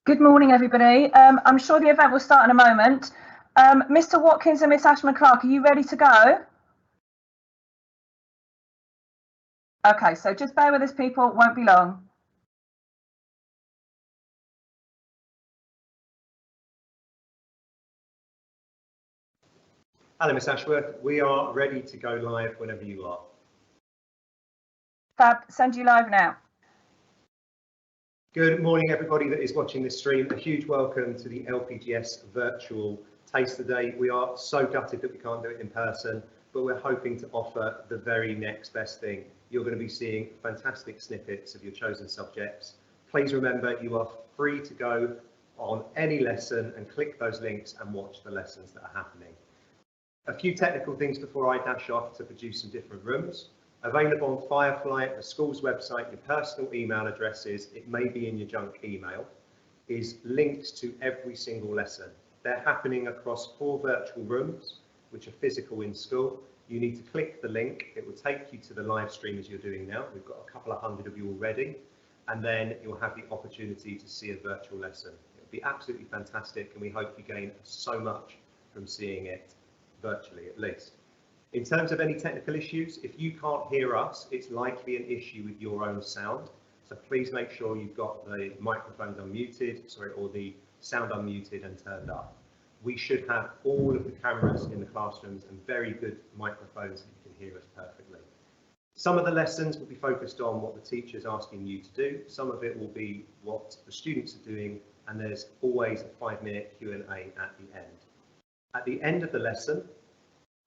Good morning, everybody. I'm sure the event will start in a moment. Mr. Watkins and Miss Ashman Clark, are you ready to go? Okay, so just bear with us, people. It won't be long. Hello, Miss Ashworth. We are ready to go live whenever you are. Fab, send you live now. Good morning, everybody that is watching this stream. A huge welcome to the LPGS virtual Taster Day. We are so gutted that we can't do it in person, but we're hoping to offer the very next best thing. You're going to be seeing fantastic snippets of your chosen subjects. Please remember, you are free to go on any lesson and click those links and watch the lessons that are happening. A few technical things before I dash off to produce some different rooms. Available on Firefly, the school's website, your personal email addresses, it may be in your junk email, is linked to every single lesson. They're happening across 4 virtual rooms, which are physical in school. You need to click the link. It will take you to the live stream as you're doing now. We've got a couple of hundred of you already. And then you'll have the opportunity to see a virtual lesson. It'll be absolutely fantastic, and we hope you gain so much from seeing it virtually, at least. In terms of any technical issues, if you can't hear us, it's likely an issue with your own sound. So please make sure you've got the microphones unmuted, or the sound unmuted and turned up. We should have all of the cameras in the classrooms and very good microphones that you can hear us perfectly. Some of the lessons will be focused on what the teacher's asking you to do. Some of it will be what the students are doing, and there's always a 5-minute Q&A at the end. At the end of the lesson,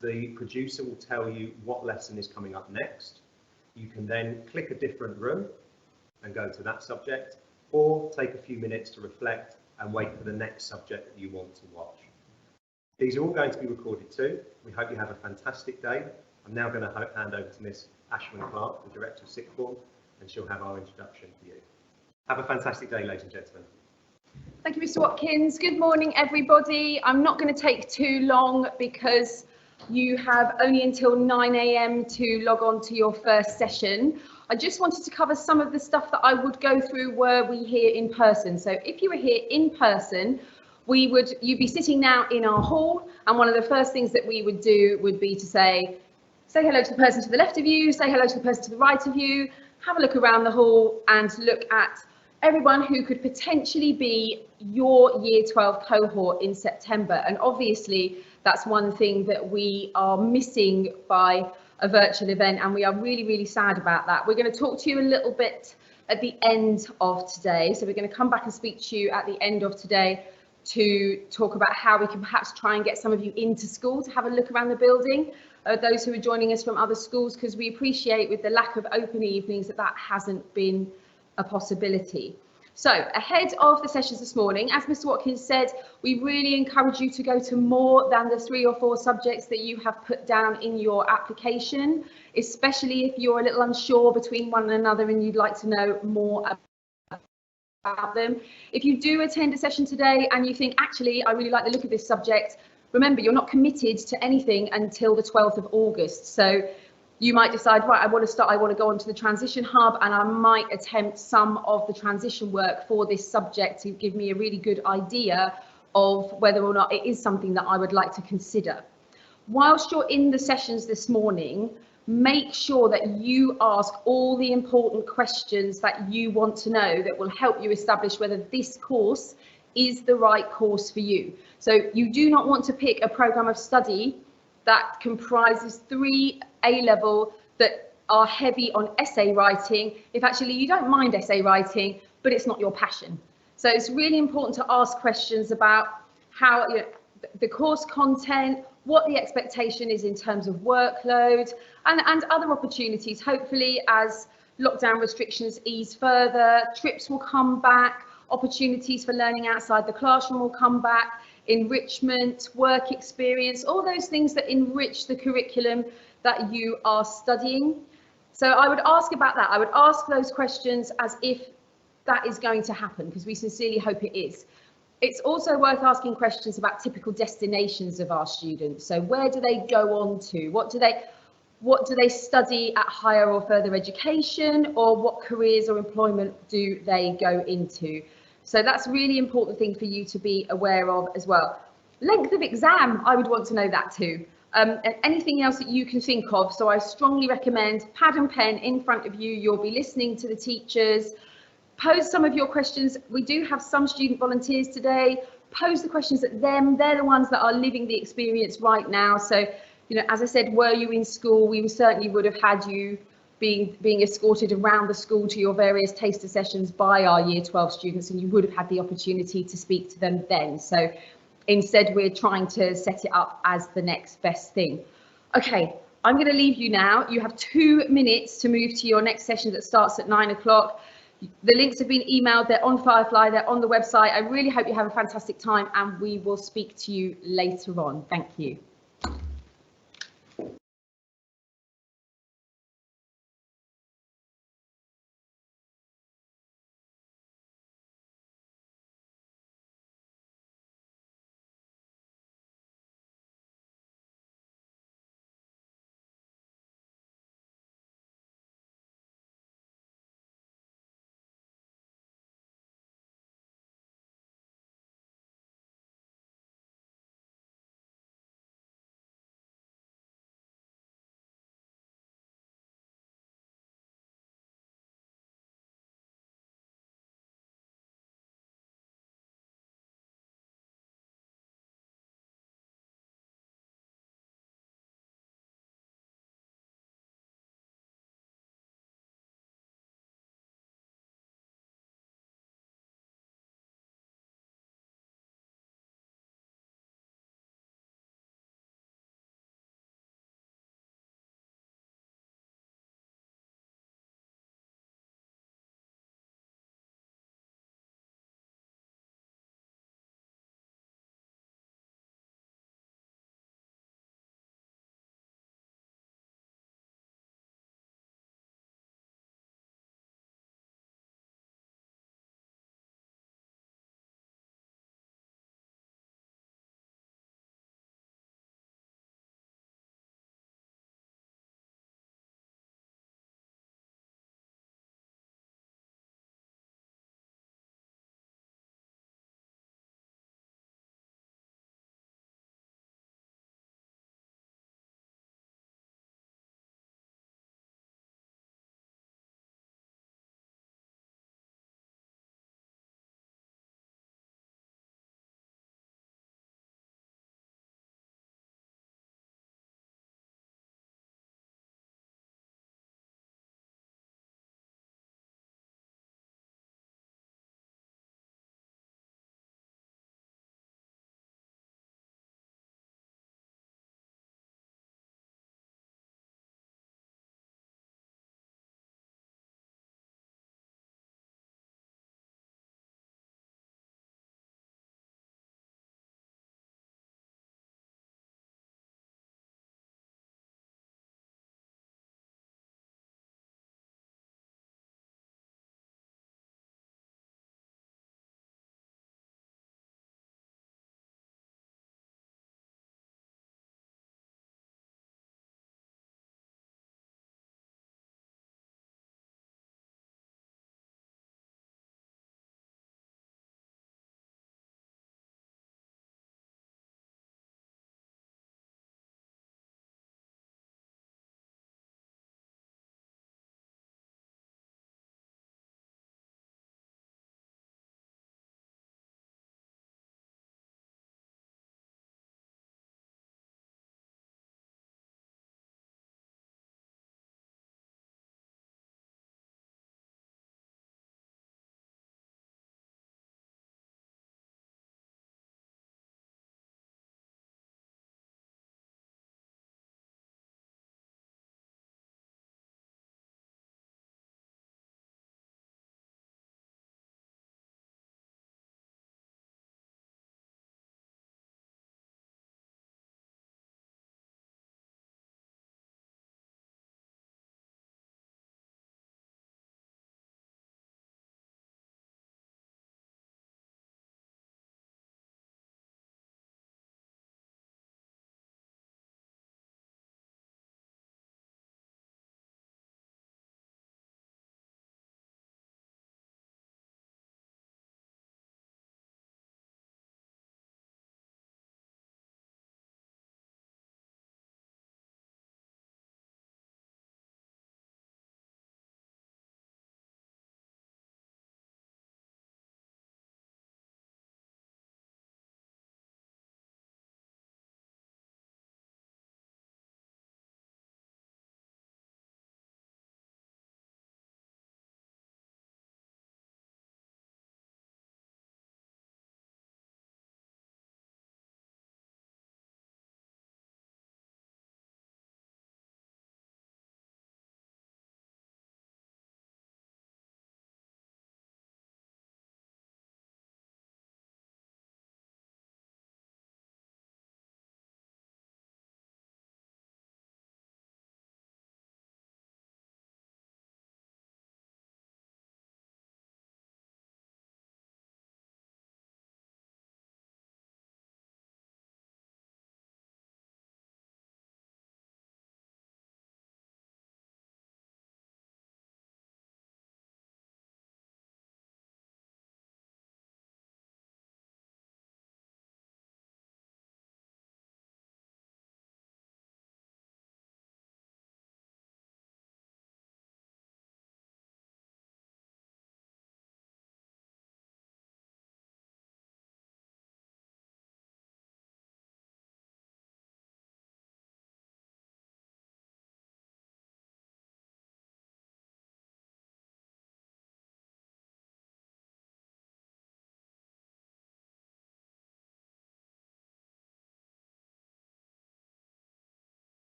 the producer will tell you what lesson is coming up next. You can then click a different room and go to that subject, or take a few minutes to reflect and wait for the next subject that you want to watch. These are all going to be recorded too. We hope you have a fantastic day. I'm now going to hand over to Miss Ashman Clark, the Director of Sixth Form, and she'll have our introduction for you. Have a fantastic day, ladies and gentlemen. Thank you, Mr. Watkins. Good morning, everybody. I'm not going to take too long because you have only until 9 AM to log on to your first session. I just wanted to cover some of the stuff that I would go through were we here in person. So if you were here in person, you'd be sitting now in our hall, and one of the first things that we would do would be to say hello to the person to the left of you, say hello to the person to the right of you, have a look around the hall and look at everyone who could potentially be your Year 12 cohort in September. And obviously, that's one thing that we are missing by a virtual event, and we are really, really sad about that. We're going to talk to you a little bit at the end of today. So we're going to come back and speak to you at the end of today to talk about how we can perhaps try and get some of you into school to have a look around the building, those who are joining us from other schools, because we appreciate with the lack of open evenings that hasn't been a possibility. So ahead of the sessions this morning, as Mr. Watkins said, we really encourage you to go to more than the 3 or 4 subjects that you have put down in your application, especially if you're a little unsure between one another and you'd like to know more about them. If you do attend a session today and you think, actually, I really like the look of this subject, remember, you're not committed to anything until the 12th of August. So you might decide, right, I want to go onto the transition hub, and I might attempt some of the transition work for this subject to give me a really good idea of whether or not it is something that I would like to consider. Whilst you're in the sessions this morning, make sure that you ask all the important questions that you want to know that will help you establish whether this course is the right course for you. So you do not want to pick a programme of study that comprises 3 A-level that are heavy on essay writing if actually you don't mind essay writing, but it's not your passion. So it's really important to ask questions about how the course content, what the expectation is in terms of workload, and other opportunities. Hopefully, as lockdown restrictions ease further, trips will come back, opportunities for learning outside the classroom will come back, enrichment, work experience, all those things that enrich the curriculum that you are studying. So I would ask about that. I would ask those questions as if that is going to happen, because we sincerely hope it is. It's also worth asking questions about typical destinations of our students. So where do they go on to? What do they study at higher or further education, or what careers or employment do they go into? So that's a really important thing for you to be aware of as well. Length of exam, I would want to know that too. And anything else that you can think of. So I strongly recommend pad and pen in front of you. You'll be listening to the teachers. Pose some of your questions. We do have some student volunteers today. Pose the questions at them. They're the ones that are living the experience right now. So, you know, as I said, were you in school, we certainly would have had you being escorted around the school to your various taster sessions by our Year 12 students, and you would have had the opportunity to speak to them then. So instead, we're trying to set it up as the next best thing. Okay, I'm going to leave you now. You have 2 minutes to move to your next session that starts at 9 o'clock. The links have been emailed, they're on Firefly, they're on the website. I really hope you have a fantastic time, and we will speak to you later on. Thank you.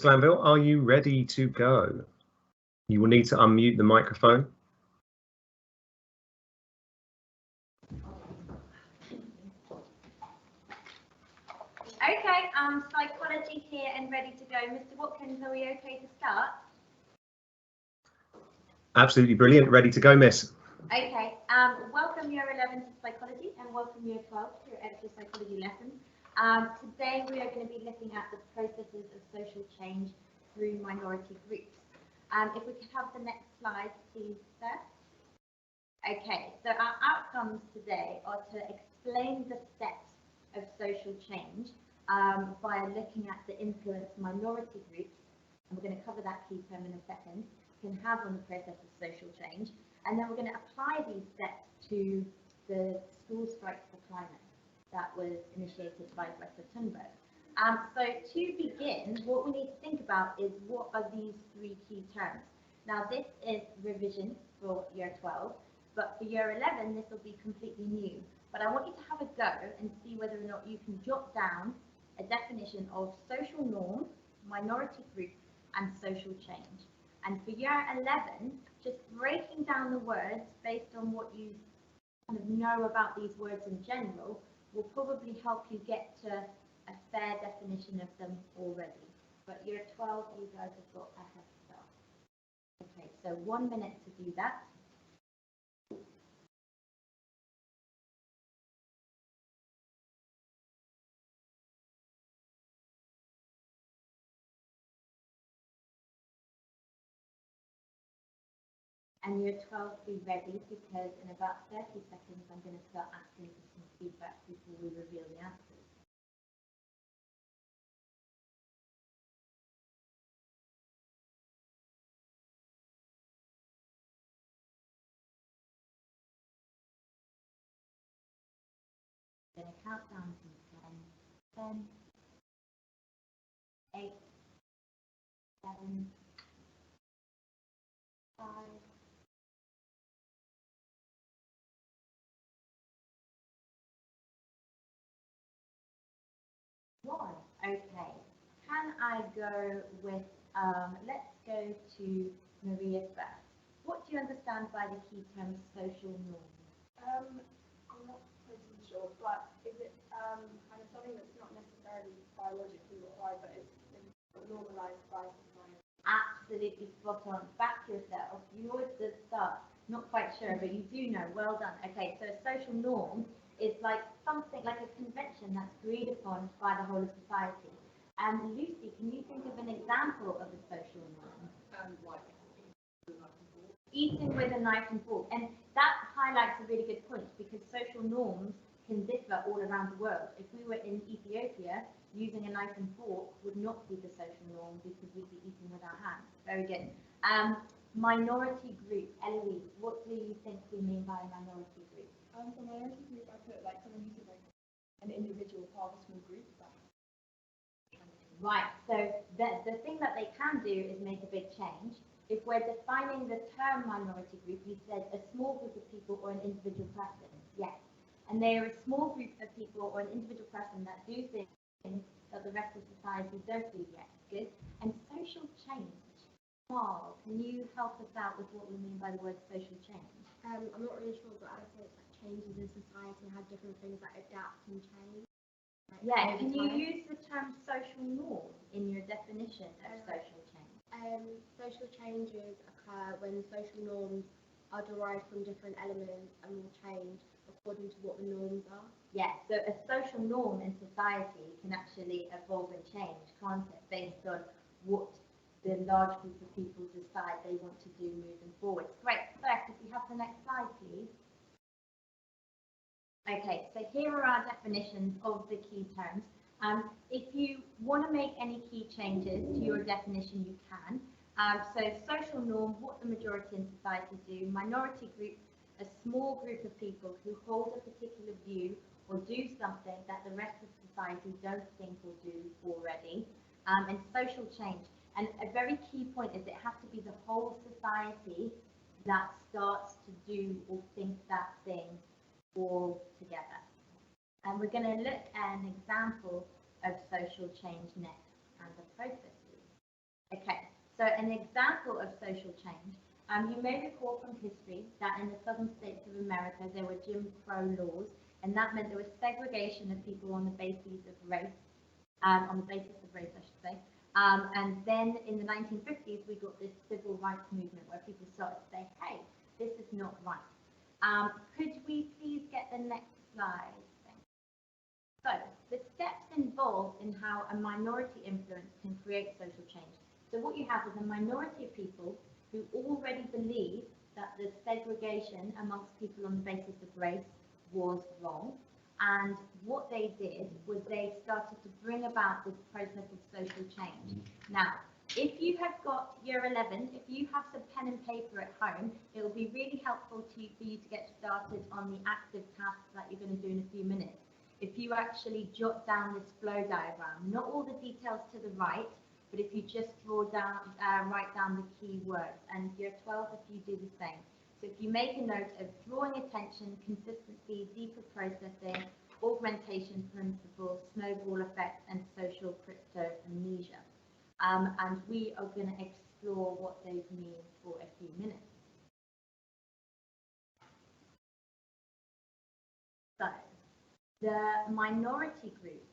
Glanville, are you ready to go? You will need to unmute the microphone. Okay, psychology here and ready to go. Mr. Watkins, are we okay to start? Absolutely brilliant. Ready to go, miss. Okay, welcome year 11 to psychology and welcome year 12 to your extra psychology lesson. Today we are going to be looking at the processes of social change through minority groups. If we could have the next slide, please, sir. Okay, so our outcomes today are to explain the steps of social change by looking at the influence minority groups, and we're going to cover that key term in a second, can have on the process of social change. And then we're going to apply these steps to the school strike for climate that was initiated by Greta Thunberg. So to begin, what we need to think about is what are these three key terms. Now this is revision for year 12, but for year 11 this will be completely new. But I want you to have a go and see whether or not you can jot down a definition of social norm, minority group, and social change. And for year 11, just breaking down the words based on what you kind of know about these words in general will probably help you get to a fair definition of them already. But year 12, you guys have got a head start. Okay, so 1 minute to do that. And year 12, be ready because in about 30 seconds, I'm going to start asking for some feedback before we reveal the answers. I'm going to count down from 10, 8, 7, 5, 1. Okay. Can I go with, let's go to Maria first. What do you understand by the key term social norm? I'm not pretty sure, but is it kind of something that's not necessarily biologically required, but it's normalized by society? Absolutely spot on. Back yourself. You always did start. Not quite sure, but you do know. Well done. Okay, so a social norm is like something like a convention that's agreed upon by the whole of society. And Lucy, can you think of an example of a social norm? Like Eating with a knife and fork. And that highlights a really good point because social norms can differ all around the world. If we were in Ethiopia, using a knife and fork would not be the social norm because we'd be eating with our hands. Very good. Minority group. Eloise, what do you think we mean by a minority group? for minority group, I put like someone who's like an individual part of a small group. Right, so the thing that they can do is make a big change. If we're defining the term minority group, you said a small group of people or an individual person. Yes. And they are a small group of people or an individual person that do things that the rest of society don't do yet. Good. And social change. Paul, can you help us out with what we mean by the word social change? I'm not really sure, but I would say it's like changes in society and how different things like adapt and change. Yeah, can you use the term social norm in your definition of social change? Social changes occur when social norms are derived from different elements and will change according to what the norms are. Yeah, so a social norm in society can actually evolve and change, can't it, based on what the large group of people decide they want to do moving forward. Great, Beth, if you have the next slide, please. Okay, so here are our definitions of the key terms. If you want to make any key changes to your definition, you can. So social norm, what the majority in society do. Minority group, a small group of people who hold a particular view or do something that the rest of society don't think or do already. And social change. And a very key point is it has to be the whole society that starts to do or think that thing all together. And we're going to look at an example of social change next and the processes. Okay, so an example of social change. You may recall from history that in the southern states of America there were Jim Crow laws, and that meant there was segregation of people on the basis of race, I should say. And then in the 1950s we got this civil rights movement where people started to say, hey, this is not right. Could we please get the next slide? So the steps involved in how a minority influence can create social change. So what you have is a minority of people who already believe that the segregation amongst people on the basis of race was wrong. And what they did was they started to bring about this process of social change. Now, if you have got year 11, if you have some pen and paper at home, it will be really helpful for you to get started on the active tasks that you're going to do in a few minutes. If you actually jot down this flow diagram, not all the details to the right, but if you just write down the key words, and year 12, if you do the same. So if you make a note of drawing attention, consistency, deeper processing, augmentation principle, snowball effect, and social crypto amnesia. And we are going to explore what those mean for a few minutes. So, the minority group,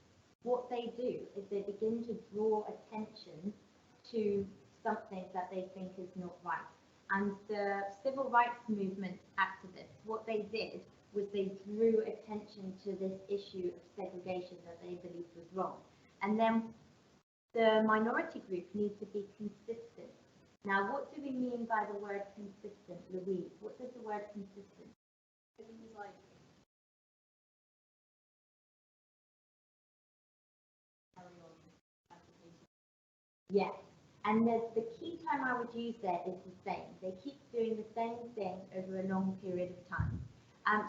what they do is they begin to draw attention to something that they think is not right. And the civil rights movement activists, what they did was they drew attention to this issue of segregation that they believed was wrong. And then the minority group needs to be consistent. Now, what do we mean by the word consistent, Louise? What does the word consistent? It means like Yes, and the key term I would use there is the same. They keep doing the same thing over a long period of time.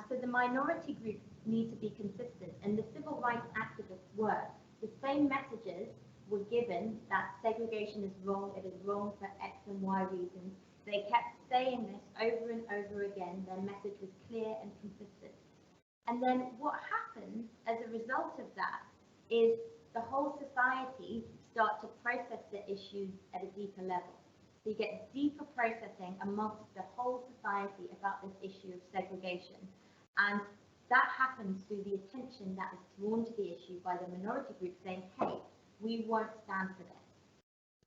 So the minority group need to be consistent, and the civil rights activists were. The same messages were given that segregation is wrong, it is wrong for X and Y reasons. They kept saying this over and over again. Their message was clear and consistent. And then what happens as a result of that is the whole society start to process the issues at a deeper level. So you get deeper processing amongst the whole society about this issue of segregation. And that happens through the attention that is drawn to the issue by the minority group saying, hey, we won't stand for this.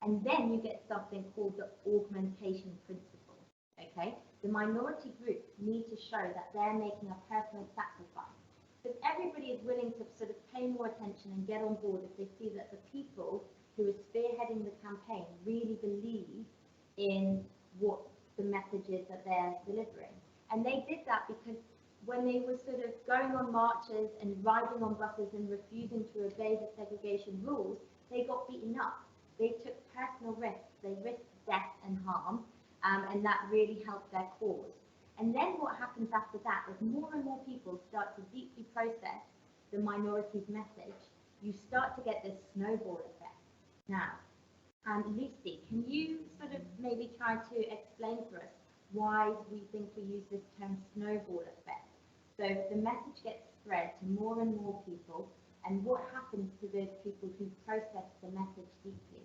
And then you get something called the augmentation principle. Okay? The minority group need to show that they're making a personal sacrifice. If everybody is willing to sort of pay more attention and get on board if they see that the people who are spearheading the campaign really believe in what the message is that they're delivering. And they did that because when they were sort of going on marches and riding on buses and refusing to obey the segregation rules, they got beaten up. They took personal risks. They risked death and harm, and that really helped their cause. And then what happens after that is more and more people start to deeply process the minority's message. You start to get this snowball effect. Now, Lucy, can you sort of maybe try to explain for us why we think we use this term snowball effect? So the message gets spread to more and more people, and what happens to those people who process the message deeply?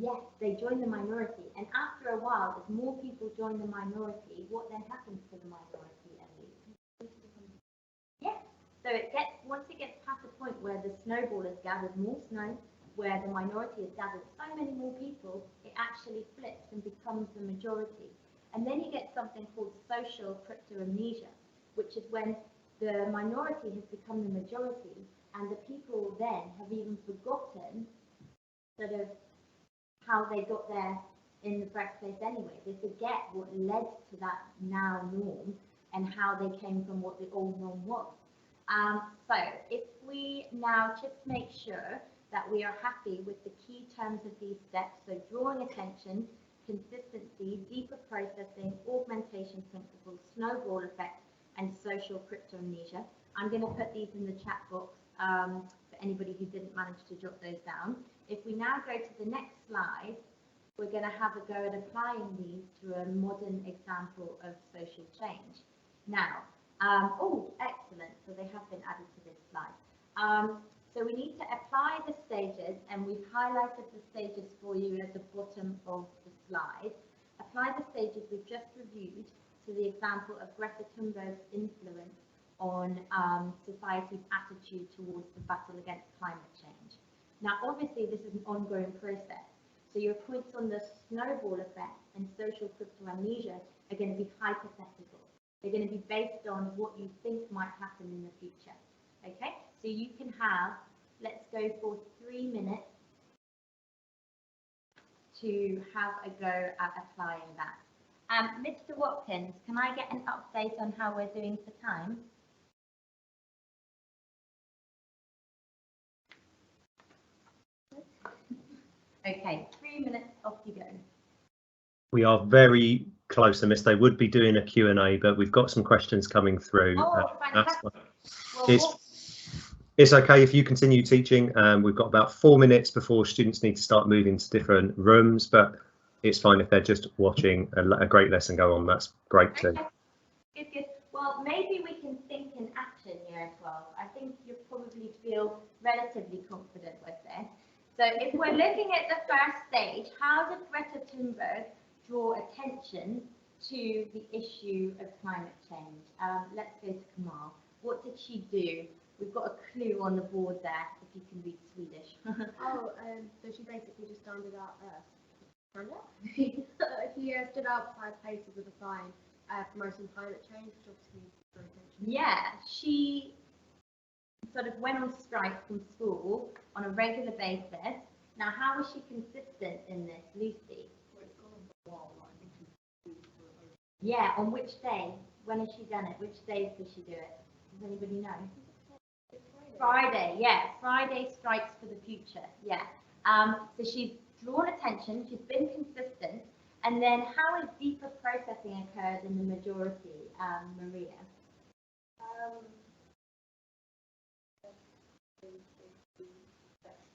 Yes, they join the minority, and after a while, as more people join the minority, what then happens to the minority, Ellie? Yes, so once it gets past the point where the snowball has gathered more snow, where the minority has gathered so many more people, it actually flips and becomes the majority. And then you get something called social crypto amnesia, which is when the minority has become the majority, and the people then have even forgotten sort of how they got there in the first place anyway. They forget what led to that now norm and how they came from what the old norm was. So if we now just make sure that we are happy with the key terms of these steps, so drawing attention, consistency, deeper processing, augmentation principles, snowball effect, and social crypto amnesia. I'm going to put these in the chat box for anybody who didn't manage to jot those down. If we now go to the next slide, we're going to have a go at applying these to a modern example of social change. Now, oh, excellent. So they have been added to this slide. So we need to apply the stages, and we've highlighted the stages for you at the bottom of the slide. Apply the stages we've just reviewed to the example of Greta Thunberg's influence on society's attitude towards the battle against climate change. Now, obviously, this is an ongoing process. So your points on the snowball effect and social crypto-amnesia are going to be hypothetical. They're going to be based on what you think might happen in the future. Okay, so you can have, let's go for 3 minutes to have a go at applying that. Mr. Watkins, can I get an update on how we're doing for time? Okay, 3 minutes, off you go. We are very close, and they would be doing a Q&A, but we've got some questions coming through. Oh, fantastic. Well, it's okay if you continue teaching. We've got about 4 minutes before students need to start moving to different rooms, but it's fine if they're just watching a great lesson go on. That's great too. Okay. Good. Well, maybe we can think in action, Year 12. I think you'll probably feel relatively confident with this. So if we're looking at the first stage, how did Greta Thunberg draw attention to the issue of climate change? Let's go to Kamal. What did she do? We've got a clue on the board there, if you can read Swedish. So she basically just standard out she stood outside places with a sign promoting climate change, which obviously drew attention. Yeah, she sort of went on strike from school on a regular basis. Now, how was she consistent in this, Lucy? Well, it's gone on for a while, I think she's yeah, on which day? When has she done it? Which days does she do it? Does anybody know? Friday, yeah. Friday strikes for the future, yeah. So she's drawn attention, she's been consistent, and then how has deeper processing occurred in the majority, Maria?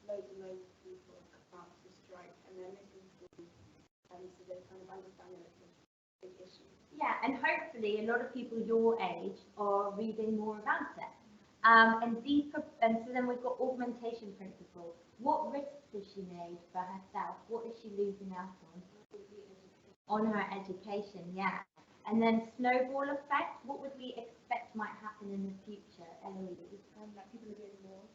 Loads and loads of people about to strike, and they're missing schools, so they're kind of understanding it's a big issue. Yeah, and hopefully a lot of people your age are reading more about it. And so then we've got augmentation principle. What risks has she made for herself? What is she losing out on? On her education, yeah. And then snowball effect, what would we expect might happen in the future, Eloise? That people are doing more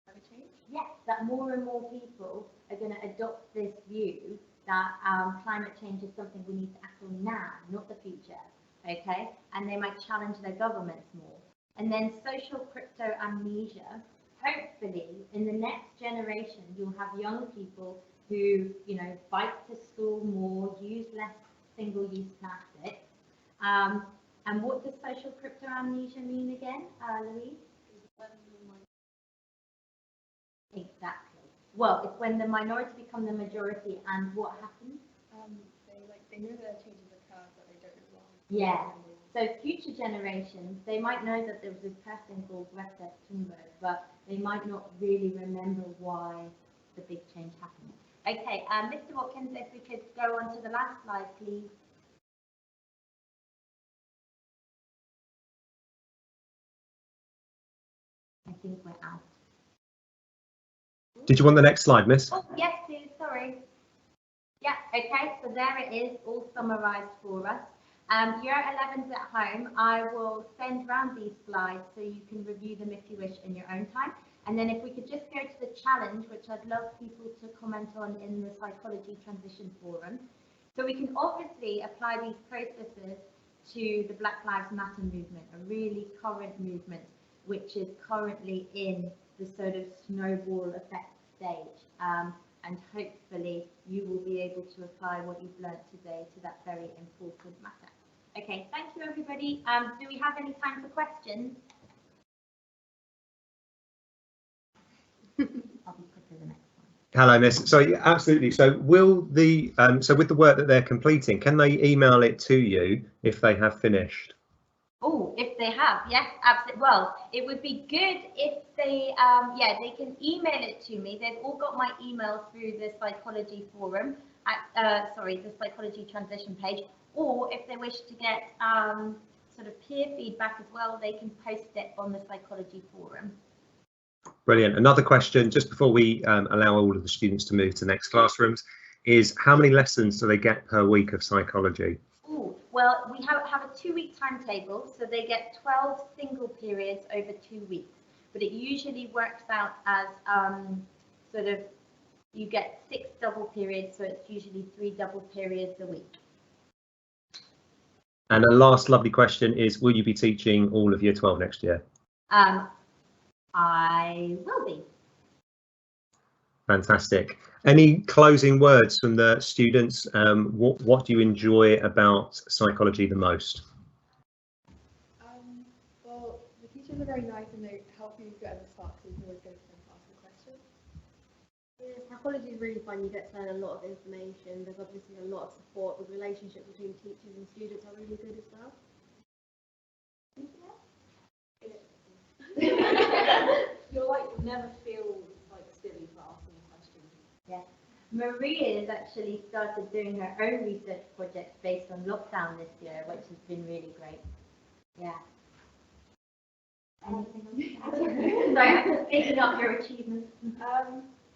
climate change? Yes, that more and more people are going to adopt this view that climate change is something we need to act on now, not the future, okay? And they might challenge their governments more. And then social crypto amnesia. Hopefully, in the next generation, you'll have young people who, bike to school more, use less single-use plastics. And what does social crypto amnesia mean again, Louise? Exactly. Well, it's when the minority become the majority, and what happens? They know there are changes occur, but they don't know why. Yeah. So future generations, they might know that there was this person called Greta Thunberg, but they might not really remember why the big change happened. Okay, Mr. Watkins, if we could go on to the last slide, please. I think we're out. Did you want the next slide, Miss? Oh, yes, please, sorry. Yeah, okay, so there it is, all summarised for us. Year 11s at home, I will send round these slides so you can review them if you wish in your own time. And then if we could just go to the challenge, which I'd love people to comment on in the Psychology Transition Forum. So we can obviously apply these processes to the Black Lives Matter movement, a really current movement, which is currently in the sort of snowball effect stage. And hopefully you will be able to apply what you've learned today to that very important matter. Okay, thank you everybody. Do we have any time for questions? I'll be quicker the next one. Hello, Miss. So yeah, absolutely. So will the so with the work that they're completing, can they email it to you if they have finished? Oh, if they have, yes, absolutely. Well, it would be good if they, they can email it to me. They've all got my email through the Psychology Forum, the Psychology Transition page. Or if they wish to get sort of peer feedback as well, they can post it on the Psychology Forum. Brilliant. Another question, just before we allow all of the students to move to the next classrooms, is how many lessons do they get per week of psychology? Ooh, well, we have a 2-week timetable, so they get 12 single periods over 2 weeks, but it usually works out as sort of, you get 6 double periods, so it's usually 3 double periods a week. And the last lovely question is, will you be teaching all of year 12 next year? I will be. Fantastic. Any closing words from the students? What do you enjoy about psychology the most? Well, the teachers are very nice and they help you get at the start, so you can always go to them to ask a question. Yeah, psychology is really fun. You get to learn a lot of information. There's obviously a lot of support. The relationship between teachers and students are really good as well. You'll never feel like silly for asking a question. Yeah. Maria has actually started doing her own research project based on lockdown this year, which has been really great. Yeah. Anything else? Sorry, I'm just picking up your achievements.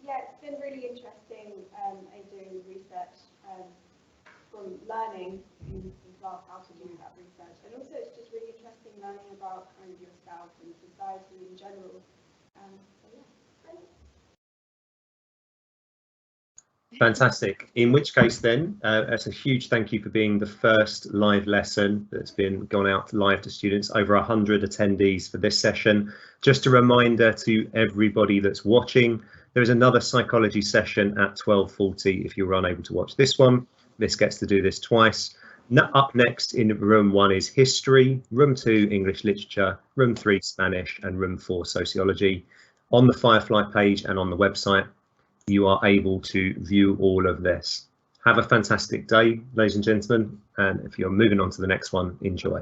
Yeah, it's been really interesting doing research from learning in class how to do that research, and also it's just really interesting learning about kind of yourself and society in general. So yeah, great. Fantastic. In which case then, it's a huge thank you for being the first live lesson that's been gone out live to students. Over 100 attendees for this session. Just a reminder to everybody that's watching, there is another psychology session at 12:40 if you were unable to watch this one. This gets to do this twice. Up next in room 1 is history, room 2 English literature, room 3 Spanish, and room 4 sociology. On the Firefly page and on the website, you are able to view all of this. Have a fantastic day, ladies and gentlemen, and if you're moving on to the next one, enjoy.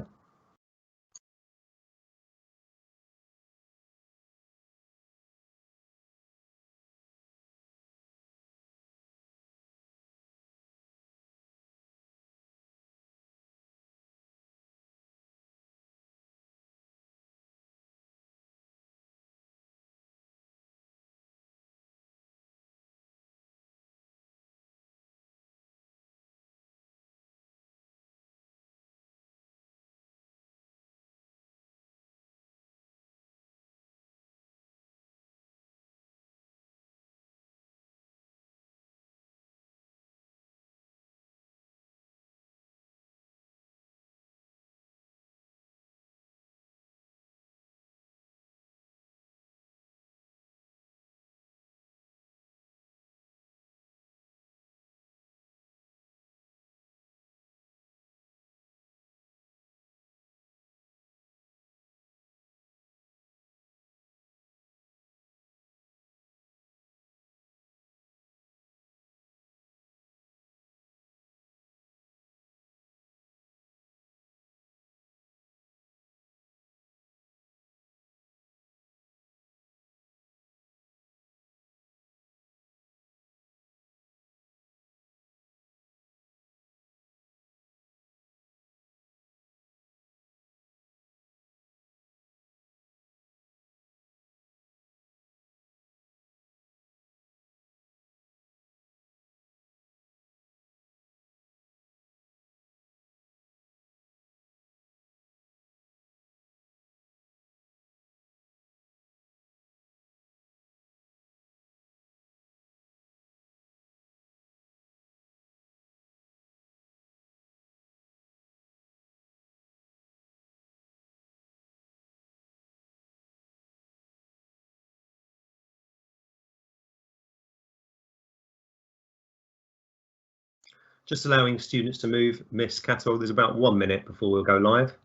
Just allowing students to move. Miss Cattle, there's about 1 minute before we'll go live.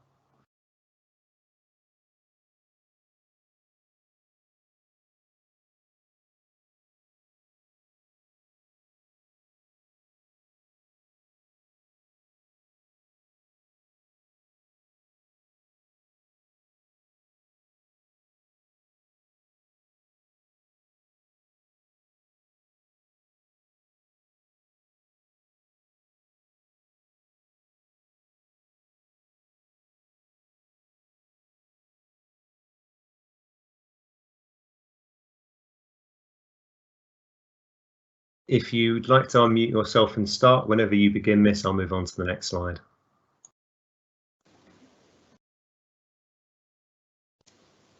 If you'd like to unmute yourself and start whenever you begin, Miss, I'll move on to the next slide.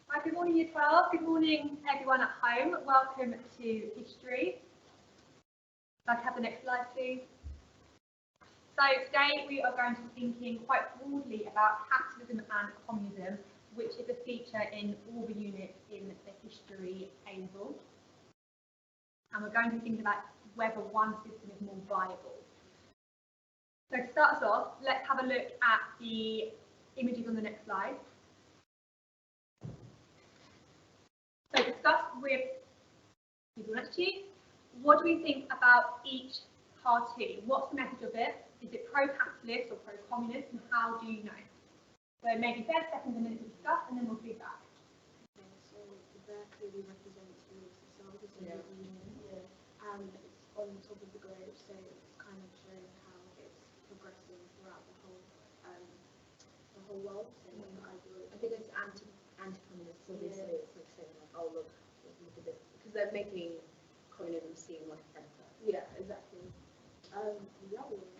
Hi, good morning, Year 12. Good morning, everyone at home. Welcome to history. If I could have the next slide, please. So today we are going to be thinking quite broadly about capitalism and communism, which is a feature in all the units in the history A level. And we're going to be thinking about whether one system is more viable. So to start us off, let's have a look at the images on the next slide. So discuss with people next to you, what do we think about each cartoon? What's the message of it? Is it pro-capitalist or pro-communist, and how do you know? So maybe 30 seconds, a minute to discuss, and then we'll feedback. Okay, so the bear clearly represents the Soviet Union, and it's on top of the globe, so it's kind of showing how it's progressing throughout the whole world. So I think it's anti-communist, obviously. It's like saying like, oh look at this, because they're making communism seem like a predator. yeah, exactly. The other one.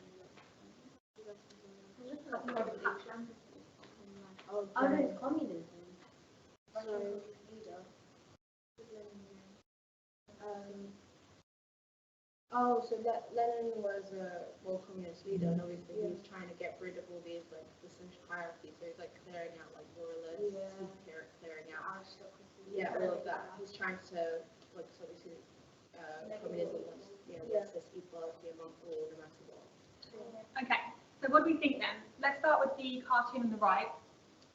Oh no, it's communism. So leader. Oh, so Lenin was a communist leader, and obviously he was trying to get rid of all these like the social hierarchy. So he's like clearing out like royalists, he's clearing out Aristocracy. yeah, all of that. He's trying to like so obviously communism wants wants this equality among all, no matter what. Okay, so what do we think then? Let's start with the cartoon on the right.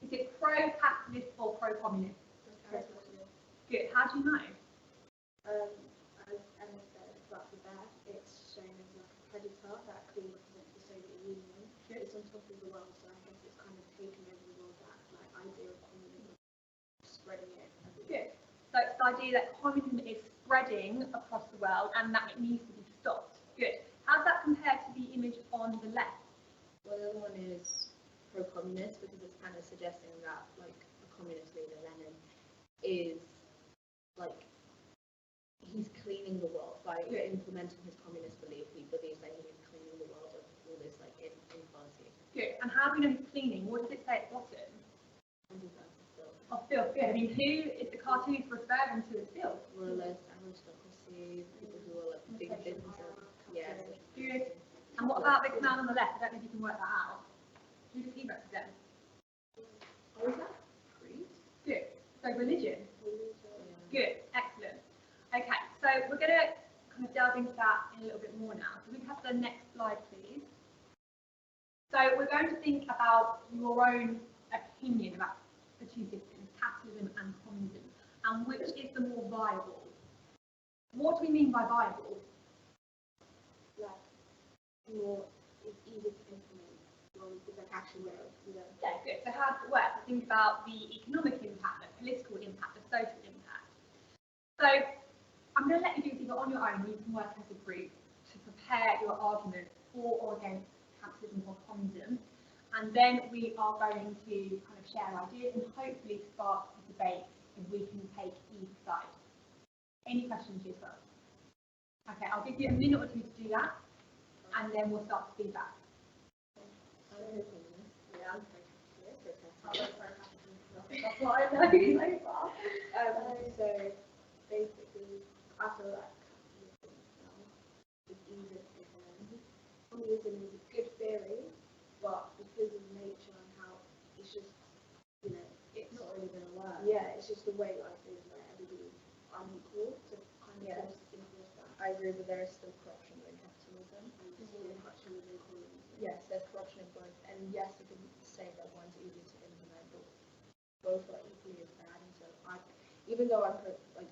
Is it pro-capitalist or pro-communist? Good. How do you know? As Emma said about the bear, it's shown as like a predator that clearly represents the Soviet Union. It's on top of the world, so I guess it's kind of taken over the world, that like idea of communism, spreading it everywhere. Good. So it's the idea that communism is spreading across the world and that it needs to be stopped. Good. How does that compare to the image on the left? Well, the other one is pro-communist because it's kind of suggesting that like a communist leader, Lenin, is like he's cleaning the world by implementing his communist belief. He believes that he is cleaning the world of all this like inequality. Good. And how do we know he's cleaning? What does it say at the bottom? Of filth. Good. I mean, who is the cartoon referring to as filth? Royalists, aristocracy, people who are like big businesses. Yeah. Good. And what about this man on the left? I don't know if you can work that out. Who does he represent? What was that? Creed? Good. So religion. Yeah. Good. Excellent. Okay, so we're going to kind of delve into that in a little bit more now. So we can have the next slide, please. So we're going to think about your own opinion about the two systems, capitalism and communism, and which is the more viable. What do we mean by viable? Like more, it's easier to implement. Well, it's like actually Yeah, good. So how does it work? Think about the economic impact, the political impact, the social impact. So I'm going to let you do this either on your own or you can work as a group to prepare your argument for or against capitalism or communism. And then we are going to kind of share ideas and hopefully spark a debate if we can take either side. Any questions yourself? Okay, I'll give you a minute or two to do that and then we'll start the feedback. Yeah, I'm That's what I know so far. so basically, I feel like capitalism now is easier to implement. Communism is a good theory, but because of nature and how it's just, it's not really going to work. Yeah, it's just the way life is, where everybody's unequal to kind of enforce that. I agree, but there is still corruption within capitalism. And there's still corruption within communism. Yes, there's corruption in both, and yes, you can say that one's easier to implement, but both are equally as bad. And so, even though I'm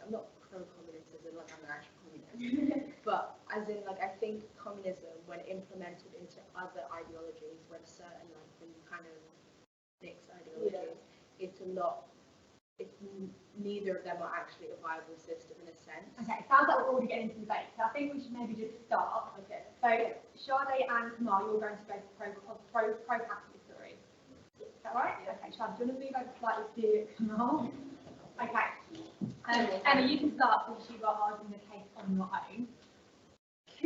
not pro-communist, as in like I'm an actual communist, but as in like I think communism, when implemented into other ideologies, when you kind of mix ideologies, it's neither of them are actually a viable system in a sense. Okay, it sounds like we're already getting into debate, so I think we should maybe just start. Okay. So, Sade and Kamal, you're going to go for pro-capitalist, sorry. Is that right? Yeah. Okay, Sade, do you want to move over slightly to Kamal? Okay. Emma, you can start since you are arguing the case on your own.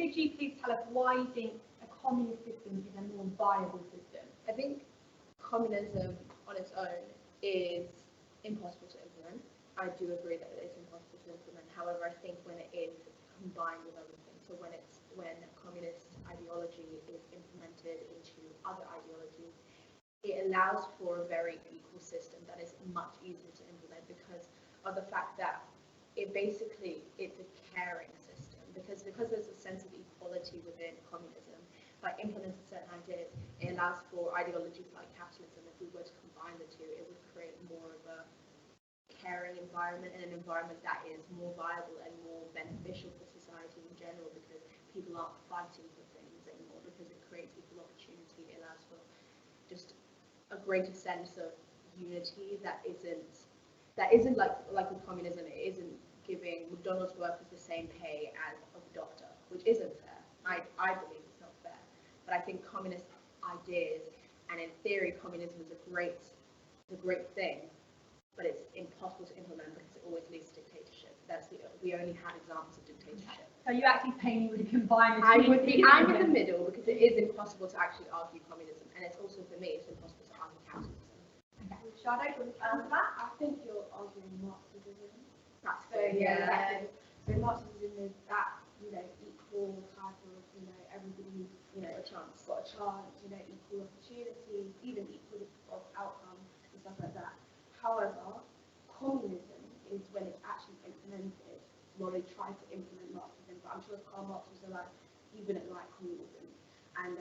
could you please tell us why you think a communist system is a more viable system? I think communism on its own is impossible to implement. I do agree that it's impossible to implement. However, I think when it is combined with other things, so when communist ideology is implemented into other ideologies, it allows for a very equal system that is much easier to implement because of the fact that it's a caring system. Because there's a sense of equality within communism, by implementing certain ideas, it allows for ideologies like capitalism. If we were to combine the two, it would create more of a caring environment and an environment that is more viable and more beneficial for society in general, because people aren't fighting for things anymore, because it creates equal opportunity. It allows for just a greater sense of unity that isn't like with communism. It isn't giving McDonald's workers the same pay as a doctor, which isn't fair. I believe it's not fair. But I think communist ideas, and in theory, communism is a great thing, but it's impossible to implement because it always leads to dictatorship. We only have examples of dictatorship. So you actually saying you would combine the two? I'm in the middle because it is impossible to actually argue communism, and it's also for me it's impossible to argue capitalism. Okay, Sade, do you want to answer that? I think you're arguing Marxism. That's So so Marxism is that, equal type of, everybody, a chance. got a chance, equal opportunity, even equal of outcome and stuff like that. However, communism is when it's actually implemented. Well, they try to implement Marxism, but I'm sure Karl Marx was alive, he wouldn't like communism. And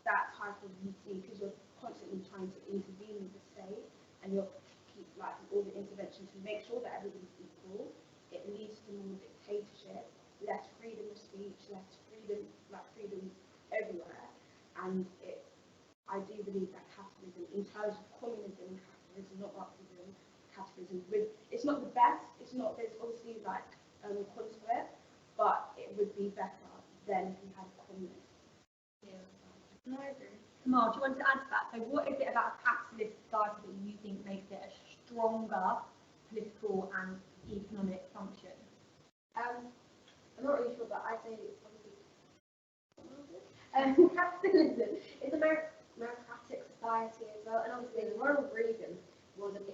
that type of because you're constantly trying to intervene with the state, and you're keep all the interventions to make sure that everybody's equal. It leads to more dictatorship, less freedom of speech, less freedom everywhere. And I do believe that capitalism, in terms of communism and capitalism, not Marxism, capitalism, it's not the best. There's obviously cons to it, but it would be better than if we had communism. Yeah, no, I agree. Kamal, do you want to add to that? So what is it about a capitalist society that you think makes it a stronger political and economic function? I'm not really sure, but I say obviously capitalism is a meritocratic society as well, and obviously Ronald Reagan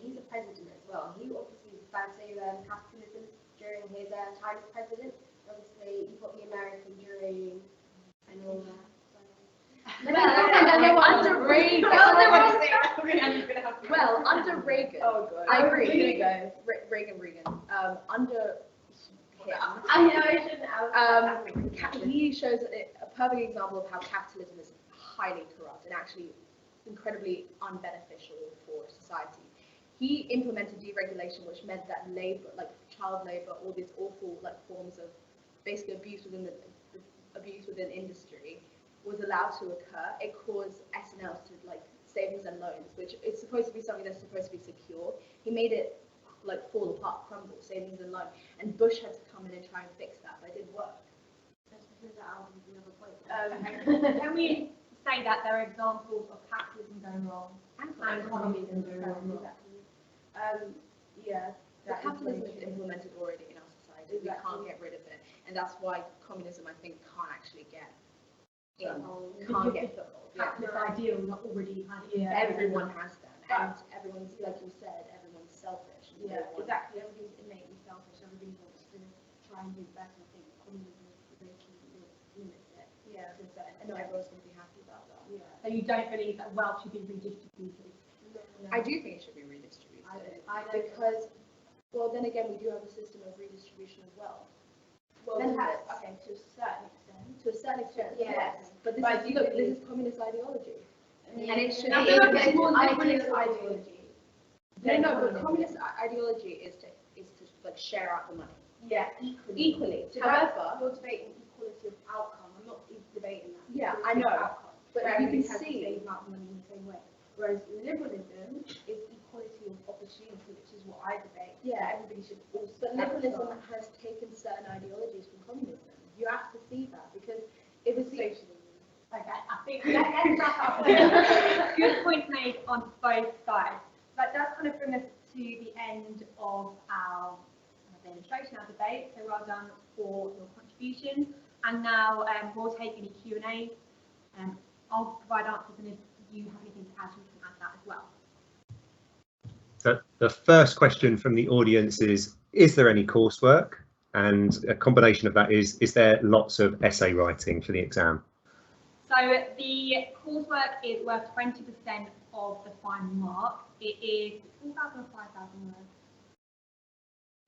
he's a president as well. He obviously referred to capitalism during his time as president. Obviously, you've got the American during and all that. Under Reagan. Well, under Reagan. Oh, God. I agree. Here we go. Reagan. Under him. I know I shouldn't have. He shows a perfect example of how capitalism is highly corrupt and actually incredibly unbeneficial for society. He implemented deregulation, which meant that labor, like child labor, all these awful forms of basically abuse within industry, was allowed to occur. It caused S&Ls to savings and loans, which is supposed to be something that's supposed to be secure. He made it fall apart, crumble, savings and loan. And Bush had to come in and try and fix that, but it didn't work. Can we say that there are examples of capitalism going wrong and communism going wrong? Yeah. The capitalism is implemented already in our society. We can't get rid of it, and that's why communism, I think, can't actually get foothold. Capitalist ideal not already everyone has them, and everyone's, like you said, everyone's selfish. Yeah, exactly. Everybody's innately selfish. Everybody wants to try and do better. I think communism limits it. Yeah, and not everyone's going to be happy about that. Yeah. So you don't believe that wealth should be redistributed? No. I do think it should be redistributed. I don't. Because, well, then again, we do have a system of redistribution of wealth. Well, then okay, to a certain extent. To a certain extent, yes. But this is communist ideology. And it should be more ideology. No, but communist ideology is to share out the money. Yeah, equally. So however, you're debating equality of outcome. I'm not debating that. Yeah, I know. Outcome. But you can see the same amount of money in the same way. Whereas liberalism is equality of opportunity, which is what I debate. Yeah, everybody should also. But liberalism has taken certain ideologies from communism. You have to see that because it was socialism. Okay, I think let's wrap up. Good points made on both sides. That does kind of bring us to the end of our demonstration, our debate. So well done for your contributions. And now we'll take any Q&A. I'll provide answers, and if you have anything to add, you can add that as well. So the first question from the audience is there any coursework? And a combination of that is there lots of essay writing for the exam? So the coursework is worth 20% of the final mark. It is 4,000 or 5,000 words?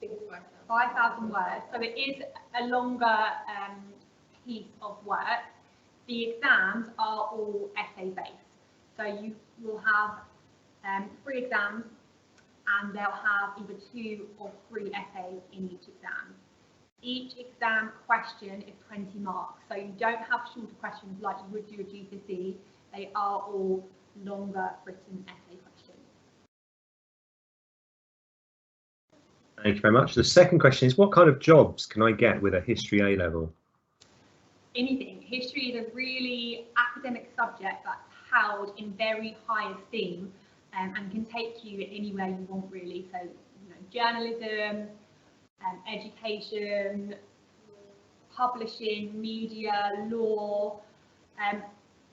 I think it's 5,000 words. So it is a longer piece of work. The exams are all essay based. So you will have 3 exams, and they'll have either 2 or 3 essays in each exam. Each exam question is 20 marks, so you don't have shorter questions like you would do a GCSE. They are all longer written essay questions. Thank you very much. The second question is, what kind of jobs can I get with a history A-level? Anything. History is a really academic subject that's held in very high esteem, and can take you anywhere you want, really. So, journalism, education, publishing, media, law.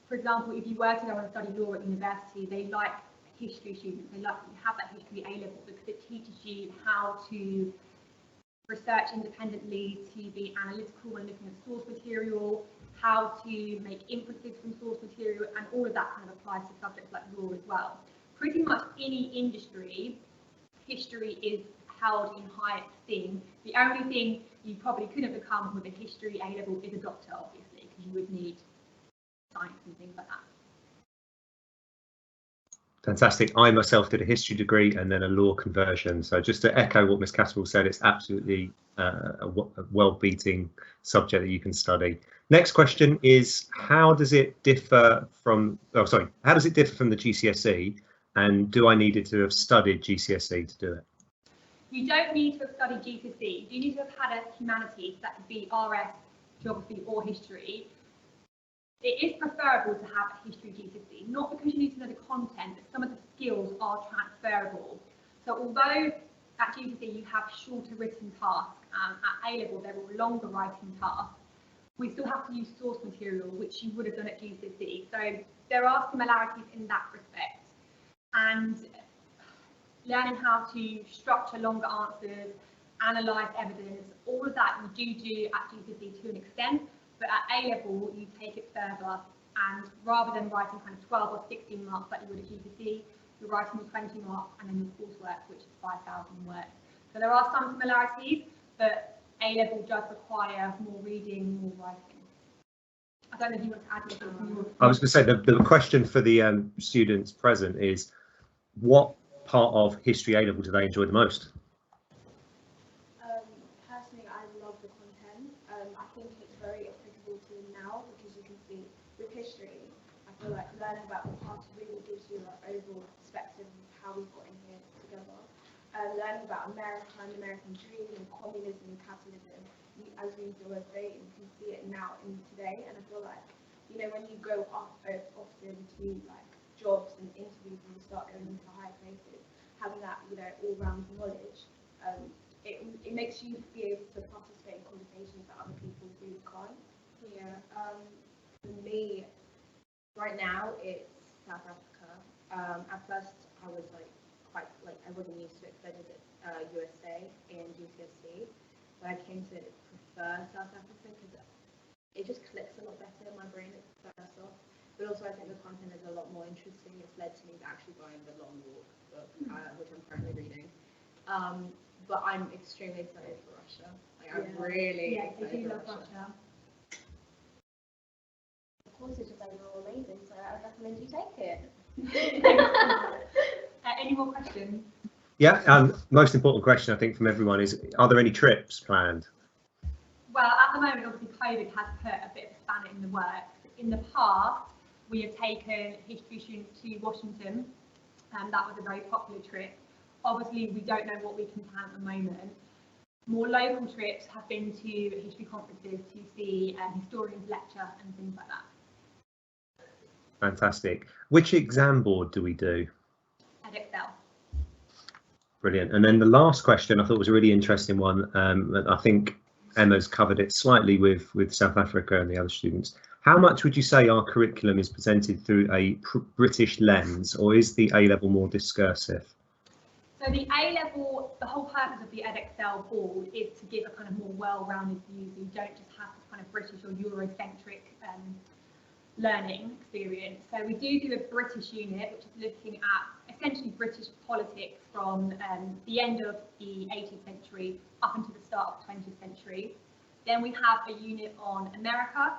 For example, if you were to go and study law at university, they like history students. They like to have that history A-level because it teaches you how to research independently, to be analytical when looking at source material, how to make inferences from source material, and all of that kind of applies to subjects like law as well. Pretty much any industry, history is held in high esteem. The only thing you probably couldn't become with a history A-level is a doctor, obviously, because you would need science and things like that. Fantastic. I myself did a history degree and then a law conversion. So just to echo what Ms. Caswell said, it's absolutely a well-beating subject that you can study. Next question is, how does it differ from, how does it differ from the GCSE? And do I need to have studied GCSE to do it? You don't need to have studied GCSE. You need to have had a humanities, that could be RS, geography or history. It is preferable to have a history GCSE, not because you need to know the content, but some of the skills are transferable. So although at GCSE you have shorter written tasks, at A-level there are longer writing tasks, we still have to use source material, which you would have done at GCSE. So there are similarities in that respect. And learning how to structure longer answers, analyse evidence, all of that you do at GCSE to an extent, but at A-level you take it further, and rather than writing kind of 12 or 16 marks like you would at GCSE, you're writing 20 marks and then your coursework, which is 5,000 words. So there are some similarities, but A-level does require more reading, more writing. I don't know if you want to add anything. I was going to say the question for the students present is, what part of history A-level do they enjoy the most? Personally, I love the content. I think it's very applicable to now because you can see with history, I feel like learning about the past really gives you an overall perspective of how we've got in here together. Learning about America and the American dream and communism and capitalism, as we do a debate, you can see it now in today. And I feel like, when you go up often to like jobs and interviews and you start going into higher places, having that, all-round knowledge, it makes you be able to participate in conversations that other people really can't. Yeah, for me, right now it's South Africa. At first I was I wasn't used to it because I did USA and GCSE, but I came to prefer South Africa because it just clicks a lot better in my brain first off. But also I think the content is a lot more interesting. It's led to me actually buying the Long Walk book, which I'm currently reading. But I'm extremely excited for Russia. I'm really excited for Russia. The courses are all amazing, so I recommend you take it. Any more questions? Yeah, most important question I think from everyone is, are there any trips planned? Well, at the moment, obviously COVID has put a bit of a spanner in the works. In the past, we have taken history students to Washington, and that was a very popular trip. Obviously, we don't know what we can plan at the moment. More local trips have been to history conferences to see historians lecture and things like that. Fantastic. Which exam board do we do? Excel. Brilliant. And then the last question I thought was a really interesting one. I think Emma's covered it slightly with South Africa and the other students. How much would you say our curriculum is presented through a British lens, or is the A-level more discursive? So the A-level, the whole purpose of the EdExcel board is to give a kind of more well-rounded view, so you don't just have this kind of British or Eurocentric learning experience. So we do a British unit, which is looking at essentially British politics from the end of the 18th century up until the start of the 20th century. Then we have a unit on America.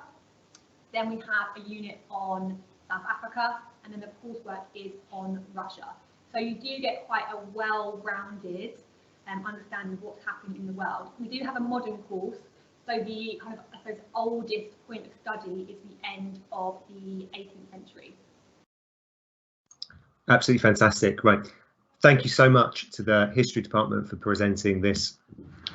Then we have a unit on South Africa, and then the coursework is on Russia. So you do get quite a well-rounded understanding of what's happening in the world. We do have a modern course, so the kind of, I suppose, oldest point of study is the end of the 18th century. Absolutely fantastic. Right. Thank you so much to the History Department for presenting this.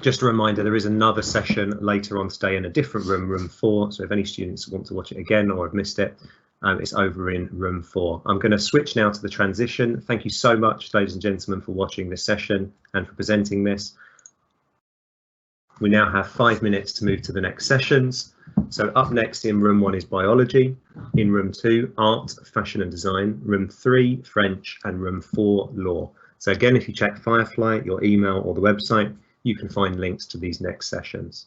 Just a reminder, there is another session later on today in a different room, room 4. So if any students want to watch it again or have missed it, it's over in room 4. I'm going to switch now to the transition. Thank you so much, ladies and gentlemen, for watching this session and for presenting this. We now have 5 minutes to move to the next sessions. So up next in room 1 is biology, in room 2, art, fashion and design, room 3, French, and room 4, law. So again, if you check Firefly, your email or the website, you can find links to these next sessions.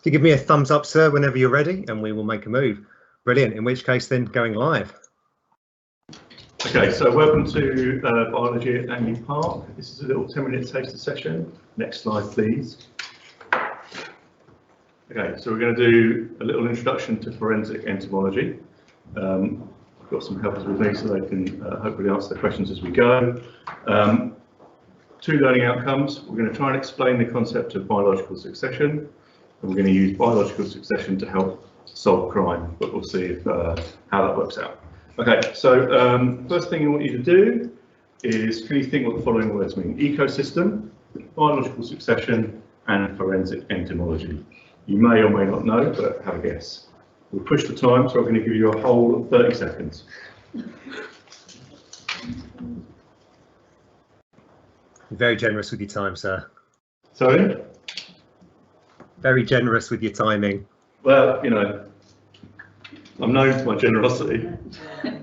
you give me a thumbs up, sir, whenever you're ready, and we will make a move. Brilliant. In which case, then going live. Okay, so welcome to Biology at Langley Park. This is a little 10-minute taster session. Next slide, please. Okay, so we're going to do a little introduction to forensic entomology. I've got some helpers with me so they can hopefully answer the questions as we go. 2 learning outcomes. We're going to try and explain the concept of biological succession, and we're going to use biological succession to help solve crime, but we'll see if, how that works out. Okay, so first thing I want you to do is, can you think what the following words mean? Ecosystem, biological succession, and forensic entomology. You may or may not know, but have a guess. We'll push the time, so I'm going to give you a whole of 30 seconds. You're very generous with your time, sir. Sorry? Very generous with your timing. Well, you know, I'm known for my generosity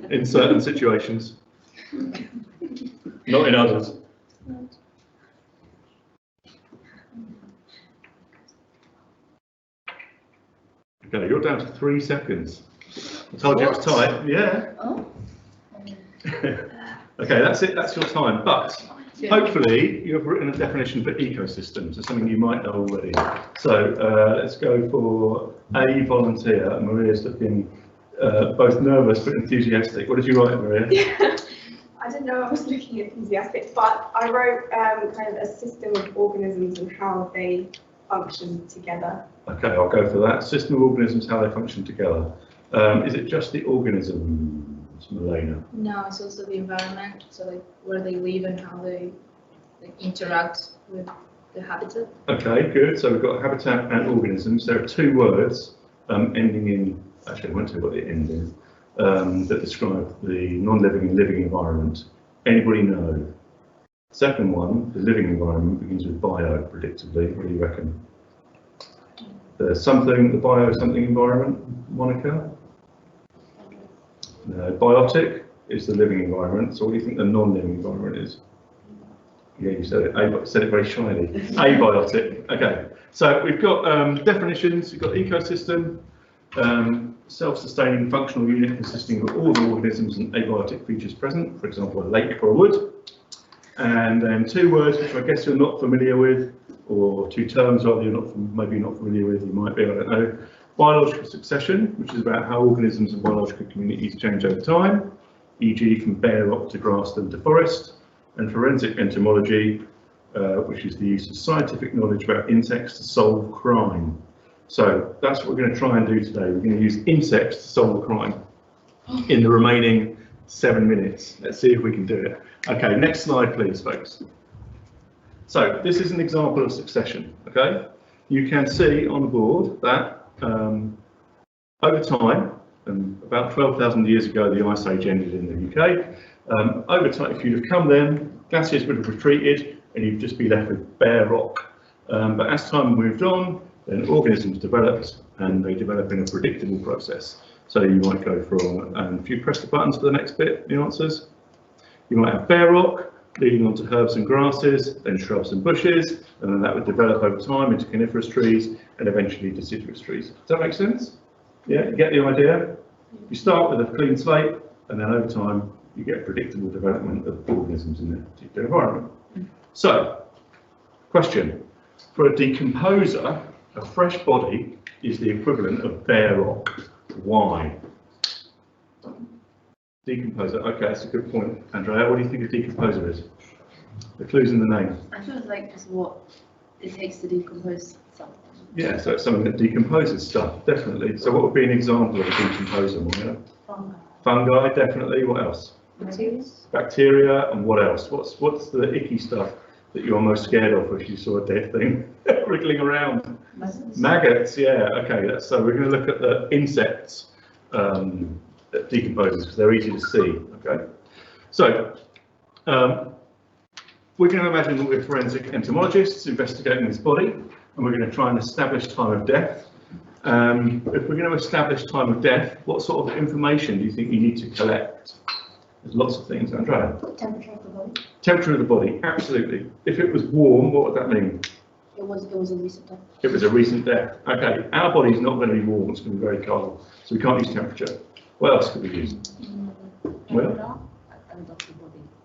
in certain situations, not in others. Okay, you're down to 3 seconds. I told you it was tight. Yeah. Oh. Okay, that's it. That's your time. But hopefully you have written a definition for ecosystems. It's something you might know already. So let's go for a volunteer. Maria's looking both nervous but enthusiastic. What did you write, Maria? I didn't know I was looking enthusiastic, but I wrote kind of a system of organisms and how they function together. Okay, I'll go for that. System of organisms, how they function together. Is it just the organisms, Milena? No, it's also the environment, so like where they live and how they interact with the habitat. Okay, good. So we've got habitat and organisms. There are 2 words ending in, actually I won't tell you what they end in, that describe the non-living and living environment. Anybody know? Second one, the living environment, begins with bio, predictably. What do you reckon? The something, the bio something environment, Monica? No, biotic is the living environment. So what do you think the non-living environment is? Yeah, you said it. Said it very shyly. Abiotic. Okay. So we've got definitions. We've got ecosystem, self-sustaining functional unit consisting of all the organisms and abiotic features present. For example, a lake or a wood. And then 2 words which I guess you're not familiar with, or 2 terms rather you're not maybe not familiar with. You might be. I don't know. Biological succession, which is about how organisms and biological communities change over time, e.g. from bare rock to grassland to forest, and forensic entomology, which is the use of scientific knowledge about insects to solve crime. So that's what we're going to try and do today. We're going to use insects to solve crime in the remaining 7 minutes. Let's see if we can do it. Okay, next slide please, folks. So this is an example of succession, okay? You can see on the board that over time, about 12,000 years ago, the Ice Age ended in the UK. Over time, if you'd have come then, glaciers would have retreated and you'd just be left with bare rock. But as time moved on, then organisms developed and they develop in a predictable process. So you might go from, if you press the buttons for the next bit, the answers, you might have bare rock, leading on to herbs and grasses, then shrubs and bushes, and then that would develop over time into coniferous trees and eventually deciduous trees. Does that make sense? Yeah, you get the idea? You start with a clean slate, and then over time you get predictable development of organisms in that particular environment. So, question. For a decomposer, a fresh body is the equivalent of bare rock. Why? Decomposer. Okay, that's a good point, Andrea. What do you think a decomposer is? The clue's in the name. I feel like just what it takes to decompose something. Yeah, so it's something that decomposes stuff, definitely. So what would be an example of a decomposer, Moira? Fungi. Fungi, definitely. What else? Bacteria. Bacteria, and what else? What's the icky stuff that you're most scared of if you saw a dead thing wriggling around? Maggots, yeah. Okay, so we're going to look at the insects that decomposes because they're easy to see. Okay, so we're going to imagine that we're forensic entomologists investigating this body, and we're going to try and establish time of death. If we're going to establish time of death, what sort of information do you think you need to collect? There's lots of things, Andrea. Temperature of the body. Temperature of the body, absolutely. If it was warm, what would that mean? It was a recent death. It was a recent death. Okay, our body's not going to be warm, it's going to be very cold, so we can't use temperature. What else could we use? Well,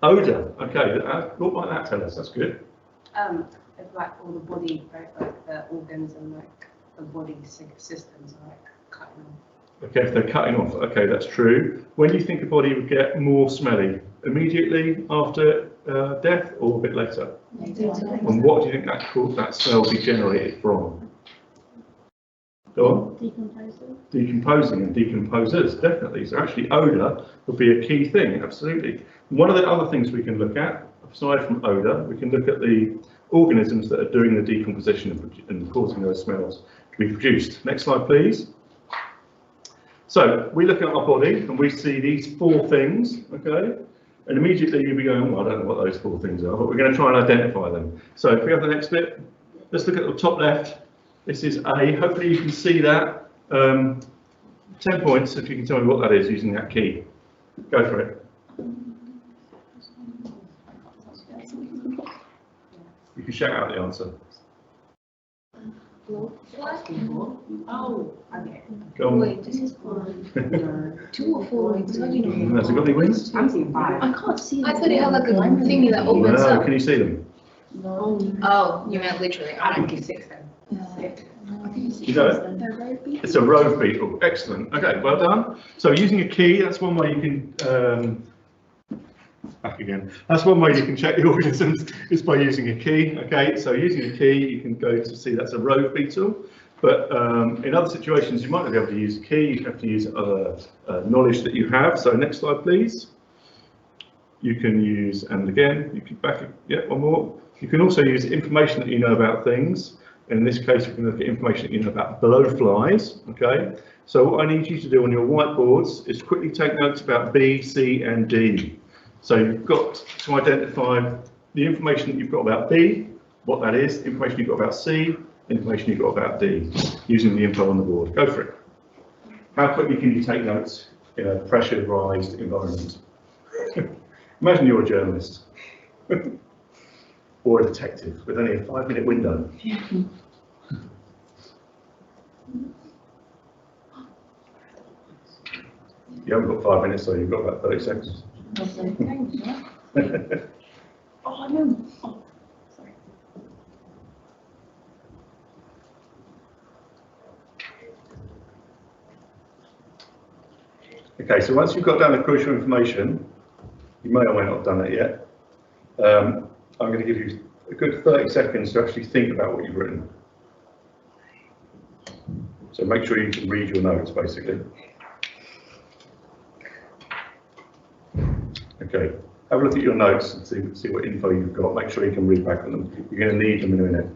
odour. Okay, what might that tell us? That's good. It's like all the body, like the organs and like the body systems are like cutting off. Okay, if they're cutting off, okay, that's true. When do you think a body would get more smelly? Immediately after death or a bit later? And what do you think that smell will be generated from? Go on. Decomposing. Decomposing and decomposers, definitely. So actually odour would be a key thing, absolutely. One of the other things we can look at, aside from odour, we can look at the organisms that are doing the decomposition and causing those smells to be produced. Next slide, please. So we look at our body and we see these 4 things, okay? And immediately you'll be going, well, I don't know what those 4 things are, but we're going to try and identify them. So if we have the next bit, let's look at the top left. This is A. Hopefully you can see that. 10 points if you can tell me what that is using that key. Go for it. You can shout out the answer. Oh, okay. Go on. Wait, this is 1, 2 or 4 wings. How do you know? Has it got any wings? I'm seeing 5. I can't see. I thought it had like a thingy that opens No, up. can you see them? No. Oh, you meant literally. I don't give 6 then. You know it? It's a rove beetle. Excellent. Okay, well done. So using a key, that's one way you can back again. That's one way you can check the organisms is by using a key. Okay, so using a key, you can go to see that's a rove beetle. But in other situations, you might not be able to use a key. You have to use other knowledge that you have. So next slide, please. You can use, and again, you can back it. Yeah, one more. You can also use information that you know about things. In this case, we can look at information that you know about blowflies. Okay. So what I need you to do on your whiteboards is quickly take notes about B, C, and D. So you've got to identify the information that you've got about B, what that is, information you've got about C, information you've got about D, using the info on the board. Go for it. How quickly can you take notes in a pressurised environment? Imagine you're a journalist or a detective with only a 5-minute window. You haven't got 5 minutes, so you've got about 30 seconds. Oh, no. Oh, sorry. Okay, so once you've got down the crucial information, you may or may not have done that yet. I'm going to give you a good 30 seconds to actually think about what you've written. So make sure you can read your notes, basically. Okay, have a look at your notes and see what info you've got. Make sure you can read back on them. You're going to need them in a minute.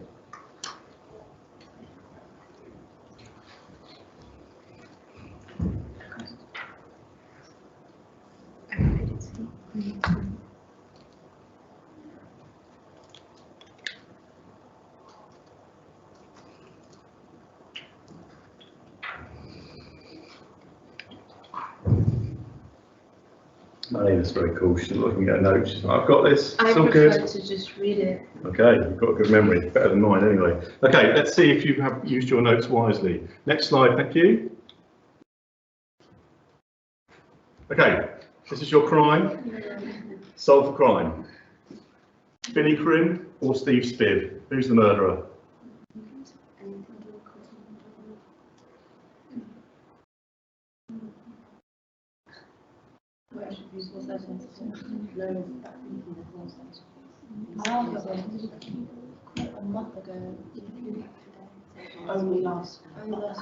That's very cool. She's looking at her notes. She's like, I've got this. It's all good. I prefer to just read it. Okay, you've got a good memory. Better than mine, anyway. Okay, let's see if you have used your notes wisely. Next slide, thank you. Okay, this is your crime. Solve the crime. Billy Crim or Steve Spiv? Who's the murderer? A month ago. Only last. Animals.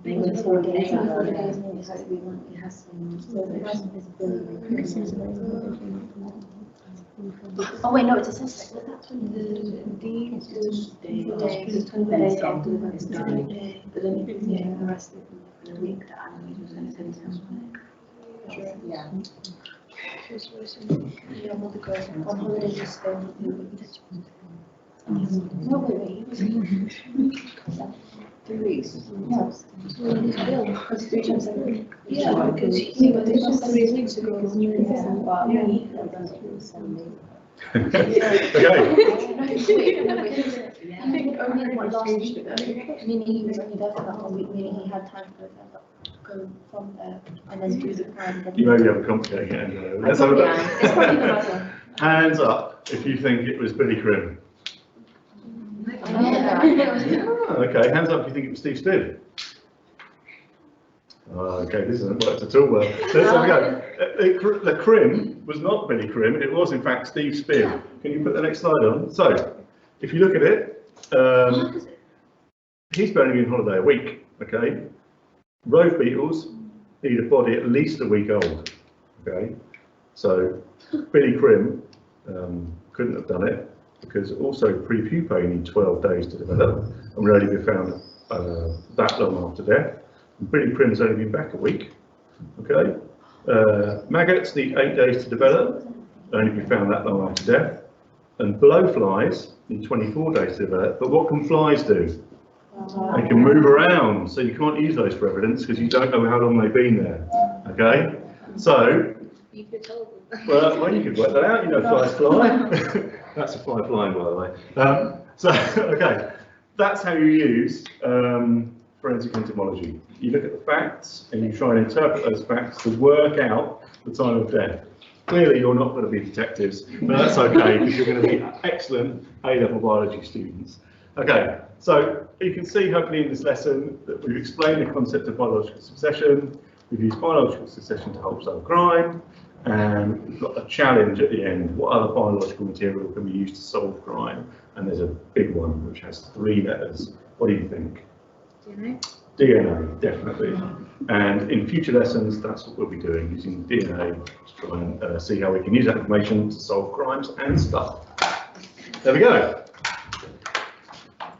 It was 4 days ago. It has to be one. It has to be. Oh wait, no, it's a suspect. That's when the days after the event died. But then the rest of the week the animals was going to send them. Yeah. Yeah, mother goes on holiday to Spain. No, wait, he was 3 weeks. Yeah. That's 3 times a week. Yeah, because he was 3 weeks ago. Okay. I think only one last week though, meaning he was only there for that 1 week, meaning he had time to go from there and then do the crime. You maybe have a complicated anyway. Let's have a look. It's probably the matter. Hands up if you think it was Billy Crim. Okay, hands up if you think it was Steve Still. Okay, this hasn't worked at all well. Let's have a go. The Crim was not Billy Crim, it was in fact Steve Spear. Can you put the next slide on? So, if you look at it, he's only been on holiday a week, okay? Rove beetles need a body at least a week old, okay? So, Billy Crim couldn't have done it because also pre-pupae need 12 days to develop and will only be found that long after death. Billy Crim's only been back a week, okay? Maggots need 8 days to develop, only be found that long after death. And blowflies need 24 days to develop, but what can flies do? They can move around, so you can't use those for evidence because you don't know how long they've been there, okay? So, well, you could work that out, you know flies fly. That's a fly flying, by the way. Okay, that's how you use forensic entomology. You look at the facts and you try and interpret those facts to work out the time of death. Clearly you're not going to be detectives, but that's okay because you're going to be excellent A-level biology students. Okay, so you can see hopefully in this lesson that we've explained the concept of biological succession, we've used biological succession to help solve crime, and we've got a challenge at the end. What other biological material can be used to solve crime? And there's a big one which has 3 letters. What do you think? DNA? DNA, definitely. And in future lessons, that's what we'll be doing, using DNA to try and see how we can use that information to solve crimes and stuff. There we go.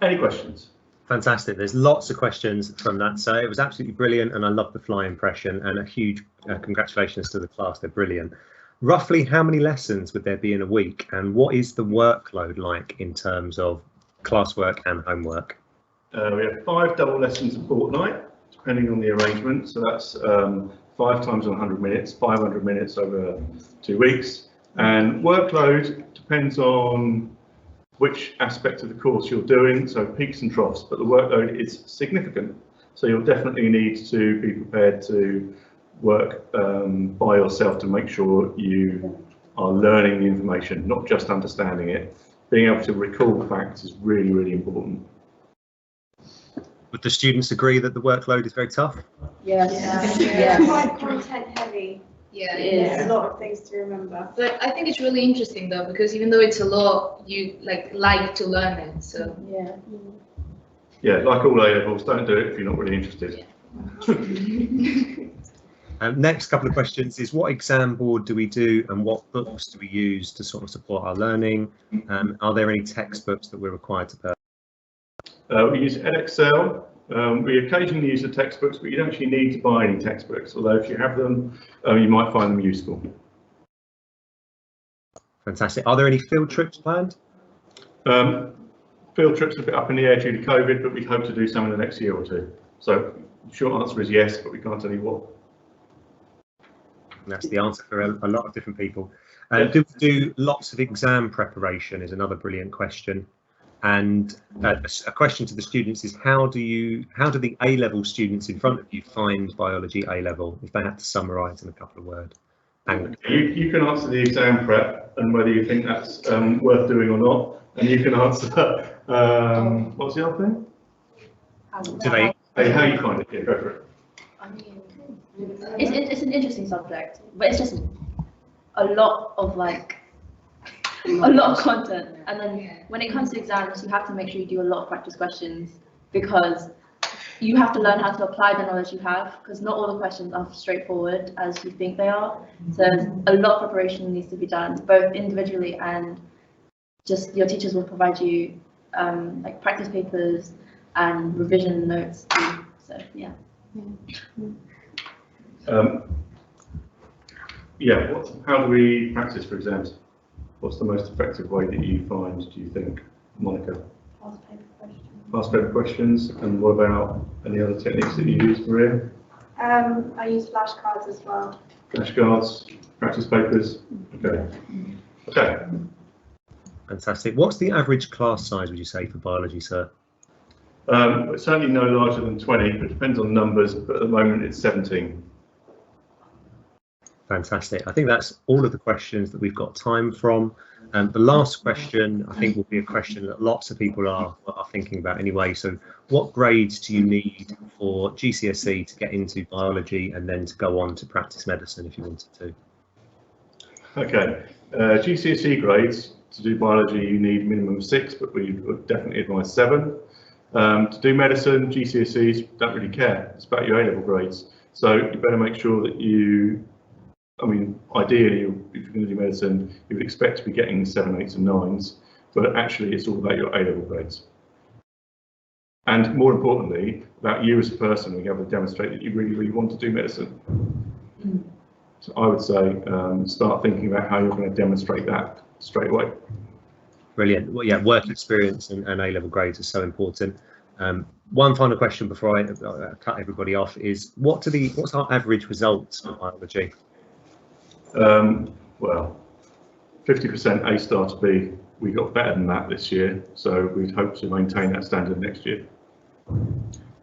Any questions? Fantastic. There's lots of questions from that. So it was absolutely brilliant, and I love the fly impression, and a huge congratulations to the class. They're brilliant. Roughly how many lessons would there be in a week, and what is the workload like in terms of classwork and homework? We have 5 double lessons a fortnight, depending on the arrangement. So that's 5 times 100 minutes, 500 minutes over 2 weeks. And workload depends on which aspect of the course you're doing, so peaks and troughs, but the workload is significant. So you'll definitely need to be prepared to work by yourself to make sure you are learning the information, not just understanding it. Being able to recall facts is really, really important. Would the students agree that the workload is very tough? Yes. It's quite content heavy. Yeah, There's a lot of things to remember. But I think it's really interesting though, because even though it's a lot, you like to learn it. So Yeah, like all A-levels, don't do it if you're not really interested. Next couple of questions is, what exam board do we do and what books do we use to sort of support our learning? Are there any textbooks that we're required to purchase? We use Edexcel. We occasionally use the textbooks, but you don't actually need to buy any textbooks, although if you have them, you might find them useful. Fantastic. Are there any field trips planned? Field trips are a bit up in the air due to COVID, but we hope to do some in the next year or 2. So the short answer is yes, but we can't tell you what. And that's the answer for a lot of different people. Do we do lots of exam preparation is another brilliant question. And a question to the students is, how do the A-level students in front of you find biology A-level, if they had to summarise in a couple of words? And you can answer the exam prep and whether you think that's worth doing or not, and you can answer what's the other thing? How you find it. Yeah, go for it. I mean, it's an interesting subject, but it's just a lot of content, and then when it comes to exams, you have to make sure you do a lot of practice questions, because you have to learn how to apply the knowledge you have, because not all the questions are straightforward as you think they are. So a lot of preparation needs to be done, both individually and just your teachers will provide you like practice papers and revision notes too. So yeah. How do we practice for exams? What's the most effective way that you find, do you think, Monica? Past paper questions. Past paper questions, and what about any other techniques that you use, Maria? I use flashcards as well. Flashcards, practice papers. Okay. Okay. Fantastic. What's the average class size, would you say, for biology, sir? Certainly no larger than 20, but it depends on numbers, but at the moment it's 17. Fantastic. I think that's all of the questions that we've got time from. The last question, I think, will be a question that lots of people are thinking about anyway. So what grades do you need for GCSE to get into biology and then to go on to practice medicine if you wanted to? Okay, GCSE grades to do biology you need minimum 6, but we would definitely advise 7. To do medicine, GCSEs don't really care. It's about your A-level grades. So you better make sure that you, I mean, ideally, if you're going to do medicine, you would expect to be getting 7, 8s and 9s, but actually it's all about your A-level grades. And more importantly, about you as a person, being able to demonstrate that you really, really want to do medicine. So I would say start thinking about how you're going to demonstrate that straight away. Brilliant. Well, yeah, work experience and A-level grades are so important. One final question before I cut everybody off is, what's our average results for biology? Well, 50% A star to B. We got better than that this year, so we'd hope to maintain that standard next year.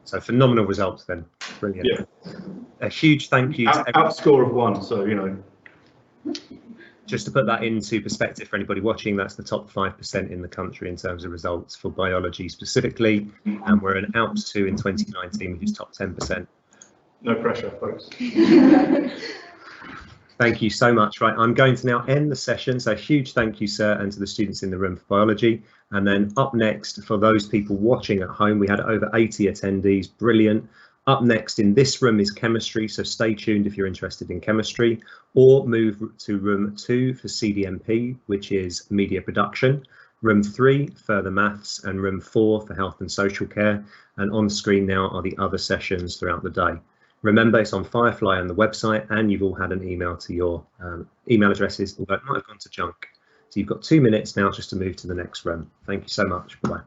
So phenomenal results then. Brilliant. Yeah. A huge thank you to outscore of 1, so you know. Just to put that into perspective for anybody watching, that's the top 5% in the country in terms of results for biology specifically, and we're an out 2 in 2019, which is top 10%. No pressure, folks. Thank you so much. Right, I'm going to now end the session. So huge thank you, sir, and to the students in the room for biology. And then up next, for those people watching at home, we had over 80 attendees. Brilliant. Up next in this room is chemistry, so stay tuned if you're interested in chemistry, or move to room 2 for CDMP, which is media production, room 3 further maths, and room 4 for health and social care. And on the screen now are the other sessions throughout the day. Remember, it's on Firefly on the website, and you've all had an email to your email addresses, although it might have gone to junk. So you've got 2 minutes now just to move to the next room. Thank you so much. Bye-bye.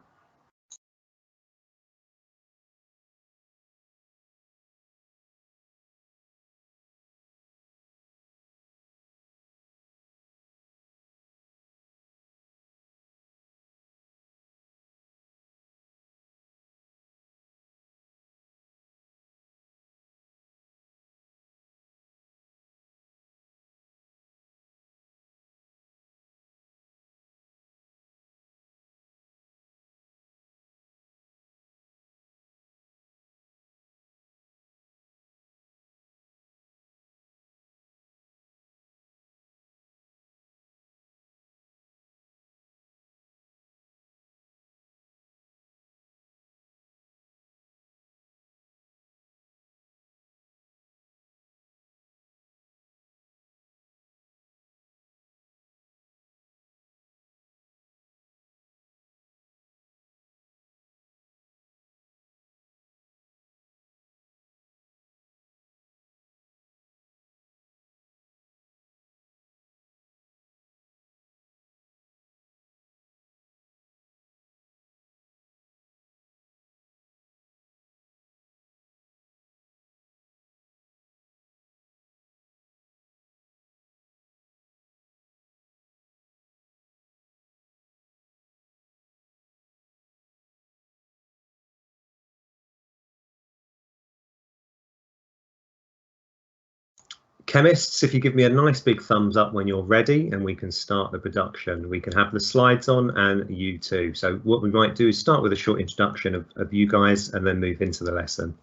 Chemists, if you give me a nice big thumbs up when you're ready and we can start the production. We can have the slides on and you too. So what we might do is start with a short introduction of you guys and then move into the lesson.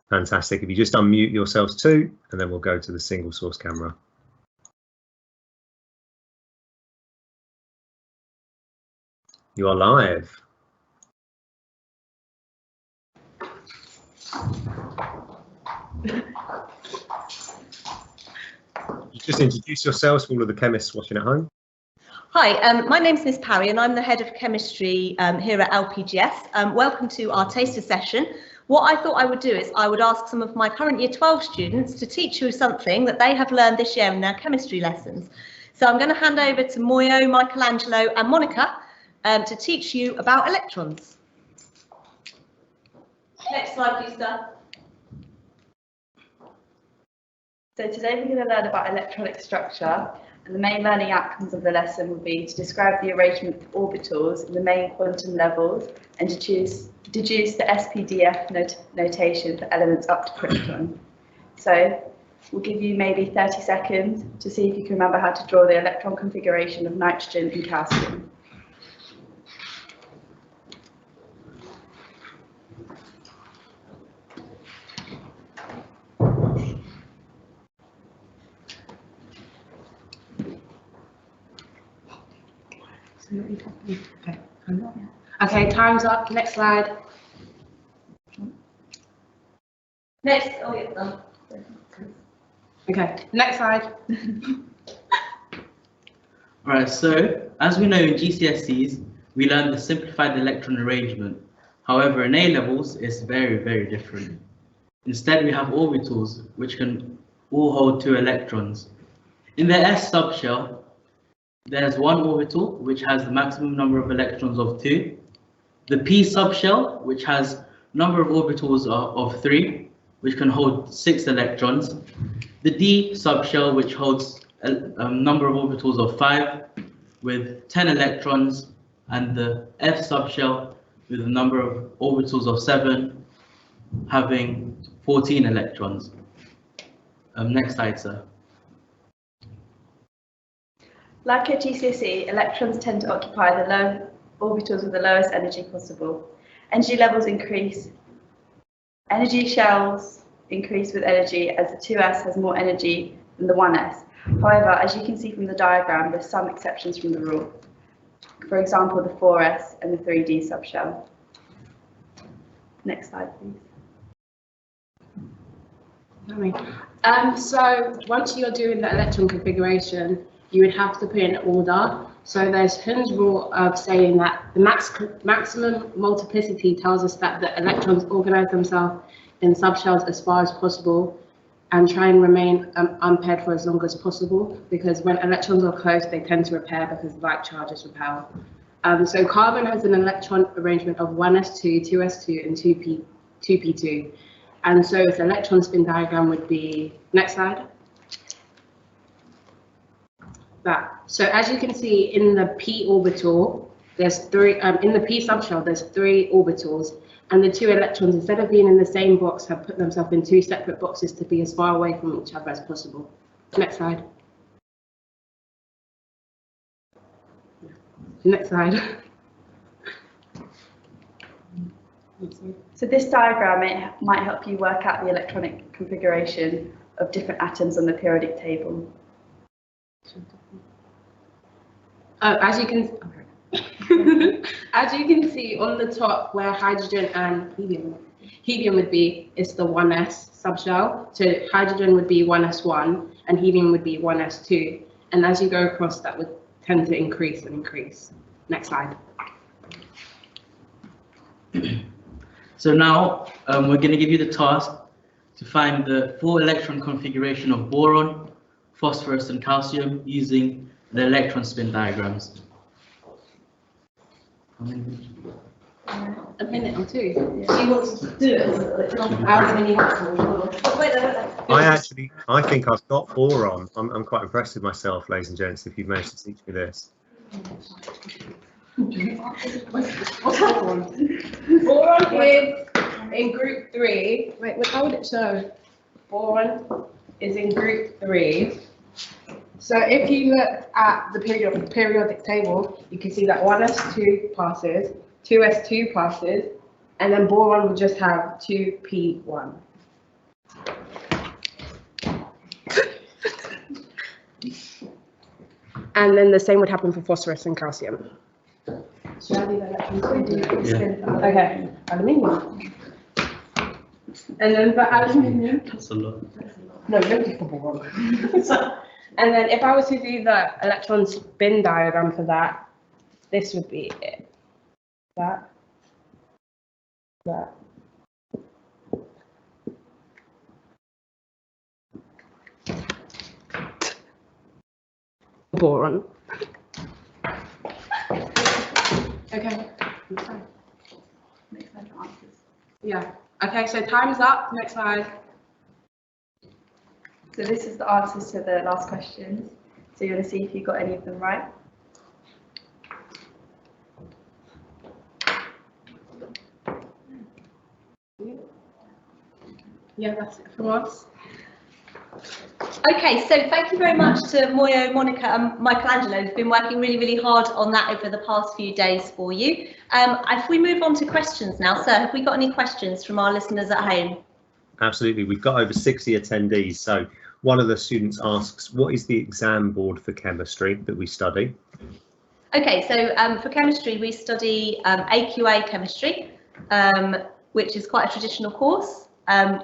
Fantastic. If you just unmute yourselves too, and then we'll go to the single source camera. You are live. Just introduce yourselves for all of the chemists watching at home. Hi, my name's Miss Parry and I'm the head of chemistry here at LPGS. Welcome to our taster session. What I thought I would do is I would ask some of my current year 12 students to teach you something that they have learned this year in their chemistry lessons. So I'm going to hand over to Moyo, Michelangelo and Monica to teach you about electrons. Next slide, please, sir. So today we're going to learn about electronic structure, and the main learning outcomes of the lesson will be to describe the arrangement of orbitals in the main quantum levels and to deduce the SPDF notation for elements up to krypton. So we'll give you maybe 30 seconds to see if you can remember how to draw the electron configuration of nitrogen and calcium. Okay. Okay, time's up. Next slide. Next, oh yeah, done. Okay, next slide. Alright, so as we know in GCSEs, we learn the simplified electron arrangement. However, in A levels, it's very, very different. Instead, we have orbitals, which can all hold 2 electrons. In the S subshell, there's one orbital, which has the maximum number of electrons of 2. The P subshell, which has number of orbitals of 3, which can hold 6 electrons. The D subshell, which holds a number of orbitals of 5 with 10 electrons, and the F subshell with a number of orbitals of 7, having 14 electrons. Next slide, sir. Like at GCSE, electrons tend to occupy the low orbitals with the lowest energy possible. Energy levels increase. Energy shells increase with energy as the 2s has more energy than the 1s. However, as you can see from the diagram, there's some exceptions from the rule. For example, the 4s and the 3d subshell. Next slide, please. So once you're doing the electron configuration, you would have to put in order. So there's Hund's rule of saying that the maximum multiplicity tells us that the electrons organize themselves in subshells as far as possible and try and remain unpaired for as long as possible, because when electrons are close, they tend to repair because like charges repel. So carbon has an electron arrangement of 1s2, 2s2, and 2p2. And so its electron spin diagram would be, next slide. That. So as you can see in the p orbital, there's 3, in the p subshell, there's 3 orbitals, and the 2 electrons, instead of being in the same box, have put themselves in 2 separate boxes to be as far away from each other as possible. Next slide. Next slide. So this diagram, it might help you work out the electronic configuration of different atoms on the periodic table. As you can see on the top, where hydrogen and helium would be, it's the 1s subshell. So hydrogen would be 1s1 and helium would be 1s2. And as you go across, that would tend to increase and increase. Next slide. So now we're going to give you the task to find the full electron configuration of boron, phosphorus, and calcium using the electron spin diagrams. A minute or 2. Yeah. She wants to do it. I think I've got boron. I'm quite impressed with myself, ladies and gents, if you've managed to teach me this. Boron is in group 3. Wait, how would it show? Boron is in group 3. So if you look at the periodic table, you can see that 1s2 passes, 2s2 passes, and then boron will just have 2p1. And then the same would happen for phosphorus and calcium. Should I do that? Yeah. Okay, aluminium. And then for aluminium, That's a lot. no, don't for boron. And then if I was to do the electron spin diagram for that, this would be it. That. Boron. Okay. Next slide for answers. Yeah. Okay, so time's up. Next slide. So this is the answers to the last questions. So you're going to see if you got any of them right. Yeah, that's it from us. Okay, so thank you very much to Moyo, Monica and Michelangelo who've been working really hard on that over the past few days for you. If we move on to questions now, sir, have we got any questions from our listeners at home? Absolutely, we've got over 60 attendees. So one of the students asks, what is the exam board for chemistry that we study? Okay, so for chemistry we study AQA chemistry, which is quite a traditional course.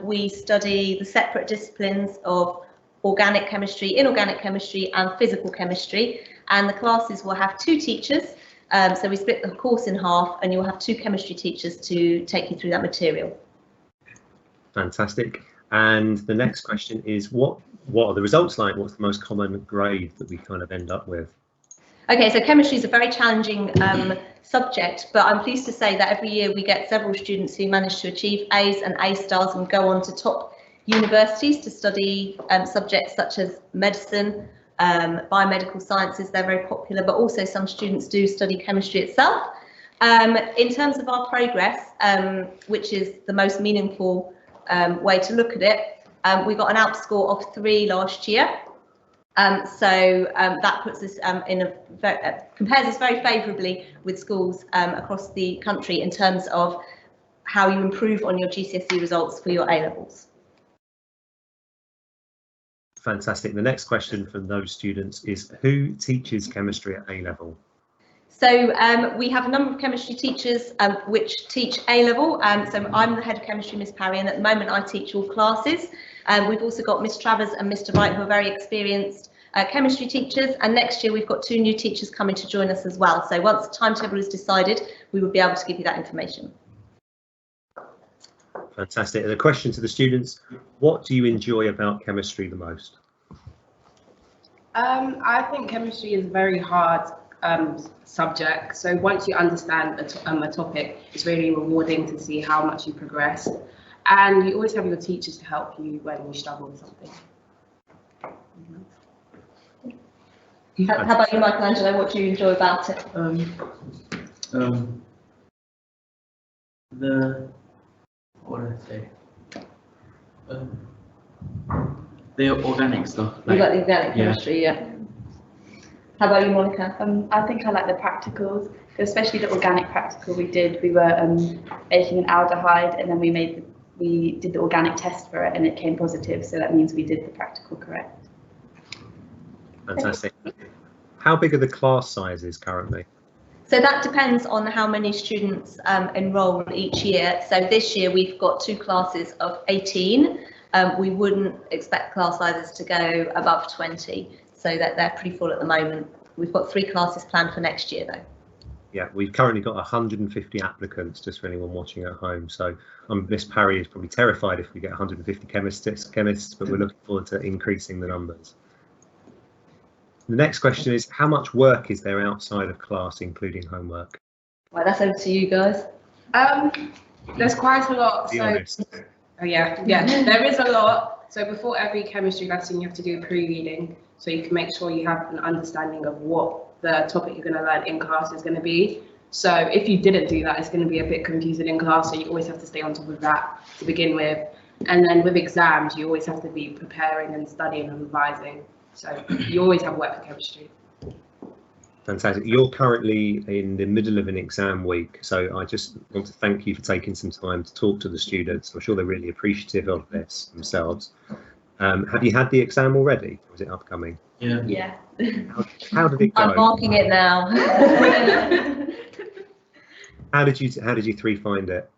We study the separate disciplines of organic chemistry, inorganic chemistry and physical chemistry, and the classes will have 2 teachers. So we split the course in half and you'll have 2 chemistry teachers to take you through that material. Fantastic. And the next question is, what are the results like? What's the most common grade that we kind of end up with? Okay, so chemistry is a very challenging subject, but I'm pleased to say that every year we get several students who manage to achieve A's and A stars and go on to top universities to study subjects such as medicine, biomedical sciences. They're very popular, but also some students do study chemistry itself. In terms of our progress, which is the most meaningful way to look at it, we got an ALP score of 3 last year. So that puts us compares us very favourably with schools across the country in terms of how you improve on your GCSE results for your A-levels. Fantastic. The next question from those students is, who teaches chemistry at A-level? So we have a number of chemistry teachers which teach A-level. So I'm the head of chemistry, Miss Parry, and at the moment I teach all classes. We've also got Miss Travers and Mr. Wright, who are very experienced chemistry teachers, and next year we've got 2 new teachers coming to join us as well. So once the timetable is decided, we will be able to give you that information. Fantastic. And a question to the students, what do you enjoy about chemistry the most? I think chemistry is a very hard subject. So once you understand a topic, it's really rewarding to see how much you progress. And you always have your teachers to help you when you struggle with something. How about you, Michelangelo? What do you enjoy about it? What did I say? The organic stuff. You like the organic chemistry, yeah. How about you, Monica? I think I like the practicals, especially the organic practical we did. We were making an aldehyde, and then we did the organic test for it, and it came positive. So that means we did the practical correct. Fantastic. How big are the class sizes currently? So that depends on how many students enrol each year. So this year we've got 2 classes of 18. We wouldn't expect class sizes to go above 20, so that they're pretty full at the moment. We've got 3 classes planned for next year though. Yeah, we've currently got 150 applicants, just for anyone watching at home. So Miss Parry is probably terrified if we get 150 chemists, but we're looking forward to increasing the numbers. The next question is, how much work is there outside of class, including homework? Well, that's over to you guys. There's quite a lot. Be So, honest. oh yeah, there is a lot. So before every chemistry lesson, you have to do pre-reading, so you can make sure you have an understanding of what the topic you're going to learn in class is going to be. So if you didn't do that, it's going to be a bit confusing in class. So you always have to stay on top of that to begin with. And then with exams, you always have to be preparing and studying and revising. So you always have work for chemistry. Fantastic. You're currently in the middle of an exam week, so I just want to thank you for taking some time to talk to the students. I'm sure they're really appreciative of this themselves. Have you had the exam already, or is it upcoming? Yeah. Yeah. How did it go? I'm marking it now. How did you 3 find it?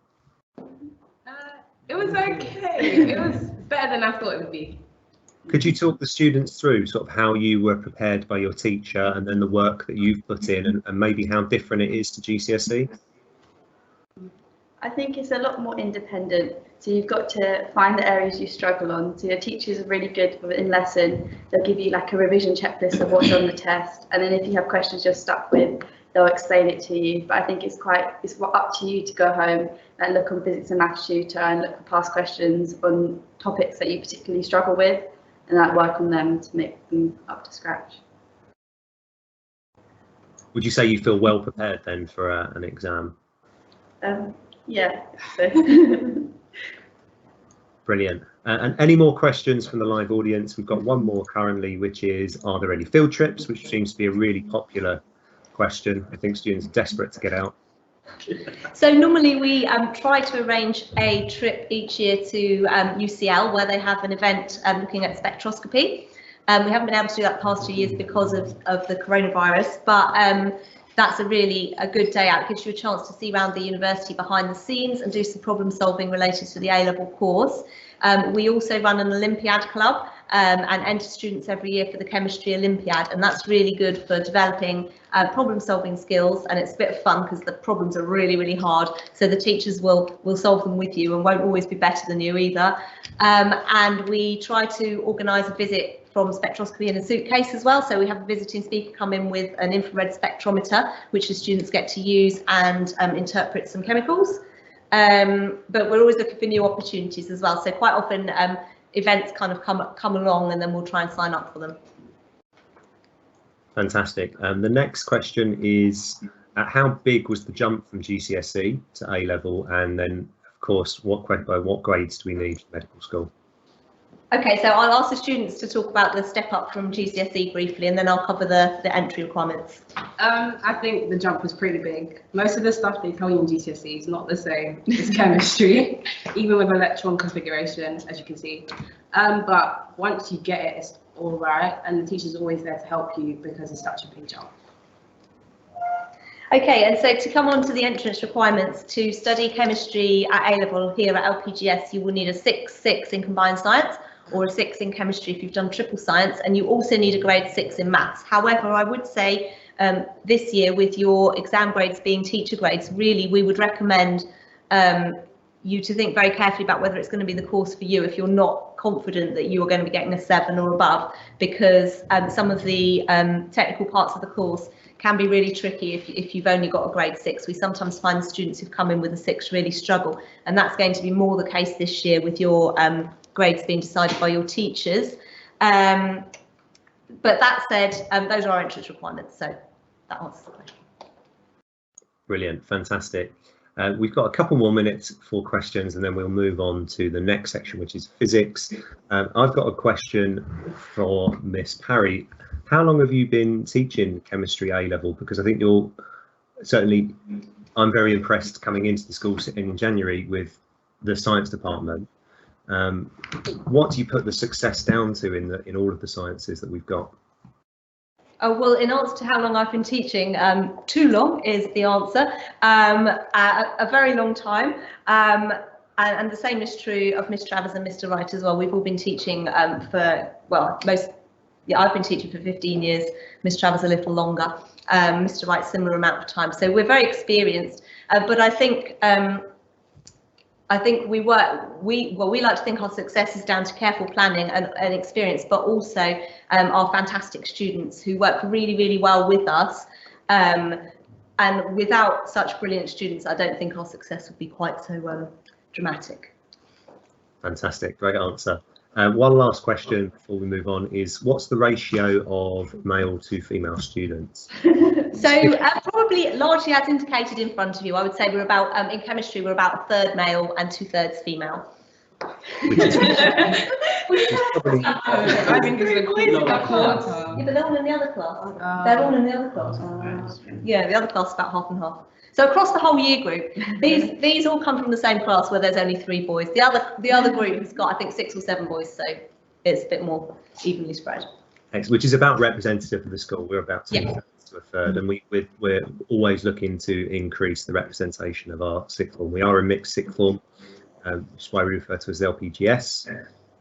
It was okay. It was better than I thought it would be. Could you talk the students through sort of how you were prepared by your teacher and then the work that you've put in, and maybe how different it is to GCSE? I think it's a lot more independent. So you've got to find the areas you struggle on. So your teachers are really good in lesson. They'll give you like a revision checklist of what's on the test. And then if you have questions you're stuck with, they'll explain it to you. But I think it's up to you to go home and look on physics and maths tutor and look for past questions on topics that you particularly struggle with. and I work on them to make them up to scratch. Would you say you feel well prepared then for an exam? Yeah. So. Brilliant. And any more questions from the live audience? We've got one more currently, which is, are there any field trips? Which seems to be a really popular question. I think students are desperate to get out. So normally we try to arrange a trip each year to UCL, where they have an event looking at spectroscopy. We haven't been able to do that the past 2 years because of the coronavirus, but that's a good day out. It gives you a chance to see around the university behind the scenes and do some problem solving related to the A-level course. We also run an Olympiad club and enter students every year for the Chemistry Olympiad, and that's really good for developing problem solving skills, and it's a bit of fun because the problems are really, really hard, so the teachers will solve them with you and won't always be better than you either. And we try to organise a visit from spectroscopy in a suitcase as well, so we have a visiting speaker come in with an infrared spectrometer which the students get to use and interpret some chemicals. But we're always looking for new opportunities as well, so quite often events kind of come along and then we'll try and sign up for them. Fantastic. The next question is, how big was the jump from GCSE to A-level, and then of course what grades do we need for medical school? Okay, so I'll ask the students to talk about the step up from GCSE briefly, and then I'll cover the entry requirements. I think the jump was pretty big. Most of the stuff they tell you in GCSE is not the same as chemistry, even with electron configuration, as you can see. But once you get it, it's all right, and the teacher's always there to help you because it's such a big jump. Okay, and so to come on to the entrance requirements, to study chemistry at A-level here at LPGS, you will need a 6/6 in combined science, or a 6 in chemistry if you've done triple science, and you also need a grade 6 in maths. However, I would say this year, with your exam grades being teacher grades, really we would recommend you to think very carefully about whether it's going to be the course for you if you're not confident that you're going to be getting a 7 or above, because some of the technical parts of the course can be really tricky if you've only got a grade 6. We sometimes find students who've come in with a 6 really struggle, and that's going to be more the case this year with your grades being decided by your teachers. But that said, those are our entrance requirements, so that answers the question. Brilliant, fantastic. We've got a couple more minutes for questions and then we'll move on to the next section, which is physics. I've got a question for Miss Parry. How long have you been teaching chemistry A-level? Because I think I'm very impressed coming into the school in January with the science department. What do you put the success down to in all of the sciences that we've got? Oh, well, in answer to how long I've been teaching, too long is the answer. A very long time. And the same is true of Miss Travers and Mr. Wright as well. We've all been teaching I've been teaching for 15 years, Miss Travers a little longer, Mr. Wright similar amount of time. So we're very experienced, but I think we like to think our success is down to careful planning and experience, but also our fantastic students who work really, really well with us. And without such brilliant students, I don't think our success would be quite so dramatic. Fantastic, great answer. One last question before we move on is, what's the ratio of male to female students? So probably largely as indicated in front of you, I would say we're about, in chemistry, we're about 1/3 male and 2/3 female. Which is probably... I think it's a quarter. Yeah, but they're all in the other class. They're all in the other class. Yeah, the other class is about half and half. So across the whole year group, these all come from the same class where there's only 3 boys. The other group has got, I think, 6 or 7 boys, so it's a bit more evenly spread. Which is about representative of the school. We're about 2/3 to 1/3, and we're always looking to increase the representation of our sixth form. We are a mixed sixth form, which is why we refer to as LPGS,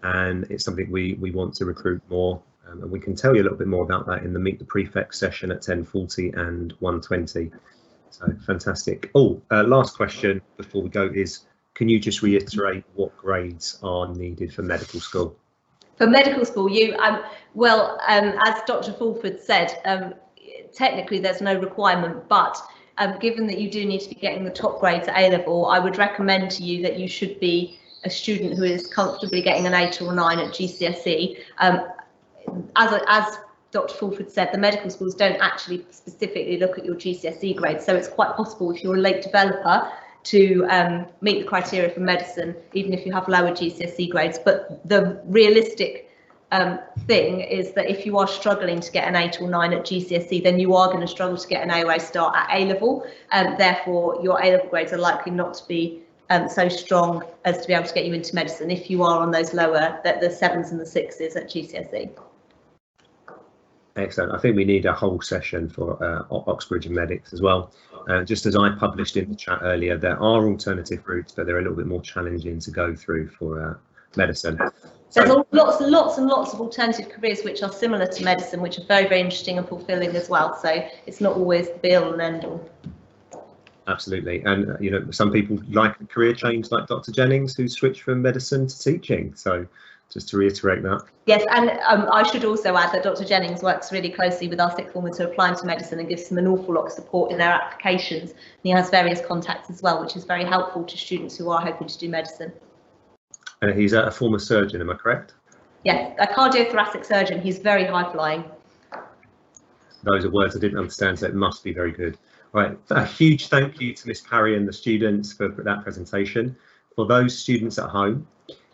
and it's something we want to recruit more. And we can tell you a little bit more about that in the Meet the Prefects session at 10:40 and 1:20. So fantastic. Last question before we go is, can you just reiterate what grades are needed for medical school? For medical school, as Dr. Fulford said, technically there's no requirement, but given that you do need to be getting the top grades at A-level, I would recommend to you that you should be a student who is comfortably getting an 8 or 9 at GCSE. As Dr. Fulford said, the medical schools don't actually specifically look at your GCSE grades, so it's quite possible if you're a late developer to meet the criteria for medicine, even if you have lower GCSE grades. But the realistic thing is that if you are struggling to get an 8 or 9 at GCSE, then you are going to struggle to get an A-way start at A-level, and therefore your A-level grades are likely not to be so strong as to be able to get you into medicine if you are on those lower, the 7s and the 6s at GCSE. Excellent. I think we need a whole session for Oxbridge and medics as well. Just as I published in the chat earlier, there are alternative routes, but they're a little bit more challenging to go through for medicine. There's lots and lots of alternative careers which are similar to medicine, which are very, very interesting and fulfilling as well. So it's not always the be all and end all. Absolutely. And, you know, some people like a career change like Dr. Jennings, who switched from medicine to teaching. So just to reiterate that. Yes, and I should also add that Dr. Jennings works really closely with our sixth formers who are applying to medicine and gives them an awful lot of support in their applications. And he has various contacts as well, which is very helpful to students who are hoping to do medicine. And he's a former surgeon, am I correct? Yes, a cardiothoracic surgeon. He's very high flying. Those are words I didn't understand, so it must be very good. All right, a huge thank you to Miss Parry and the students for that presentation. For those students at home,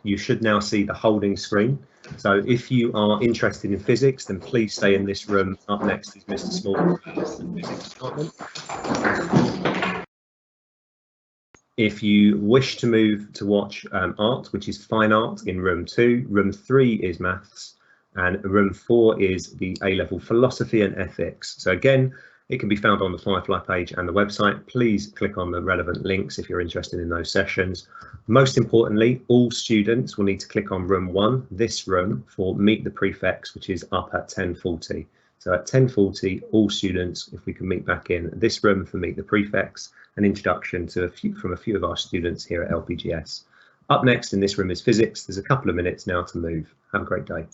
you should now see the holding screen. So if you are interested in physics, then please stay in this room. Up next is Mr. Small from the physics department. If you wish to move to watch art, which is fine art, in room 2, room 3 is maths, and room 4 is the A-level philosophy and ethics. So again, it can be found on the Firefly page and the website. Please click on the relevant links if you're interested in those sessions. Most importantly, all students will need to click on room 1, this room, for Meet the Prefects, which is up at 10:40. So at 10:40, all students, if we can meet back in this room for Meet the Prefects, an introduction to from a few of our students here at LPGS. Up next in this room is physics. There's a couple of minutes now to move. Have a great day.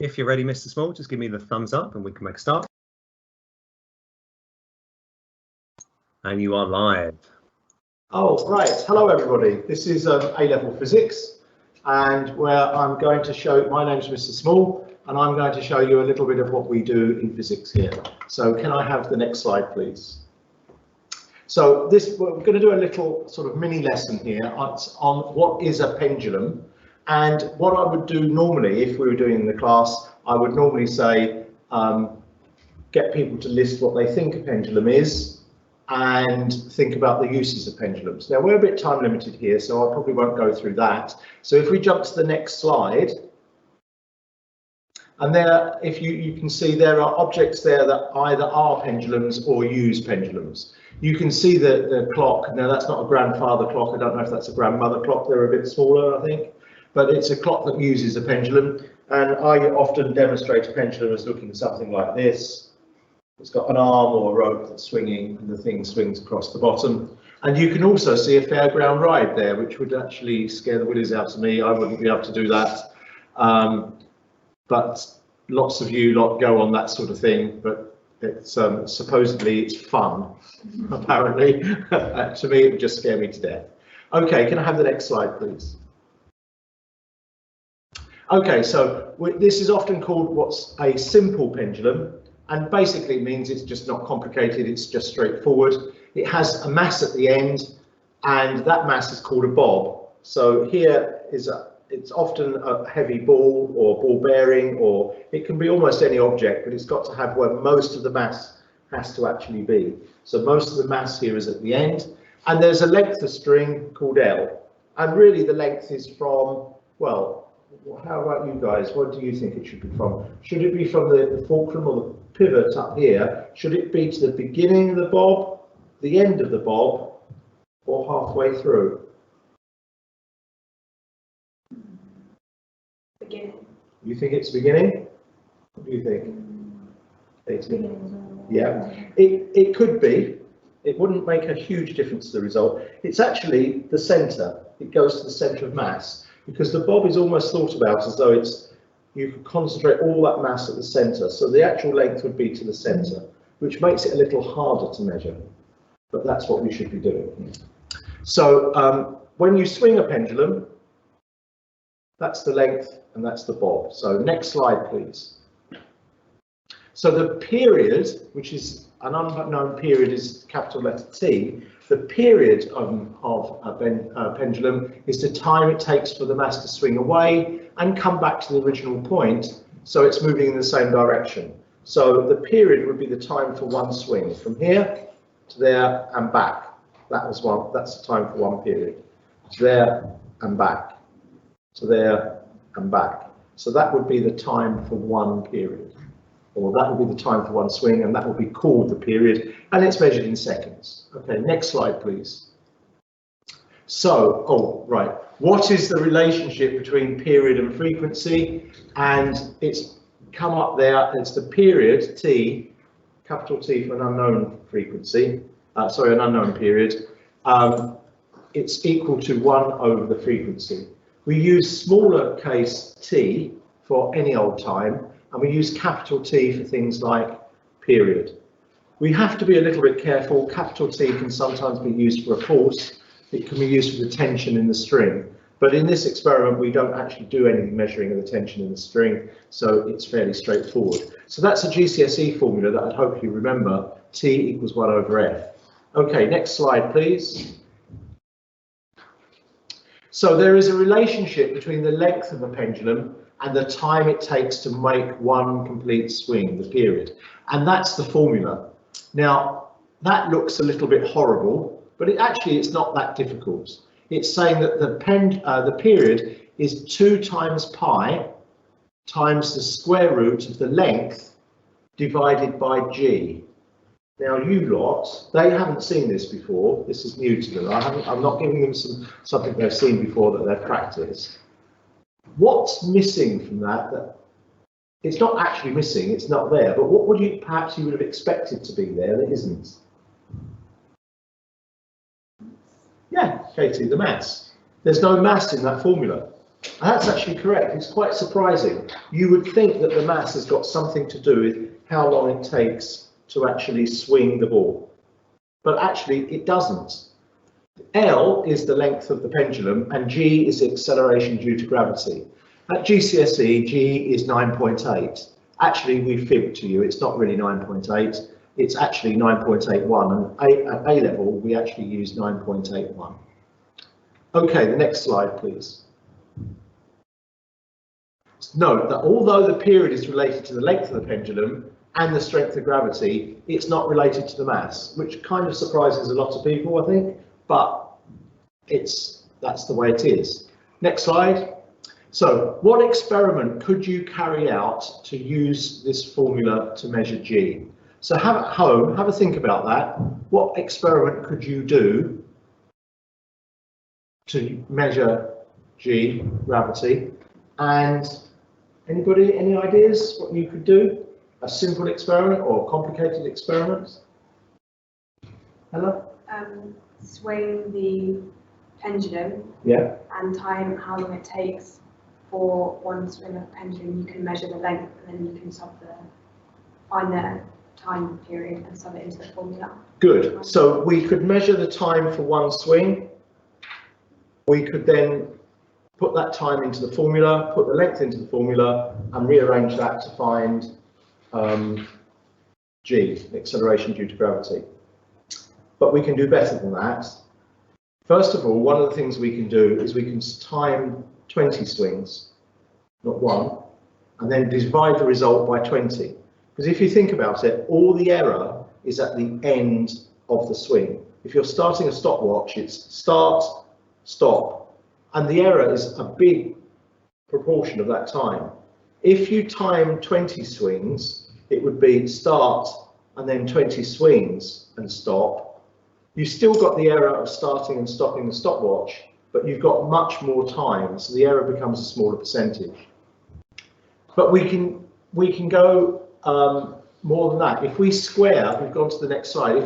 If you're ready, Mr. Small, just give me the thumbs up and we can make a start. And you are live. Oh, right. Hello, everybody. This is A-level physics, and where I'm going to show, my name's Mr. Small, and I'm going to show you a little bit of what we do in physics here. So can I have the next slide, please? So we're going to do a little sort of mini lesson here on what is a pendulum. And what I would do normally, if we were doing the class, I would normally say, get people to list what they think a pendulum is and think about the uses of pendulums. Now, we're a bit time limited here, so I probably won't go through that. So if we jump to the next slide, and there, if you can see, there are objects there that either are pendulums or use pendulums. You can see the clock. Now, that's not a grandfather clock. I don't know if that's a grandmother clock. They're a bit smaller, I think. But it's a clock that uses a pendulum, and I often demonstrate a pendulum as looking something like this. It's got an arm or a rope that's swinging, and the thing swings across the bottom. And you can also see a fairground ride there, which would actually scare the willies out of me. I wouldn't be able to do that. But lots of you lot go on that sort of thing, but it's supposedly it's fun, apparently. To me, it would just scare me to death. Okay, can I have the next slide, please? Okay, so this is often called what's a simple pendulum, and basically it means it's just not complicated, it's just straightforward. It has a mass at the end, and that mass is called a bob. So here is it's often a heavy ball or ball bearing, or it can be almost any object, but it's got to have where most of the mass has to actually be. So most of the mass here is at the end, and there's a length of string called L, and really the length is from, well, how about you guys? What do you think it should be from? Should it be from the fulcrum or the pivot up here? Should it be to the beginning of the bob, the end of the bob, or halfway through? Beginning. You think it's beginning? What do you think? Yeah, it could be. It wouldn't make a huge difference to the result. It's actually the centre. It goes to the centre of mass, because the bob is almost thought about as though you could concentrate all that mass at the centre. So the actual length would be to the centre, which makes it a little harder to measure. But that's what we should be doing. So when you swing a pendulum, that's the length and that's the bob. So next slide, please. So the period, which is an unknown period, is capital letter T. The period of a pendulum is the time it takes for the mass to swing away and come back to the original point, so it's moving in the same direction. So the period would be the time for one swing, from here to there and back. That's the time for one period. To there and back. To there and back. So that would be the time for one period. Or that would be the time for one swing, and that would be called the period, and it's measured in seconds. Okay, next slide, please. So, right, what is the relationship between period and frequency? And it's come up there, it's the period, T, capital T for an unknown frequency, an unknown period. It's equal to 1 over the frequency. We use smaller case t for any old time, and we use capital T for things like period. We have to be a little bit careful. Capital T can sometimes be used for a force. It can be used for the tension in the string. But in this experiment, we don't actually do any measuring of the tension in the string, so it's fairly straightforward. So that's a GCSE formula that I'd hope you remember. T equals 1 over F. Okay, next slide, please. So there is a relationship between the length of a pendulum and the time it takes to make one complete swing, the period. And that's the formula. Now, that looks a little bit horrible, but it's not that difficult. It's saying that the period is 2 times pi times the square root of the length divided by g. Now, you lot, they haven't seen this before. This is new to them. I'm not giving them something they've seen before that they've practiced. What's missing from that? It's not actually missing, it's not there, but what would you perhaps you would have expected to be there that isn't? Yeah, Katie, the mass. There's no mass in that formula. And that's actually correct. It's quite surprising. You would think that the mass has got something to do with how long it takes to actually swing the ball, but actually it doesn't. L is the length of the pendulum and G is the acceleration due to gravity. At GCSE, G is 9.8. Actually, we fibbed to you. It's not really 9.8. It's actually 9.81, and at A level, we actually use 9.81. Okay, the next slide, please. Note that although the period is related to the length of the pendulum and the strength of gravity, it's not related to the mass, which kind of surprises a lot of people, I think, but that's the way it is. Next slide. So, what experiment could you carry out to use this formula to measure G? So have at home, have a think about that. What experiment could you do to measure G, gravity? And anybody, any ideas what you could do? A simple experiment or a complicated experiment? Ella? Swing the pendulum, Yeah. and time how long it takes for one swing of the pendulum. You can measure the length, and then you can find the time period and sub it into the formula. Good. So we could measure the time for one swing. We could then put that time into the formula, put the length into the formula, and rearrange that to find G, acceleration due to gravity. But we can do better than that. First of all, one of the things we can do is we can time 20 swings, not one, and then divide the result by 20. Because if you think about it, all the error is at the end of the swing. If you're starting a stopwatch, it's start, stop, and the error is a big proportion of that time. If you time 20 swings, it would be start and then 20 swings and stop. You've still got the error of starting and stopping the stopwatch, but you've got much more time, so the error becomes a smaller percentage. But we can go more than that. If we square, we've gone to the next slide.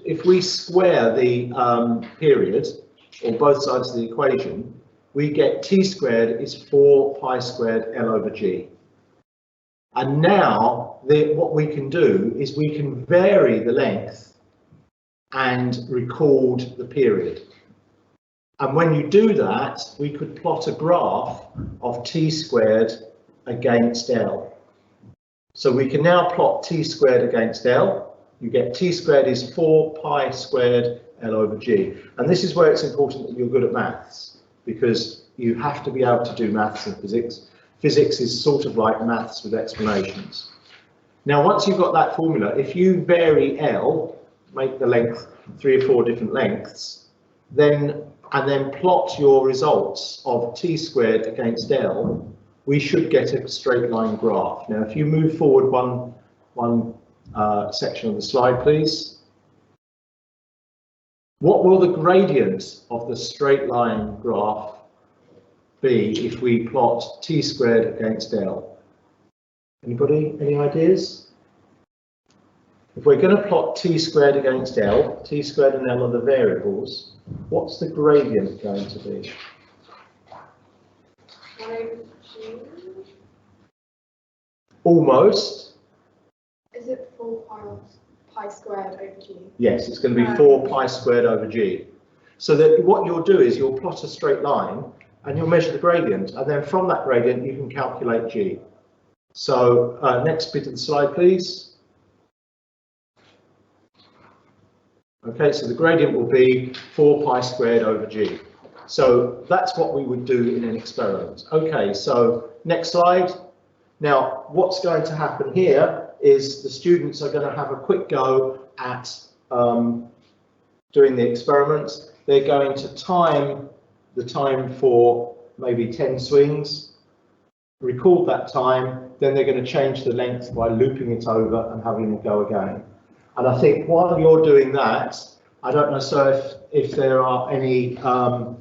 If we square the period, or both sides of the equation, we get t squared is 4 pi squared L over G. And now what we can do is we can vary the length and record the period. And when you do that, we could plot a graph of t squared against L. So we can now plot t squared against L. You get t squared is 4 pi squared L over G. And this is where it's important that you're good at maths, because you have to be able to do maths and physics. Physics is sort of like maths with explanations. Now, once you've got that formula, if you vary L, make the length 3 or 4 different lengths, and then plot your results of t squared against L, we should get a straight line graph. Now, if you move forward one section of the slide, please. What will the gradient of the straight line graph be if we plot t squared against L? Anybody, any ideas? If we're going to plot t squared against L, t squared and L are the variables, what's the gradient going to be? Almost. Is it 4 pi squared over G? Yes, it's going to be 4 pi squared over G. So that what you'll do is you'll plot a straight line and you'll measure the gradient, and then from that gradient you can calculate G. So next bit of the slide, please. Okay, so the gradient will be 4 pi squared over G. So that's what we would do in an experiment. Okay, so next slide. Now, what's going to happen here is the students are going to have a quick go at doing the experiments. They're going to time the time for maybe 10 swings, record that time, then they're going to change the length by looping it over and having a go again. And I think while you're doing that, I don't know, so if there are any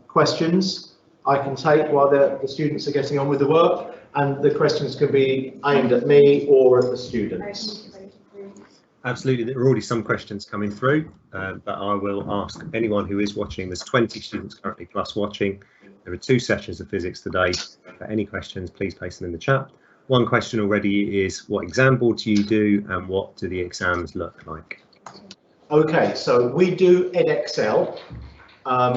questions I can take while the students are getting on with the work, and the questions can be aimed at me or at the students. Absolutely, there are already some questions coming through, but I will ask anyone who is watching. There's 20 students currently plus watching. There are 2 sessions of physics today. For any questions, please place them in the chat. One question already is, what exam board do you do and what do the exams look like? Okay, so we do Edexcel.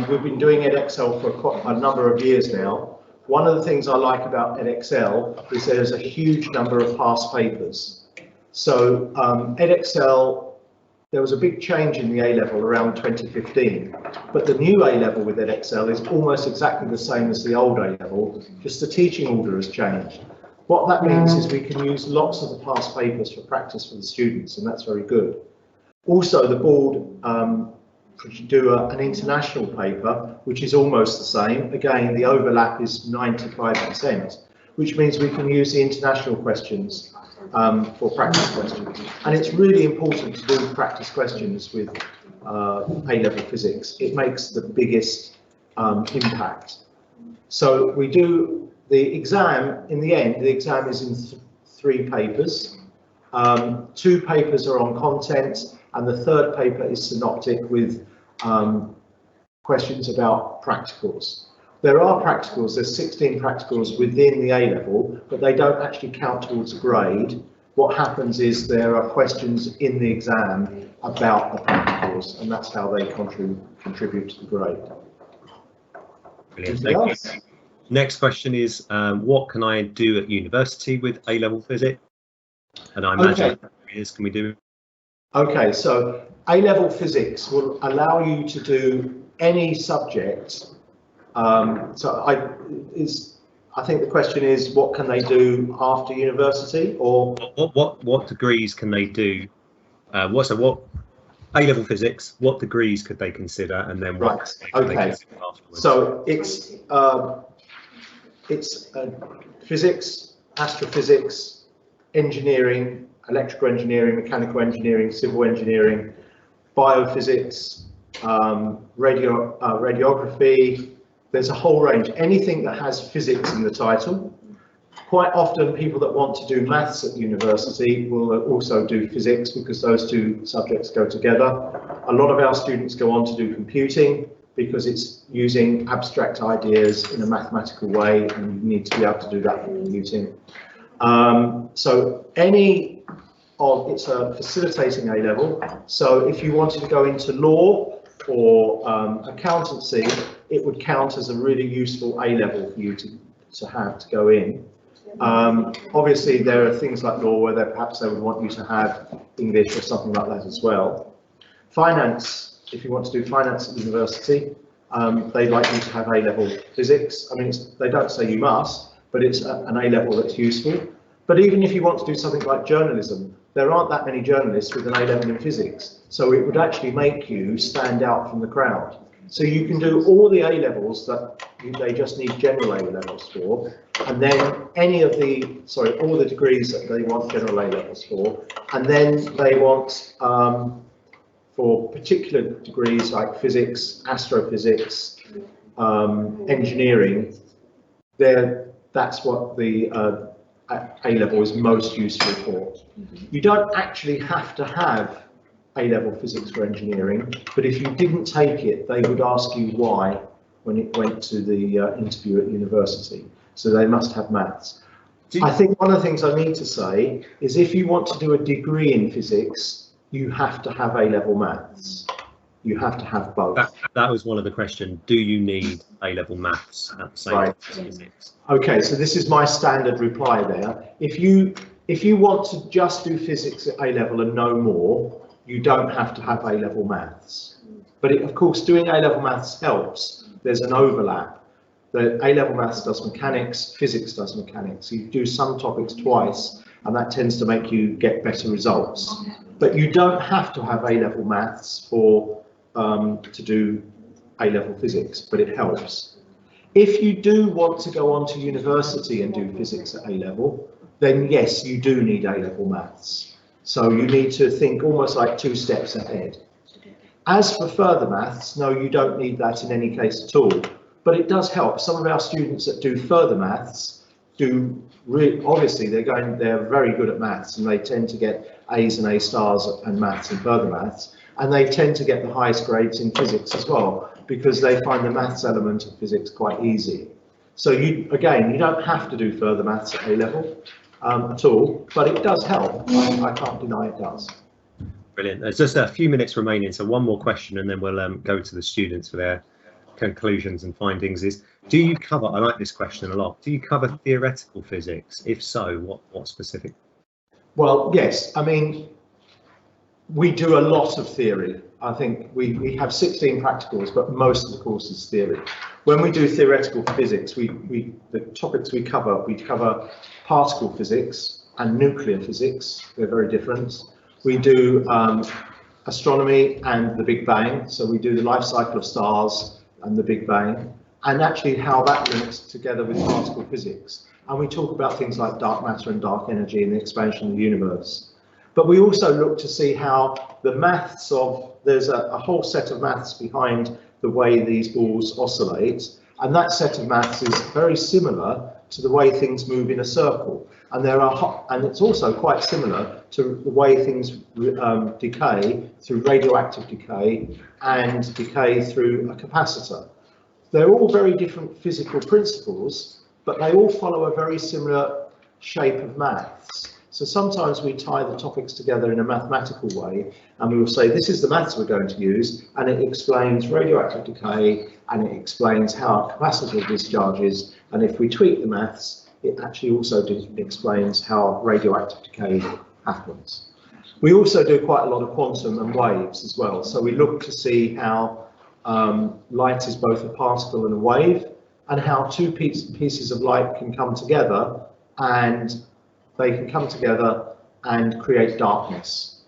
We've been doing Edexcel for quite a number of years now. One of the things I like about Edexcel is there's a huge number of past papers. So Edexcel, there was a big change in the A-level around 2015, but the new A-level with Edexcel is almost exactly the same as the old A-level, just the teaching order has changed. What that means is we can use lots of the past papers for practice for the students, and that's very good. Also, the board do an international paper, which is almost the same. Again, the overlap is 95%, which means we can use the international questions for practice questions. And it's really important to do practice questions with A-level physics. It makes the biggest impact. So we do the exam, in the end, the exam is in 3 papers. 2 papers are on content, and the 3rd paper is synoptic with questions about practicals. There are practicals, there's 16 practicals within the A-level, but they don't actually count towards a grade. What happens is there are questions in the exam about the practicals, and that's how they contribute to the grade. Brilliant, thank you. Next question is, what can I do at university with A-level physics? And I imagine can we do? Okay, so A-level physics will allow you to do any subject. I think the question is, what can they do after university, or what degrees can they do? What A-level physics? What degrees could they consider, and then what? Right. Okay. So it's physics, astrophysics, engineering, electrical engineering, mechanical engineering, civil engineering, biophysics, radiography. There's a whole range, anything that has physics in the title. Quite often people that want to do maths at university will also do physics because those 2 subjects go together. A lot of our students go on to do computing because it's using abstract ideas in a mathematical way, and you need to be able to do that in computing. So it's a facilitating A-level. So if you wanted to go into law or accountancy, it would count as a really useful A-level for you to have to go in. Obviously, there are things like law where perhaps they would want you to have English or something like that as well. Finance, if you want to do finance at university, they'd like you to have A-level physics. I mean, they don't say you must, but it's an A-level that's useful. But even if you want to do something like journalism, there aren't that many journalists with an A-level in physics, so it would actually make you stand out from the crowd. So you can do all the A-levels that they just need general A-levels for, and then all the degrees that they want general A-levels for, and then they want for particular degrees like physics, astrophysics, engineering, that's what the A-level is most useful for. You don't actually have to have A-level physics for engineering, but if you didn't take it, they would ask you why when it went to the interview at university. So they must have maths. I think one of the things I need to say is if you want to do a degree in physics, you have to have A-level maths. You have to have both. That was one of the questions. Do you need A-level maths at the same time as physics? Okay, so this is my standard reply there. If you want to just do physics at A-level and no more, you don't have to have A-level maths. But of course, doing A-level maths helps. There's an overlap. The A-level maths does mechanics, physics does mechanics. You do some topics twice, and that tends to make you get better results. But you don't have to have A-level maths to do A-level physics, but it helps. If you do want to go on to university and do physics at A-level, then yes, you do need A-level maths. So you need to think almost like 2 steps ahead. As for further maths, no, you don't need that in any case at all, but it does help. Some of our students that do further maths obviously they're very good at maths, and they tend to get A's and A stars and maths and further maths, and they tend to get the highest grades in physics as well. because they find the maths element of physics quite easy. So you don't have to do further maths at A level at all, but it does help. I can't deny it does. Brilliant. There's just a few minutes remaining, so one more question and then we'll go to the students for their conclusions and findings. Do you cover, I like this question a lot, do you cover theoretical physics? If so, what specific? Well, yes, I mean, we do a lot of theory. I think we have 16 practicals, but most of the course is theory. When we do theoretical physics, the topics we cover particle physics and nuclear physics. They're very different. We do astronomy and the Big Bang. So we do the life cycle of stars and the Big Bang, and actually how that links together with particle physics. And we talk about things like dark matter and dark energy and the expansion of the universe. But we also look to see how the maths there's a whole set of maths behind the way these balls oscillate, and that set of maths is very similar to the way things move in a circle. And it's also quite similar to the way things decay through radioactive decay and decay through a capacitor. They're all very different physical principles, but they all follow a very similar shape of maths. So sometimes we tie the topics together in a mathematical way, and we will say this is the maths we're going to use, and it explains radioactive decay, and it explains how a capacitor discharges, and if we tweak the maths, it actually also explains how radioactive decay happens. We also do quite a lot of quantum and waves as well, so we look to see how light is both a particle and a wave, and how two pieces of light can come together, and they can come together and create darkness.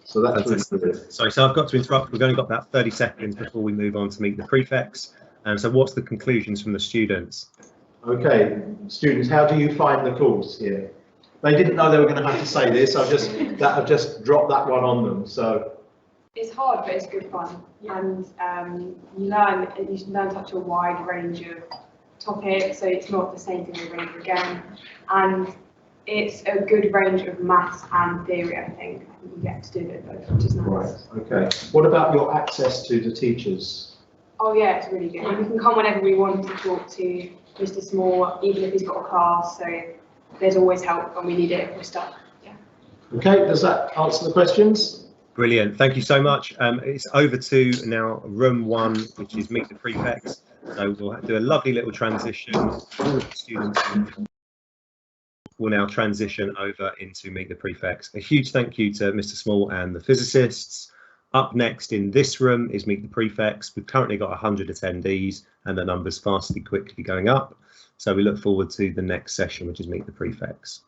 So that's really good. Sorry, so I've got to interrupt. We've only got about 30 seconds before we move on to meet the prefects. So what's the conclusions from the students? Okay, students, how do you find the course here? They didn't know they were going to have to say this. I've just dropped that one on them. So it's hard, but it's good fun, and you learn such a wide range of topics. So it's not the same thing over and over again, and it's a good range of maths and theory. I think you get to do it both, which is nice. Right. Okay. What about your access to the teachers? Oh yeah, it's really good. We can come whenever we want to talk to Mr. Small, even if he's got a class. So there's always help when we need it if we're stuck. Yeah. Okay. Does that answer the questions? Brilliant. Thank you so much. It's over to now room 1, which is meet the prefects. So we'll do a lovely little transition. All of the students will now transition over into meet the prefects. A huge thank you to Mr. Small and the physicists. Up next in this room is meet the prefects. We've currently got 100 attendees and the numbers quickly going up. So we look forward to the next session, which is meet the prefects.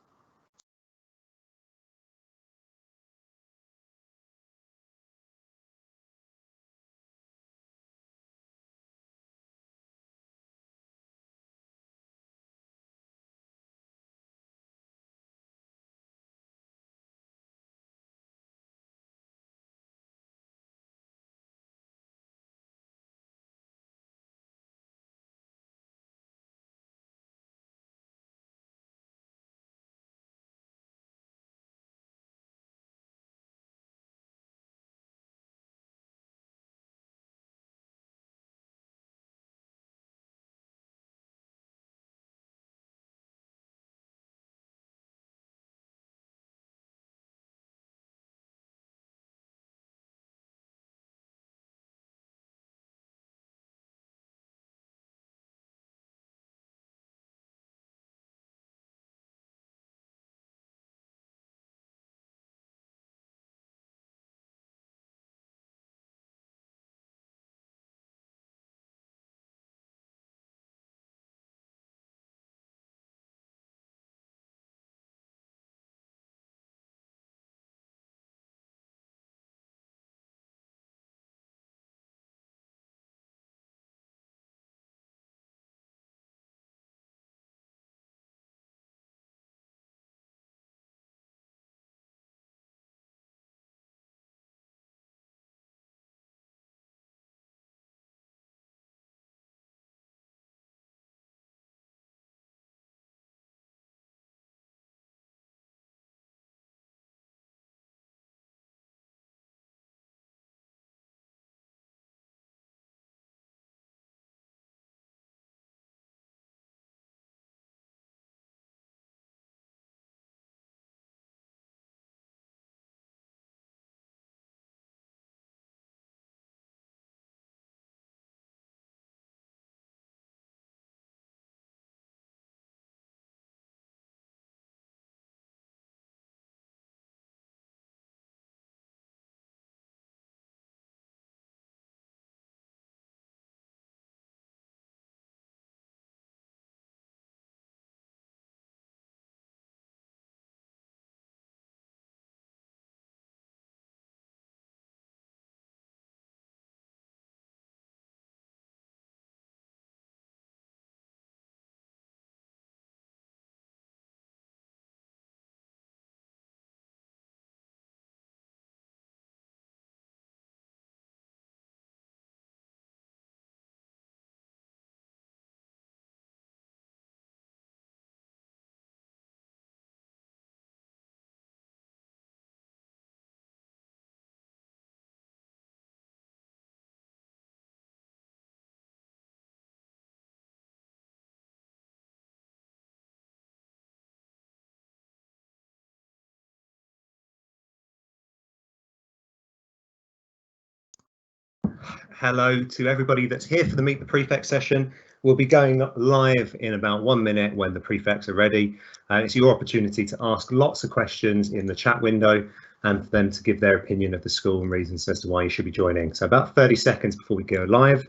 hello to everybody that's here for the Meet the Prefect session. We'll be going live in about 1 minute when the prefects are ready. It's your opportunity to ask lots of questions in the chat window and for them to give their opinion of the school and reasons as to why you should be joining. So about 30 seconds before we go live.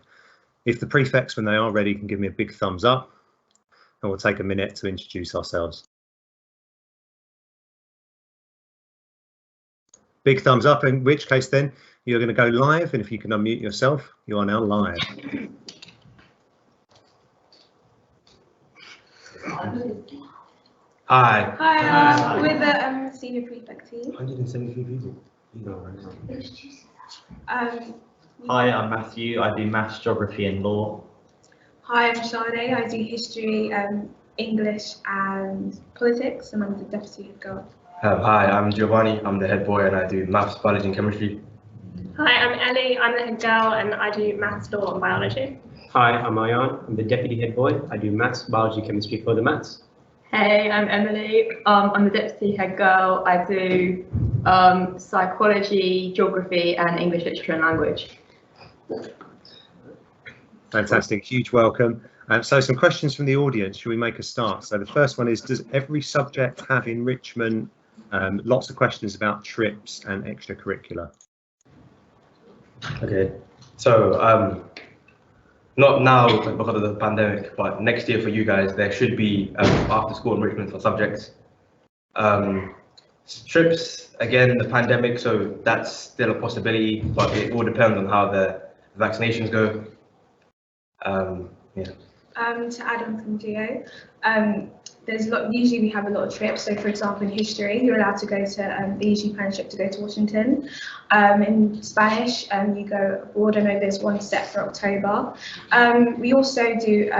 If the prefects, when they are ready, can give me a big thumbs up, and we'll take a minute to introduce ourselves. Big thumbs up, in which case then you're going to go live, and if you can unmute yourself, you are now live. Hi. Hi, we're the senior prefect team. 173 people. Hi, I'm Matthew. I do maths, geography and law. Hi, I'm Sade. I do history, English and politics, and I'm the deputy head girl. Hi, I'm Giovanni. I'm the head boy and I do maths, biology and chemistry. Hi, I'm Ellie. I'm the head girl and I do maths, law and biology. Hi, I'm Ayan. I'm the deputy head boy. I do maths, biology, chemistry for the maths. Hey, I'm Emily. I'm the deputy head girl. I do psychology, geography and English literature and language. Fantastic, huge welcome. So some questions from the audience. Should we make a start? So the first one is, does every subject have enrichment? Lots of questions about trips and extracurricular. Okay, so not now because of the pandemic, but next year for you guys, there should be after school enrichment for subjects. Trips, again, the pandemic, so that's still a possibility, but it all depends on how the vaccinations go. Yeah. To add on from Geo, there's a lot. Usually we have a lot of trips. So, for example, in history, you're allowed to go to. They usually plan a trip to go to Washington. In Spanish, you go abroad. I know there's one set for October. We also do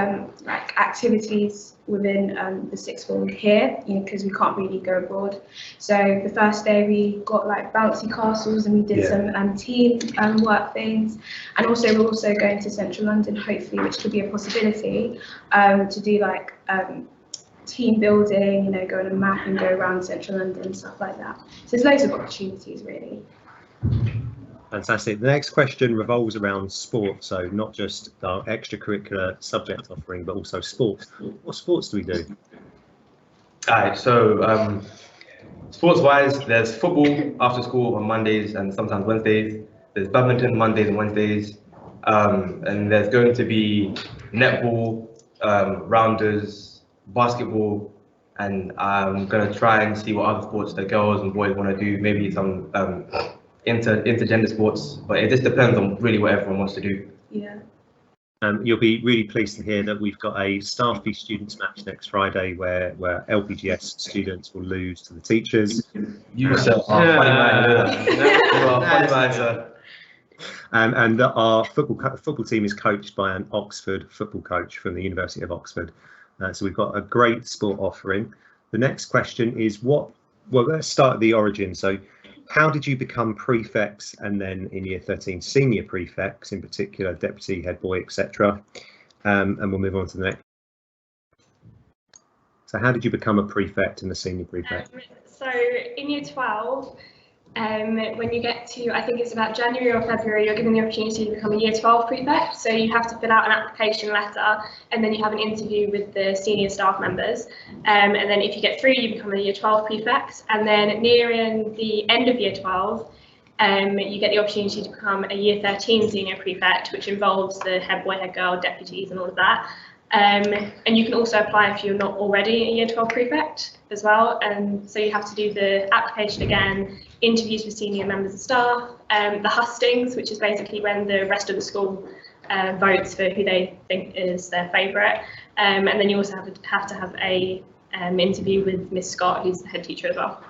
like activities within the sixth form here, because we can't really go abroad. So the first day we got like bouncy castles and we did some team work things, and also we're also going to central London hopefully, which could be a possibility, to do like team building, go on a map and go around central London, stuff like that. So there's loads of opportunities really. Fantastic. The next question revolves around sport, so not just our extracurricular subject offering, but also sports. What sports do we do? Alright, so sports-wise, there's football after school on Mondays and sometimes Wednesdays. There's badminton Mondays and Wednesdays, and there's going to be netball, rounders, basketball, and I'm going to try and see what other sports the girls and boys want to do, maybe some intergender sports, but it just depends on really what everyone wants to do. Yeah. You'll be really pleased to hear that we've got a staff v students match next Friday where LPGS students will lose to the teachers. You yourself are funny man, you are funny man, sir. And our football team is coached by an Oxford football coach from the University of Oxford. So we've got a great sport offering. The next question is well, let's start at the origin. So how did you become prefects and then in year 13 senior prefects, in particular deputy head boy, etc. And we'll move on to the next. So how did you become a prefect and a senior prefect? So in year 12, when you get to, I think it's about January or February, you're given the opportunity to become a year 12 prefect. So you have to fill out an application letter and then you have an interview with the senior staff members. And then if you get through, you become a year 12 prefect. And then nearing the end of year 12, you get the opportunity to become a year 13 senior prefect, which involves the head boy, head girl, deputies and all of that. And you can also apply if you're not already a year 12 prefect as well. And so you have to do the application again, interviews with senior members of staff, the hustings, which is basically when the rest of the school votes for who they think is their favourite. And then you also have to have a interview with Miss Scott, who's the head teacher as well.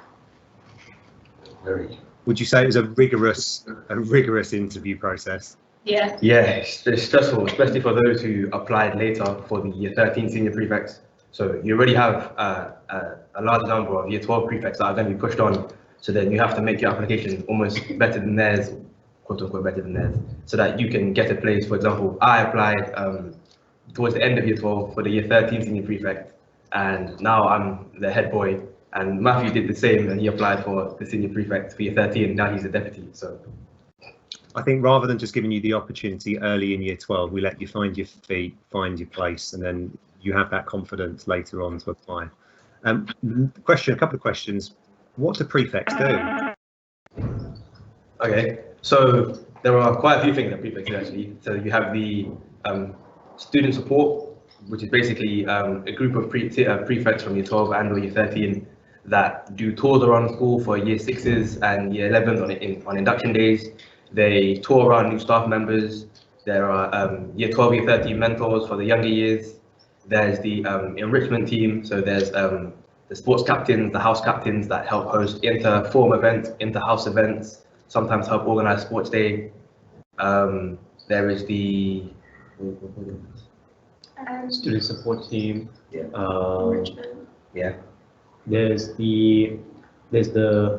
Would you say it was a rigorous interview process? Yeah. Yeah, it's stressful, especially for those who applied later for the year 13 senior prefects. So you already have a large number of year 12 prefects that are going to be pushed on. So then you have to make your application almost better than theirs, quote unquote better than theirs, so that you can get a place. For example, I applied towards the end of year 12 for the year 13 senior prefect, and now I'm the head boy. And Matthew did the same, and he applied for the senior prefect for year 13. Now he's a deputy. So I think rather than just giving you the opportunity early in year 12, we let you find your feet, find your place, and then you have that confidence later on to apply. A couple of questions. What do prefects do? Okay, so there are quite a few things that prefects do actually. So you have the student support, which is basically a group of prefects from year 12 and or year 13 that do tours around school for year 6s and year 11s on induction days. They tour around new staff members. There are year 12, year 13 mentors for the younger years. There's the enrichment team. So there's the sports captains, the house captains that help host inter-form events, inter-house events, sometimes help organize sports day. There is the student support team. Yeah. There's the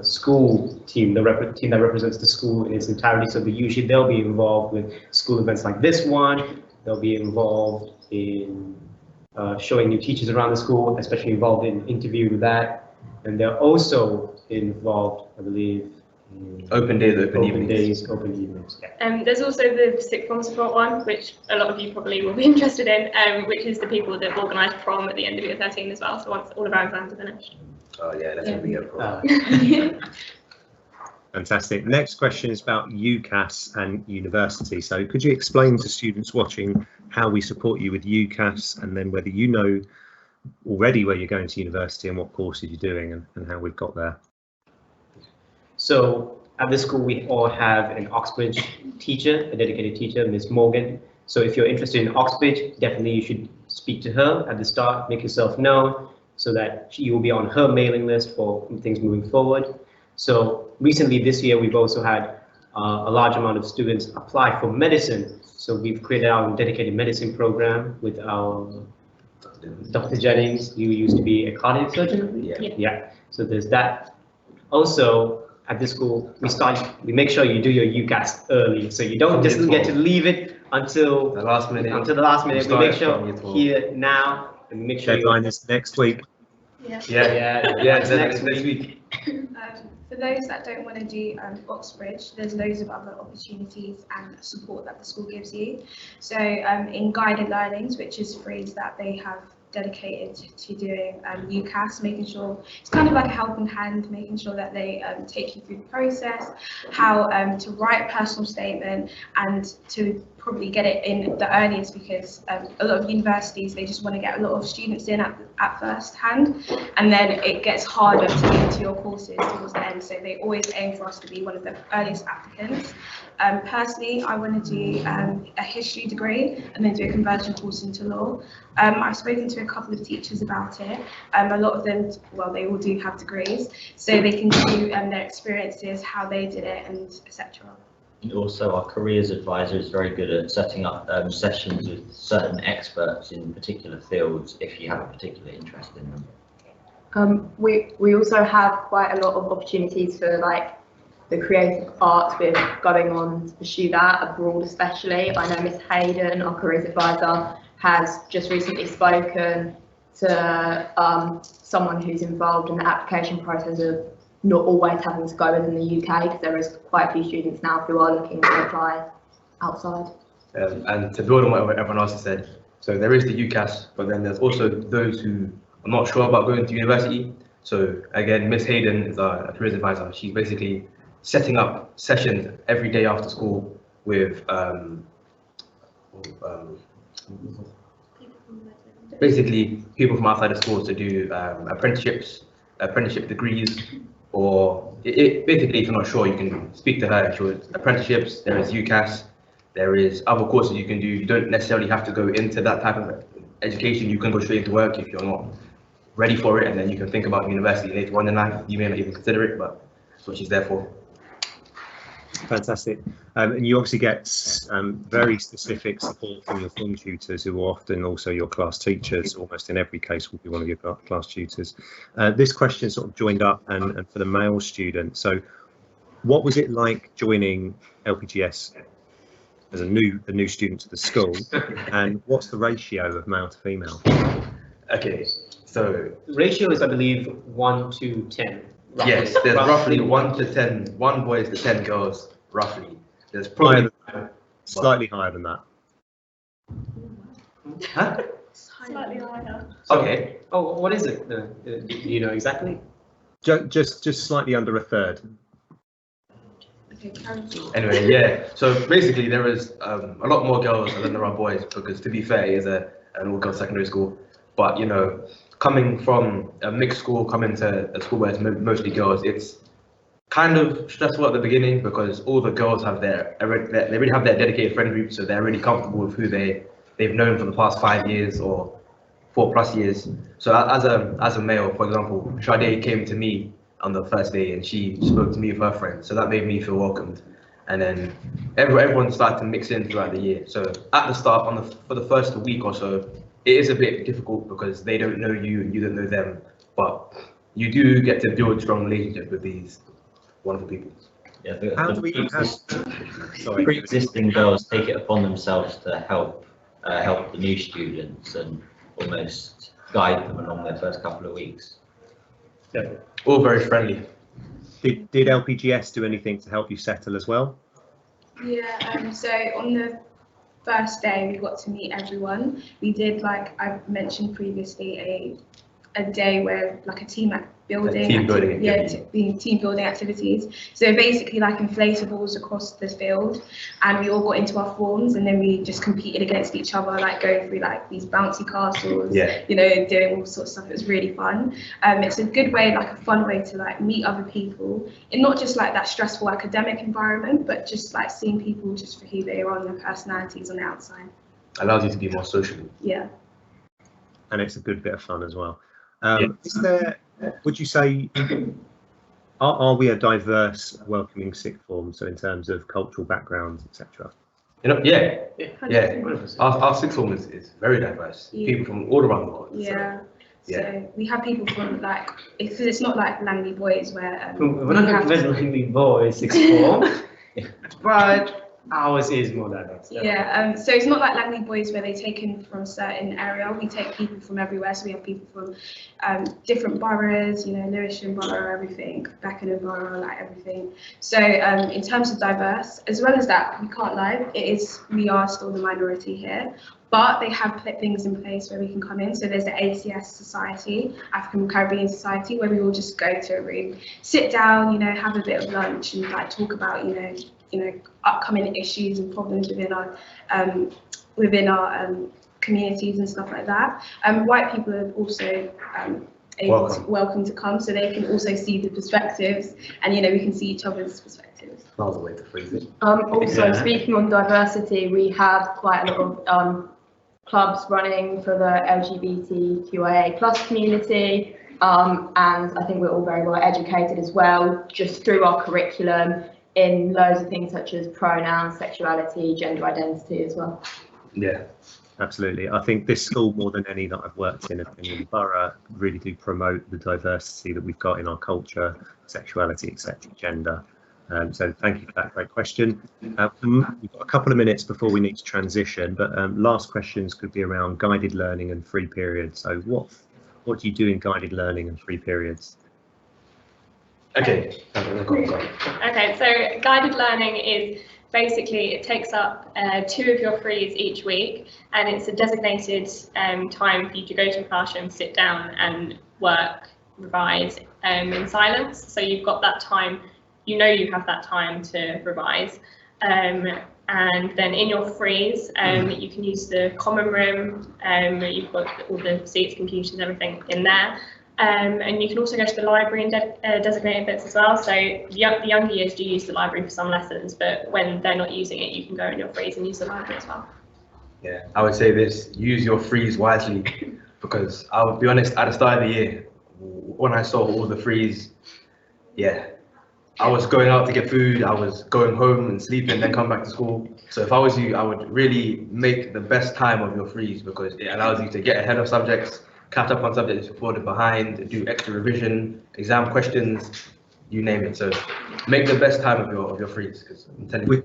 school team, team that represents the school in its entirety. So they'll be involved with school events like this one. They'll be involved in showing new teachers around the school, especially involved in interview with that. And they're also involved, I believe, open days, open evenings. Yeah. There's also the sixth form support one, which a lot of you probably will be interested in, which is the people that organise prom at the end of year 13 as well. So once all of our exams are finished. Oh yeah, that's what we get prom. Fantastic. Next question is about UCAS and university. So could you explain to students watching how we support you with UCAS, and then whether you know already where you're going to university and what courses you're doing, and how we've got there? So at this school, we all have an Oxbridge teacher, a dedicated teacher, Ms. Morgan. So if you're interested in Oxbridge, definitely you should speak to her at the start, make yourself known, so that you will be on her mailing list for things moving forward. So recently this year, we've also had a large amount of students apply for medicine. So we've created our dedicated medicine program with our Dr. Jennings, who used to be a cardiac surgeon. Yeah. So there's that. Also, at this school, we make sure you do your UCAS early, so you don't just get to leave it until the last minute. We make sure here now, and make sure deadline is next week. Next week. For those that don't want to do Oxbridge, there's loads of other opportunities and support that the school gives you. So in guided learnings, which is free, that they have dedicated to doing UCAS, making sure it's kind of like a helping hand, making sure that they take you through the process, how to write a personal statement, and to probably get it in the earliest, because a lot of universities, they just want to get a lot of students in at first hand, and then it gets harder to get into your courses towards the end. So they always aim for us to be one of the earliest applicants. Personally, I want to do a history degree and then do a conversion course into law. I've spoken to a couple of teachers about it. A lot of them, well, they all do have degrees, so they can do their experiences, how they did it, and etc. Also, our careers advisor is very good at setting up sessions with certain experts in particular fields if you have a particular interest in them. We also have quite a lot of opportunities for like the creative arts. We're going on to pursue that abroad, especially. I know Miss Hayden, our careers advisor, has just recently spoken to someone who's involved in the application process of not always having to go within the UK, because there is quite a few students now who are looking to apply outside. And to build on what everyone else has said, so there is the UCAS, but then there's also those who are not sure about going to university. So again, Miss Hayden is our careers advisor. She's basically setting up sessions every day after school with basically people from outside of school to do apprenticeship degrees, or basically, if you're not sure, you can speak to her. Apprenticeships, there is UCAS, there is other courses you can do. You don't necessarily have to go into that type of education. You can go straight into work if you're not ready for it, and then you can think about university later on in life. You may not even consider it, but that's what she's there for. Fantastic. And you obviously get very specific support from your form tutors, who are often also your class teachers. Almost in every case will be one of your class tutors. This question sort of joined up and for the male student. So what was it like joining LPGS as a new student to the school, and what's the ratio of male to female? Okay, so ratio is, I believe, 1 to 10. Roughly. Yes, there's roughly 1 to 10, 1 boys to 10 girls, roughly. There's probably Slightly higher than that. Huh? Slightly higher. Okay. Oh, what is it? Do you know exactly? Just slightly under a third. Anyway, yeah. So basically, there is a lot more girls than there are boys because, to be fair, it is an all-girls secondary school. But you know, coming from a mixed school, coming to a school where it's mostly girls, it's kind of stressful at the beginning because all the girls have they already have their dedicated friend group, so they're really comfortable with who they've known for the past 5 years or 4+ years. So as a male, for example, Sade came to me on the first day and she spoke to me with her friends, so that made me feel welcomed. And then everyone started to mix in throughout the year. So at the start, for the first week or so, it is a bit difficult because they don't know you and you don't know them, but you do get to build strong relationships with these wonderful people. Yeah, Sorry. Pre-existing girls take it upon themselves to help the new students and almost guide them along their first couple of weeks. Yeah, all very friendly. Did LPGS do anything to help you settle as well? Yeah, so on the first day we got to meet everyone. We did, like I mentioned previously, a day where like a team building, team building activities. So basically like inflatables across the field, and we all got into our forms and then we just competed against each other, like going through like these bouncy castles, you know, doing all sorts of stuff. It was really fun. It's a good way, like a fun way to like meet other people in not just like that stressful academic environment, but just like seeing people just for who they are and their personalities on the outside. Allows you to be more social. Yeah. And it's a good bit of fun as well. Is there, would you say, are we a diverse, welcoming sixth form? So in terms of cultural backgrounds, etc. You know, yeah. Our sixth form is very diverse. Yeah. People from all around the world. Yeah. So we have people from like, because it's not like Langley Boys where we're not going to visit Langley Boys sixth form, but ours is more diverse. Yeah, so it's not like Langley Boys where they take in from a certain area. We take people from everywhere. So we have people from different boroughs, you know, Lewisham Borough, everything, Beckenham Borough, like everything. So in terms of diverse, as well as that, we can't lie, we are still the minority here. But they have put things in place where we can come in. So there's the ACS Society, African Caribbean Society, where we all just go to a room, sit down, you know, have a bit of lunch and like talk about, you know, upcoming issues and problems within our communities and stuff like that. White people are also welcome to come, so they can also see the perspectives, and you know, we can see each other's perspectives. Miles away to freeze it. Also, speaking on diversity, we have quite a lot of clubs running for the LGBTQIA+ community, and I think we're all very well educated as well, just through our curriculum, in loads of things such as pronouns, sexuality, gender identity as well. Yeah, absolutely. I think this school, more than any that I've worked in the borough, really do promote the diversity that we've got in our culture, sexuality, etc., gender. So thank you for that great question. We've got a couple of minutes before we need to transition, but last questions could be around guided learning and free periods. So what do you do in guided learning and free periods? Okay. Okay, so guided learning is basically, it takes up 2 of your frees each week, and it's a designated time for you to go to a classroom, sit down and work, revise in silence. So you've got that time, you know you have that time to revise. And then in your frees, you can use the common room, you've got all the seats, computers, everything in there. And you can also go to the library and designated bits as well. So the younger years do use the library for some lessons, but when they're not using it, you can go in your frees and use the library as well. Yeah, I would say this: use your frees wisely, because I'll be honest. At the start of the year, when I saw all the frees, yeah, I was going out to get food. I was going home and sleeping, then come back to school. So if I was you, I would really make the best time of your frees, because it allows you to get ahead of subjects, catch up on subjects you've fallen behind, do extra revision, exam questions, you name it. So make the best time of your frees, because I'm telling you.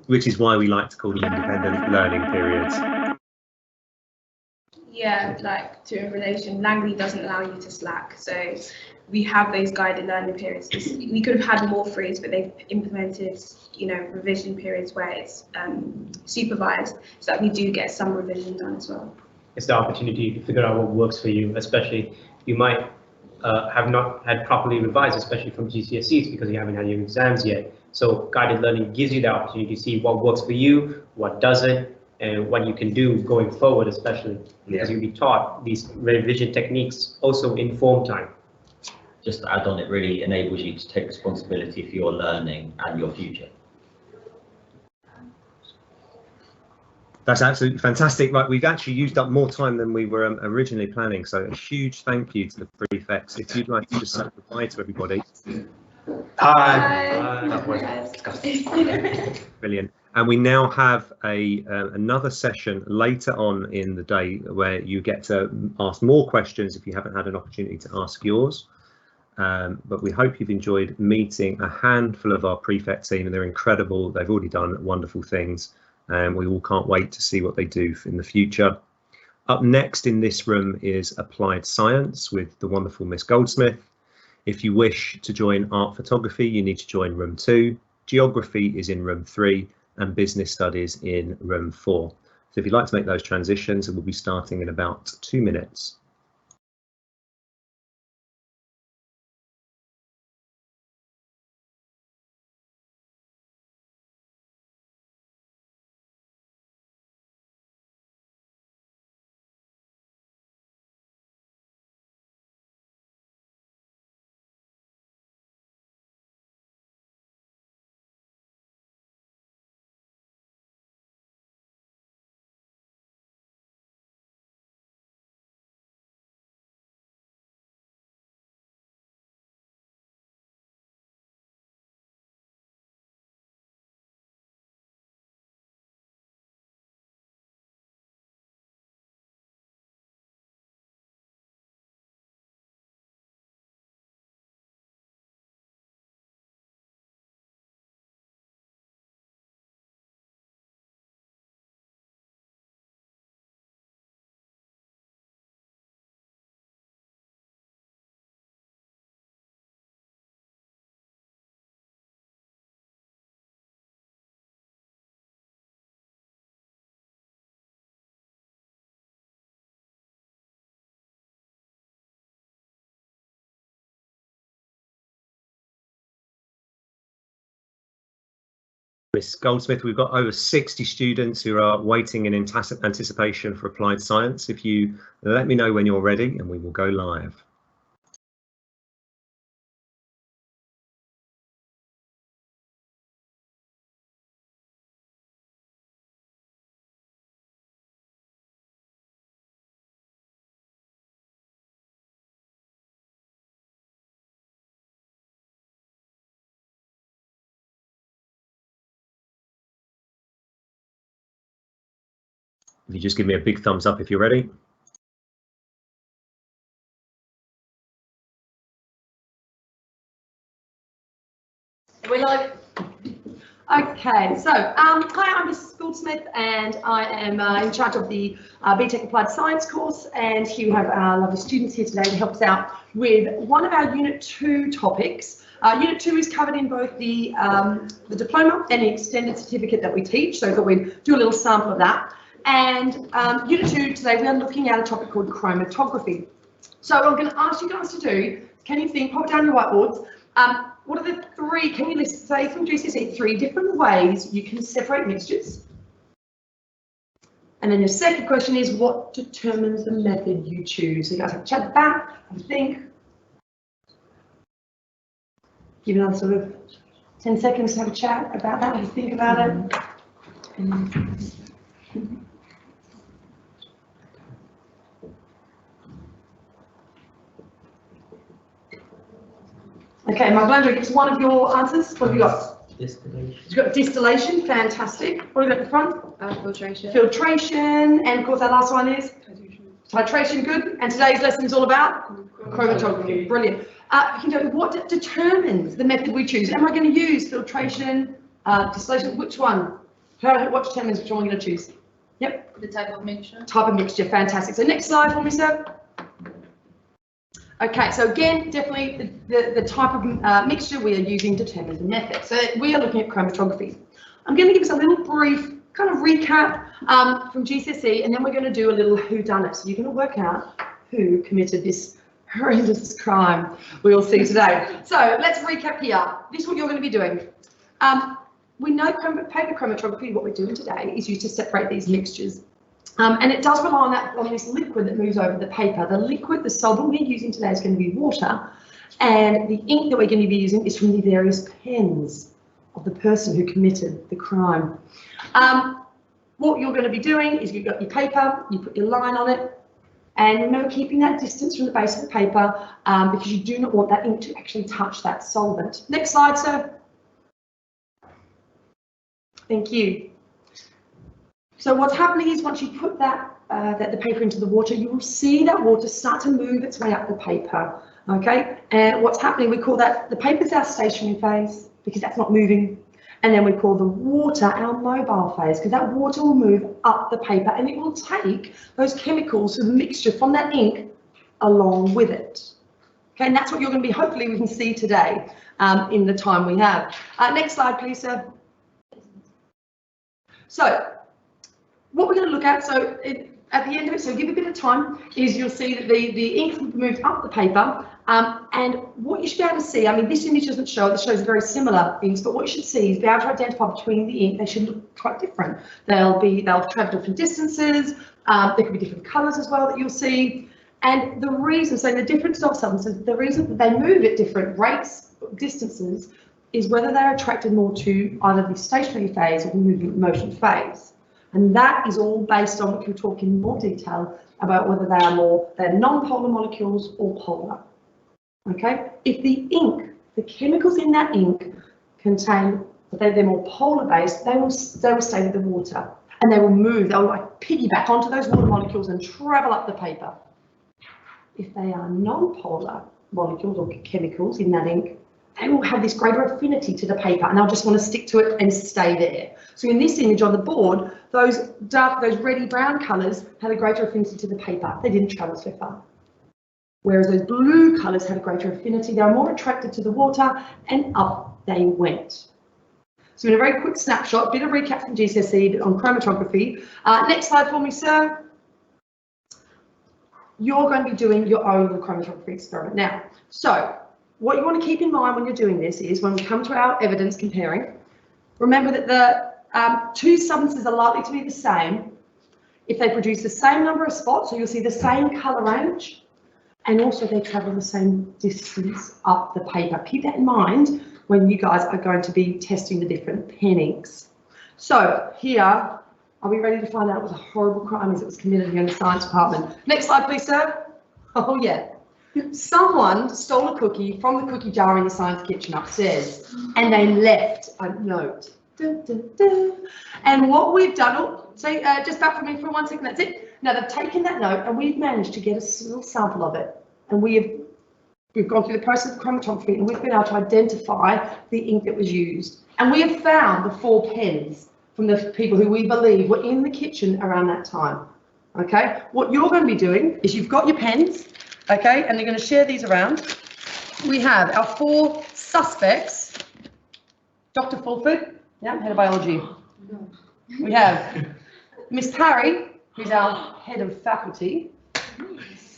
Which is why we like to call them independent learning periods. Yeah, like to in relation, Langley doesn't allow you to slack. So we have those guided learning periods. We could have had more frees, but they've implemented, you know, revision periods where it's supervised, so that we do get some revision done as well. It's the opportunity to figure out what works for you, especially you might have not had properly revised, especially from GCSEs, because you haven't had your exams yet. So guided learning gives you the opportunity to see what works for you, what doesn't, and what you can do going forward, especially because you'll be taught these revision techniques also in form time. Just to add on, it really enables you to take responsibility for your learning and your future. That's absolutely fantastic. Right, we've actually used up more time than we were originally planning, so a huge thank you to the prefects. If you'd like to just say goodbye to everybody. Hi. That was disgusting. Brilliant. And we now have another session later on in the day where you get to ask more questions if you haven't had an opportunity to ask yours. But we hope you've enjoyed meeting a handful of our prefect team, and they're incredible. They've already done wonderful things, and we all can't wait to see what they do in the future. Up next in this room is Applied Science with the wonderful Miss Goldsmith. If you wish to join Art Photography, you need to join room 2. Geography is in room 3 and Business Studies in room 4. So if you'd like to make those transitions, we'll be starting in about 2 minutes. Miss Goldsmith, we've got over 60 students who are waiting in anticipation for Applied Science. If you let me know when you're ready and we will go live. If you just give me a big thumbs up if you're ready. We're live. Okay, so hi, I'm Mrs. Goldsmith, and I am in charge of the BTEC Applied Science course, and here we have our lovely students here today to help us out with one of our Unit 2 topics. Unit 2 is covered in both the diploma and the extended certificate that we teach, so I thought we'd do a little sample of that. And Unit 2 today, we are looking at a topic called chromatography. So what I'm going to ask you guys to do, can you think, pop it down your whiteboards, what are the 3, can you list, say from GCSE, 3 different ways you can separate mixtures? And then the second question is, what determines the method you choose? So you guys have a chat about, have a think. Give another sort of 10 seconds to have a chat about that, have a think about it. Okay, my Glenda, give us one of your answers. What have you got? Distillation. You've got distillation, fantastic. What have you got at the front? Filtration. Filtration, and of course our last one is? Titration, good. And today's lesson is all about? Chromatography, brilliant. What determines the method we choose? Am I going to use filtration, distillation, which one? What determines which one we're going to choose? Yep. The type of mixture. Type of mixture, fantastic. So next slide for me, sir. Okay, so again, definitely the type of mixture we are using determines the method. So we are looking at chromatography. I'm going to give us a little brief kind of recap from GCSE, and then we're going to do a little whodunit. So you're going to work out who committed this horrendous crime we will see today. So let's recap here. This is what you're going to be doing. We know paper chromatography, what we're doing today, is used to separate these mixtures. And it does rely on this liquid that moves over the paper. The liquid, the solvent we're using today is going to be water, and the ink that we're going to be using is from the various pens of the person who committed the crime. What you're going to be doing is you've got your paper, you put your line on it, and remember keeping that distance from the base of the paper because you do not want that ink to actually touch that solvent. Next slide, sir. Thank you. So what's happening is once you put the paper into the water, you will see that water start to move its way up the paper, okay? And what's happening, we call that, the paper's our stationary phase because that's not moving. And then we call the water our mobile phase because that water will move up the paper and it will take those chemicals, so the mixture from that ink, along with it. Okay, and that's what you're going to be, hopefully we can see today in the time we have. Next slide, please, sir. So, what we're going to look at, so at the end of it, so give a bit of time, is you'll see that the ink moves up the paper, and what you should be able to see, I mean, this image doesn't show, this shows very similar things, but what you should see is be able to identify between the ink, they should look quite different. They'll travel different distances, there could be different colours as well that you'll see, and the reason, so the difference of substances, the reason that they move at different rates, distances, is whether they're attracted more to either the stationary phase or the movement motion phase. And that is all based on, we can talk in more detail about whether they're non-polar molecules or polar. Okay, if the ink, the chemicals in that ink contain, they're more polar based, they will stay with the water and they will move, they'll like piggyback onto those water molecules and travel up the paper. If they are non-polar molecules or chemicals in that ink, they will have this greater affinity to the paper and they'll just want to stick to it and stay there. So in this image on the board, those reddy brown colours had a greater affinity to the paper. They didn't travel so far. Whereas those blue colours had a greater affinity. They were more attracted to the water and up they went. So in a very quick snapshot, a bit of recap from GCSE on chromatography. Next slide for me, sir. You're going to be doing your own little chromatography experiment now. So what you want to keep in mind when you're doing this is when we come to our evidence comparing, remember that the two substances are likely to be the same if they produce the same number of spots, so you'll see the same colour range, and also they travel the same distance up the paper. Keep that in mind when you guys are going to be testing the different pen inks. So here, are we ready to find out what the horrible crime is that was committed here in the science department? Next slide, please, sir. Oh, yeah. Someone stole a cookie from the cookie jar in the science kitchen upstairs, and they left a note. Dun, dun, dun. And what we've done, just back for me for 1 second, that's it. Now they've taken that note and we've managed to get a little sample of it, and we've gone through the process of chromatography and we've been able to identify the ink that was used. And we have found the 4 pens from the people who we believe were in the kitchen around that time. Okay, what you're going to be doing is you've got your pens, okay, and you're going to share these around. We have our 4 suspects. Dr. Fulford, yeah, head of biology. We have Miss Parry, who's our head of faculty.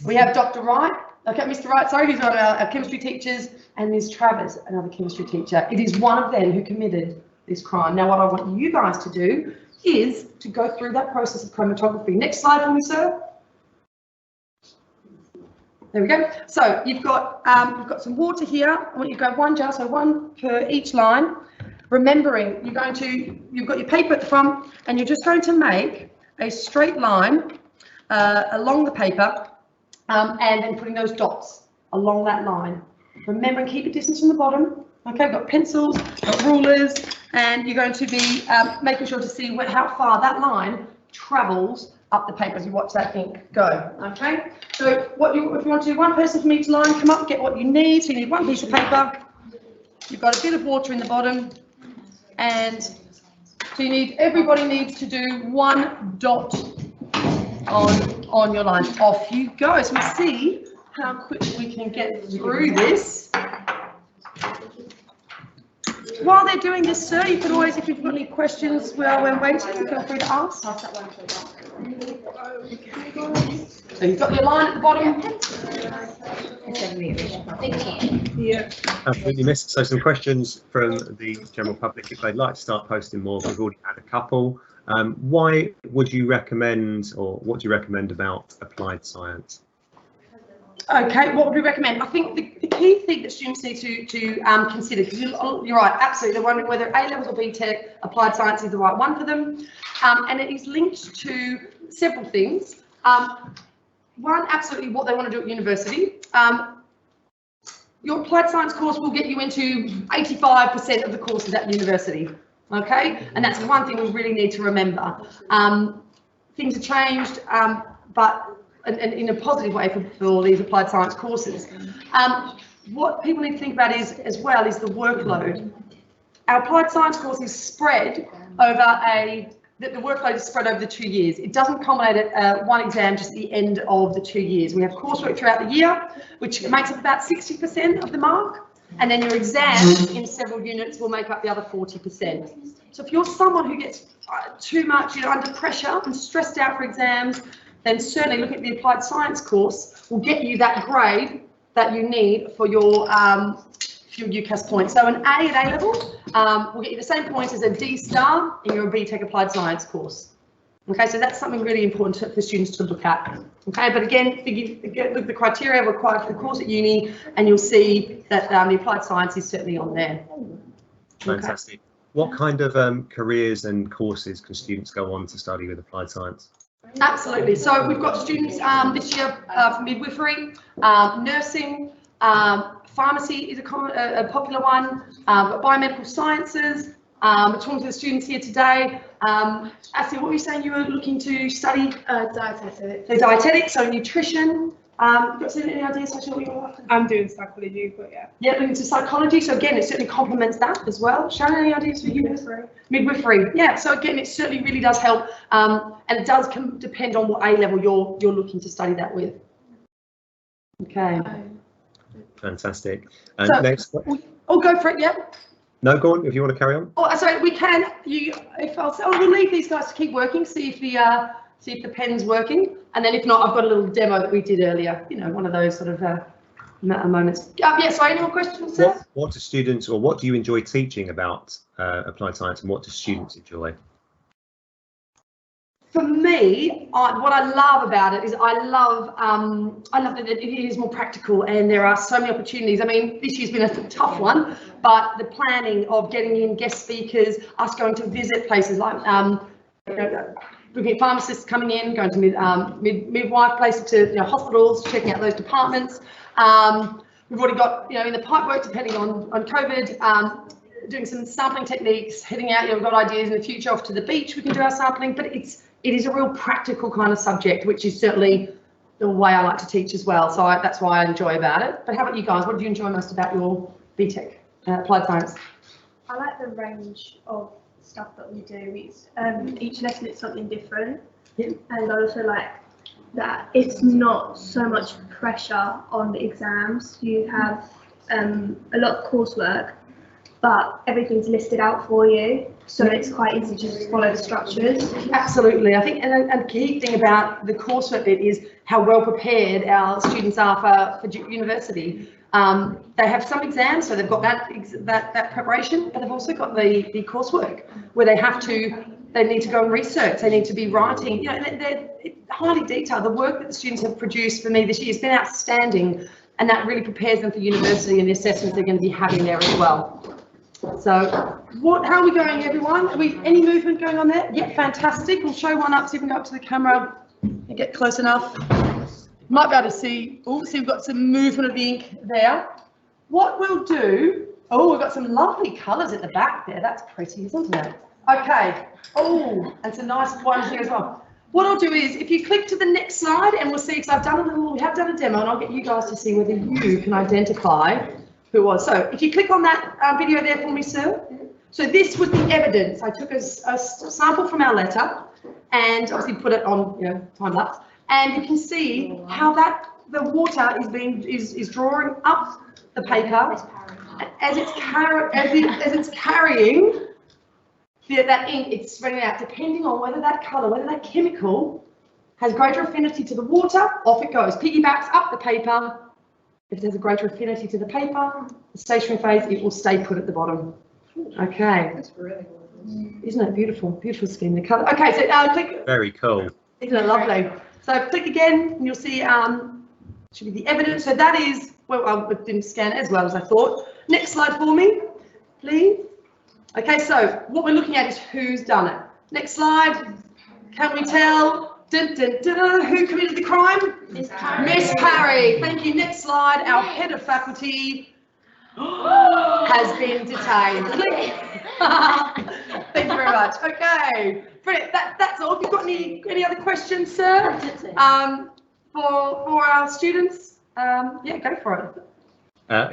We have Dr. Wright, okay, Mr. Wright, sorry, who's one of our chemistry teachers, and Ms. Travers, another chemistry teacher. It is one of them who committed this crime. Now, what I want you guys to do is to go through that process of chromatography. Next slide for me, sir. There we go. So you've got some water here. I want you to grab 1 jar, so 1 per each line. Remembering, you've got your paper at the front, and you're just going to make a straight line along the paper, and then putting those dots along that line. Remember, and keep a distance from the bottom. Okay, we've got pencils, got rulers, and you're going to be making sure to see how far that line travels up the paper as you watch that ink go. Okay, so if you want to do 1 person from each line, come up, get what you need. So you need 1 piece of paper. You've got a bit of water in the bottom, and so everybody needs to do 1 dot on your line. Off you go. So we see how quick we can get through this. While they're doing this, sir, you can always, if you've got any questions while we're waiting, feel free to ask. So you've got your line at the bottom. Yeah. Absolutely, miss. So some questions from the general public if they'd like to start posting more. We've already had a couple. Why would you recommend, or what do you recommend about applied science? Okay, what would we recommend? I think the key thing that students need to consider, because you're right, absolutely, they're wondering whether A-levels or BTEC, applied science is the right one for them, and it is linked to several things. One, absolutely what they want to do at university. Your applied science course will get you into 85% of the courses at university, okay? And that's one thing we really need to remember. Things have changed, but and in a positive way for these applied science courses. What people need to think about is the workload. Our applied science course is spread over the workload is spread over the 2 years. It doesn't culminate at one exam just at the end of the 2 years. We have coursework throughout the year, which makes up about 60% of the mark, and then your exams in several units will make up the other 40%. So if you're someone who gets too much, under pressure and stressed out for exams, then certainly looking at the applied science course will get you that grade that you need for your UCAS points. So an A at A-level will get you the same points as a D star in your BTEC applied science course. Okay, so that's something really important for students to look at. Okay, but again, look at the criteria required for the course at uni, and you'll see that the applied science is certainly on there. Fantastic. Okay. What kind of careers and courses can students go on to study with applied science? Absolutely. So we've got students this year for midwifery, nursing, pharmacy is a popular one, biomedical sciences. We're talking to the students here today. Ashley, what were you saying you were looking to study? Dietetics. So dietetics, so nutrition. Got any ideas? I'm doing psychology, but yeah. Yeah, looking to psychology. So again, it certainly complements that as well. Sharon, any ideas for you? Midwifery. Yeah. So again, it certainly really does help, and it does depend on what A-level you're looking to study that with. Okay. Fantastic. And so, next. Oh, go for it. Yeah. No, go on if you want to carry on. Oh, sorry. We can. We'll leave these guys to keep working. See if the pen's working. And then if not, I've got a little demo that we did earlier, one of those sort of moments. Yeah, so any more questions, sir? What do students, or what do you enjoy teaching about applied science, and what do students enjoy? For me, what I love about it is I love that it is more practical, and there are so many opportunities. I mean, this year's been a tough one, but the planning of getting in guest speakers, us going to visit places like looking at pharmacists coming in, going to midwife places, to hospitals, checking out those departments. We've already got in the pipe work, depending on COVID, doing some sampling techniques, heading out. We've got ideas in the future off to the beach. We can do our sampling, but it is a real practical kind of subject, which is certainly the way I like to teach as well. So that's why I enjoy about it. But how about you guys? What do you enjoy most about your BTEC applied science? I like the range of stuff that we do. It's each lesson is something different, and I also like that it's not so much pressure on the exams. You have a lot of coursework, but everything's listed out for you, so it's quite easy to just follow the structures. Absolutely. I think, and a key thing about the coursework bit is how well prepared our students are for university. They have some exams, so they've got that preparation, but they've also got the coursework where they need to go and research, they need to be writing. They're highly detailed. The work that the students have produced for me this year has been outstanding, and that really prepares them for university and the assessments they're going to be having there as well. So how are we going, everyone? Any movement going on there? Yeah, fantastic. We'll show one up, see if we can go up to the camera and get close enough. Might be able to see, see we've got some movement of the ink there. What we'll do, we've got some lovely colours at the back there. That's pretty, isn't it? Okay. Oh, and some nice ones here as well. What I'll do is, if you click to the next slide, and we'll see, because we have done a demo, and I'll get you guys to see whether you can identify who it was. So if you click on that video there for me, sir. So this was the evidence. I took a sample from our letter and obviously put it on, time lapse. And you can see how the water is drawing up the paper as it's carrying that ink, it's spreading out depending on whether that colour, whether that chemical has greater affinity to the water, off it goes, piggybacks up the paper. If it has a greater affinity to the paper, the stationary phase, it will stay put at the bottom. Okay. That's really cool. Isn't it beautiful? Beautiful scheme, the colour. Okay, so click. Very cool. Isn't it lovely? So click again and you'll see should be the evidence. So that is, well, I didn't scan it as well as I thought. Next slide for me, please. Okay, so what we're looking at is who's done it. Next slide. Can we tell? Dun, dun, dun, who committed the crime? Miss Parry. Miss Parry. Thank you. Next slide. Our head of faculty has been detained. Thank you very much. Okay, brilliant. That's all. Have you got any other questions, sir? For our students? Yeah, go for it.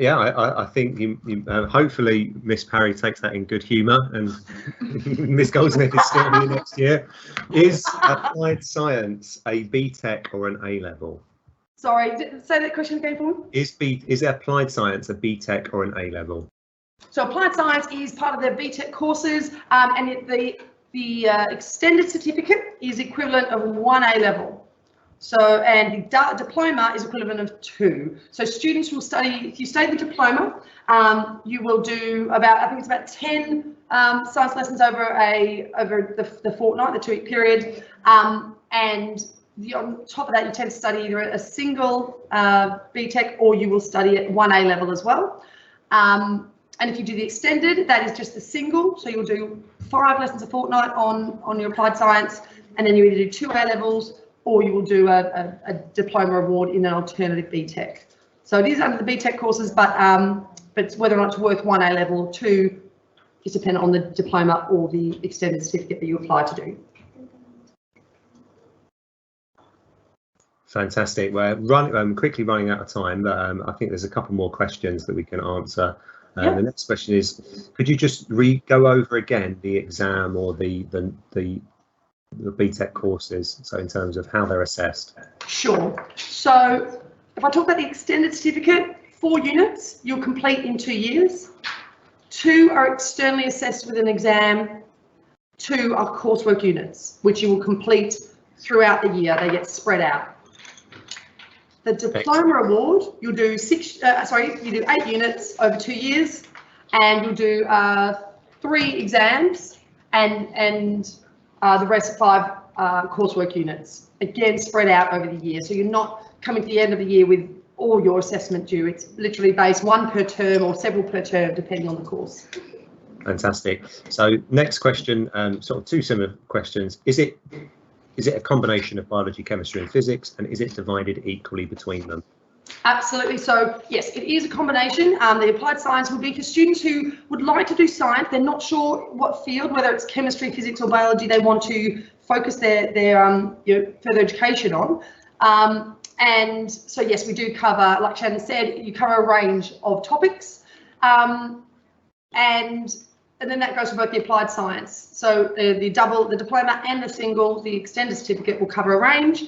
Yeah, I think you hopefully Miss Parry takes that in good humour, and Miss Goldsmith is still here next year. Is applied science a BTEC or an A level? Sorry, say that question again for me. Is applied science a BTEC or an A level? So applied science is part of the BTEC courses, and the extended certificate is equivalent of 1 A level. So, and the diploma is equivalent of 2. So students will study, if you study the diploma, you will do about, I think it's about 10 science lessons over the fortnight, the 2-week period. And on top of that, you tend to study either a single BTEC or you will study at 1 A level as well. And if you do the extended, that is just the single. So you'll do 5 lessons a fortnight on your applied science, and then you either do 2 A levels or you will do a diploma award in an alternative BTEC. So it is under the BTEC courses, but whether or not it's worth 1 A level or 2 is dependent on the diploma or the extended certificate that you apply to do. Fantastic. We're quickly running out of time, but I think there's a couple more questions that we can answer. Yep. The next question is, could you just go over again the exam or the BTEC courses, so in terms of how they're assessed? Sure. So if I talk about the extended certificate, 4 units you'll complete in 2 years. 2 are externally assessed with an exam. 2 are coursework units, which you will complete throughout the year. They get spread out. The diploma award, you'll do 8 units over 2 years, and you'll do 3 exams and the rest 5 coursework units, again spread out over the year. So you're not coming to the end of the year with all your assessment due. It's literally based 1 per term or several per term, depending on the course. Fantastic. So next question, sort of 2 similar questions. Is it a combination of biology, chemistry and physics, and is it divided equally between them? Absolutely. So yes, it is a combination. The applied science will be for students who would like to do science. They're not sure what field, whether it's chemistry, physics or biology, they want to focus their further education on. And so yes, we do cover, like Shannon said, you cover a range of topics. And then that goes for both the applied science. So the diploma and the single, the extended certificate will cover a range.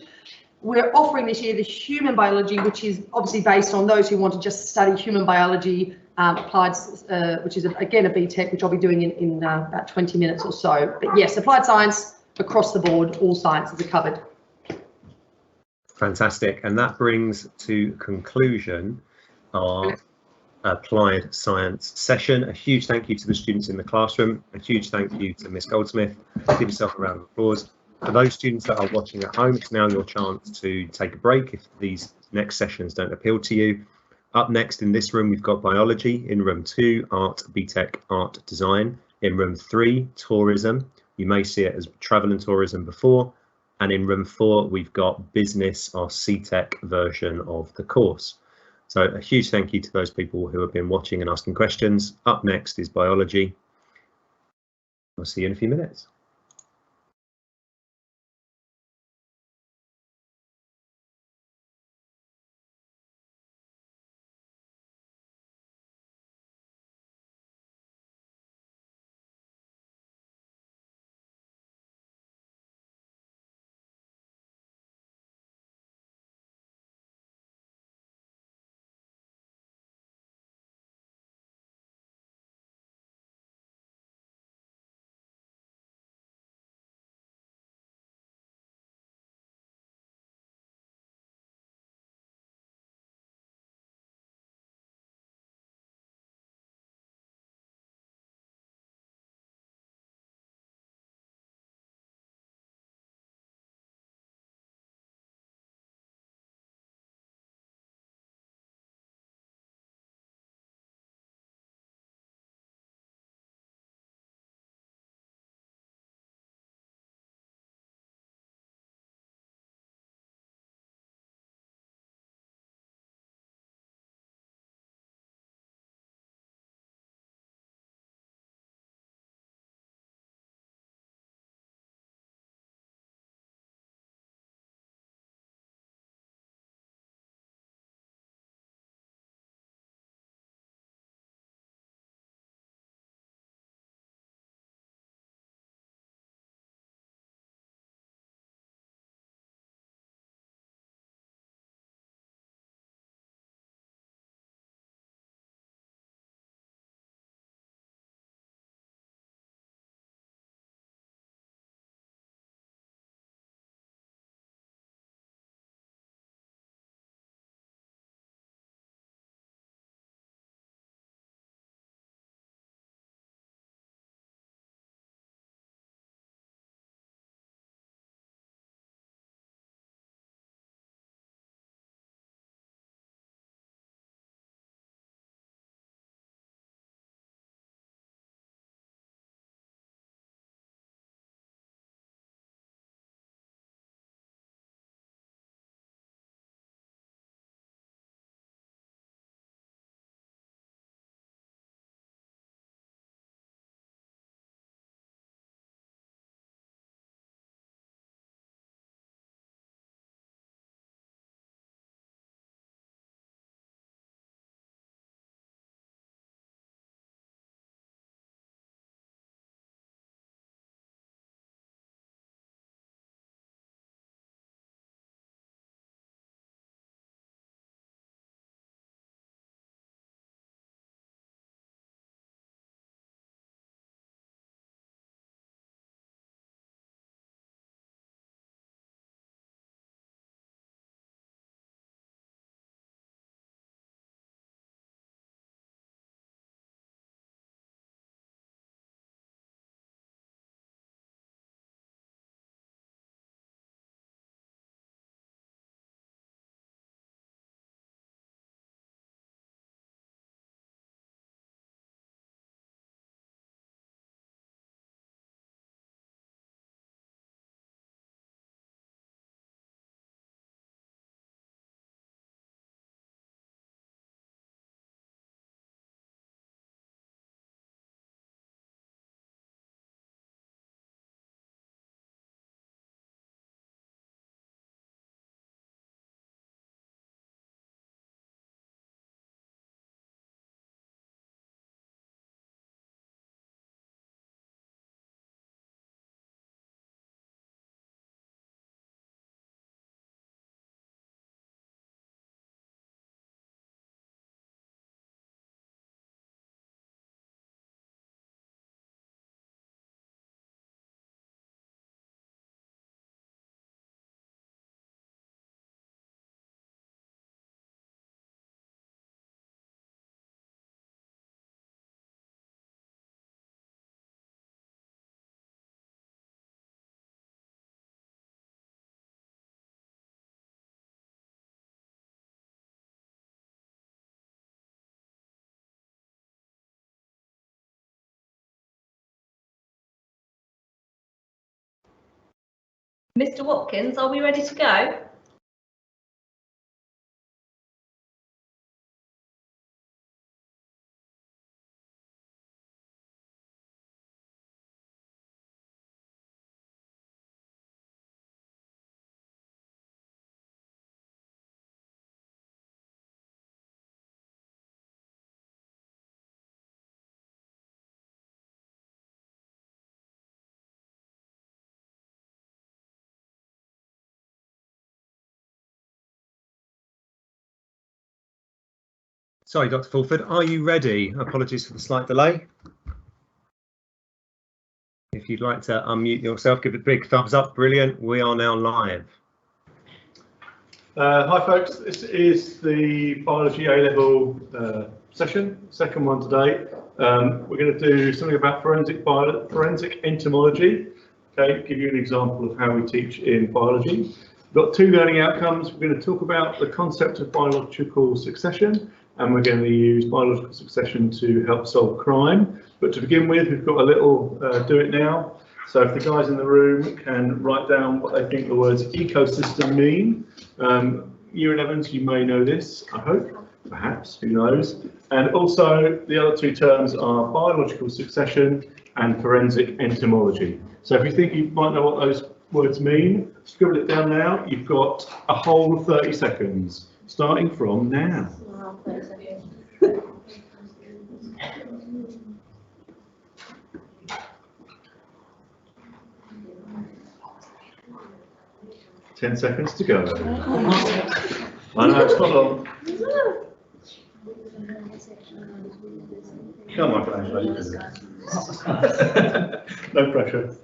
We're offering this year the human biology, which is obviously based on those who want to just study human biology applied, which is again a BTEC, which I'll be doing in about 20 minutes or so. But yes, applied science across the board, all sciences are covered. Fantastic. And that brings to conclusion our applied science session. A huge thank you to the students in the classroom. A huge thank you to Miss Goldsmith. Give yourself a round of applause. For those students that are watching at home, it's now your chance to take a break if these next sessions don't appeal to you. Up next in this room, we've got biology. In room 2, art, BTEC, art design. In room 3, tourism. You may see it as travel and tourism before. And in room 4, we've got business, our CTEC version of the course. So a huge thank you to those people who have been watching and asking questions. Up next is biology. I'll see you in a few minutes. Mr. Watkins, are we ready to go? Sorry, Dr. Fulford, are you ready? Apologies for the slight delay. If you'd like to unmute yourself, give it a big thumbs up. Brilliant. We are now live. Hi folks, this is the biology A-level session, second one today. We're going to do something about forensic entomology. Okay, give you an example of how we teach in biology. We've got 2 learning outcomes. We're going to talk about the concept of biological succession, and we're going to use biological succession to help solve crime. But to begin with, we've got a little do it now. So if the guys in the room can write down what they think the words ecosystem mean. Year 11s, you may know this, I hope, perhaps, who knows. And also the other 2 terms are biological succession and forensic entomology. So if you think you might know what those words mean, scribble it down now. You've got a whole 30 seconds, starting from now. 10 seconds to go. I know it's not long. Come on, Angela. No pressure.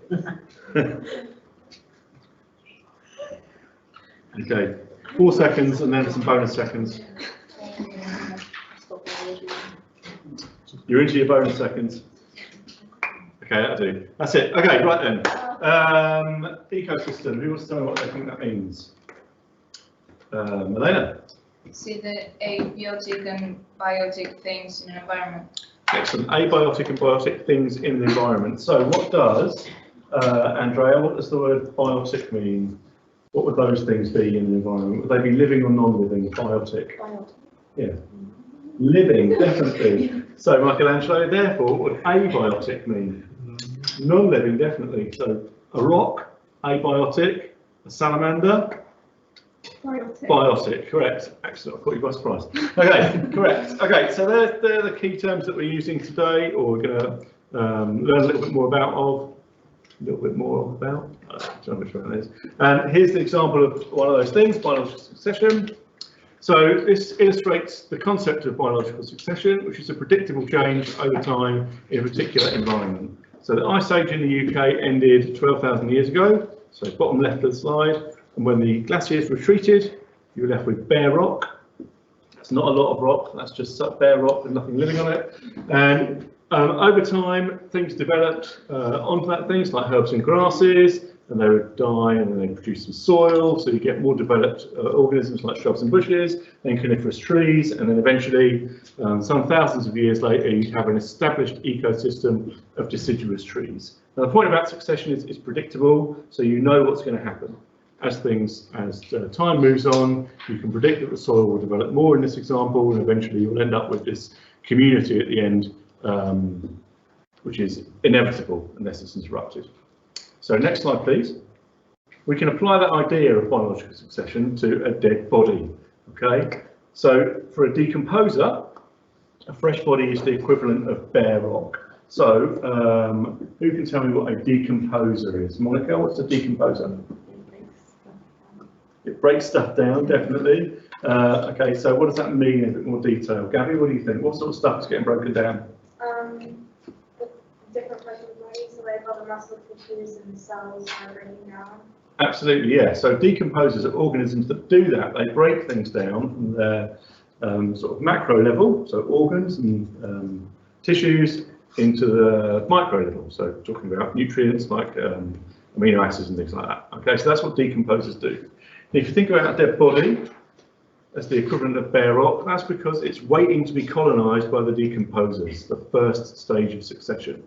Okay, 4 seconds and then some bonus seconds. You're into your bonus seconds. Okay, that'll do. That's it. Okay, right then. Ecosystem. Who wants to tell me what they think that means? Elena. See the abiotic and biotic things in the environment. Excellent. Abiotic and biotic things in the environment. So what does, Andrea, what does the word biotic mean? What would those things be in the environment? Would they be living or non-living? Biotic. Biotic. Yeah. Living, definitely. So Michelangelo, therefore, what would abiotic mean? Non-living, definitely. So a rock, abiotic. A salamander, biotic. Correct. Excellent. I caught you by surprise. Okay, correct. Okay, so they're the key terms that we're using today, or we're going to learn a little bit more about. I don't know which one it is. And here's the example of one of those things, biological succession. So this illustrates the concept of biological succession, which is a predictable change over time in a particular environment. So the Ice Age in the UK ended 12,000 years ago. So bottom left of the slide, and when the glaciers retreated, you were left with bare rock. That's not a lot of rock, that's just bare rock with nothing living on it. And over time, things developed onto that, things like herbs and grasses, and they would die and then they produce some soil, so you get more developed organisms like shrubs and bushes, then coniferous trees, and then eventually, some thousands of years later, you have an established ecosystem of deciduous trees. Now the point about succession is it's predictable, so you know what's going to happen. As time moves on, you can predict that the soil will develop more in this example, and eventually you'll end up with this community at the end, which is inevitable unless it's interrupted. So next slide, please. We can apply that idea of biological succession to a dead body. Okay, so for a decomposer, a fresh body is the equivalent of bare rock. So who can tell me what a decomposer is? Monica, what's a decomposer? It breaks stuff down, definitely. Okay, so what does that mean in a bit more detail? Gabby, what do you think? What sort of stuff is getting broken down? The different parts of the body, so like all the muscle tissues and cells are breaking down. Absolutely, yeah. So decomposers are organisms that do that. They break things down from their sort of macro level, so organs and tissues, into the micro level. So talking about nutrients like amino acids and things like that. Okay, so that's what decomposers do. If you think about a dead body as the equivalent of bare rock, that's because it's waiting to be colonised by the decomposers, the first stage of succession.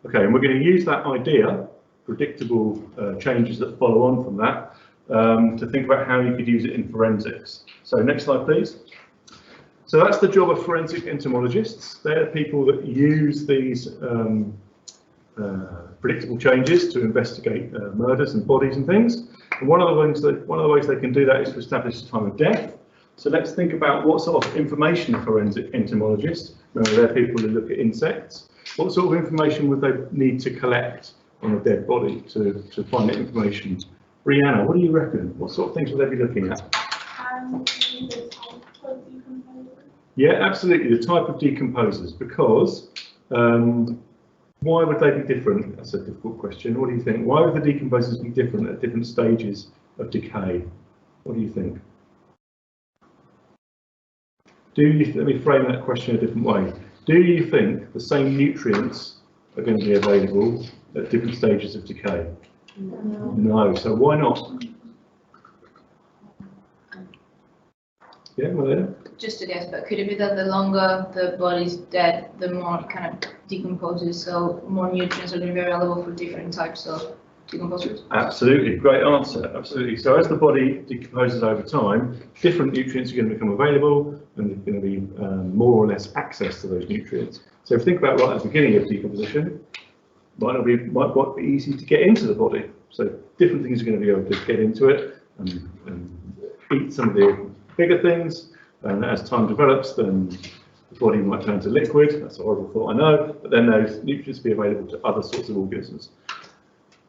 Okay, and we're going to use that idea predictable changes that follow on from that, to think about how you could use it in forensics. So next slide, please. So that's the job of forensic entomologists. They're people that use these predictable changes to investigate murders and bodies and things. And one of the ways they can do that is to establish the time of death. So let's think about what sort of information a forensic entomologist, remember they're people who look at insects, what sort of information would they need to collect on a dead body to find that information? Brianna, what do you reckon? What sort of things would they be looking at? Yeah, absolutely, the type of decomposers, because why would they be different? That's a difficult question. What do you think? Why would the decomposers be different at different stages of decay? What do you think? Let me frame that question a different way. Do you think the same nutrients are going to be available at different stages of decay? No. No, so why not? Yeah, well, Just a guess, but could it be that the longer the body's dead, the more it kind of decomposes, so more nutrients are going to be available for different types of decomposers? Absolutely, great answer, absolutely. So as the body decomposes over time, different nutrients are going to become available and there's going to be more or less access to those nutrients. So if you think about right at the beginning of decomposition, might not be easy to get into the body. So different things are going to be able to get into it and eat some of the bigger things, and as time develops then the body might turn to liquid. That's a horrible thought, I know, but then those nutrients will be available to other sorts of organisms.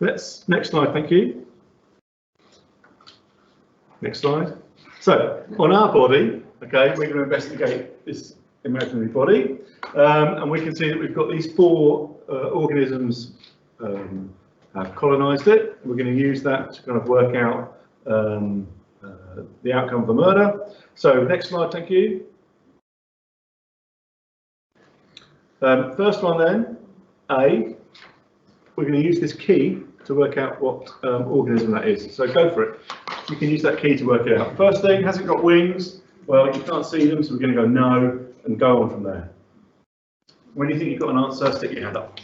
Next slide, thank you. Next slide. So on our body, okay, we're going to investigate this imaginary body, and we can see that we've got these four organisms have colonised it. We're going to use that to kind of work out the outcome of the murder. So next slide, thank you. First one then, A, we're going to use this key to work out what organism that is. So go for it. You can use that key to work it out. First thing, has it got wings? Well, you can't see them, so we're going to go no and go on from there. When you think you've got an answer, stick your hand up.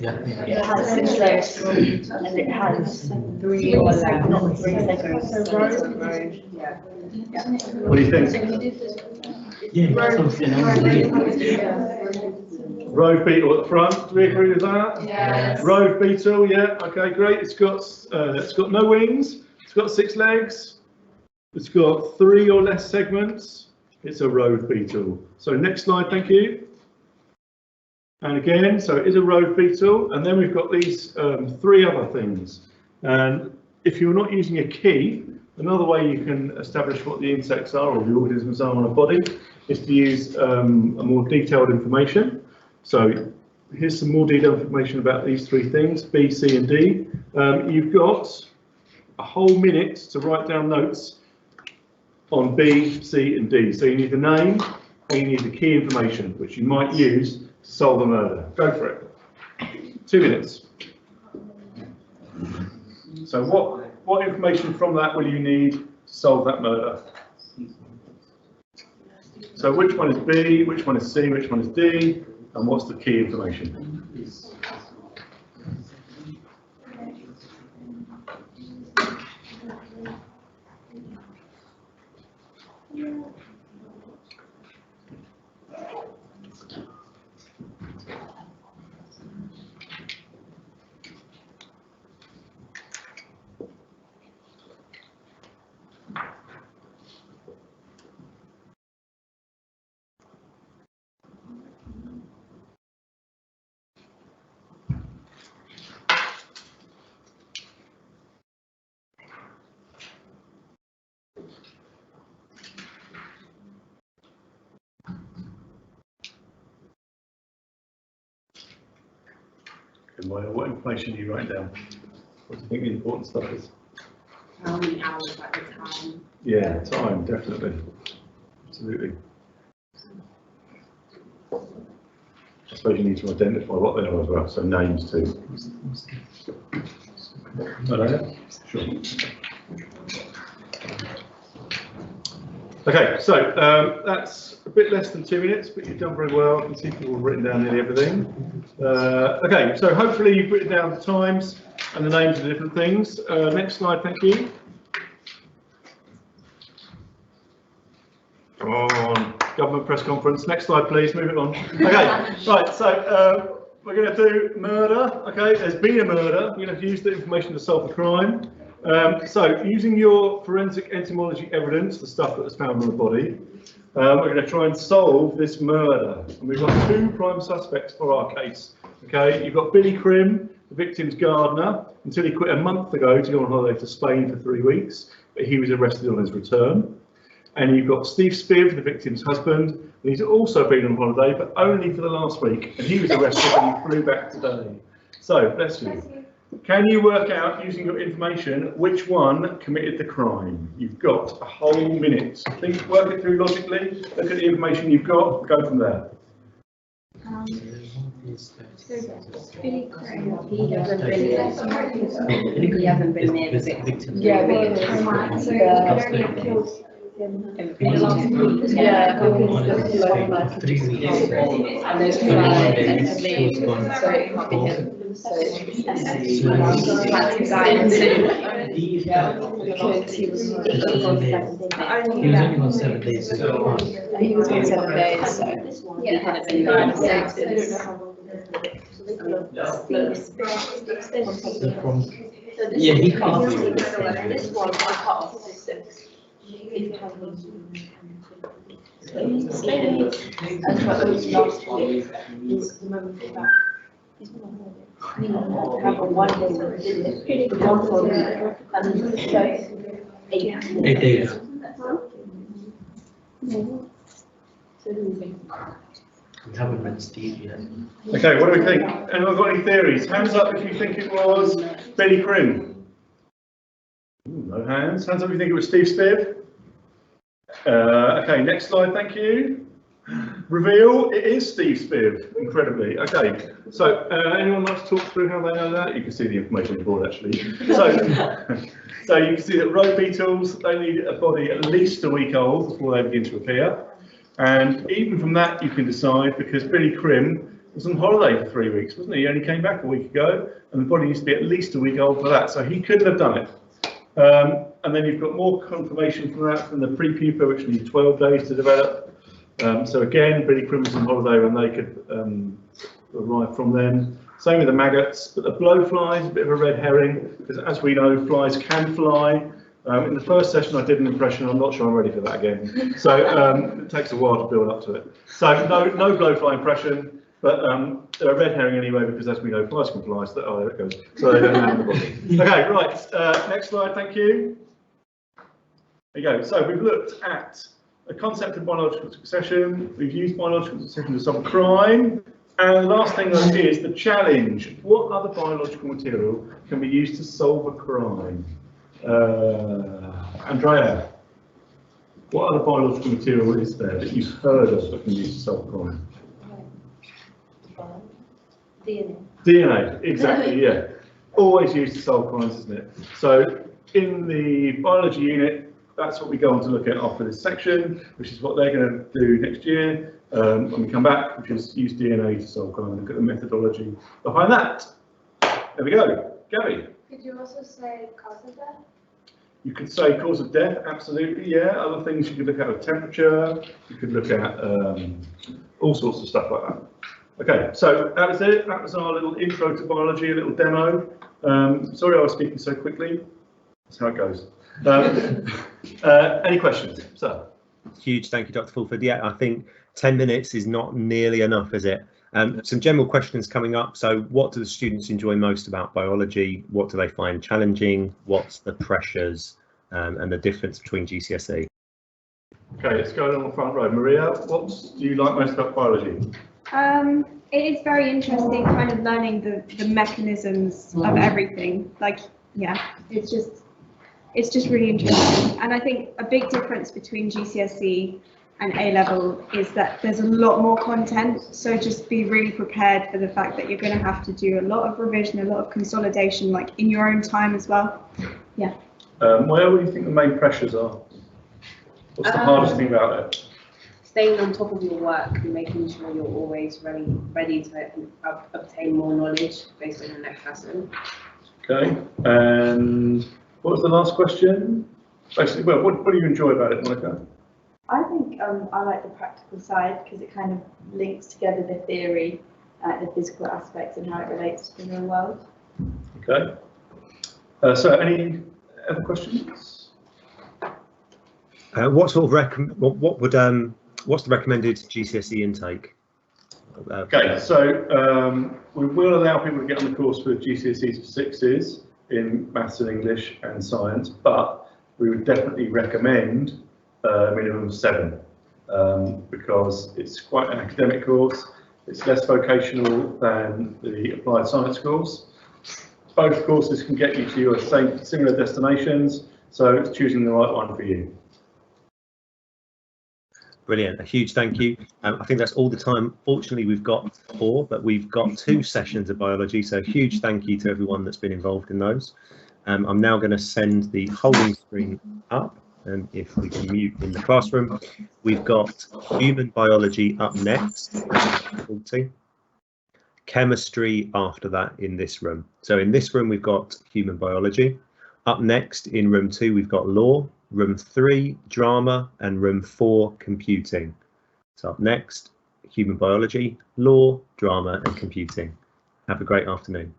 Yeah. It has 6 legs and it has 3 or less, not 3 figures. What do you think? Rove beetle at the front, do we agree with that? Yes. Rove beetle, yeah, okay, great. It's got no wings, it's got 6 legs, it's got 3 or less segments. It's a rove beetle. So next slide, thank you. And again, so it is a rove beetle, and then we've got these 3 other things. And if you're not using a key, another way you can establish what the insects are or the organisms are on a body is to use a more detailed information. So here's some more detailed information about these 3 things, B, C and D. You've got a whole minute to write down notes on B, C and D. So you need the name and you need the key information, which you might use to solve the murder. Go for it. 2 minutes. So what information from that will you need to solve that murder? So which one is B, which one is C, which one is D, and what's the key information? What information do you write down? What do you think the important stuff is? How many hours at the time? Yeah, time, definitely. Absolutely. I suppose you need to identify what they are as well, so names too. Hello? Sure. Okay, so that's a bit less than 2 minutes, but you've done very well. I can see people have written down nearly everything. Okay, so hopefully you've written down the times and the names of the different things. Next slide, thank you. Come on, government press conference. Next slide, please. Move it on. Okay, right. So we're going to do murder. Okay, there's been a murder. We're going to use the information to solve the crime. So using your forensic entomology evidence, the stuff that was found on the body, we're going to try and solve this murder. And we've got 2 prime suspects for our case. Okay, you've got Billy Crim, the victim's gardener, until he quit a month ago to go on holiday to Spain for 3 weeks, but he was arrested on his return. And you've got Steve Spiv, the victim's husband, and he's also been on holiday, but only for the last week, and he was arrested and he flew back today. So, bless you. Can you work out, using your information, which one committed the crime? You've got a whole minute. Think, work it through logically, look at the information you've got, go from there. Billy Crim, he hasn't been near the victim. Yeah, in the last week. Yeah, because 3 weeks. And there's so it can't be him. So that's guidance. Because he was only on 7 days. He was on 7 days, so he hadn't been guidance. Yeah, he can't. This one I cut off the 6. If you have one. And the last one is the moment for that. He's not on holiday. I mean, I have a 1 day. The one for that means 8 days. So do we think? We haven't read Steve yet. Okay, what do we think? Anyone got any theories? Hands up if you think it was Billy Crim. No hands. Hands up if you think it was Steve Spiv. Okay, next slide, thank you. Reveal, it is Steve Spiv, incredibly. Okay, so anyone like to talk through how they know that? You can see the information on the board actually. So you can see that road beetles, they need a body at least a week old before they begin to appear. And even from that you can decide, because Billy Crim was on holiday for 3 weeks, wasn't he? He only came back a week ago, and the body needs to be at least a week old for that, so he couldn't have done it. And then you've got more confirmation from that from the pre-pupa, which needs 12 days to develop. So again, Billy Crim was on holiday when they could arrive from then. Same with the maggots, but the blowfly is a bit of a red herring, because as we know, flies can fly. In the first session I did an impression, I'm not sure I'm ready for that again. So it takes a while to build up to it. So no blowfly impression, but they're a red herring anyway, because as we know, flies can fly, so there it goes. So they don't have the body. Okay, right, next slide, thank you. There you go. So we've looked at the concept of biological succession, we've used biological succession to solve a crime, and the last thing is the challenge. What other biological material can be used to solve a crime? Andrea, what other biological material is there that you've heard of that can be used to solve a crime? DNA. DNA, exactly, yeah. Always used to solve crimes, isn't it? So in the biology unit, that's what we go on to look at after this section, which is what they're going to do next year when we come back, which is use DNA to solve crime and look at the methodology behind that. There we go. Gary. Could you also say cause of death? You could say cause of death, absolutely, yeah. Other things you could look at are temperature, you could look at all sorts of stuff like that. Okay, so that was it. That was our little intro to biology, a little demo. Sorry I was speaking so quickly. That's how it goes. Any questions, sir? Huge thank you, Dr. Fulford. Yeah, I think 10 minutes is not nearly enough, is it? Some general questions coming up. So what do the students enjoy most about biology? What do they find challenging? What's the pressures and the difference between GCSE? Okay, let's go along the front row. Maria, what do you like most about biology? It is very interesting kind of learning the mechanisms of everything. Like, yeah, it's just really interesting. And I think a big difference between GCSE and A-level is that there's a lot more content. So just be really prepared for the fact that you're going to have to do a lot of revision, a lot of consolidation, like in your own time as well. Yeah. Where do you think the main pressures are? What's the hardest thing about it? Staying on top of your work and making sure you're always ready to obtain more knowledge based on the next lesson. Okay, and what was the last question? Basically, well, what do you enjoy about it, Monica? I think I like the practical side because it kind of links together the theory, the physical aspects and how it relates to the real world. Okay. So any other questions? What sort of what's the recommended GCSE intake? Okay, so we will allow people to get on the course for GCSEs for 6s in maths and English and science, but we would definitely recommend a minimum of 7 because it's quite an academic course. It's less vocational than the applied science course. Both courses can get you to your similar destinations, so it's choosing the right one for you. Brilliant, a huge thank you. I think that's all the time, fortunately, we've got for, but we've got 2 sessions of biology, so a huge thank you to everyone that's been involved in those. I'm now going to send the holding screen up, and if we can mute in the classroom, we've got human biology up next, chemistry after that in this room. So in this room, we've got human biology. Up next in room 2, we've got law. Room 3, drama, and room 4, computing. So up next, human biology, law, drama, and computing. Have a great afternoon.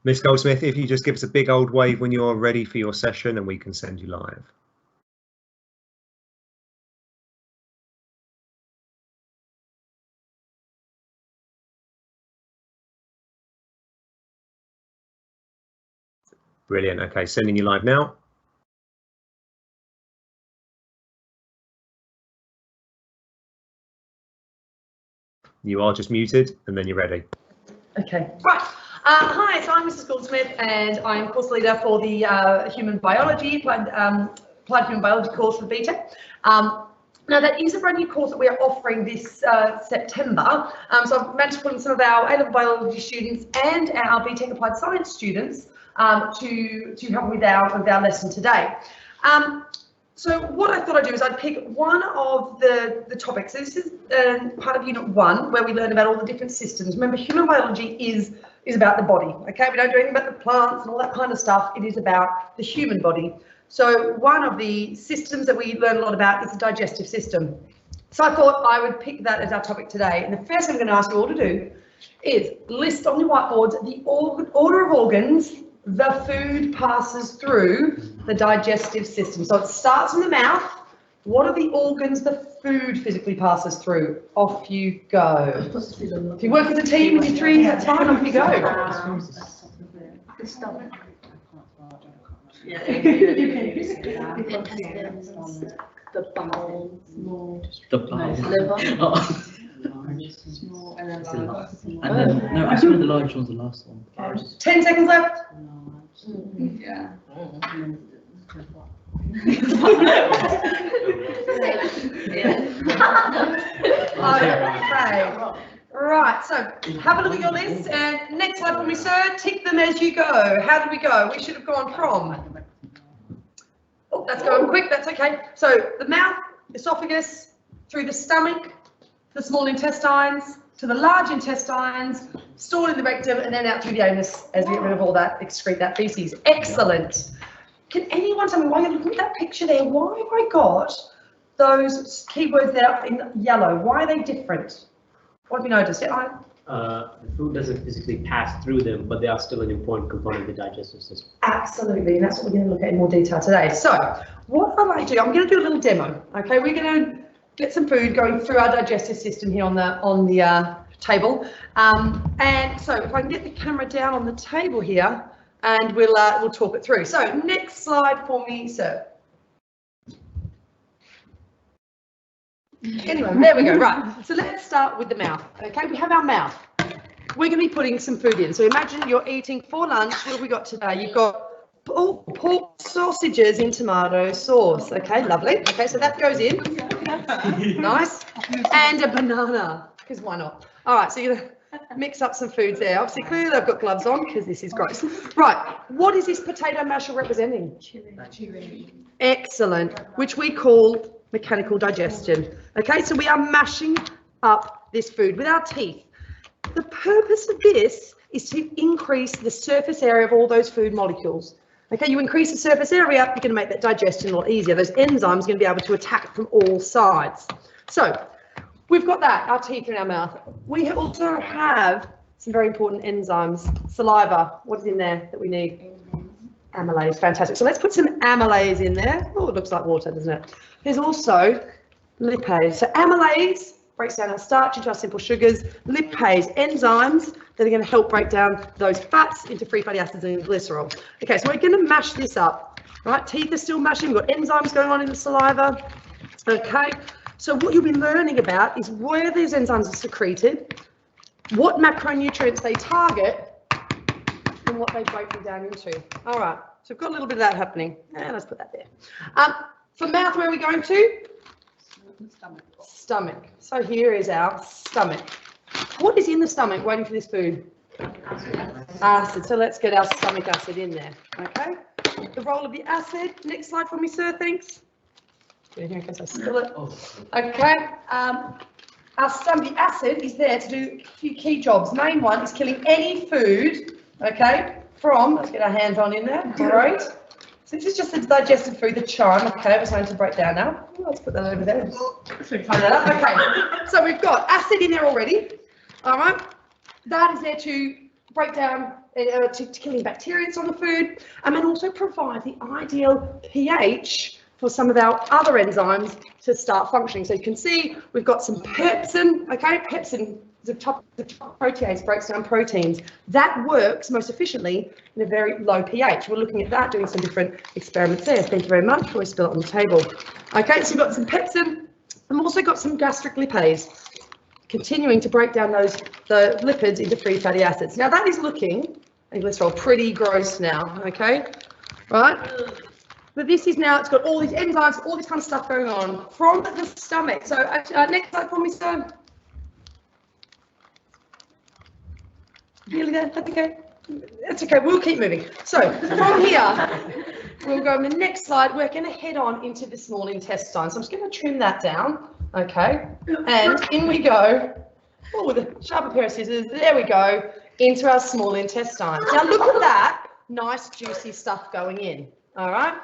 Miss Goldsmith, if you just give us a big old wave when you're ready for your session and we can send you live. Brilliant. Okay, sending you live now. You are just muted and then you're ready. Okay, right. Hi, so I'm Mrs. Goldsmith and I'm course leader for the applied human biology course for BTEC. Now that is a brand new course that we are offering this September. So I've managed to put in some of our A-level biology students and our BTEC applied science students to help with our lesson today. So what I thought I'd do is I'd pick one of the topics. So this is part of Unit 1 where we learn about all the different systems. Remember, human biology is about the body, okay? We don't do anything about the plants and all that kind of stuff. It is about the human body. So one of the systems that we learn a lot about is the digestive system. So I thought I would pick that as our topic today. And the first thing I'm going to ask you all to do is list on your whiteboards the order of organs the food passes through the digestive system. So it starts in the mouth. What are the organs the food physically passes through? Off you go. If you work as a team with your three, that's fine, off you go. The stomach. The intestines. The bowels. The bowels. Liver. Small and then large. And then, no, I swear the large one's the last one. 10 seconds left. Yeah. Okay. Right, so have a look at your list and next slide for me, sir. Tick them as you go. How did we go? We should have gone from. Oh, that's going quick, that's okay. So the mouth, esophagus, through the stomach, the small intestines, to the large intestines, stored in the rectum, and then out through the anus as we get rid of all that, excrete that feces. Excellent. Can anyone tell me why you're looking at that picture there? Why have I got those keywords there in yellow? Why are they different? What have you noticed? Yeah, The food doesn't physically pass through them, but they are still an important component of the digestive system. absolutely, and that's what we're going to look at in more detail today. So what I'd like to do, I'm going to do a little demo. Okay, we're going to get some food going through our digestive system here on the table. And so if I can get the camera down on the table here, and we'll talk it through. So next slide for me, sir. Anyway, there we go. Right. So let's start with the mouth. Okay, we have our mouth. We're going to be putting some food in. So imagine you're eating for lunch. What have we got today? You've got pork sausages in tomato sauce. Okay, lovely. Okay, so that goes in. Nice. And a banana, because why not? All right, so you're going to mix up some foods there. Obviously, clearly they've got gloves on because this is gross. Right, what is this potato masher representing? Chewing. Excellent, which we call mechanical digestion. Okay, so we are mashing up this food with our teeth. The purpose of this is to increase the surface area of all those food molecules. Okay, you increase the surface area, you're going to make that digestion a lot easier. Those enzymes are going to be able to attack from all sides. So we've got that, our teeth in our mouth. We also have some very important enzymes. Saliva, what is in there that we need? Amylase, fantastic. So let's put some amylase in there. Oh, it looks like water, doesn't it? There's also lipase. So amylase breaks down our starch into our simple sugars. Lipase, enzymes that are going to help break down those fats into free fatty acids and glycerol. Okay, so we're going to mash this up. Right, teeth are still mashing. We've got enzymes going on in the saliva. Okay, so what you'll be learning about is where these enzymes are secreted, what macronutrients they target, and what they break them down into. All right, so we've got a little bit of that happening. Let's put that there. For mouth, where are we going to? Stomach. So here is our stomach. What is in the stomach waiting for this food? Acid. So let's get our stomach acid in there. Okay. The role of the acid. Next slide for me, sir. Thanks. Here in case I spill it. Okay. Our stomach acid is there to do a few key jobs. Main one is killing any food. Okay. Let's get our hands on in there. Great. So this is just the digested food, the chyme. Okay, we're starting to break down now. Let's put that over there. Okay, so we've got acid in there already. All right, that is there to break down, to killing bacteria that's on the food, and then also provide the ideal pH for some of our other enzymes to start functioning. So you can see we've got some pepsin. Okay, pepsin. The top protease breaks down proteins. That works most efficiently in a very low pH. We're looking at that, doing some different experiments there. Thank you very much. We'll spill it on the table. Okay, so we've got some pepsin. I've also got some gastric lipase, continuing to break down the lipids into free fatty acids. Now that is looking, and glycerol, pretty gross now, okay? Right? But this is now, it's got all these enzymes, all this kind of stuff going on from the stomach. So next slide for me, sir. Nearly there, that's okay. That's okay, we'll keep moving. So from here, we'll go on the next slide. We're going to head on into the small intestine. So I'm just going to trim that down, okay? And in we go. Oh, with a sharper pair of scissors, there we go, into our small intestines. Now look at that nice juicy stuff going in, all right?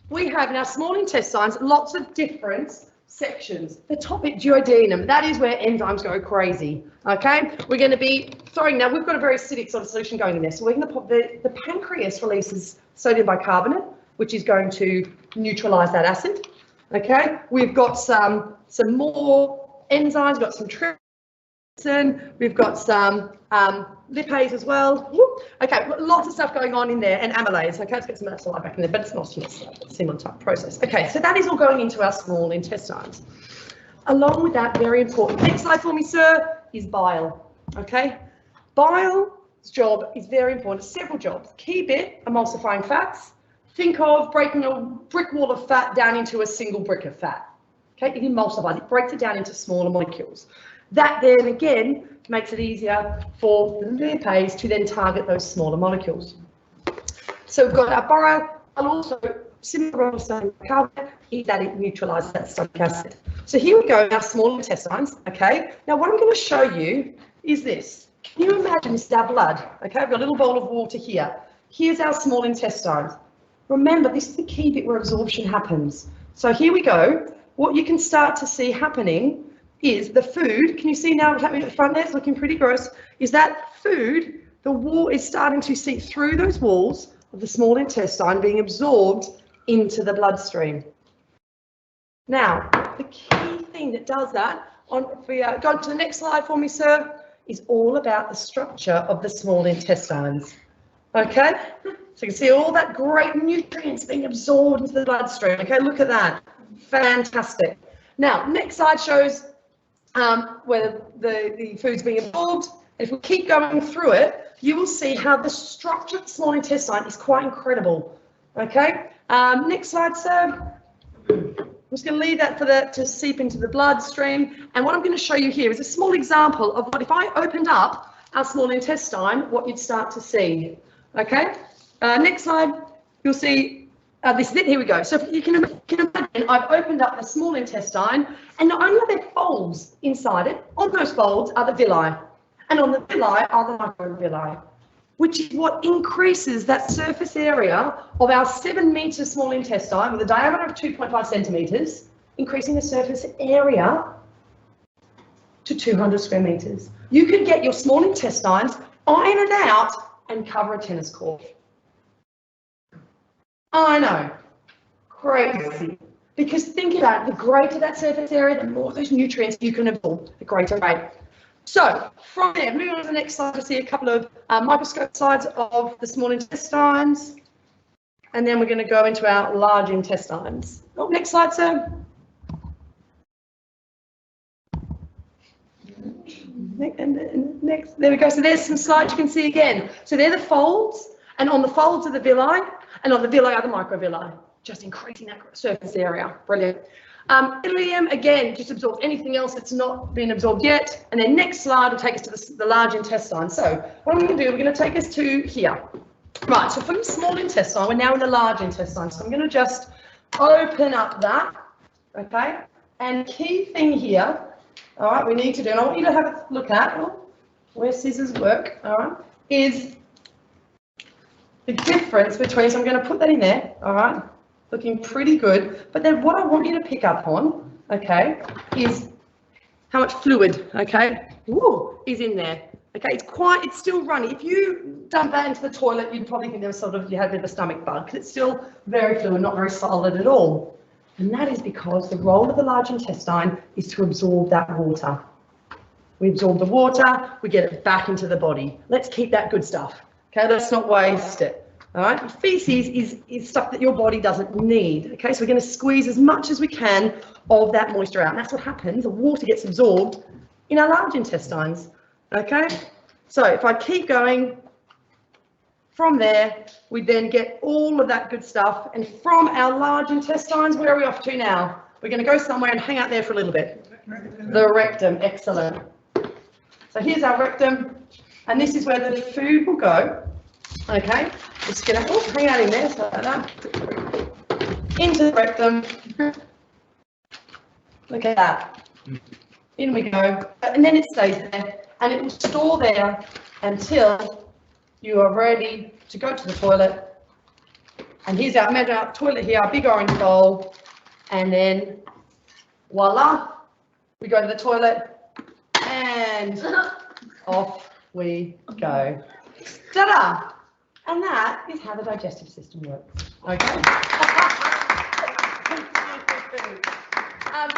we have in our small intestines lots of different sections. The top bit, duodenum, that is where enzymes go crazy. Okay, we're going to be throwing, now we've got a very acidic sort of solution going in there, so we're going to put the pancreas releases sodium bicarbonate, which is going to neutralize that acid. Okay, we've got some more enzymes, we've got some trypsin, we've got some lipase as well. Okay, lots of stuff going on in there, and amylase. Okay, let's get some of that slide back in there, but it's not a similar type process. Okay, so that is all going into our small intestines. Along with that, very important, next slide for me, sir, is bile. Okay, bile's job is very important. Several jobs. Key bit, emulsifying fats. Think of breaking a brick wall of fat down into a single brick of fat. Okay, it emulsifies, it breaks it down into smaller molecules. That then again makes it easier for the lipase to then target those smaller molecules. So we've got our bile, and also similar to sodium bicarbonate, is that it neutralises that stomach acid. So here we go, our small intestines. Okay, now what I'm going to show you is this. Can you imagine this is our blood? Okay, I've got a little bowl of water here. Here's our small intestines. Remember, this is the key bit where absorption happens. So here we go. What you can start to see happening is the food. Can you see now what's happening at the front there? It's looking pretty gross. Is that food, the wall is starting to seep through those walls of the small intestine, being absorbed into the bloodstream. Now, the key thing that does that, if we go to the next slide for me, sir, is all about the structure of the small intestines. Okay, so you can see all that great nutrients being absorbed into the bloodstream. Okay, look at that, fantastic. Now, next slide shows where the food's being absorbed. If we keep going through it, you will see how the structure of the small intestine is quite incredible. Okay, next slide, sir. I'm just going to leave that for that to seep into the bloodstream. And what I'm going to show you here is a small example of what if I opened up our small intestine, what you'd start to see. Okay, next slide, you'll see this is it. Here we go. So if you can imagine, I've opened up the small intestine, and not only are there folds inside it, on those folds are the villi, and on the villi are the microvilli, which is what increases that surface area of our 7-metre small intestine with a diameter of 2.5 centimetres, increasing the surface area to 200 square metres. You can get your small intestines, iron it out, and cover a tennis court. I know, crazy. Because think about it, the greater that surface area, the more of those nutrients you can absorb, the greater rate. So from there, moving on to the next slide, you'll see a couple of microscope slides of the small intestines. And then we're going to go into our large intestines. Oh, next slide, sir. Next, there we go. So there's some slides you can see again. So they're the folds, and on the folds are the villi, and on the villi are the microvilli, just increasing that surface area. Brilliant. Ileum, again, just absorbs anything else that's not been absorbed yet. And then next slide will take us to the large intestine. So what I'm going to do, we're going to take us to here. Right, so from the small intestine, we're now in the large intestine. So I'm going to just open up that, okay? And key thing here, all right, we need to do, and I want you to have a look at where scissors work, all right, is the difference between, so I'm going to put that in there, all right, looking pretty good, but then what I want you to pick up on, okay, is how much fluid, okay, is in there. Okay, it's still runny. If you dump that into the toilet, you'd probably think there was you had a bit of a stomach bug, because it's still very fluid, not very solid at all. And that is because the role of the large intestine is to absorb that water. We absorb the water, we get it back into the body. Let's keep that good stuff. Okay, let's not waste it. All right, feces is stuff that your body doesn't need. Okay, so we're going to squeeze as much as we can of that moisture out. And that's what happens. The water gets absorbed in our large intestines. Okay, so if I keep going from there, we then get all of that good stuff. And from our large intestines, where are we off to now? We're going to go somewhere and hang out there for a little bit. The rectum, excellent. So here's our rectum, and this is where the food will go. Okay, just going to hang out in there, so like that. Into the rectum. Look at that. In we go, and then it stays there, and it will store there until you are ready to go to the toilet And here's our toilet here, our big orange bowl. And then voila, we go to the toilet and off we go. Ta-da! And that is how the digestive system works. Okay.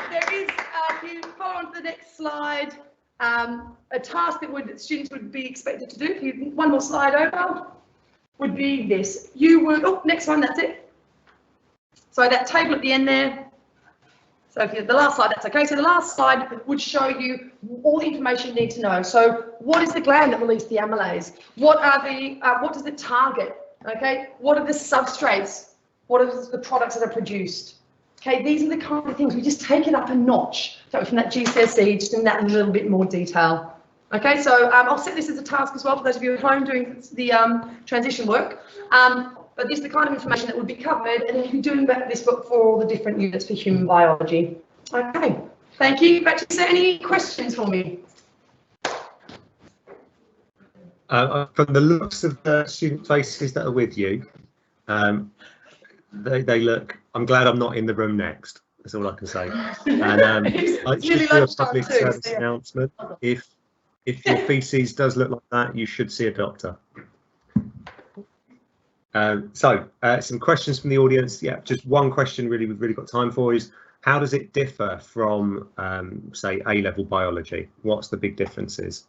There is, if you follow on to the next slide, a task that students would be expected to do. If you one more slide over, would be this. You would, oh, next one, that's it. So that table at the end there. So if you're the last slide, that's okay. So the last slide would show you all the information you need to know. So what is the gland that releases the amylase? What are the, what does it target? Okay, what are the substrates? What are the products that are produced? Okay, these are the kind of things, we just take it up a notch. So from that GCSE, just in that in a little bit more detail. Okay, so I'll set this as a task as well for those of you at home doing the transition work. But this is the kind of information that would be covered, and then you'll be doing this book for all the different units for human biology. Okay, thank you. Back to you, sir. Any questions for me? From the looks of the student faces that are with you, they look, I'm glad I'm not in the room next. That's all I can say. And I should do a public service announcement. If your feces does look like that, you should see a doctor. Some questions from the audience. Yeah, just one question really we've really got time for is, how does it differ from, say, A-level biology? What's the big differences?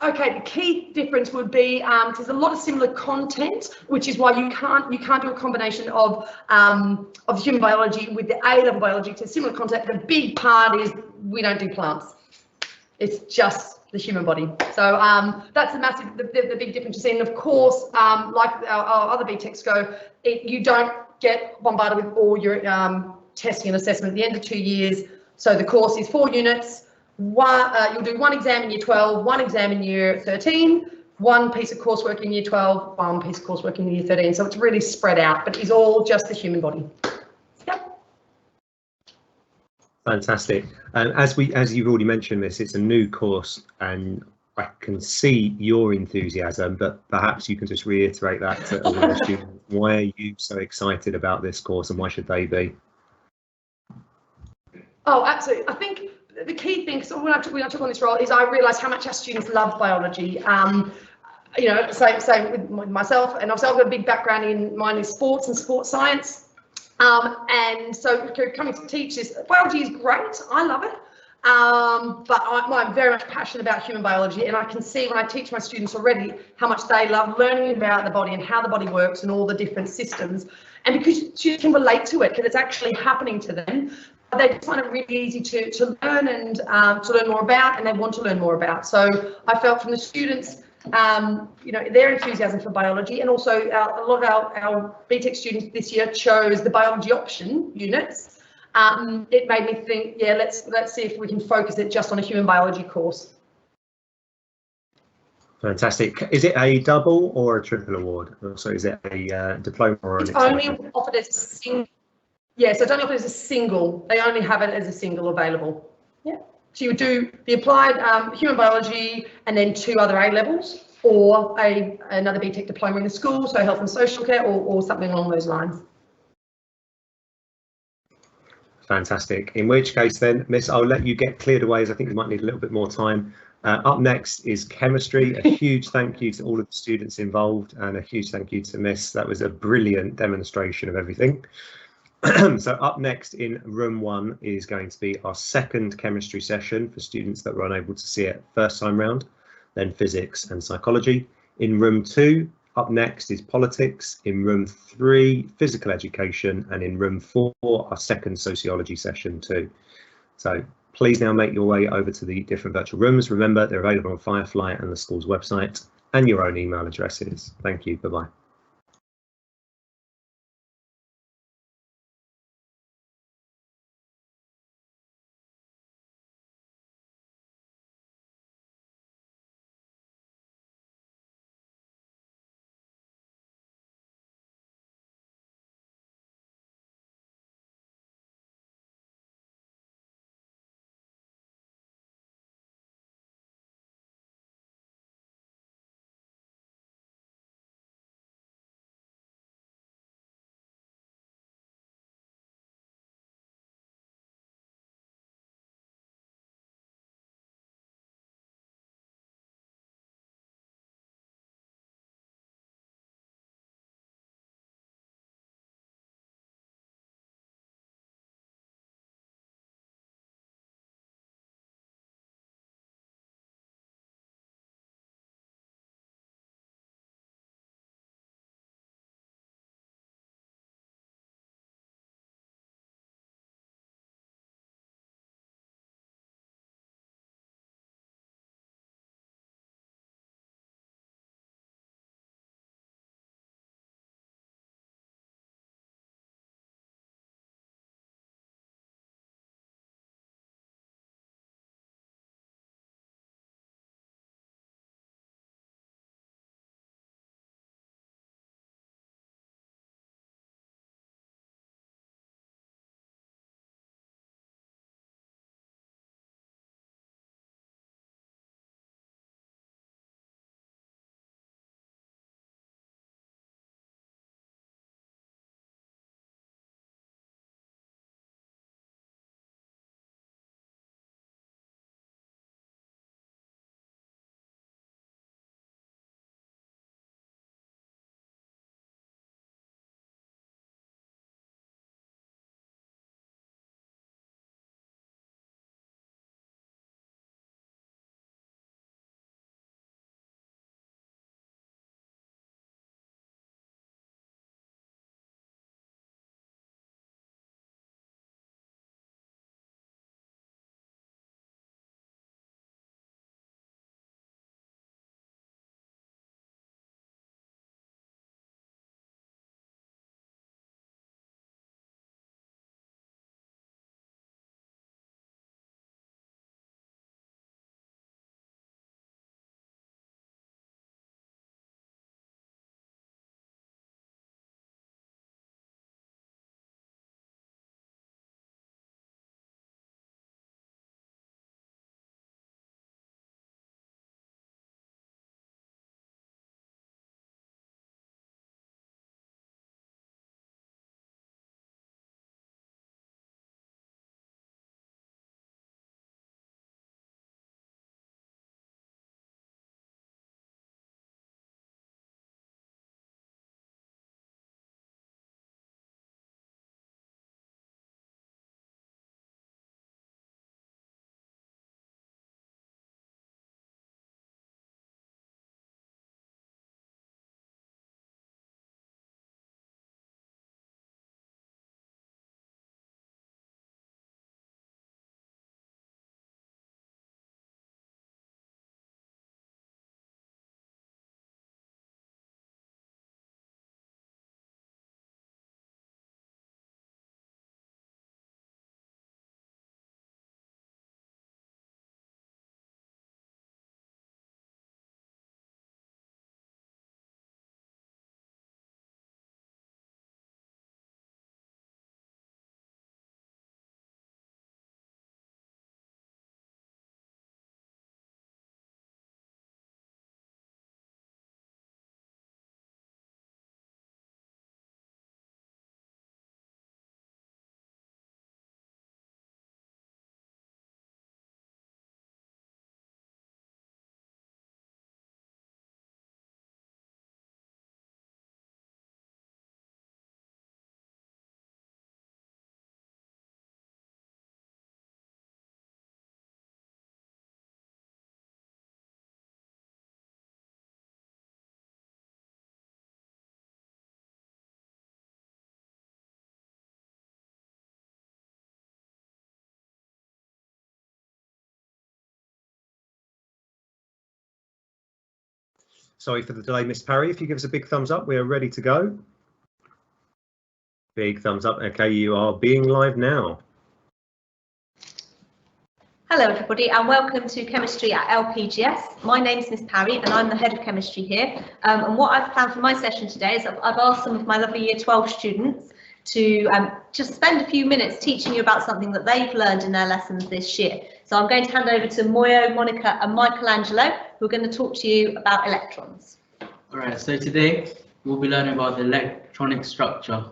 Okay, the key difference would be there's a lot of similar content, which is why you can't do a combination of human biology with the A-level biology. It's a similar content. The big part is we don't do plants. It's just the human body. So that's the big difference. And of course, like our other BTECs go, you don't get bombarded with all your testing and assessment at the end of 2 years. So the course is 4 units. You'll do 1 exam in year 12, 1 exam in year 13, 1 piece of coursework in year 12, 1 piece of coursework in year 13. So it's really spread out, but it's all just the human body. Yep. Fantastic. And as you've already mentioned this, it's a new course, and I can see your enthusiasm, but perhaps you can just reiterate that to all the students. Why are you so excited about this course, and why should they be? Oh, absolutely. I think the key thing, so when I took on this role, is I realised how much our students love biology. You know, same with myself, and I've got a big background in mine is sports and sports science. And so coming to teach this, biology is great. I love it. But I'm very much passionate about human biology, and I can see when I teach my students already how much they love learning about the body and how the body works and all the different systems. And because students can relate to it, because it's actually happening to them, they find it really easy to learn and to learn more about, and they want to learn more about. So I felt from the students, you know, their enthusiasm for biology, and also a lot of our BTEC students this year chose the biology option units. It made me think, yeah, let's see if we can focus it just on a human biology course. Fantastic. Is it a double or a triple award? So is it a diploma or an extension? It's only offered as a single. Yeah, so it's only offered as a single. They only have it as a single available. Yeah. So you would do the applied human biology and then 2 other A levels, or another BTEC diploma in the school, so health and social care, or something along those lines. Fantastic. In which case then, Miss, I'll let you get cleared away, as I think you might need a little bit more time. Up next is chemistry. A huge thank you to all of the students involved, and a huge thank you to Miss. That was a brilliant demonstration of everything. So up next in room 1 is going to be our second chemistry session for students that were unable to see it first time round, then physics and psychology. In room 2, up next is politics. In room 3, physical education, and in room 4, our second sociology session too. So please now make your way over to the different virtual rooms. Remember, they're available on Firefly and the school's website, and your own email addresses. Thank you. Bye-bye. Sorry for the delay, Miss Parry. If you give us a big thumbs up, we are ready to go. Big thumbs up. Okay, you are being live now. Hello everybody and welcome to Chemistry at LPGS. My name's Miss Parry and I'm the head of chemistry here. And what I've planned for my session today is I've asked some of my lovely year 12 students to just spend a few minutes teaching you about something that they've learned in their lessons this year. So I'm going to hand over to Moyo, Monica and Michelangelo, who are going to talk to you about electrons. All right, so today we'll be learning about the electronic structure.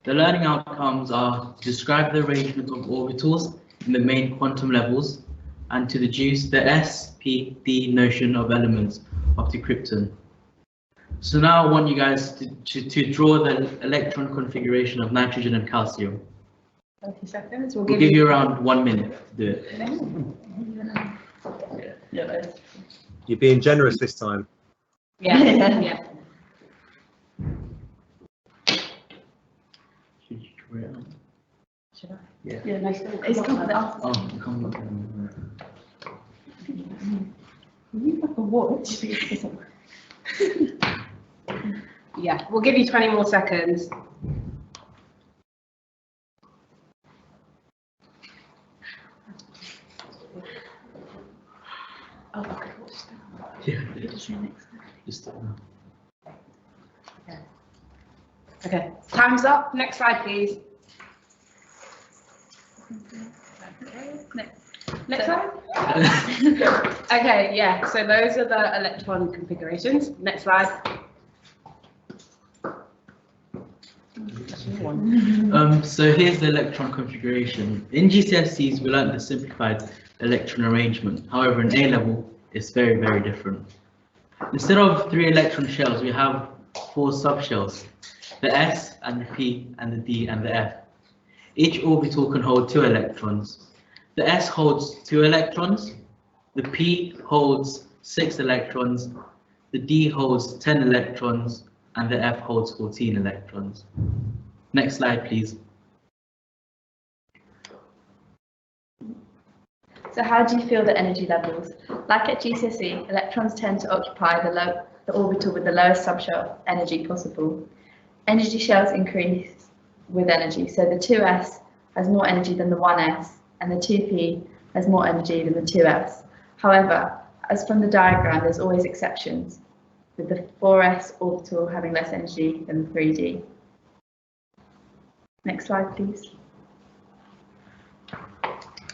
The learning outcomes are to describe the arrangement of orbitals in the main quantum levels and to deduce the S-P-D notion of elements of the krypton. So now I want you guys to draw the electron configuration of nitrogen and calcium. 30 seconds. We'll give you around 1 minute to do it. You're being generous this time. Yeah. Yeah. Should I? Yeah. Yeah, no, It's come up. You have a watch. Yeah, we'll give you 20 more seconds. Oh, okay. Yeah. Just okay, time's up. Next slide, please. Next slide. Okay, yeah, so those are the electron configurations. Next slide. So here's the electron configuration. In GCSEs, we learned the simplified electron arrangement. However, in A level, it's very, very different. Instead of 3 electron shells, we have 4 subshells, the S and the P and the D and the F. Each orbital can hold 2 electrons. The S holds 2 electrons, the P holds 6 electrons, the D holds 10 electrons, and the F holds 14 electrons. Next slide, please. So how do you feel the energy levels? Like at GCSE, electrons tend to occupy the orbital with the lowest subshell energy possible. Energy shells increase with energy, so the 2s has more energy than the 1s, and the 2p has more energy than the 2s. However, as from the diagram, there's always exceptions, with the 4s orbital having less energy than the 3d. Next slide, please.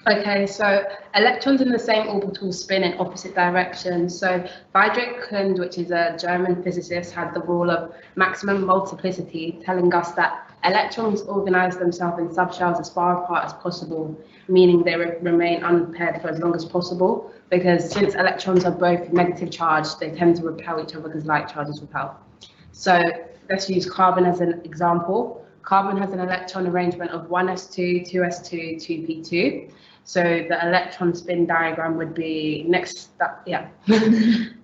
Okay, so electrons in the same orbital spin in opposite directions. So Friedrich Kund, which is a German physicist, had the rule of maximum multiplicity, telling us that electrons organize themselves in subshells as far apart as possible, meaning they remain unpaired for as long as possible, because since electrons are both negative charged, they tend to repel each other because like charges repel. So let's use carbon as an example. Carbon has an electron arrangement of 1s2, 2s2, 2p2. So the electron spin diagram would be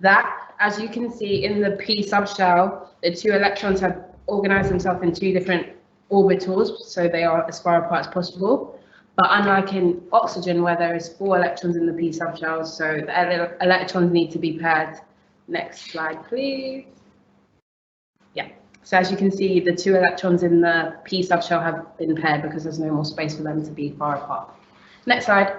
that, as you can see in the p subshell, the 2 electrons have organized themselves in 2 different orbitals, so they are as far apart as possible. But unlike in oxygen, where there is 4 electrons in the p subshells, so the electrons need to be paired. Next slide, please. Yeah. So as you can see, the 2 electrons in the p subshell have been paired because there's no more space for them to be far apart. Next slide.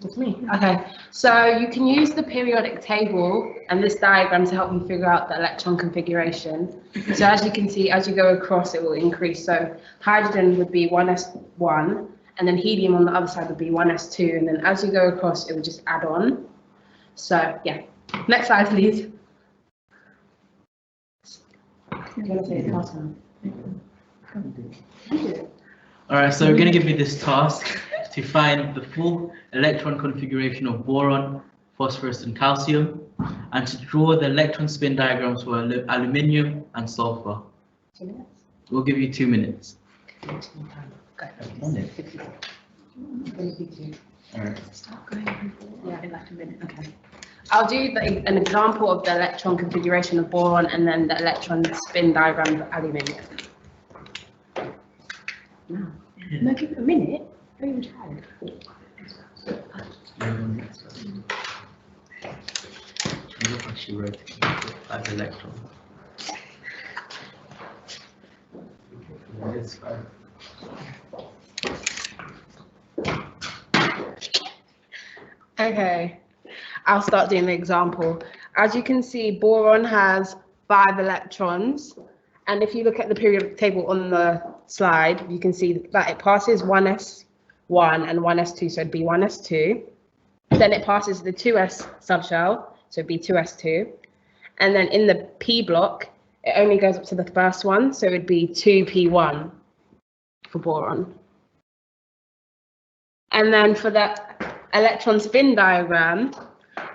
It's me. Okay, so you can use the periodic table and this diagram to help you figure out the electron configuration. So as you can see, as you go across, it will increase. So hydrogen would be 1s1, and then helium on the other side would be 1s2, and then as you go across, it would just add on. So yeah, next slide, please. All right, so we're going to give you this task to find the full electron configuration of boron, phosphorus, and calcium, and to draw the electron spin diagrams for aluminium and sulfur. 2 minutes? We'll give you 2 minutes. All right. Yeah, in like a minute. Okay. I'll do an example of the electron configuration of boron and then the electron spin diagram of aluminium. No, give it a minute. Don't even try it. actually rotating by the electron. Okay, I'll start doing the example. As you can see, boron has 5 electrons. And if you look at the periodic table on the slide, you can see that it passes 1s1 and 1s2, so it'd be 1s2. Then it passes the 2s subshell, so it'd be 2s2. And then in the p block, it only goes up to the first one, so it'd be 2p1 for boron. And then for the electron spin diagram,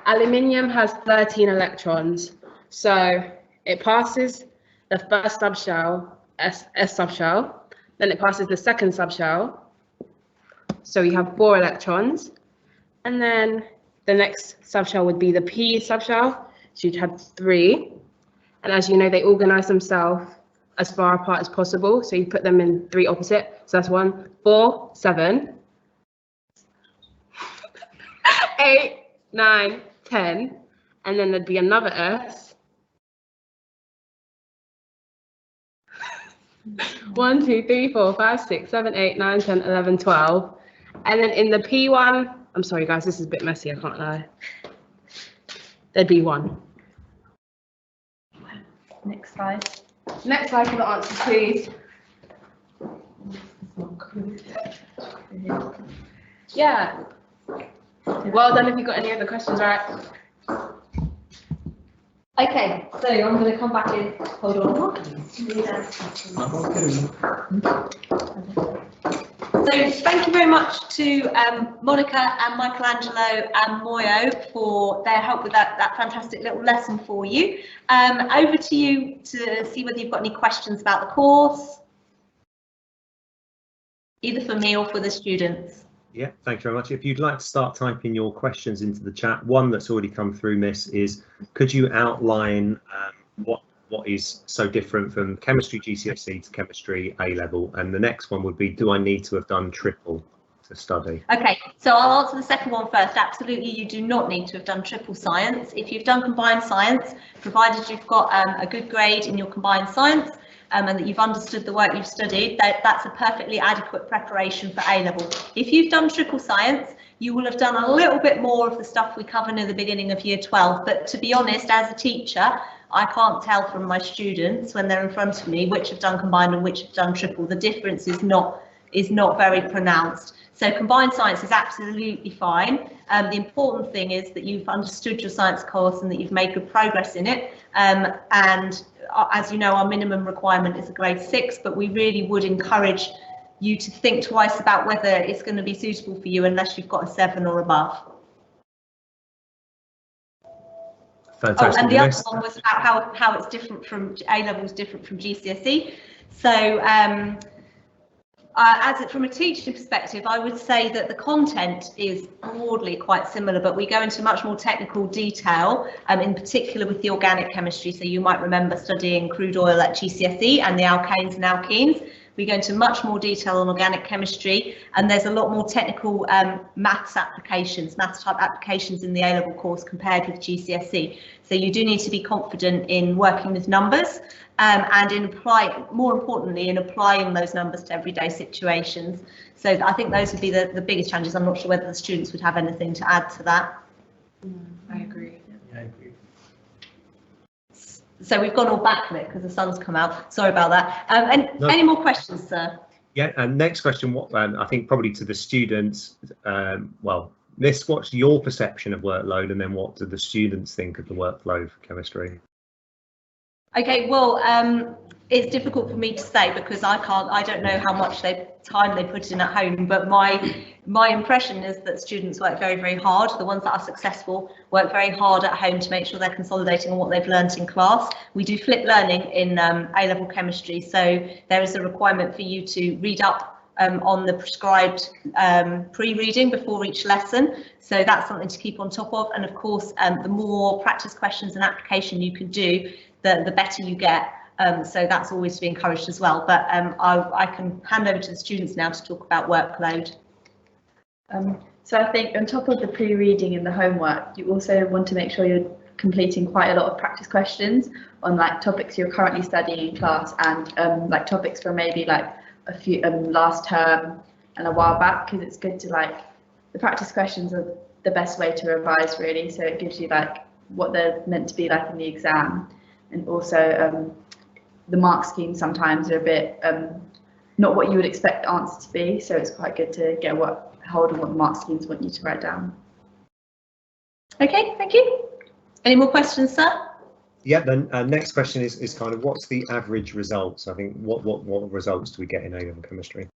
aluminium has 13 electrons. So it passes the first subshell, S subshell, then it passes the second subshell. So you have 4 electrons. And then the next subshell would be the P subshell. So you'd have 3. And as you know, they organize themselves as far apart as possible. So you put them in 3 opposite. So that's 1, 4, 7, 8, 9, 10. And then there'd be another S. 1, 2, 3, 4, 5, 6, 7, 8, 9, 10, 11, 12. And then in the P1, I'm sorry guys, this is a bit messy, I can't lie. There'd be 1. Next slide. Next slide for the answers, please. Yeah. Well done if you've got any other questions, right? Okay, so I'm going to come back in. Hold on. So thank you very much to Monica and Michelangelo and Moyo for their help with that fantastic little lesson for you. Over to you to see whether you've got any questions about the course, either for me or for the students. Yeah, thank you very much. If you'd like to start typing your questions into the chat, one that's already come through, Miss, is could you outline what is so different from chemistry GCSE to chemistry A level? And the next one would be, do I need to have done triple to study? Okay, so I'll answer the second one first. Absolutely, you do not need to have done triple science. If you've done combined science, provided you've got a good grade in your combined science, and that you've understood the work you've studied, that's a perfectly adequate preparation for A level. If you've done triple science, you will have done a little bit more of the stuff we covered in the beginning of year 12. But to be honest, as a teacher, I can't tell from my students when they're in front of me which have done combined and which have done triple. The difference is not very pronounced. So combined science is absolutely fine. The important thing is that you've understood your science course and that you've made good progress in it. And as you know, our minimum requirement is a grade 6, but we really would encourage you to think twice about whether it's going to be suitable for you unless you've got a 7 or above. Fantastic. Oh, and the other one was about how it's different from A levels, different from GCSE. So from a teaching perspective, I would say that the content is broadly quite similar, but we go into much more technical detail, in particular with the organic chemistry. So you might remember studying crude oil at GCSE and the alkanes and alkenes. We go into much more detail on organic chemistry, and there's a lot more technical maths type applications in the A-level course compared with GCSE. So you do need to be confident in working with numbers and more importantly, in applying those numbers to everyday situations. So I think those would be the biggest challenges. I'm not sure whether the students would have anything to add to that. I agree. Yeah, I agree. So we've gone all back a bit because the sun's come out. Sorry about that. Any more questions, sir? Yeah, and next question, I think probably to the students, well, Miss, what's your perception of workload, and then what do the students think of the workload for chemistry? Okay, well, it's difficult for me to say because I don't know how much time they put in at home, but my impression is that students work very, very hard. The ones that are successful work very hard at home to make sure they're consolidating on what they've learnt in class. We do flipped learning in A-level chemistry, so there is a requirement for you to read up on the prescribed pre-reading before each lesson. So that's something to keep on top of. And of course, the more practice questions and application you can do, the better you get. So that's always to be encouraged as well. But I can hand over to the students now to talk about workload. So I think on top of the pre-reading and the homework, you also want to make sure you're completing quite a lot of practice questions on like topics you're currently studying in class and like topics from maybe like a few last term and a while back, because it's good to like, the practice questions are the best way to revise really, so it gives you like what they're meant to be like in the exam. And also the mark schemes sometimes are a bit not what you would expect the answer to be, so it's quite good to get hold of what the mark schemes want you to write down. Okay, thank you. Any more questions, sir? Yeah, then next question is kind of what's the average results? I think what results do we get in A-level chemistry?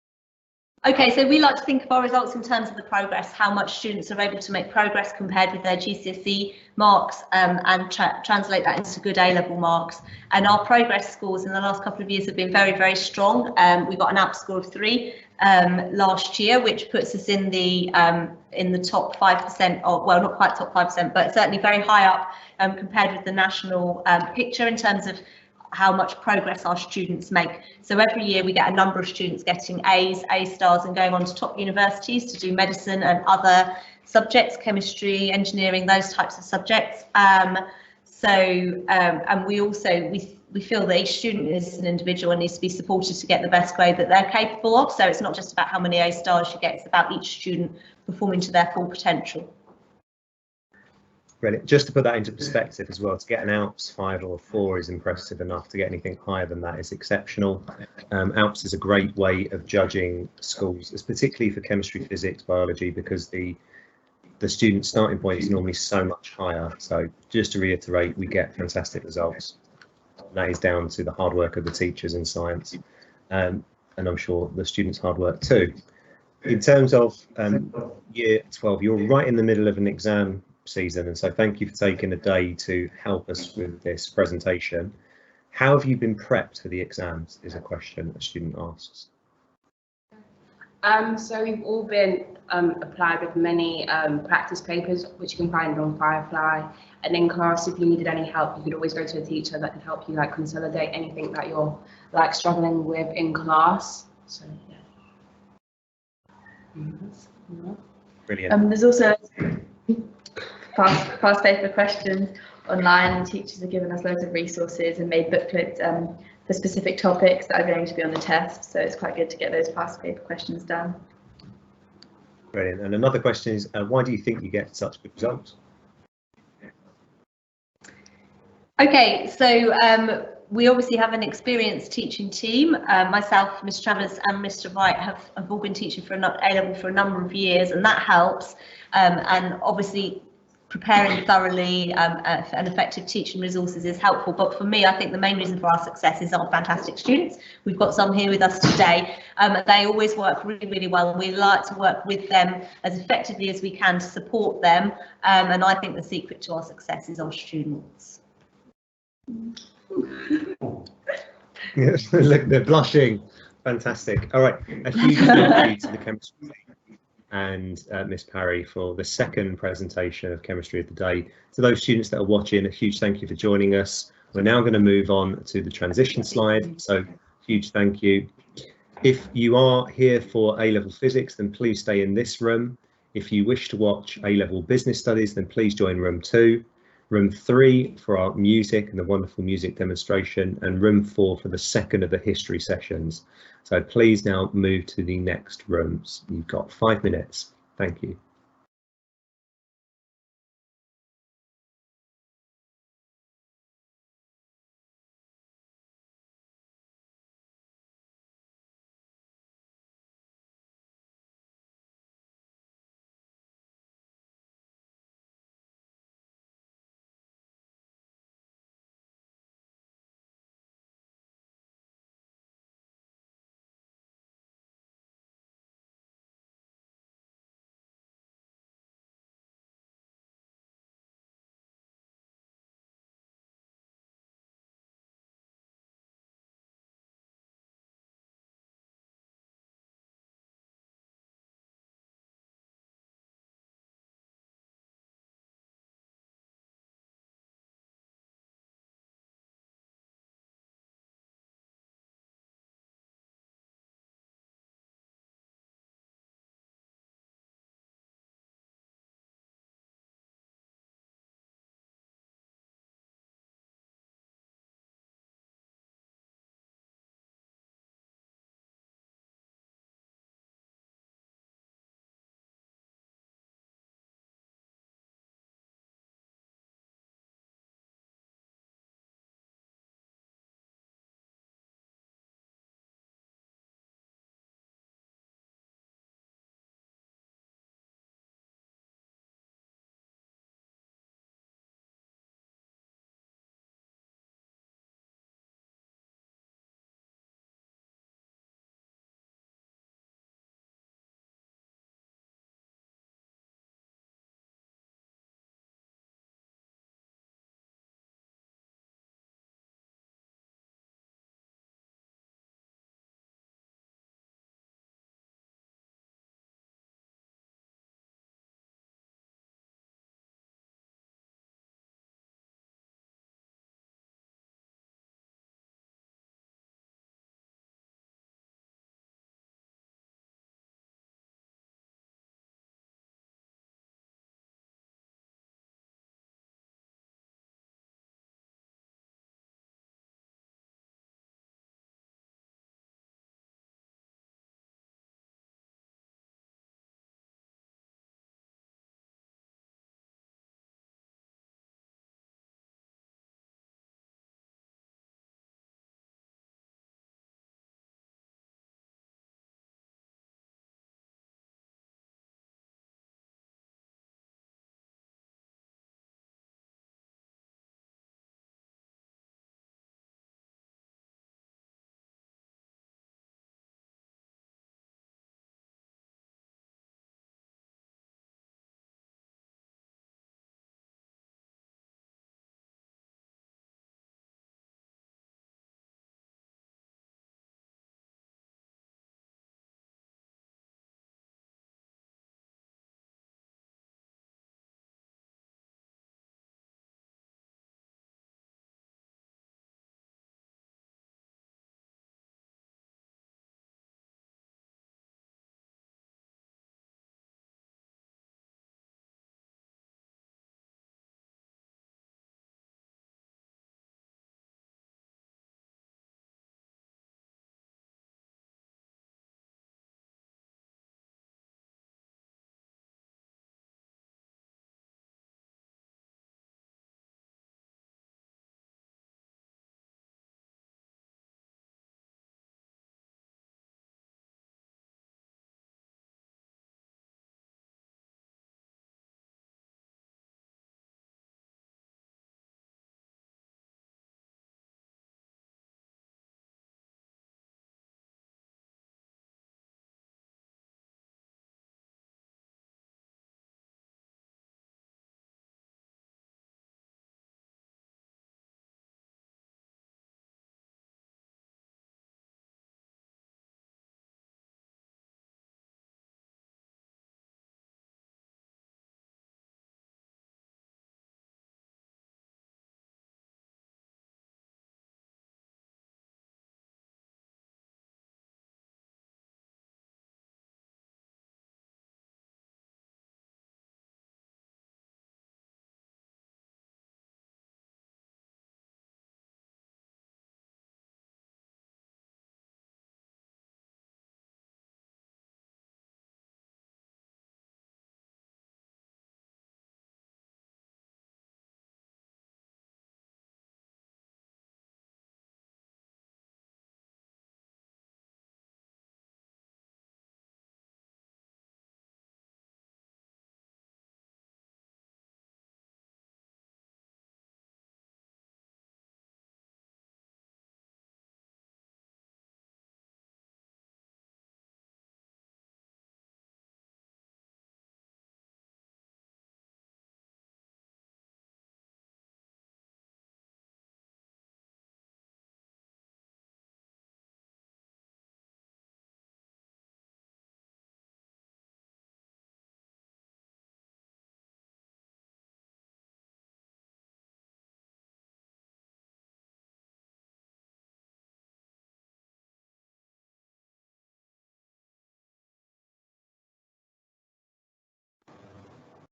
Okay, so we like to think of our results in terms of the progress, how much students are able to make progress compared with their GCSE marks, and translate that into good A-level marks. And our progress scores in the last couple of years have been very, very strong. We got an ALP score of 3 last year, which puts us in the top 5%, or well, not quite top 5%, but certainly very high up compared with the national picture in terms of how much progress our students make. So every year we get a number of students getting A's, A stars, and going on to top universities to do medicine and other subjects, chemistry, engineering, those types of subjects. And we also we feel that each student is an individual and needs to be supported to get the best grade that they're capable of. So it's not just about how many A stars you get, it's about each student performing to their full potential. Brilliant. Just to put that into perspective as well, to get an ALPS 5 or 4 is impressive enough. To get anything higher than that is exceptional. ALPS is a great way of judging schools, it's particularly for chemistry, physics, biology, because the student starting point is normally so much higher. So just to reiterate, we get fantastic results. That is down to the hard work of the teachers in science, and I'm sure the students' hard work too. In terms of year 12, you're right in the middle of an exam season, and so thank you for taking a day to help us with this presentation. How have you been prepped for the exams is a question a student asks. So we've all been applied with many practice papers, which you can find on Firefly. And in class, if you needed any help, you could always go to a teacher that could help you like consolidate anything that you're like struggling with in class. So yeah. Brilliant. There's also past paper questions online, and teachers have given us loads of resources and made booklets for specific topics that are going to be on the test, so it's quite good to get those past paper questions done. Brilliant. And another question is, why do you think you get such good results? Okay, so we obviously have an experienced teaching team. Myself, Ms. Travers and Mr. Wright have all been teaching for A-level for a number of years, and that helps. And obviously preparing thoroughly and effective teaching resources is helpful. But for me, I think the main reason for our success is our fantastic students. We've got some here with us today. They always work really, really well, and we like to work with them as effectively as we can to support them. And I think the secret to our success is our students. Yes, look, they're blushing. Fantastic. All right, a huge thank you to the chemistry team and Miss Parry for the second presentation of Chemistry of the Day. To those students that are watching, a huge thank you for joining us. We're now going to move on to the transition slide, so huge thank you. If you are here for A-level physics, then please stay in this room. If you wish to watch A-level business studies, then please join room 2. Room 3 for our music and the wonderful music demonstration, and room 4 for the second of the history sessions. So please now move to the next rooms. You've got 5 minutes. Thank you.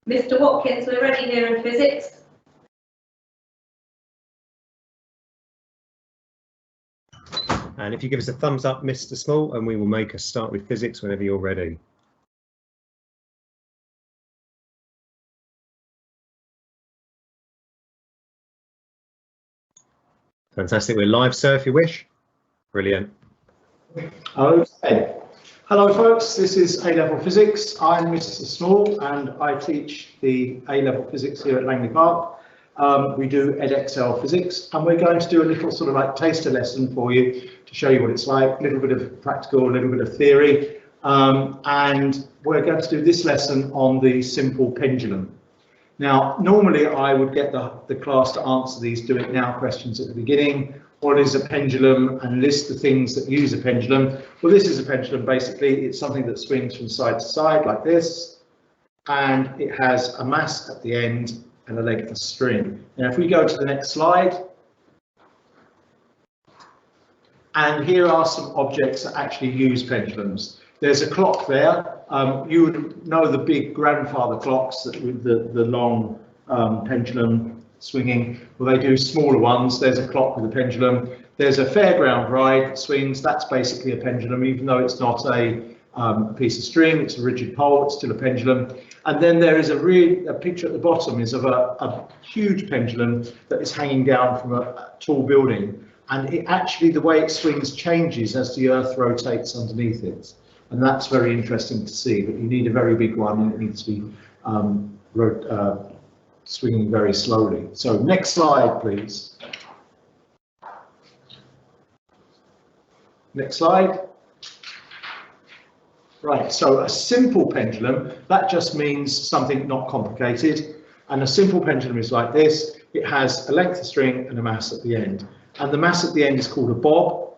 Mr. Watkins, we're ready here in physics. And if you give us a thumbs up, Mr. Small, and we will make a start with physics whenever you're ready. Fantastic. We're live, sir, if you wish. Brilliant. Okay. Hello, folks. This is A-Level Physics. I'm Mr. Small, and I teach the A-Level Physics here at Langley Park. We do EdXL Physics, and we're going to do a little sort of like taster lesson for you to show you what it's like, a little bit of practical, a little bit of theory, and we're going to do this lesson on the simple pendulum. Now, normally I would get the class to answer these do it now questions at the beginning. What is a pendulum, and list the things that use a pendulum. Well, this is a pendulum. Basically, it's something that swings from side to side like this, and it has a mass at the end and a length of string. Now, if we go to the next slide, and here are some objects that actually use pendulums. There's a clock there. You would know the big grandfather clocks with the long pendulum swinging. Well, they do smaller ones. There's a clock with a pendulum. There's a fairground ride that swings. That's basically a pendulum, even though it's not a piece of string. It's a rigid pole. It's still a pendulum. And then there is a picture at the bottom is of a huge pendulum that is hanging down from a tall building. And it actually, the way it swings changes as the Earth rotates underneath it. And that's very interesting to see, but you need a very big one, and it needs to be swinging very slowly. So next slide, please. Next slide. Right, so a simple pendulum, that just means something not complicated. And a simple pendulum is like this. It has a length of string and a mass at the end. And the mass at the end is called a bob.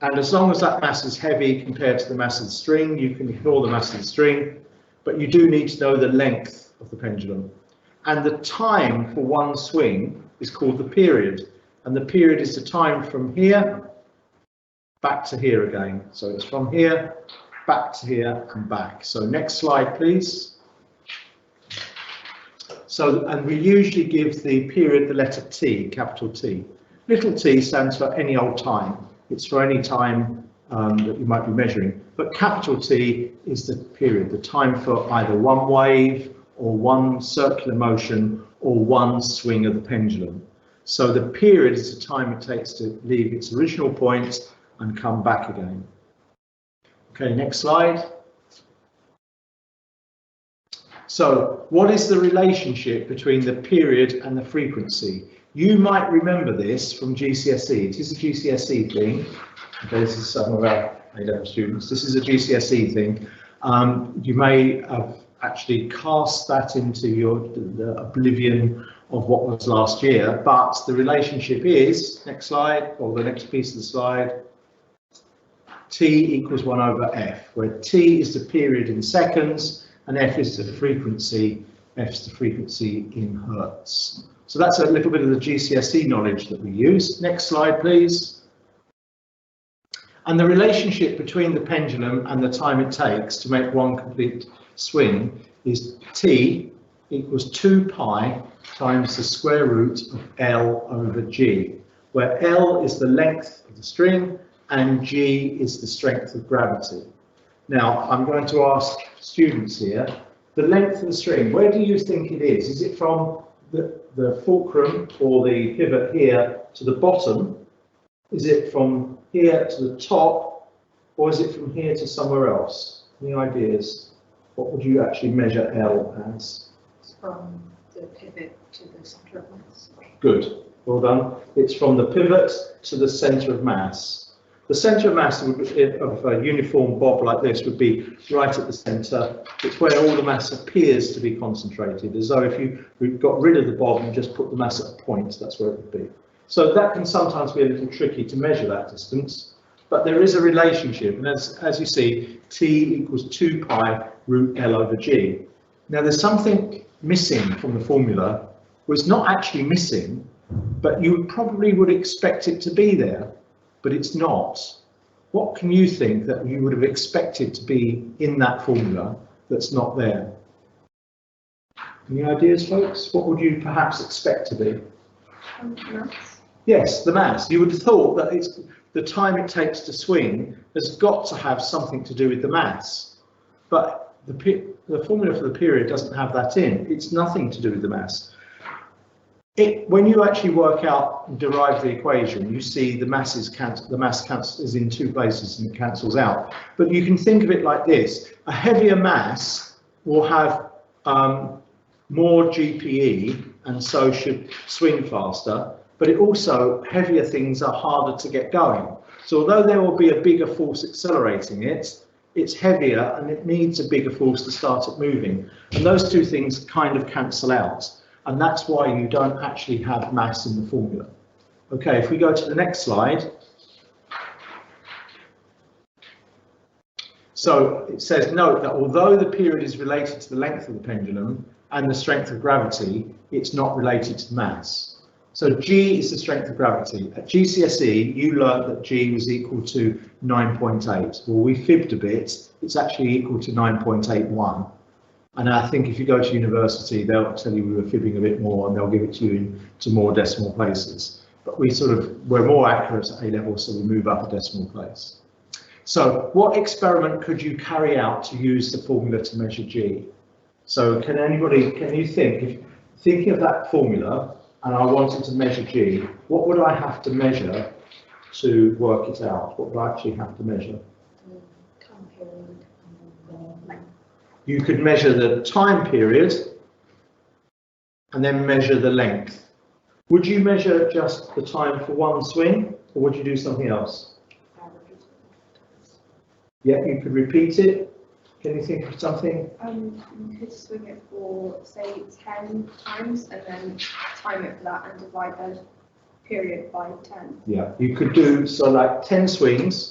And as long as that mass is heavy compared to the mass of the string, you can ignore the mass of the string, but you do need to know the length of the pendulum. And the time for one swing is called the period. And the period is the time from here back to here again. So it's from here, back to here and back. So next slide, please. So, and we usually give the period the letter T, capital T. Little t stands for any old time. It's for any time that you might be measuring. But capital T is the period, the time for either one wave or one circular motion or one swing of the pendulum. So the period is the time it takes to leave its original point and come back again. Okay, next slide. So what is the relationship between the period and the frequency? You might remember this from GCSE. It is a GCSE thing. Okay, this is some of our A-level students. This is a GCSE thing. You may have actually cast that into the oblivion of what was last year, but the relationship is, next slide, or the next piece of the slide, T equals 1 over F, where T is the period in seconds and F is the frequency, F is the frequency in hertz. So that's a little bit of the GCSE knowledge that we use. Next slide, please. And the relationship between the pendulum and the time it takes to make one complete swing is T equals 2 pi times the square root of L over G, where L is the length of the string and G is the strength of gravity. Now, I'm going to ask students here, the length of the string, where do you think it is? Is it from the fulcrum or the pivot here to the bottom? Is it from here to the top, or is it from here to somewhere else? Any ideas? What would you actually measure L as? It's from the pivot to the center of mass. Good, well done. It's from the pivot to the center of mass. The center of mass of a uniform bob like this would be right at the center. It's where all the mass appears to be concentrated, as though if you got rid of the bob and just put the mass at a point, that's where it would be. So that can sometimes be a little tricky to measure that distance, but there is a relationship, and as you see, T equals 2 pi root L over G. Now there's something missing from the formula, well, it's not actually missing, but you probably would expect it to be there, but it's not. What can you think that you would have expected to be in that formula that's not there? Any ideas, folks? What would you perhaps expect to be? Maths. Yes, the mass. You would have thought that it's the time it takes to swing has got to have something to do with the mass, but the formula for the period doesn't have that in. It's nothing to do with the mass. When you actually work out and derive the equation, you see the mass is in two places and it cancels out. But you can think of it like this: a heavier mass will have more GPE and so should swing faster. But it also, heavier things are harder to get going. So although there will be a bigger force accelerating it, it's heavier and it needs a bigger force to start it moving. And those two things kind of cancel out. And that's why you don't actually have mass in the formula. Okay, if we go to the next slide. So it says, note that although the period is related to the length of the pendulum and the strength of gravity, it's not related to mass. So G is the strength of gravity. At GCSE, you learned that G was equal to 9.8. Well, we fibbed a bit. It's actually equal to 9.81. And I think if you go to university, they'll tell you we were fibbing a bit more and they'll give it to you to more decimal places. But we're more accurate at A level, so we move up a decimal place. So what experiment could you carry out to use the formula to measure G? So can you think, thinking of that formula, and I wanted to measure G, what would I have to measure to work it out? What would I actually have to measure? You could measure the time period and then measure the length. Would you measure just the time for one swing, or would you do something else? Yeah, you could repeat it. Can you think of something? You could swing it for, say, 10 times and then time it for that and divide the period by 10. Yeah, you could do, so like 10 swings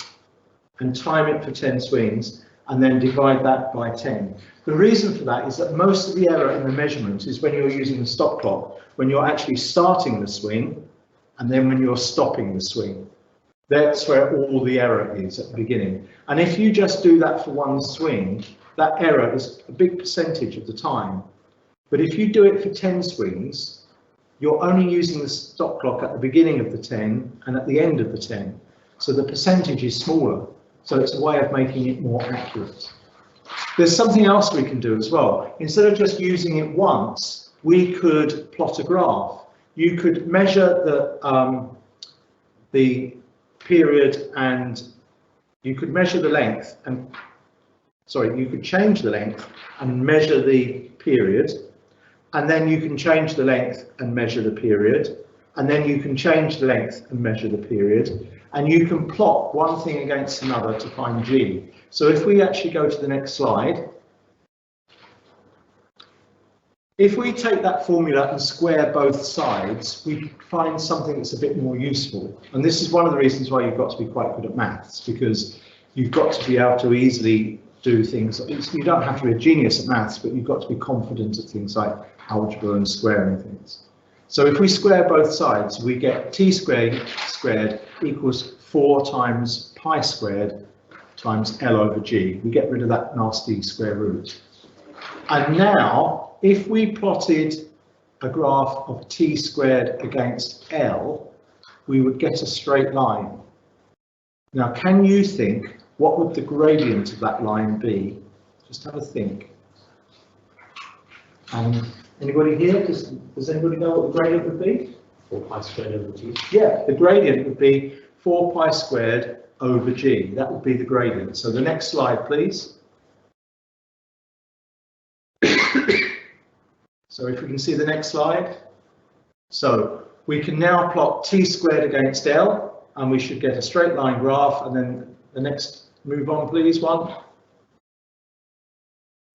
and time it for 10 swings and then divide that by 10. The reason for that is that most of the error in the measurement is when you're using the stop clock, when you're actually starting the swing and then when you're stopping the swing. That's where all the error is at the beginning. And if you just do that for one swing, that error is a big percentage of the time. But if you do it for 10 swings, you're only using the stop clock at the beginning of the 10 and at the end of the 10. So the percentage is smaller. So it's a way of making it more accurate. There's something else we can do as well. Instead of just using it once, we could plot a graph. You could measure the period and you could measure the length and you could change the length and measure the period, and then you can change the length and measure the period, and then you can change the length and measure the period, and you can plot one thing against another to find G. So if we actually go to the next slide, if we take that formula and square both sides, we find something that's a bit more useful. And this is one of the reasons why you've got to be quite good at maths, because you've got to be able to easily do things. You don't have to be a genius at maths, but you've got to be confident at things like algebra and squaring things. So if we square both sides, we get t squared equals 4 times pi squared times L over G. We get rid of that nasty square root. And now, if we plotted a graph of t squared against L, we would get a straight line. Now, can you think, what would the gradient of that line be? Just have a think. Anybody here? Does anybody know what the gradient would be? 4 pi squared over G. Yeah, the gradient would be 4 pi squared over G. That would be the gradient. So the next slide, please. So if we can see the next slide. So we can now plot t squared against L, and we should get a straight line graph. And then the next, move on please, one.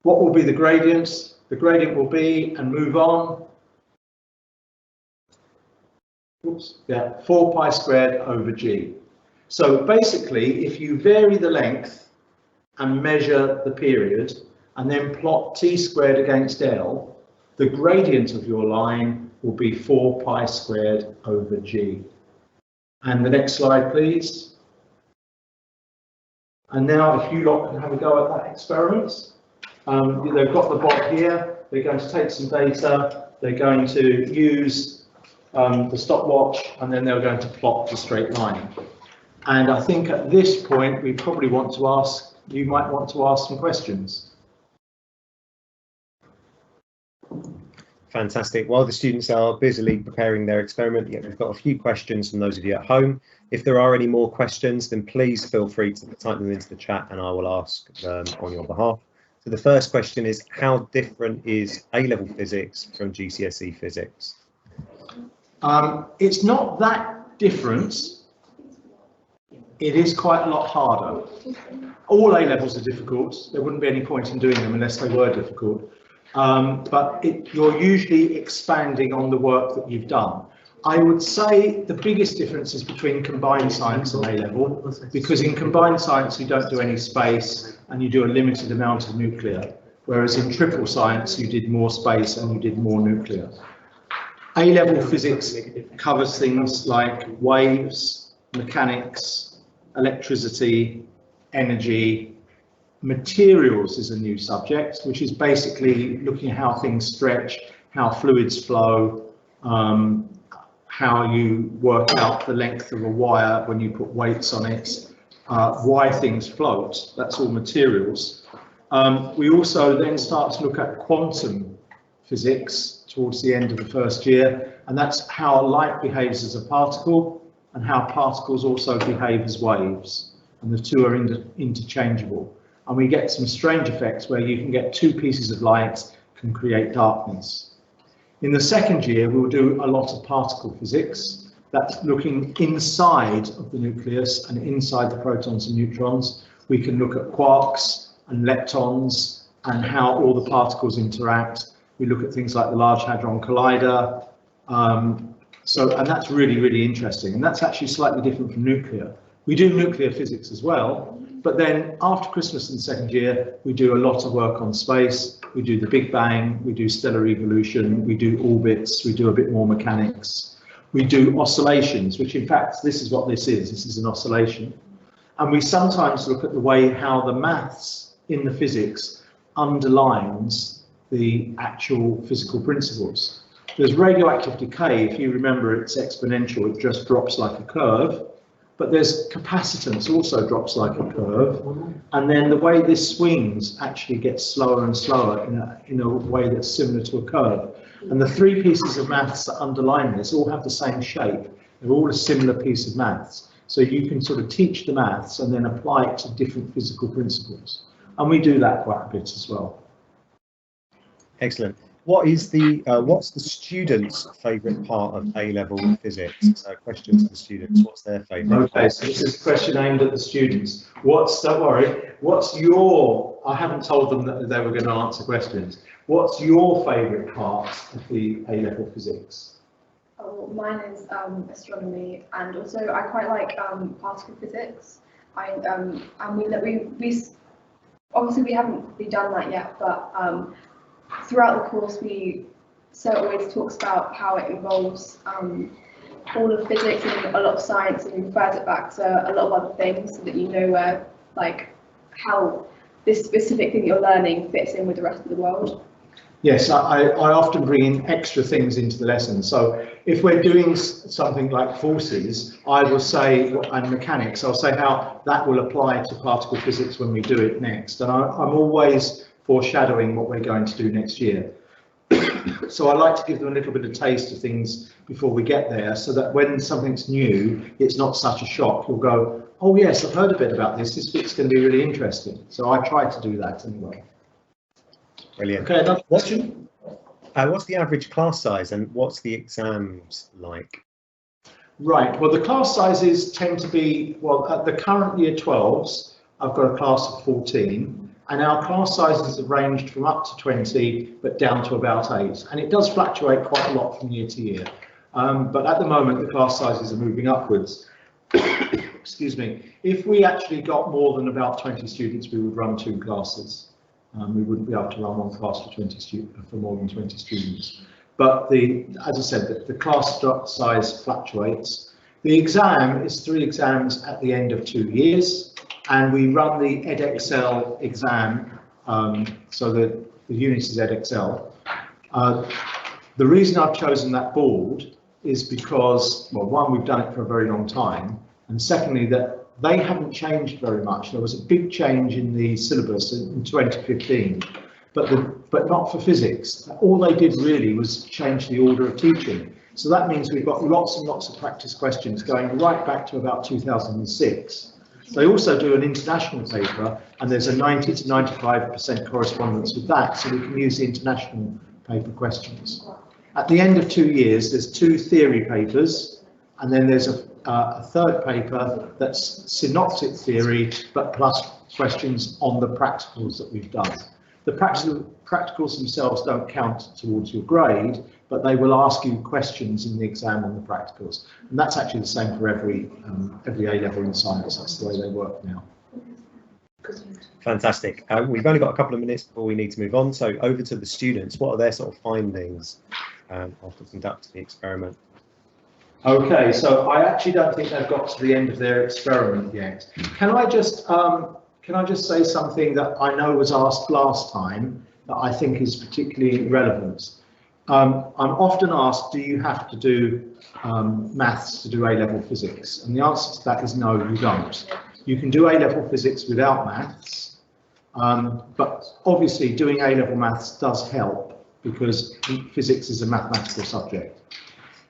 What will be the gradients? The gradient will be, and move on. Oops, yeah, 4 pi squared over G. So basically, if you vary the length and measure the period, and then plot t squared against L, the gradient of your line will be 4 pi squared over G. And the next slide, please. And now if you lot can have a go at that experiment. They've got the bob here, they're going to take some data, they're going to use the stopwatch, and then they're going to plot the straight line. And I think at this point, we probably want to ask, you might want to ask some questions. Fantastic. While the students are busily preparing their experiment, we've got a few questions from those of you at home. If there are any more questions, then please feel free to type them into the chat and I will ask them on your behalf. So the first question is, how different is A-level physics from GCSE physics? It's not that different. It is quite a lot harder. All A-levels are difficult. There wouldn't be any point in doing them unless they were difficult. But you're usually expanding on the work that you've done. I would say the biggest difference is between combined science and A-level, because in combined science you don't do any space and you do a limited amount of nuclear, whereas in triple science you did more space and you did more nuclear. A-level physics covers things like waves, mechanics, electricity, energy. Materials is a new subject, which is basically looking at how things stretch, how fluids flow, how you work out the length of a wire when you put weights on it, why things float. That's all materials. We also then start to look at quantum physics towards the end of the first year, and that's how light behaves as a particle and how particles also behave as waves, and the two are interchangeable. And we get some strange effects where you can get two pieces of light can create darkness. In the second year, we'll do a lot of particle physics. That's looking inside of the nucleus and inside the protons and neutrons. We can look at quarks and leptons and how all the particles interact. We look at things like the Large Hadron Collider. And that's really, really interesting. And that's actually slightly different from nuclear. We do nuclear physics as well, but then after Christmas in the second year, we do a lot of work on space. We do the Big Bang, we do stellar evolution, we do orbits, we do a bit more mechanics. We do oscillations, which in fact, this is what this is an oscillation. And we sometimes look at the way how the maths in the physics underlines the actual physical principles. There's radioactive decay. If you remember, it's exponential, it just drops like a curve. But there's capacitance also drops like a curve, and then the way this swings actually gets slower and slower in a way that's similar to a curve. And the three pieces of maths that underline this all have the same shape. They're all a similar piece of maths. So you can sort of teach the maths and then apply it to different physical principles. And we do that quite a bit as well. Excellent. What's the students' favourite part of A-level physics? So question to the students, what's their favourite? Okay, so this is a question aimed at the students. Don't worry, I haven't told them that they were going to answer questions. What's your favourite part of the A-level physics? Oh, mine is astronomy, and also I quite like particle physics. And we obviously we haven't done that yet, but throughout the course, so it always talks about how it involves all of physics and a lot of science, and refers it back to a lot of other things, so that you know where, like, how this specific thing you're learning fits in with the rest of the world. Yes, I often bring in extra things into the lesson. So if we're doing something like forces, I will say, and mechanics, I'll say how that will apply to particle physics when we do it next. And I'm always foreshadowing what we're going to do next year. So I like to give them a little bit of taste of things before we get there, so that when something's new, it's not such a shock. You'll go, oh yes, I've heard a bit about this. This bit's going to be really interesting. So I try to do that anyway. Brilliant. Okay, another question. What's the average class size and what's the exams like? Right, well the class sizes tend to be, well at the current year 12s, I've got a class of 14. And our class sizes have ranged from up to 20, but down to about 8. And it does fluctuate quite a lot from year to year. But at the moment, the class sizes are moving upwards. Excuse me. If we actually got more than about 20 students, we would run 2 classes. We wouldn't be able to run one class for more than 20 students. But as I said, the class size fluctuates. The exam is 3 exams at the end of 2 years. And we run the EdXL exam so the unit is EdXL. The reason I've chosen that board is because, well, one, we've done it for a very long time, and secondly, that they haven't changed very much. There was a big change in the syllabus in 2015, but not for physics. All they did really was change the order of teaching. So that means we've got lots and lots of practice questions going right back to about 2006. They also do an international paper, and there's a 90 to 95% correspondence with that, so we can use the international paper questions. At the end of 2 years, there's 2 theory papers, and then there's a third paper that's synoptic theory, but plus questions on the practicals that we've done. The practicals themselves don't count towards your grade, but they will ask you questions in the exam on the practicals. And that's actually the same for every A level in science. That's the way they work now. Fantastic. We've only got a couple of minutes before we need to move on. So over to the students. What are their sort of findings after conducting the experiment? Okay, so I actually don't think they've got to the end of their experiment yet. Can I just say something that I know was asked last time that I think is particularly relevant? I'm often asked, do you have to do maths to do A-level physics? And the answer to that is no, you don't. You can do A-level physics without maths, but obviously doing A-level maths does help because physics is a mathematical subject.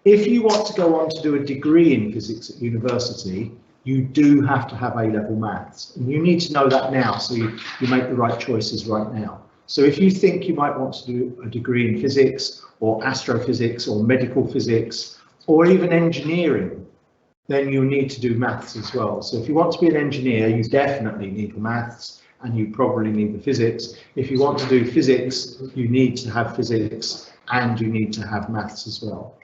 If you want to go on to do a degree in physics at university, you do have to have A-level maths, and you need to know that now so you make the right choices right now. So if you think you might want to do a degree in physics or astrophysics or medical physics or even engineering, then you need to do maths as well. So if you want to be an engineer, you definitely need the maths and you probably need the physics. If you want to do physics, you need to have physics and you need to have maths as well.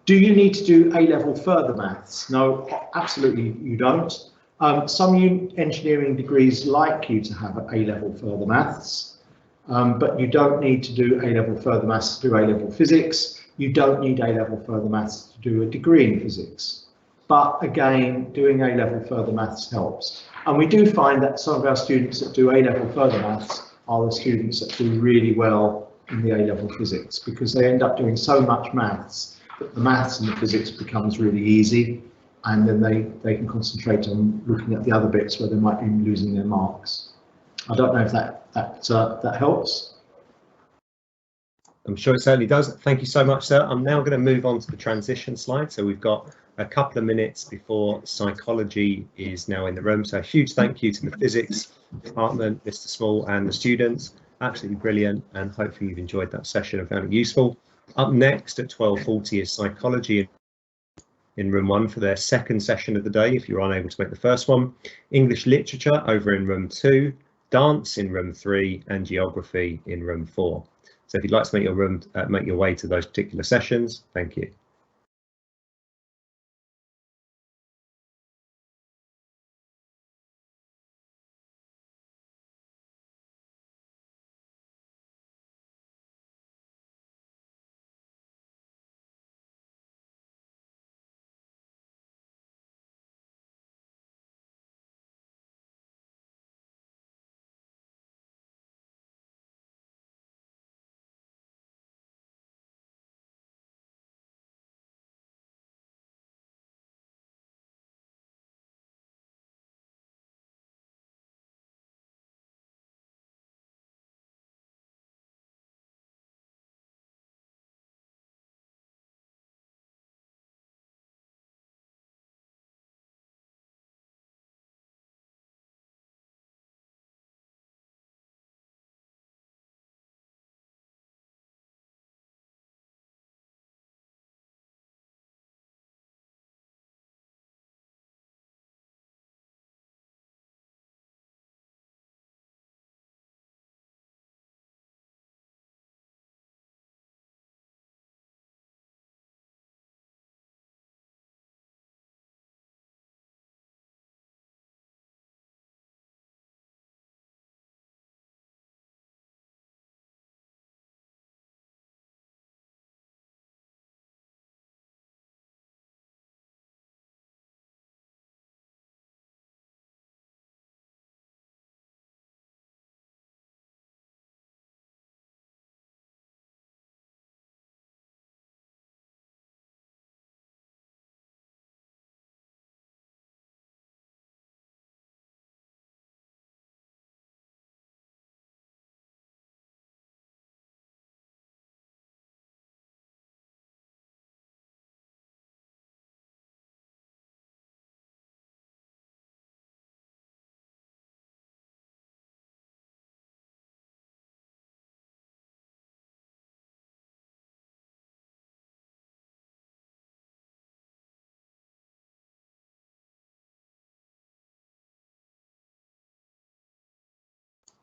Do you need to do A-level further maths? No, absolutely you don't. Some engineering degrees like you to have A-level further maths, but you don't need to do A-level further maths to do A-level physics. You don't need A-level further maths to do a degree in physics. But again, doing A-level further maths helps. And we do find that some of our students that do A-level further maths are the students that do really well in the A-level physics because they end up doing so much maths that the maths and the physics becomes really easy, and then they can concentrate on looking at the other bits where they might be losing their marks. I don't know if that helps. I'm sure it certainly does. Thank you so much, sir. I'm now going to move on to the transition slide. So we've got a couple of minutes before psychology is now in the room. So a huge thank you to the physics department, Mr. Small, and the students. Absolutely brilliant, and hopefully you've enjoyed that session and found it useful. Up next at 12:40 is psychology in room 1 for their second session of the day, if you're unable to make the first one. English literature over in room 2, dance in room 3, and geography in room 4. So if you'd like to make your way to those particular sessions, thank you.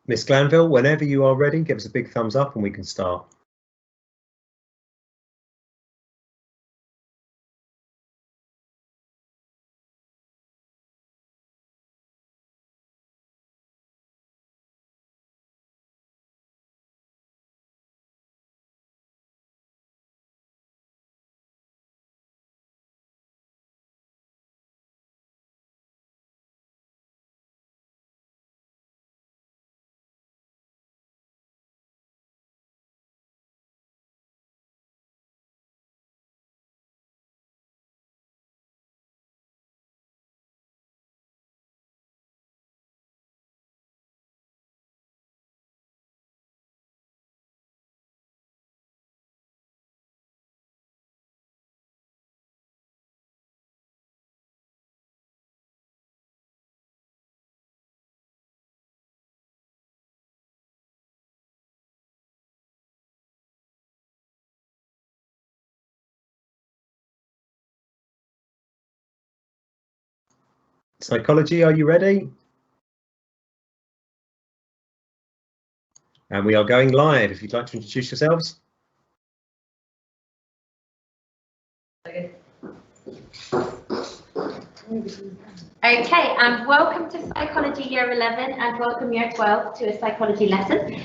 Miss Glanville, whenever you are ready, give us a big thumbs up and we can start. Psychology, are you ready? And we are going live. If you'd like to introduce yourselves. Okay, and welcome to Psychology Year 11 and welcome Year 12 to a psychology lesson.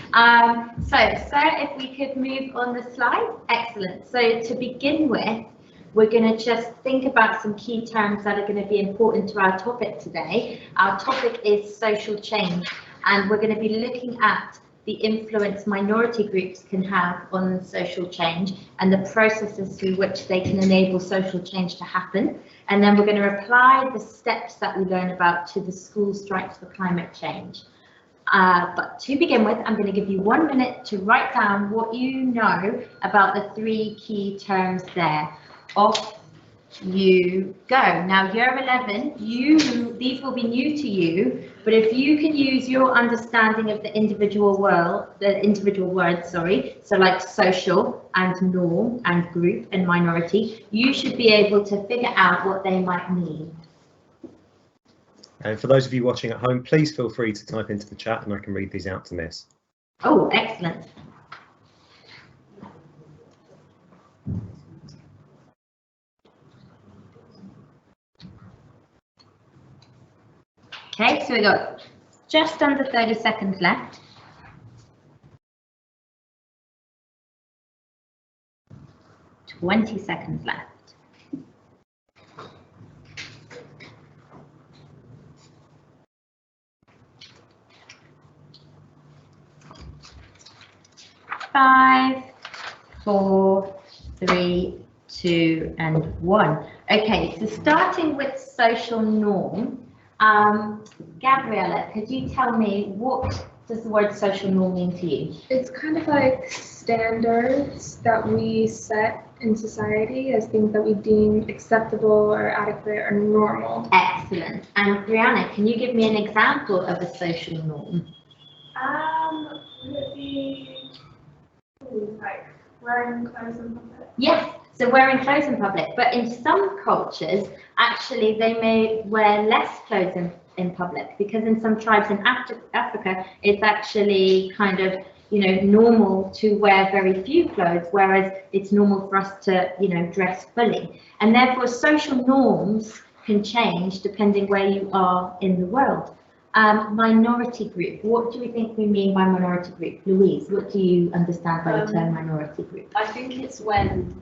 So if we could move on the slide. Excellent. So to begin with, we're going to just think about some key terms that are going to be important to our topic today. Our topic is social change, and we're going to be looking at the influence minority groups can have on social change and the processes through which they can enable social change to happen. And then we're going to apply the steps that we learn about to the school strikes for climate change. But to begin with, I'm going to give you 1 minute to write down what you know about the 3 key terms there. Off you go. Now, Year 11, these will be new to you, but if you can use your understanding of the individual words, so like social and norm and group and minority, you should be able to figure out what they might mean. And for those of you watching at home, please feel free to type into the chat and I can read these out to Miss. Oh, excellent. Okay, so we got just under 30 seconds left. $20 seconds left. Five, 4, 3, 2, and 1. Okay, so starting with social norm. Gabriella, could you tell me what does the word social norm mean to you? It's kind of like standards that we set in society as things that we deem acceptable or adequate or normal. Excellent. And Brianna, can you give me an example of a social norm? Would it be like wearing clothes in public? Yes, so wearing clothes in public, but in some cultures, actually, they may wear less clothes in public, because in some tribes in Africa, it's actually kind of, normal to wear very few clothes, whereas it's normal for us to, dress fully. And therefore, social norms can change depending where you are in the world. Minority group, what do we think we mean by minority group? Louise, what do you understand by the term minority group? I think it's when,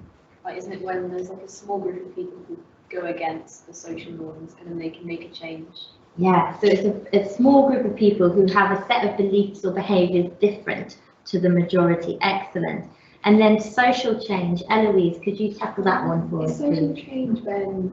isn't it when there's like a small group of people who go against the social norms and then they can make a change? Yeah, so it's a small group of people who have a set of beliefs or behaviours different to the majority. Excellent. And then social change. Eloise, could you tackle that one for us, Social please? change when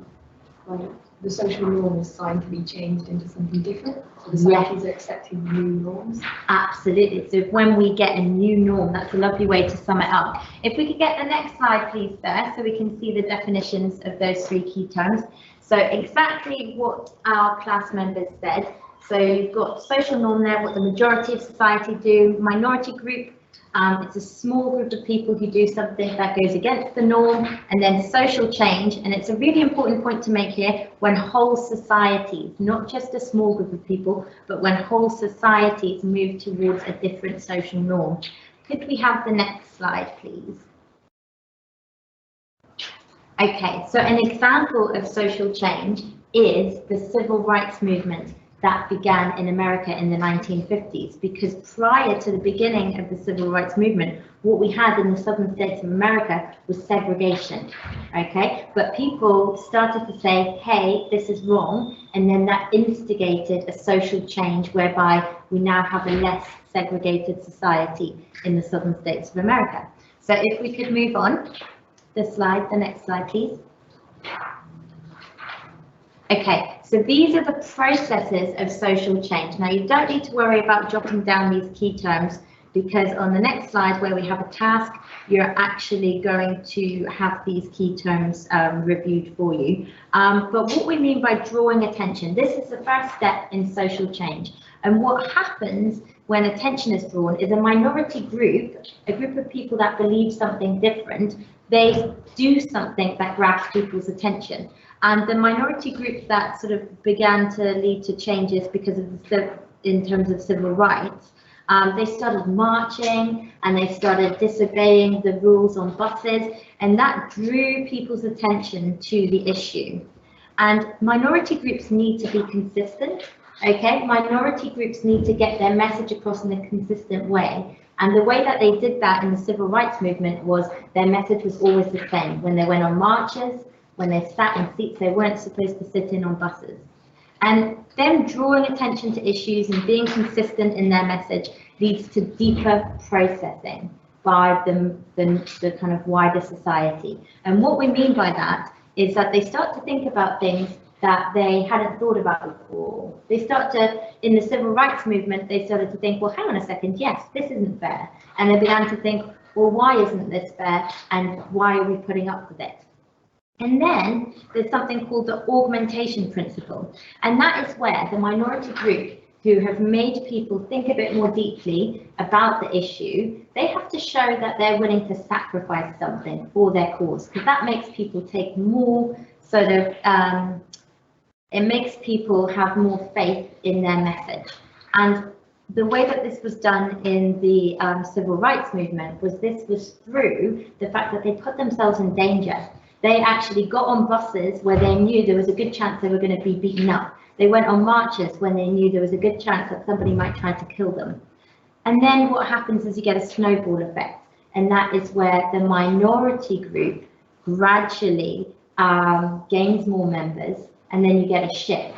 the social norm is signed to be changed into something different. So the societies are accepting new norms. Absolutely. So when we get a new norm, that's a lovely way to sum it up. If we could get the next slide, please, there, so we can see the definitions of those 3 key terms. So exactly what our class members said. So you've got social norm there, what the majority of society do, minority group, It's a small group of people who do something that goes against the norm, and then social change. And it's a really important point to make here, when whole societies, not just a small group of people, but when whole societies move towards a different social norm. Could we have the next slide, please? Okay, so an example of social change is the civil rights movement that began in America in the 1950s, because prior to the beginning of the civil rights movement, what we had in the southern states of America was segregation, okay? But people started to say, hey, this is wrong, and then that instigated a social change whereby we now have a less segregated society in the southern states of America. So if we could move on, the next slide, please. Okay, so these are the processes of social change. Now, you don't need to worry about jotting down these key terms, because on the next slide where we have a task, you're actually going to have these key terms reviewed for you. But what we mean by drawing attention, this is the first step in social change. And what happens when attention is drawn is a minority group, a group of people that believe something different, they do something that grabs people's attention. And the minority group that sort of began to lead to changes because of in terms of civil rights, they started marching and they started disobeying the rules on buses, and that drew people's attention to the issue. And minority groups need to be consistent, okay? Minority groups need to get their message across in a consistent way. And the way that they did that in the civil rights movement was their message was always the same. When they went on marches, when they sat in seats they weren't supposed to sit in on buses. And them drawing attention to issues and being consistent in their message leads to deeper processing by the kind of wider society. And what we mean by that is that they start to think about things that they hadn't thought about before. They start to, in the civil rights movement, they started to think, well, hang on a second, yes, this isn't fair. And they began to think, well, why isn't this fair? And why are we putting up with it? And then there's something called the augmentation principle. And that is where the minority group who have made people think a bit more deeply about the issue, they have to show that they're willing to sacrifice something for their cause, because that makes people take more sort of, it makes people have more faith in their message. And the way that this was done in the civil rights movement was through the fact that they put themselves in danger. They actually got on buses where they knew there was a good chance they were going to be beaten up. They went on marches when they knew there was a good chance that somebody might try to kill them. And then what happens is you get a snowball effect. And that is where the minority group gradually gains more members, and then you get a shift.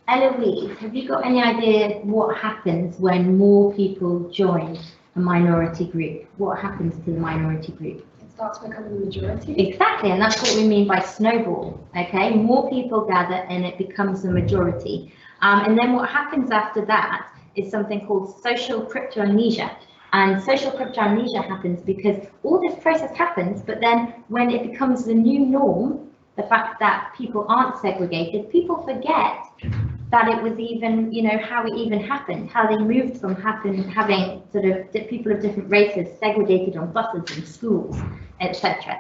Eloise, have you got any idea what happens when more people join a minority group? What happens to the minority group? Starts becoming the majority. Exactly, and that's what we mean by snowball, okay? More people gather and it becomes the majority. And then what happens after that is something called social crypto-amnesia. And social crypto-amnesia happens because all this process happens, but then when it becomes the new norm, the fact that people aren't segregated, people forget that it was even, you know, how it even happened, how they moved from having sort of people of different races segregated on buses in schools, etc.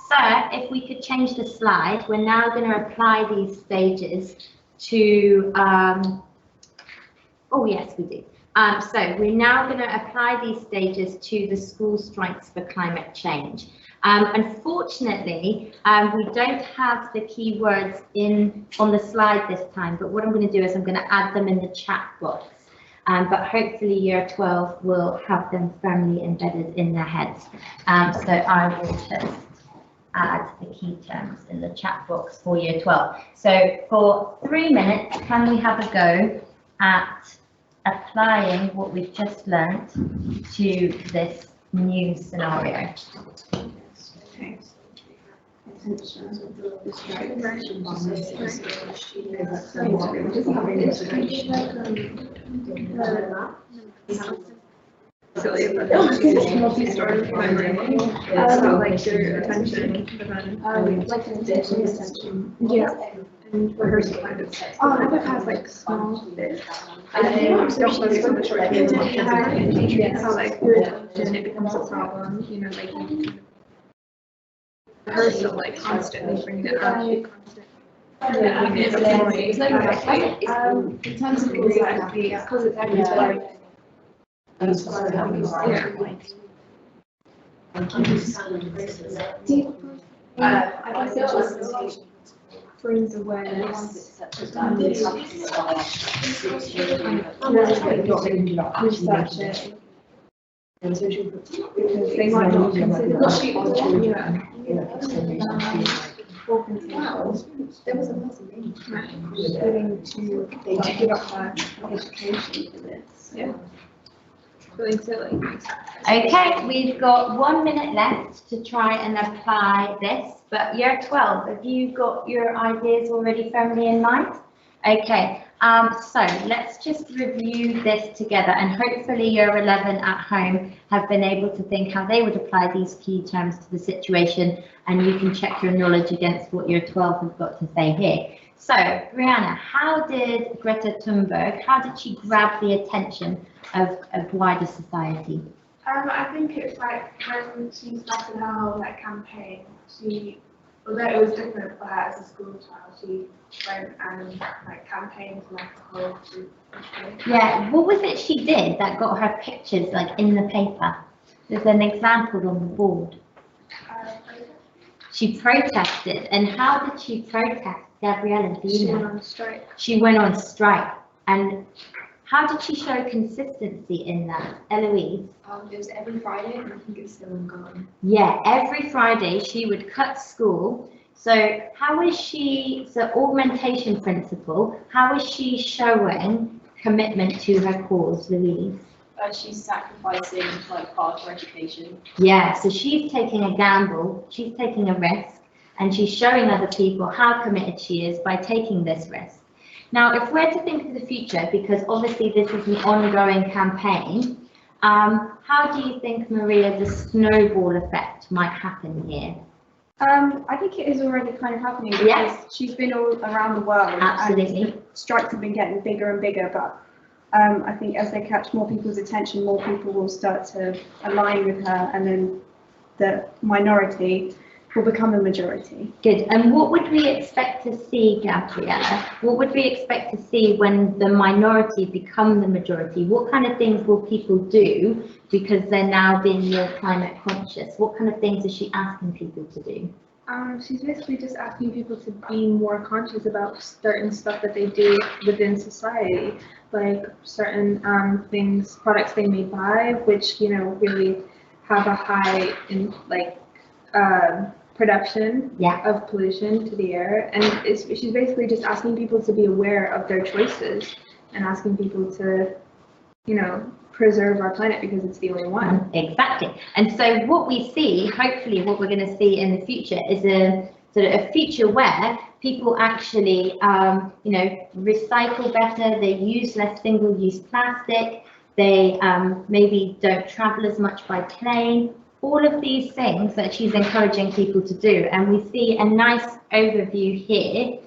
So if we could change the slide, we're now going to apply these stages to, oh yes, we do. So we're now going to apply these stages to the school strikes for climate change. Unfortunately, we don't have the keywords on the slide this time, but what I'm going to do is I'm going to add them in the chat box. But hopefully Year 12 will have them firmly embedded in their heads. So I will just add the key terms in the chat box for Year 12. So for 3 minutes, can we have a go at applying what we've just learnt to this new scenario? and rehearsal kind of stuff. Oh, it has like small bits. And so she's so much work into how like you're intelligent, it becomes a problem, you know, like you rehearsal, like constantly bringing it up. Yeah, it's in terms of anxiety, because it's everything. I guess it just brings awareness and research it. Because they might not consider There was a massive willing to give up their education for this. Yeah. Really silly. Okay, we've got 1 minute left to try and apply this, but year 12, have you got your ideas already firmly in mind? Okay, so let's just review this together, and hopefully year 11 at home have been able to think how they would apply these key terms to the situation, and you can check your knowledge against what year 12 have got to say here. So, Brianna, how did Greta Thunberg, how did she grab the attention of wider society? I think it's like when she started her whole like campaign, although it was different for her as a school child, she went and like campaigned to like a whole group of kids. Yeah, what was it she did that got her pictures like in the paper? There's an example on the board. She protested, and how did she protest, Gabriella? She went on strike. She went on strike, and how did she show consistency in that, Eloise? It was every Friday, and I think it's still ongoing. Yeah, every Friday she would cut school. So how is she, so augmentation principle, how is she showing commitment to her cause, Louise? She's sacrificing like part of her education. Yeah, so she's taking a gamble, she's taking a risk, and she's showing other people how committed she is by taking this risk. Now, if we're to think of the future, because obviously this is an ongoing campaign, how do you think, Maria, the snowball effect might happen here? I think it is already kind of happening because Yes. she's been all around the world. Absolutely. And the strikes have been getting bigger and bigger, but I think as they catch more people's attention, more people will start to align with her, and then the minority will become a majority. Good. And what would we expect to see, Gabriella? What would we expect to see when the minority become the majority? What kind of things will people do because they're now being more climate conscious? What kind of things is she asking people to do? She's basically just asking people to be more conscious about certain stuff that they do within society, like certain things, products they may buy, which, you know, really have a high in like production of pollution to the air. And she's basically just asking people to be aware of their choices and asking people to, you know, preserve our planet because it's the only one. Exactly. And so what we see, hopefully what we're going to see in the future is a sort of a future where people actually, you know, recycle better, they use less single-use plastic, they maybe don't travel as much by plane, all of these things that she's encouraging people to do. And we see a nice overview here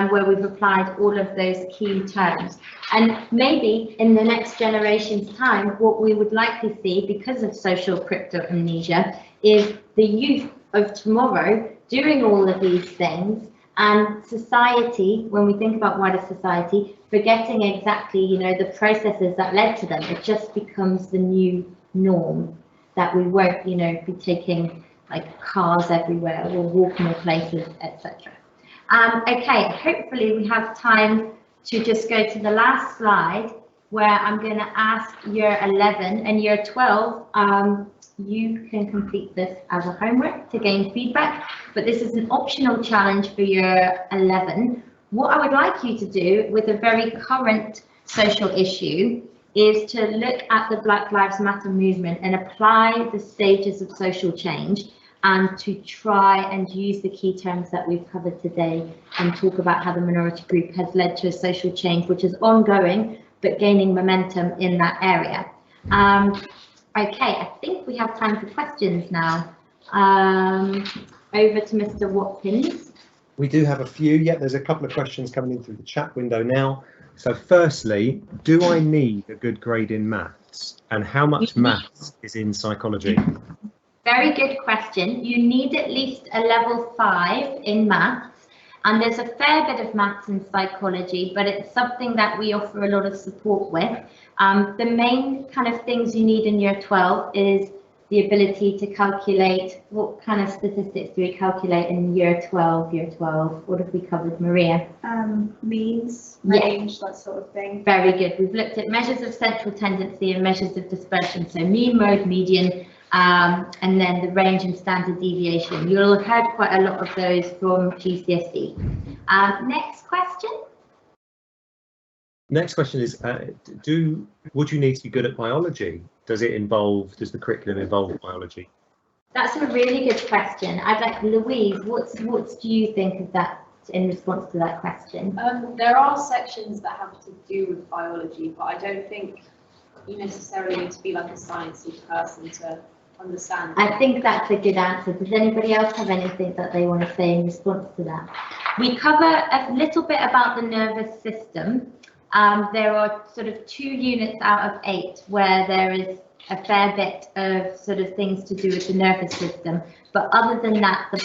where we've applied all of those key terms. And maybe in the next generation's time, what we would likely see because of social crypto amnesia is the youth of tomorrow doing all of these things, and society, when we think about wider society, forgetting exactly, you know, the processes that led to them. It just becomes the new norm, that we won't, you know, be taking like cars everywhere or walking places, etc. Okay, hopefully we have time to just go to the last slide where I'm going to ask year 11 and year 12. You can complete this as a homework to gain feedback, but this is an optional challenge for year 11. What I would like you to do with a very current social issue is to look at the Black Lives Matter movement and apply the stages of social change, and to try and use the key terms that we've covered today and talk about how the minority group has led to a social change which is ongoing but gaining momentum in that area. Okay, I think we have time for questions now. Over to Mr. Watkins. We do have a few. Yeah, there's a couple of questions coming in through the chat window now. So firstly, do I need a good grade in maths? And how much maths is in psychology? Very good question. You need at least a level 5 in maths, and there's a fair bit of maths in psychology, but it's something that we offer a lot of support with. The main kind of things you need in year 12 is the ability to calculate. What kind of statistics do we calculate in year 12? What have we covered, Maria? Means, range, that sort of thing. Very good. We've looked at measures of central tendency and measures of dispersion. So mean, mode, median, and then the range and standard deviation. You'll have heard quite a lot of those from GCSE. Next question. Next question is, would you need to be good at biology? Does the curriculum involve biology? That's a really good question. I'd like, Louise, what do you think of that in response to that question? There are sections that have to do with biology, but I don't think you necessarily need to be like a sciencey person to understand. I think that's a good answer. Does anybody else have anything that they want to say in response to that? We cover a little bit about the nervous system. There are sort of 2 units out of 8 where there is a fair bit of sort of things to do with the nervous system. But other than that, the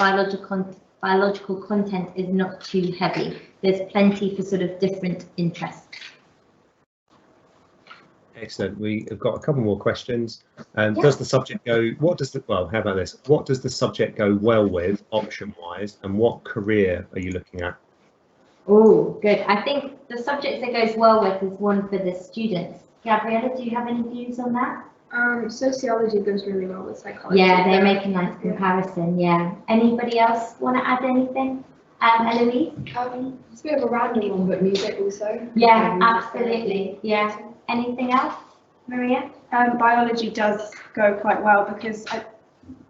biological content is not too heavy. There's plenty for sort of different interests. Excellent. We have got a couple more questions. Does the subject go, how about this? What does the subject go well with option wise, and what career are you looking at? Oh, good. I think the subject that goes well with is one for the students. Gabriella, do you have any views on that? Sociology goes really well with psychology. Yeah, they make a nice comparison. Yeah. Anybody else want to add anything? Eloise? It's a bit of a random one, but music also. Yeah, absolutely. Yeah. Anything else, Maria? Biology does go quite well because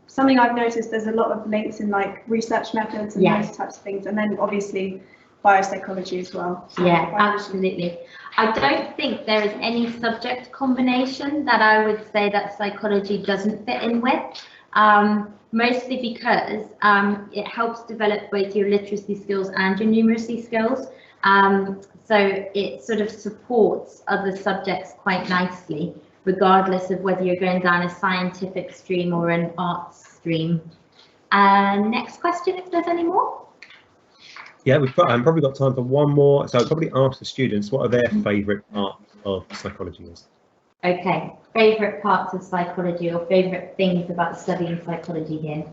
something I've noticed, there's a lot of links in like research methods and those types of things, and then obviously biopsychology as well. So yeah, absolutely. I don't think there is any subject combination that I would say that psychology doesn't fit in with, mostly because it helps develop both your literacy skills and your numeracy skills. So it sort of supports other subjects quite nicely, regardless of whether you're going down a scientific stream or an arts stream. Next question, if there's any more. Yeah, we've probably got time for one more. So I'll probably ask the students what are their favourite parts of psychology is. Okay, favourite parts of psychology or favourite things about studying psychology here?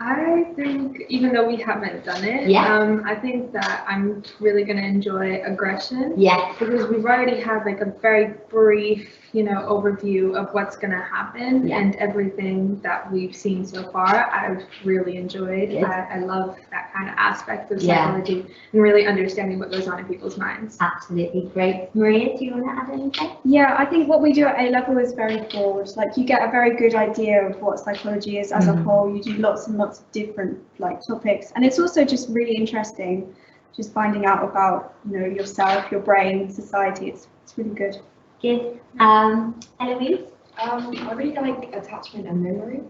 I think, even though we haven't done it, I think that I'm really going to enjoy aggression. Yeah. Because we've already had like a very brief, overview of what's going to happen and everything that we've seen so far. I've really enjoyed. I love that kind of aspect of psychology and really understanding what goes on in people's minds. Absolutely great. Maria, do you want to add anything? Yeah, I think what we do at A level is very broad. Like you get a very good idea of what psychology is as a whole. You do lots and lots of different topics, and it's also just really interesting just finding out about yourself, your brain, society. It's really good. Good. Eloise? I really like attachment and memory.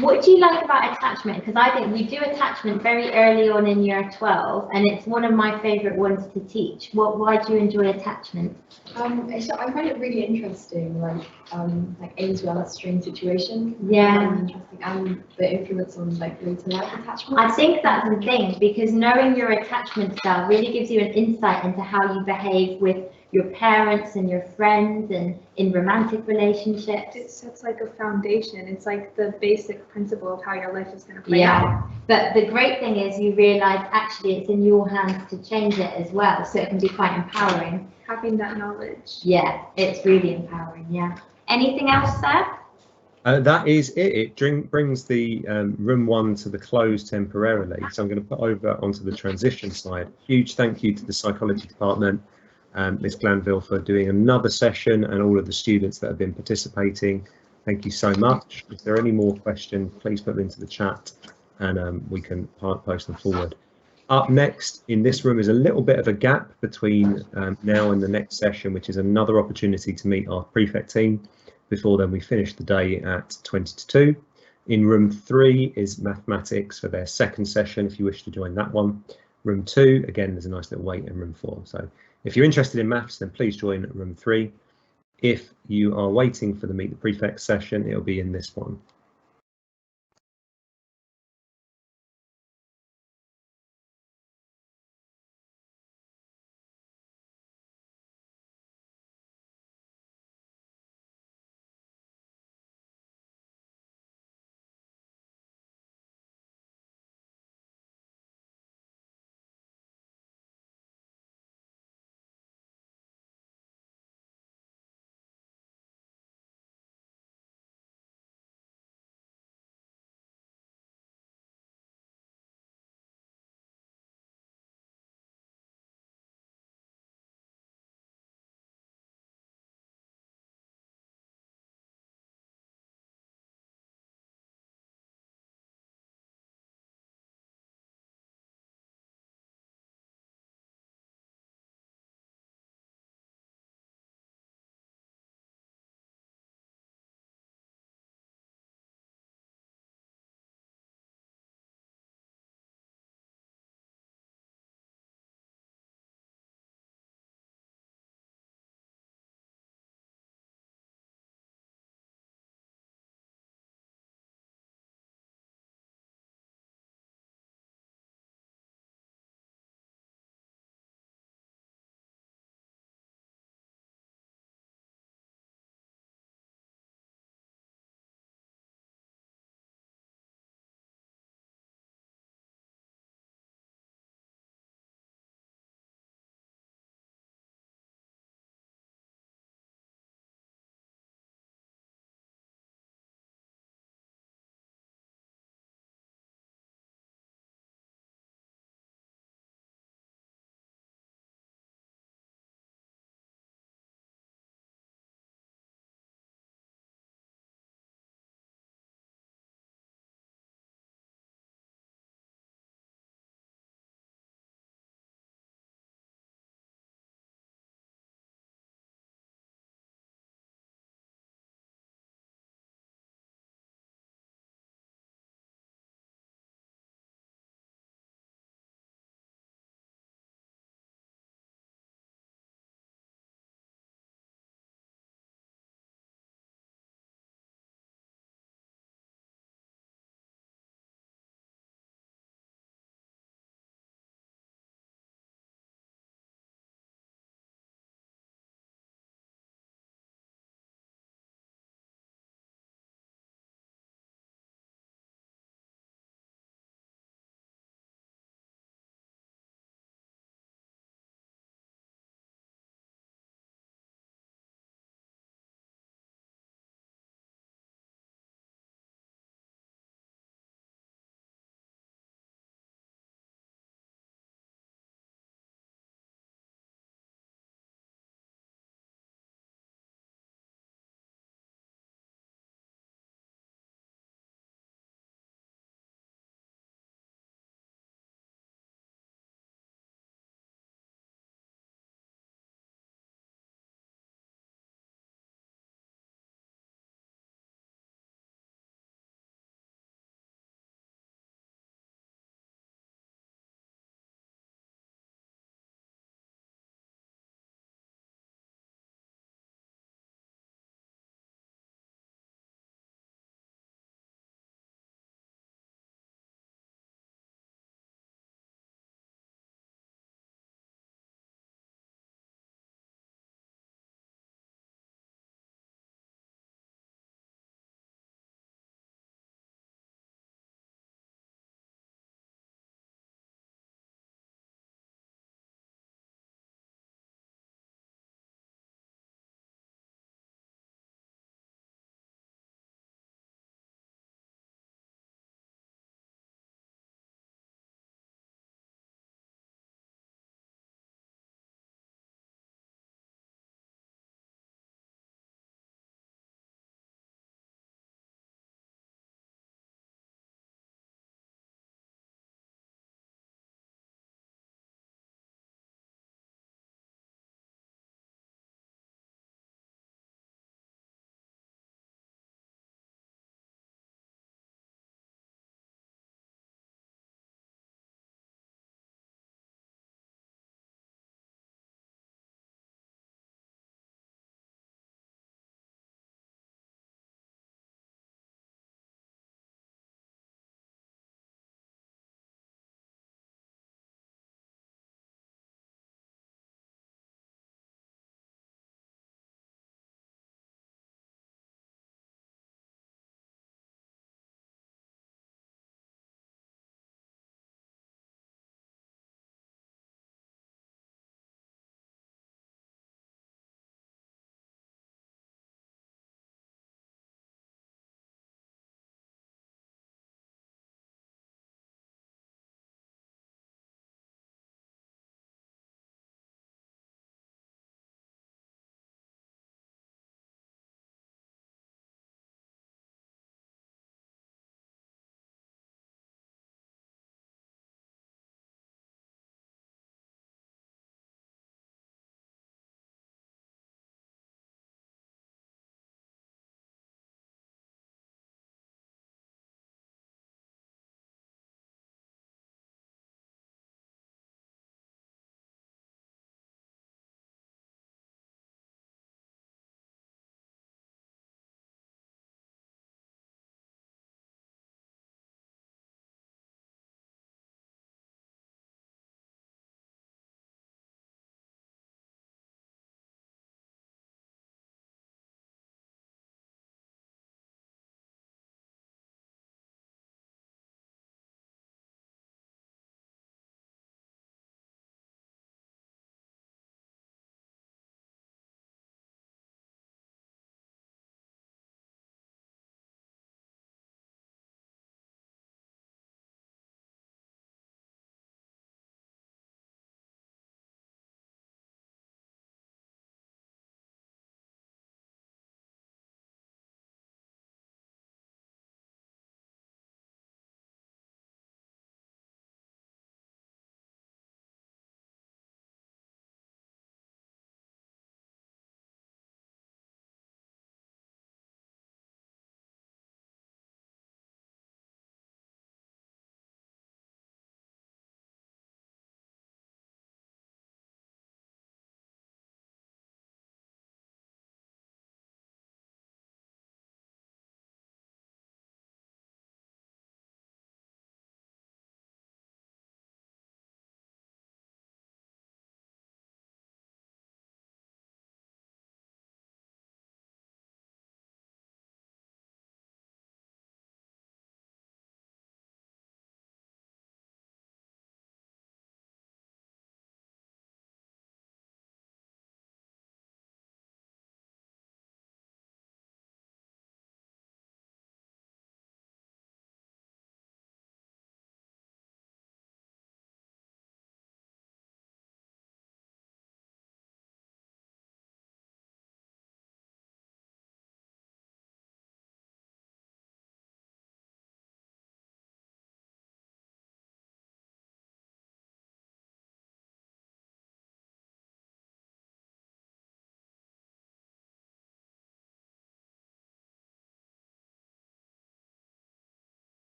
What do you like about attachment? Because I think we do attachment very early on in year 12, and it's one of my favourite ones to teach. Why do you enjoy attachment? I find it really interesting, like A's well string situation. Yeah. Interesting, and the influence on later life attachment. I think that's the thing, because knowing your attachment style really gives you an insight into how you behave with your parents and your friends and in romantic relationships. It sets like a foundation. It's like the basic principle of how your life is going to play out. But the great thing is you realise actually it's in your hands to change it as well, so it can be quite empowering. Having that knowledge. Yeah, it's really empowering, yeah. Anything else, sir? That is it. It brings the room 1 to the close temporarily. So I'm going to put over onto the transition side. Huge thank you to the psychology department, Ms. Glanville, for doing another session, and all of the students that have been participating. Thank you so much. If there are any more questions, please put them into the chat and we can post them forward. Up next in this room is a little bit of a gap between now and the next session, which is another opportunity to meet our prefect team. Before then, we finish the day at 20 to 2. In room 3 is mathematics for their second session, if you wish to join that one. Room 2, again, there's a nice little wait in room 4. So if you're interested in maths, then please join room 3. If you are waiting for the Meet the Prefects session, it'll be in this one.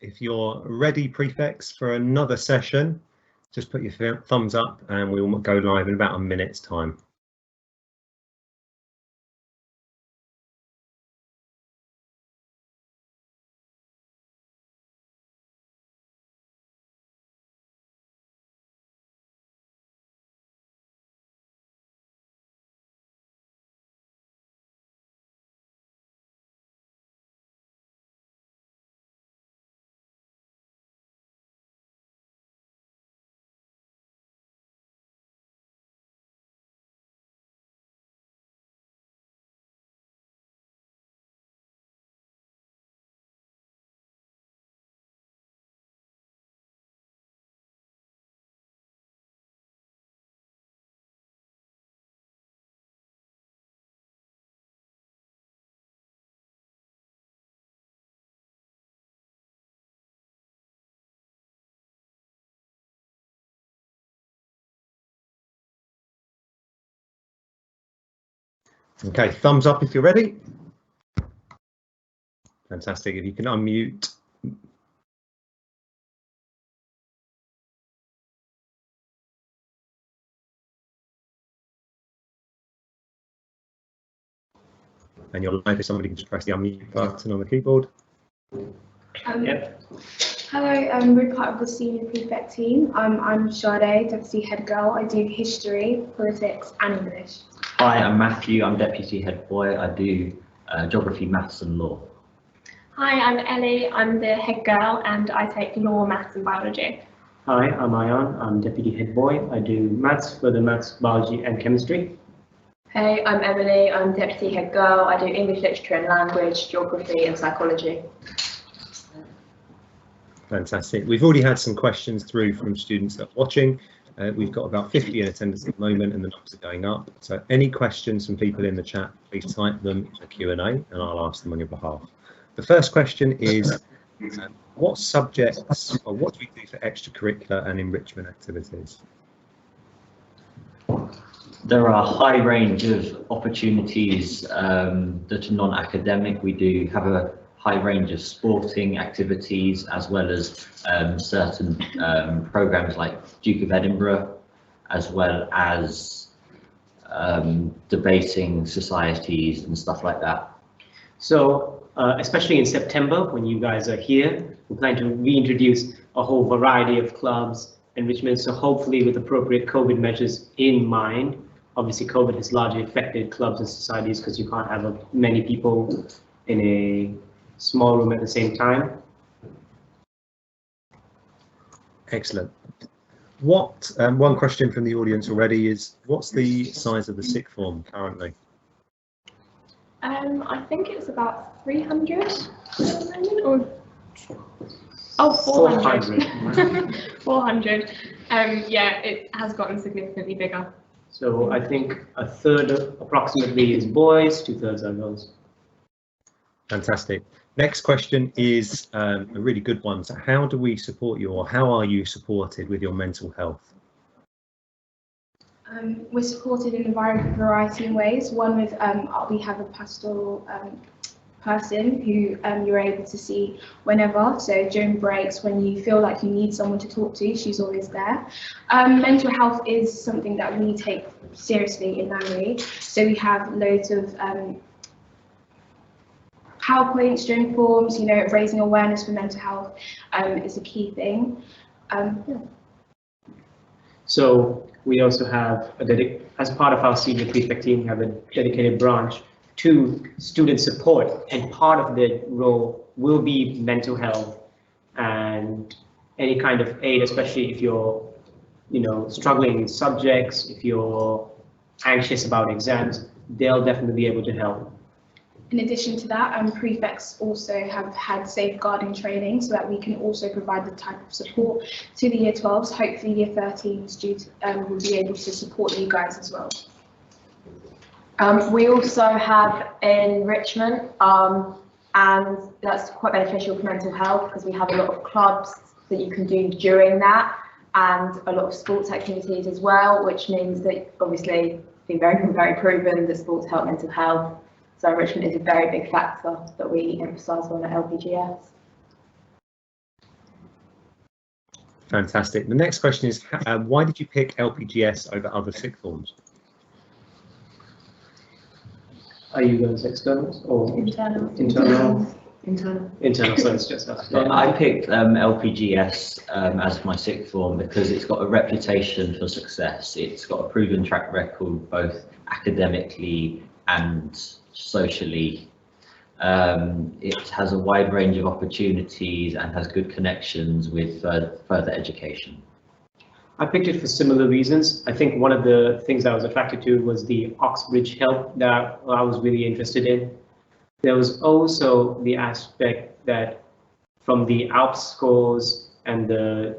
if you're ready, prefects, for another session, just put your thumbs up and we will go live in about a minute's time. Okay, thumbs up if you're ready. Fantastic. If you can unmute. And you're live if somebody can just press the unmute button on the keyboard. Yep. Hello, we're part of the senior prefect team. I'm Sade, deputy head girl. I do history, politics and English. Hi, I'm Matthew. I'm deputy head boy. I do geography, maths and law. Hi, I'm Ellie. I'm the head girl and I take law, maths and biology. Hi, I'm Ayan. I'm deputy head boy. I do maths, further maths, biology and chemistry. Hey, I'm Emily. I'm deputy head girl. I do English literature and language, geography and psychology. Fantastic. We've already had some questions through from students that are watching. We've got about 50 in attendance at the moment and the numbers are going up. So any questions from people in the chat, please type them in the Q&A and I'll ask them on your behalf. The first question is, what subjects or what do we do for extracurricular and enrichment activities? There are a high range of opportunities that are non-academic. We do have a high range of sporting activities as well as certain programs like Duke of Edinburgh, as well as debating societies and stuff like that. So especially in September when you guys are here, we plan to reintroduce a whole variety of clubs, enrichment, so hopefully with appropriate COVID measures in mind. Obviously COVID has largely affected clubs and societies because you can't have many people in a small room at the same time. Excellent. What one question from the audience already is, what's the size of the sixth form currently? I think it's about 300 at the moment, or 400. 400. Yeah, it has gotten significantly bigger. So I think a third approximately is boys, 2/3 are girls. Fantastic. Next question is a really good one. So how do we support you, or how are you supported with your mental health? We're supported in a variety of ways. One with we have a pastoral person who you're able to see whenever. So during breaks, when you feel like you need someone to talk to, she's always there. Mental health is something that we take seriously in Nunnery. So we have loads of PowerPoints during forms, you know, raising awareness for mental health is a key thing. Yeah. So we also have as part of our senior prefect team, we have a dedicated branch to student support, and part of the role will be mental health and any kind of aid, especially if you're, you know, struggling in subjects, if you're anxious about exams, they'll definitely be able to help. In addition to that, prefects also have had safeguarding training so that we can also provide the type of support to the year 12s. Hopefully year 13s will be able to support you guys as well. We also have enrichment, and that's quite beneficial for mental health because we have a lot of clubs that you can do during that, and a lot of sports activities as well, which means that obviously it's been very proven that sports help mental health. So enrichment is a very big factor that we emphasise on at LPGS. Fantastic. The next question is, why did you pick LPGS over other sixth forms? Are you going to externals or Internal. Internal, so it's just us. I picked LPGS as my sixth form because it's got a reputation for success. It's got a proven track record both academically and socially. It has a wide range of opportunities and has good connections with further education. I picked it for similar reasons. I think one of the things I was attracted to was the Oxbridge help that I was really interested in. There was also the aspect that from the ALPS scores and the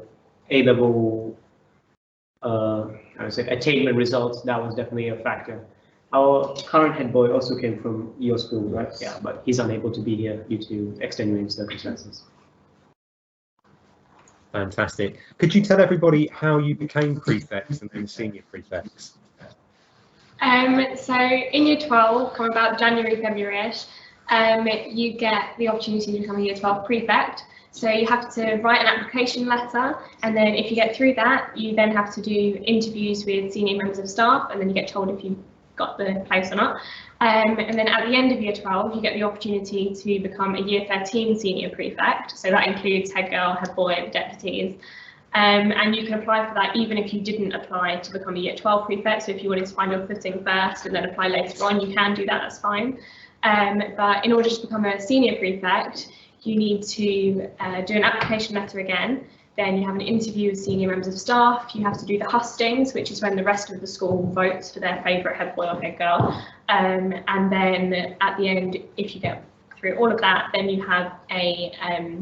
A-level attainment results, that was definitely a factor. Our current head boy also came from your school, right? Yeah, but he's unable to be here due to extenuating circumstances. Fantastic. Could you tell everybody how you became prefects and then senior prefects? So in year 12, come about January, February-ish, you get the opportunity to become a year 12 prefect. So you have to write an application letter, and then if you get through that, you then have to do interviews with senior members of staff, and then you get told if you got the place or not. And then at the end of year 12, you get the opportunity to become a year 13 senior prefect. So that includes head girl, head boy, deputies. And you can apply for that even if you didn't apply to become a year 12 prefect. So if you wanted to find your footing first and then apply later on, you can do that, that's fine. But in order to become a senior prefect, you need to do an application letter again. Then you have an interview with senior members of staff. You have to do the hustings, which is when the rest of the school votes for their favourite head boy or head girl. And then at the end, if you get through all of that, then you have a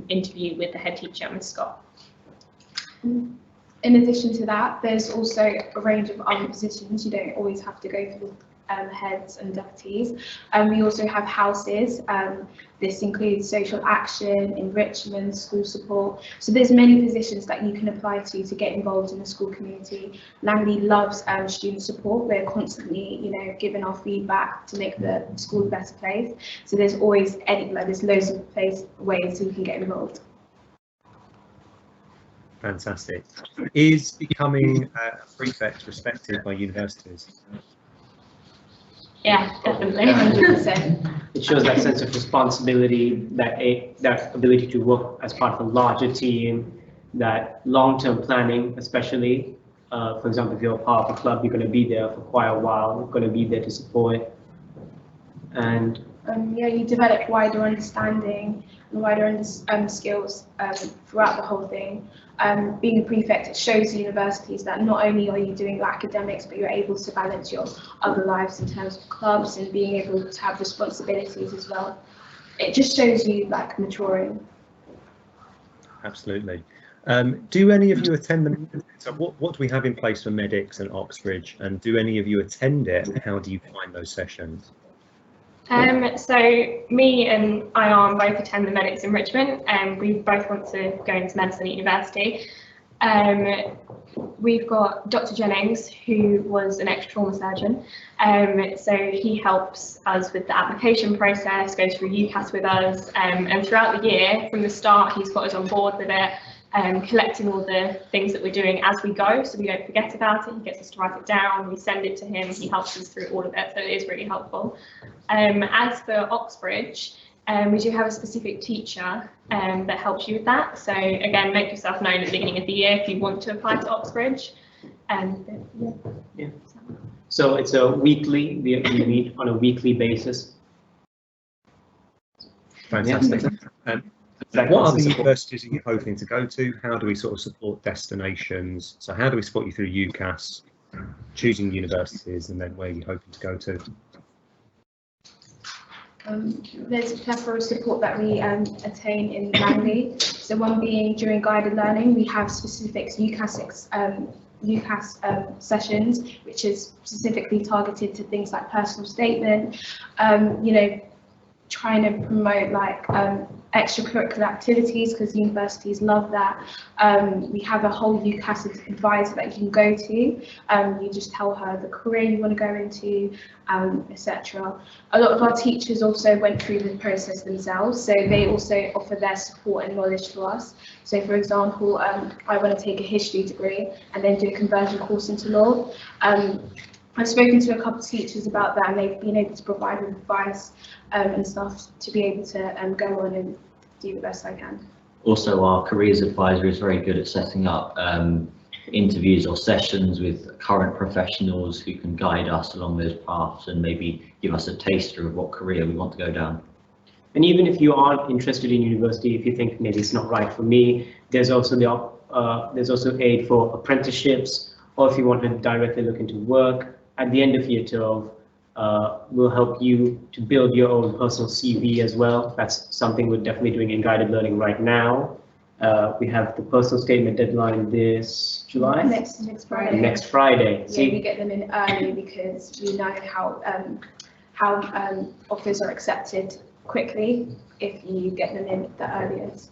interview with the head teacher, Ms. Scott. In addition to that, there's also a range of other positions. You don't always have to go for the heads and deputies. We also have houses. This includes social action, enrichment, school support. So there's many positions that you can apply to get involved in the school community. Langley loves student support. We're constantly, giving our feedback to make the school a better place. So there's always there's loads of ways you can get involved. Fantastic. Is becoming a prefect respected by universities? Yeah, definitely. 100%. It shows that sense of responsibility, that ability to work as part of a larger team, that long-term planning, especially. For example, if you're a part of a club, you're going to be there for quite a while. You're going to be there to support. And you develop wider understanding and wider skills throughout the whole thing. Being a prefect, it shows universities that not only are you doing your academics, but you're able to balance your other lives in terms of clubs and being able to have responsibilities as well. It just shows you maturing. Absolutely. Do any of you attend the, so what do we have in place for medics and Oxbridge, and do any of you attend it? How do you find those sessions? So me and Ian both attend the medics enrichment, and we both want to go into medicine at university. We've got Dr. Jennings, who was an ex-trauma surgeon. So he helps us with the application process, goes through UCAS with us, and throughout the year, from the start, he's got us on board with it. Collecting all the things that we're doing as we go, so we don't forget about it. He gets us to write it down, we send it to him, he helps us through all of it, so it is really helpful. As for Oxbridge, we do have a specific teacher that helps you with that. So again, make yourself known at the beginning of the year if you want to apply to Oxbridge. Yeah. So it's a weekly, we meet on a weekly basis. Fantastic. What other universities are you hoping to go to? How do we sort of support destinations? So how do we support you through UCAS, choosing universities, and then where you're hoping to go to? There's a plethora of support that we attain in Langley. So one being during guided learning, we have specific UCAS sessions, which is specifically targeted to things like personal statement, trying to promote like extracurricular activities because universities love that. We have a whole UCAS advisor that you can go to. You just tell her the career you want to go into, etc. A lot of our teachers also went through the process themselves, so they also offer their support and knowledge to us. So for example, I want to take a history degree and then do a conversion course into law. I've spoken to a couple of teachers about that, and they've been able to provide advice and stuff to be able to go on and do the best I can. Also, our careers advisor is very good at setting up interviews or sessions with current professionals who can guide us along those paths and maybe give us a taster of what career we want to go down. And even if you aren't interested in university, if you think maybe it's not right for me, there's also aid for apprenticeships, or if you want to directly look into work. At the end of year 12, we'll help you to build your own personal CV as well. That's something we're definitely doing in guided learning right now. We have the personal statement deadline this July? Next Friday. Next Friday. Yeah, we get them in early because we know how offers are accepted quickly if you get them in the earliest.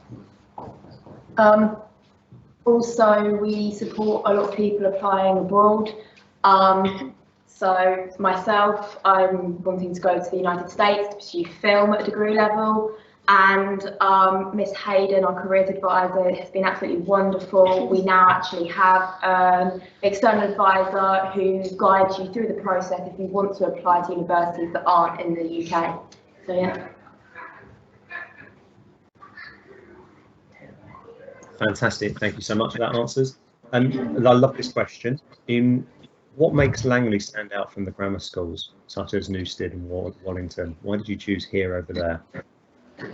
Also, we support a lot of people applying abroad. So myself, I'm wanting to go to the United States to pursue film at a degree level, and Miss Hayden, our careers advisor, has been absolutely wonderful. We now actually have an external advisor who guides you through the process if you want to apply to universities that aren't in the UK. So yeah. Fantastic, thank you so much for that answers. And I love this question. What makes Langley stand out from the grammar schools, such as Newstead and Wallington? Why did you choose here over there?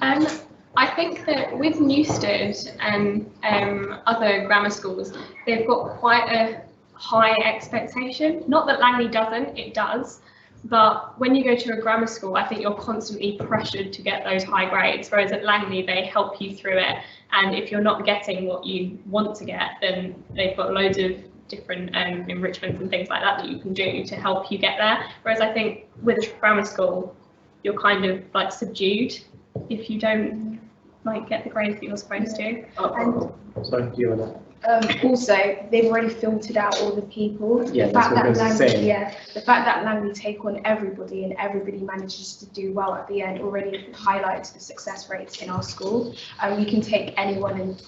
I think that with Newstead and other grammar schools, they've got quite a high expectation. Not that Langley doesn't, it does. But when you go to a grammar school, I think you're constantly pressured to get those high grades, whereas at Langley, they help you through it. And if you're not getting what you want to get, then they've got loads of different enrichments and things like that you can do to help you get there. Whereas I think with a grammar school, you're kind of like subdued if you don't like get the grades that you're supposed to. Sorry, do you want to? Also, they've already filtered out all the people. Yeah, the fact that's what I was saying. Yeah, the fact that Langley take on everybody and everybody manages to do well at the end already highlights the success rates in our school. You can take anyone and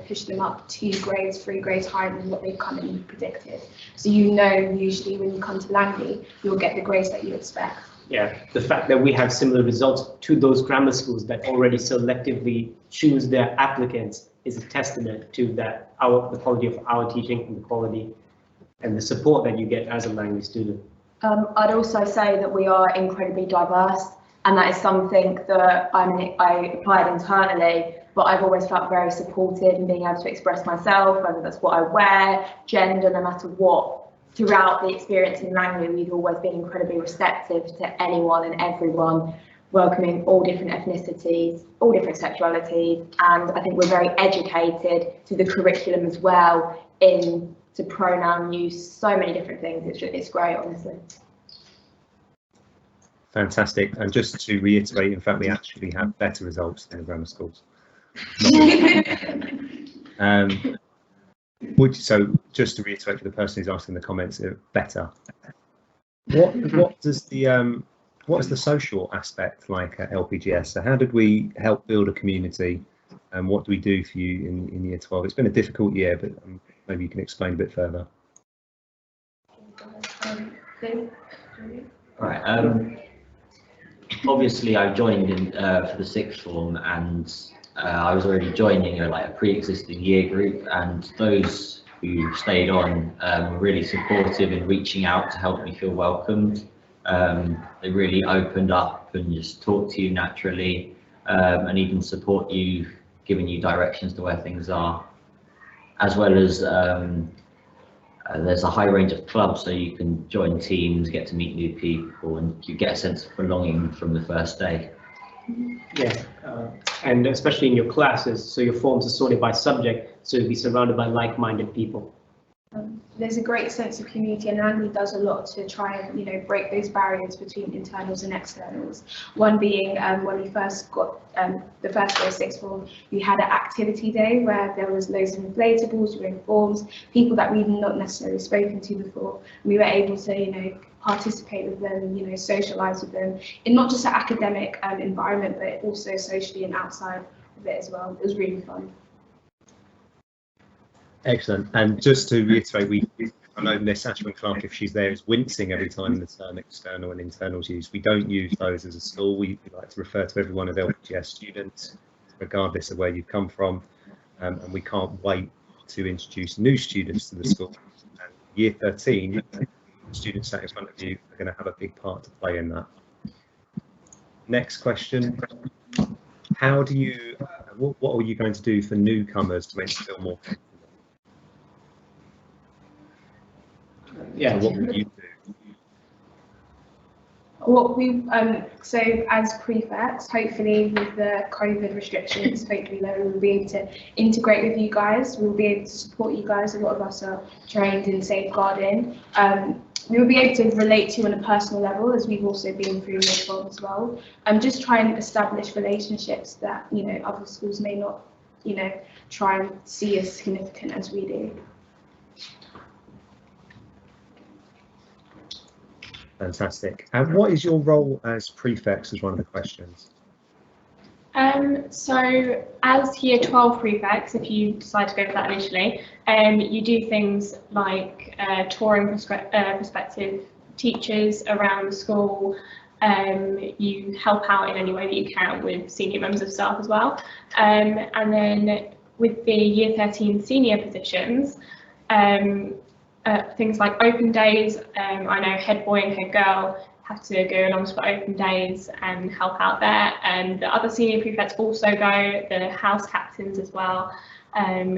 push them up 2 grades, 3 grades higher than what they've come in and predicted. So usually when you come to Langley, you'll get the grades that you expect. Yeah, the fact that we have similar results to those grammar schools that already selectively choose their applicants is a testament to that the quality of our teaching and the quality and the support that you get as a Langley student. I'd also say that we are incredibly diverse, and that is something that I applied internally, but I've always felt very supported in being able to express myself, whether that's what I wear, gender, no matter what. Throughout the experience in Langley, we've always been incredibly receptive to anyone and everyone, welcoming all different ethnicities, all different sexualities, and I think we're very educated to the curriculum as well into pronoun use, so many different things. It's great, honestly. Fantastic, and just to reiterate, in fact, we actually have better results than the grammar schools. So just to reiterate for the person who's asking the comments, better. What does the what is the social aspect like at LPGS? So how did we help build a community, and what do we do for you in year 12? It's been a difficult year, but maybe you can explain a bit further. Right. Obviously, I joined in for the 6th form, and I was already joining a pre-existing year group, and those who stayed on were really supportive in reaching out to help me feel welcomed. They really opened up and just talked to you naturally, and even support you, giving you directions to where things are, as well as there's a high range of clubs, so you can join teams, get to meet new people, and you get a sense of belonging from the first day. Yeah, and especially in your classes, so your forms are sorted by subject, so you'll be surrounded by like-minded people. there's a great sense of community, and Langley does a lot to try and break those barriers between internals and externals. One being when we first got the first day of sixth form, we had an activity day where there was loads of inflatables, forms, people that we'd not necessarily spoken to before. We were able to participate with them, socialise with them in not just an academic environment, but also socially and outside of it as well. It was really fun. Excellent. And just to reiterate, I know Miss Ashman-Clark, if she's there, is wincing every time the term external and internals used. We don't use those as a school. We like to refer to everyone as LPGS students, regardless of where you've come from. And we can't wait to introduce new students to the school. And year 13, students sat in front of you are going to have a big part to play in that. Next question. How do you, what are you going to do for newcomers to make them feel more comfortable? Yeah. So what would you do? What we so as prefects, hopefully with the COVID restrictions, hopefully we'll be able to integrate with you guys. We'll be able to support you guys. A lot of us are trained in safeguarding. We will be able to relate to you on a personal level, as we've also been through mid-form as well. Just try and establish relationships that other schools may not try and see as significant as we do. Fantastic. And what is your role as prefects, is one of the questions. So as year 12 prefects, if you decide to go for that initially, you do things like touring prospective teachers around the school. You help out in any way that you can with senior members of staff as well. And then with the year 13 senior positions, things like open days, I know head boy and head girl have to go along to the open days and help out there, and the other senior prefects also go, the house captains as well, and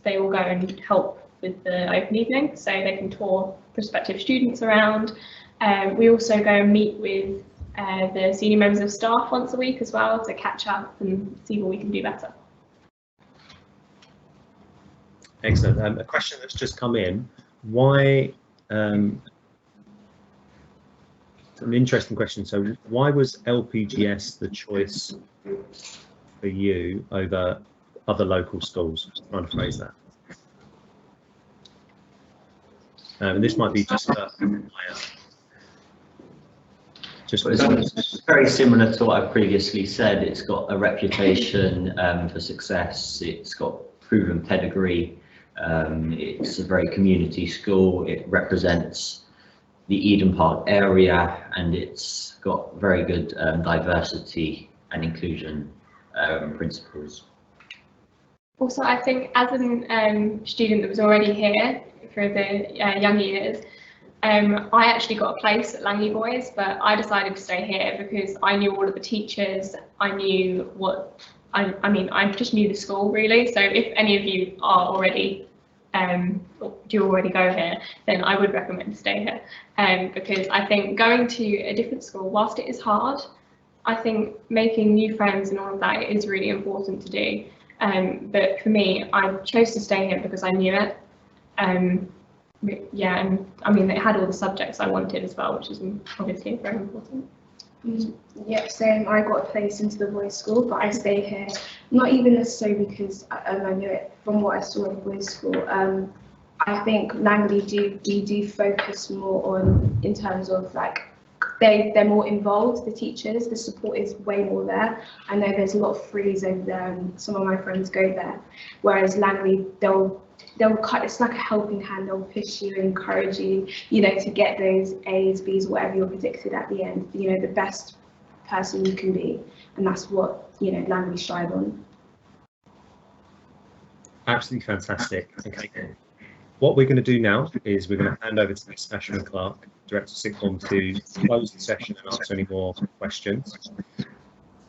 they all go and help with the open evening, so they can tour prospective students around. We also go and meet with the senior members of staff once a week as well to catch up and see what we can do better. Excellent. A question that's just come in, why, an interesting question. So why was LPGS the choice for you over other local schools? I'm trying to phrase that. And this might be just it's very similar to what I previously said. It's got a reputation for success. It's got proven pedigree. It's a very community school. It represents the Eden Park area, and it's got very good diversity and inclusion principles. Also, I think as a student that was already here for the young years, I actually got a place at Langley Boys, but I decided to stay here because I knew all of the teachers. I knew what I just knew the school really. So if any of you are already do you already go here, then I would recommend to stay here, because I think going to a different school, whilst it is hard, I think making new friends and all of that is really important to do. But for me, I chose to stay here because I knew it. Yeah, and I mean, it had all the subjects I wanted as well, which is obviously very important. Yep, same. I got a place into the boys' school, but I stayed here not even necessarily because I knew it from what I saw in the boys' school. I think Langley do focus more on, in terms of like they're more involved. The teachers, the support is way more there. I know there's a lot of frees over there, and some of my friends go there. Whereas Langley, they'll cut. It's like a helping hand. They'll push you, encourage you, to get those A's, B's, whatever you're predicted at the end. The best person you can be, and that's what Langley strive on. Absolutely fantastic. Okay. What we're going to do now is we're going to hand over to Miss Ashman-Clark, Director of Sixth Form, to close the session and answer any more questions.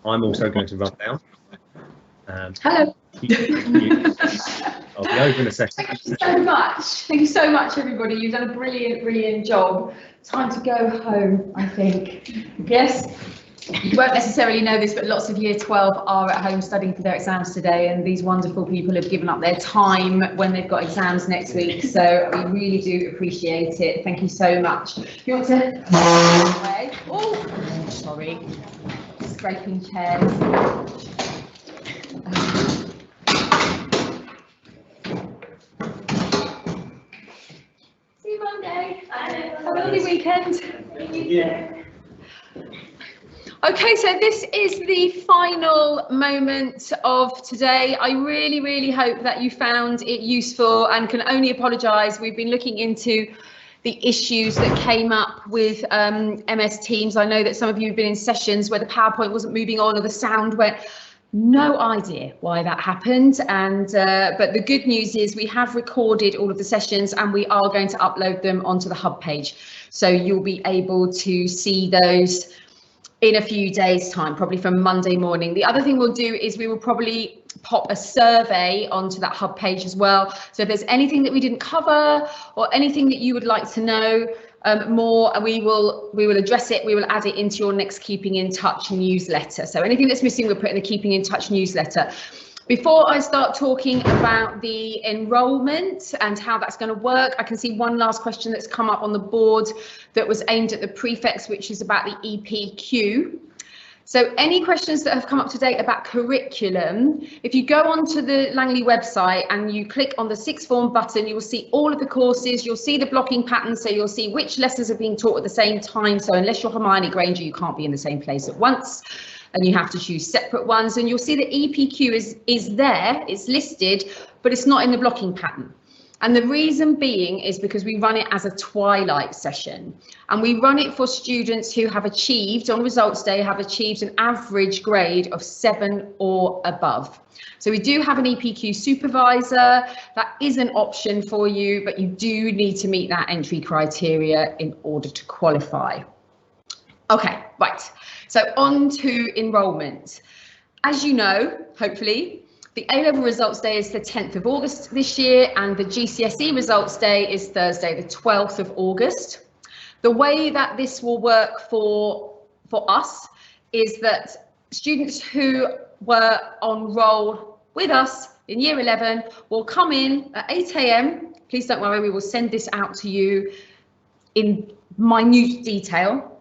I'm also going to run down. Hello. I'll be over in a second. Thank you so much. Thank you so much, everybody. You've done a brilliant, brilliant job. Time to go home, I think. Yes. You won't necessarily know this, but lots of year 12 are at home studying for their exams today, and these wonderful people have given up their time when they've got exams next week. So we really do appreciate it. Thank you so much. If you want to oh, sorry, scraping chairs. See you Monday. Have a lovely weekend. Okay, so this is the final moment of today. I really, really hope that you found it useful, and can only apologise. We've been looking into the issues that came up with MS Teams. I know that some of you have been in sessions where the PowerPoint wasn't moving on or the sound went. No idea why that happened, and but the good news is we have recorded all of the sessions and we are going to upload them onto the hub page. So you'll be able to see those in a few days' time, probably from Monday morning. The other thing we'll do is we will probably pop a survey onto that hub page as well. So if there's anything that we didn't cover or anything that you would like to know more, we will address it. We will add it into your next Keeping in Touch newsletter. So anything that's missing, we'll put in the Keeping in Touch newsletter. Before I start talking about the enrolment and how that's going to work, I can see one last question that's come up on the board that was aimed at the prefects, which is about the EPQ. So any questions that have come up to date about curriculum, if you go onto the Langley website and you click on the sixth form button, you will see all of the courses, you'll see the blocking pattern, so you'll see which lessons are being taught at the same time. So unless you're Hermione Granger, you can't be in the same place at once, and you have to choose separate ones. And you'll see the EPQ is there, it's listed, but it's not in the blocking pattern. And the reason being is because we run it as a twilight session, and we run it for students who have achieved, on results day, have achieved an average grade of 7 or above. So we do have an EPQ supervisor. That is an option for you, but you do need to meet that entry criteria in order to qualify. Okay, right. So on to enrolment. As you know, hopefully, the A-level results day is the 10th of August this year, and the GCSE results day is Thursday, the 12th of August. The way that this will work for us is that students who were on roll with us in year 11 will come in at 8 AM. Please don't worry, we will send this out to you in minute detail.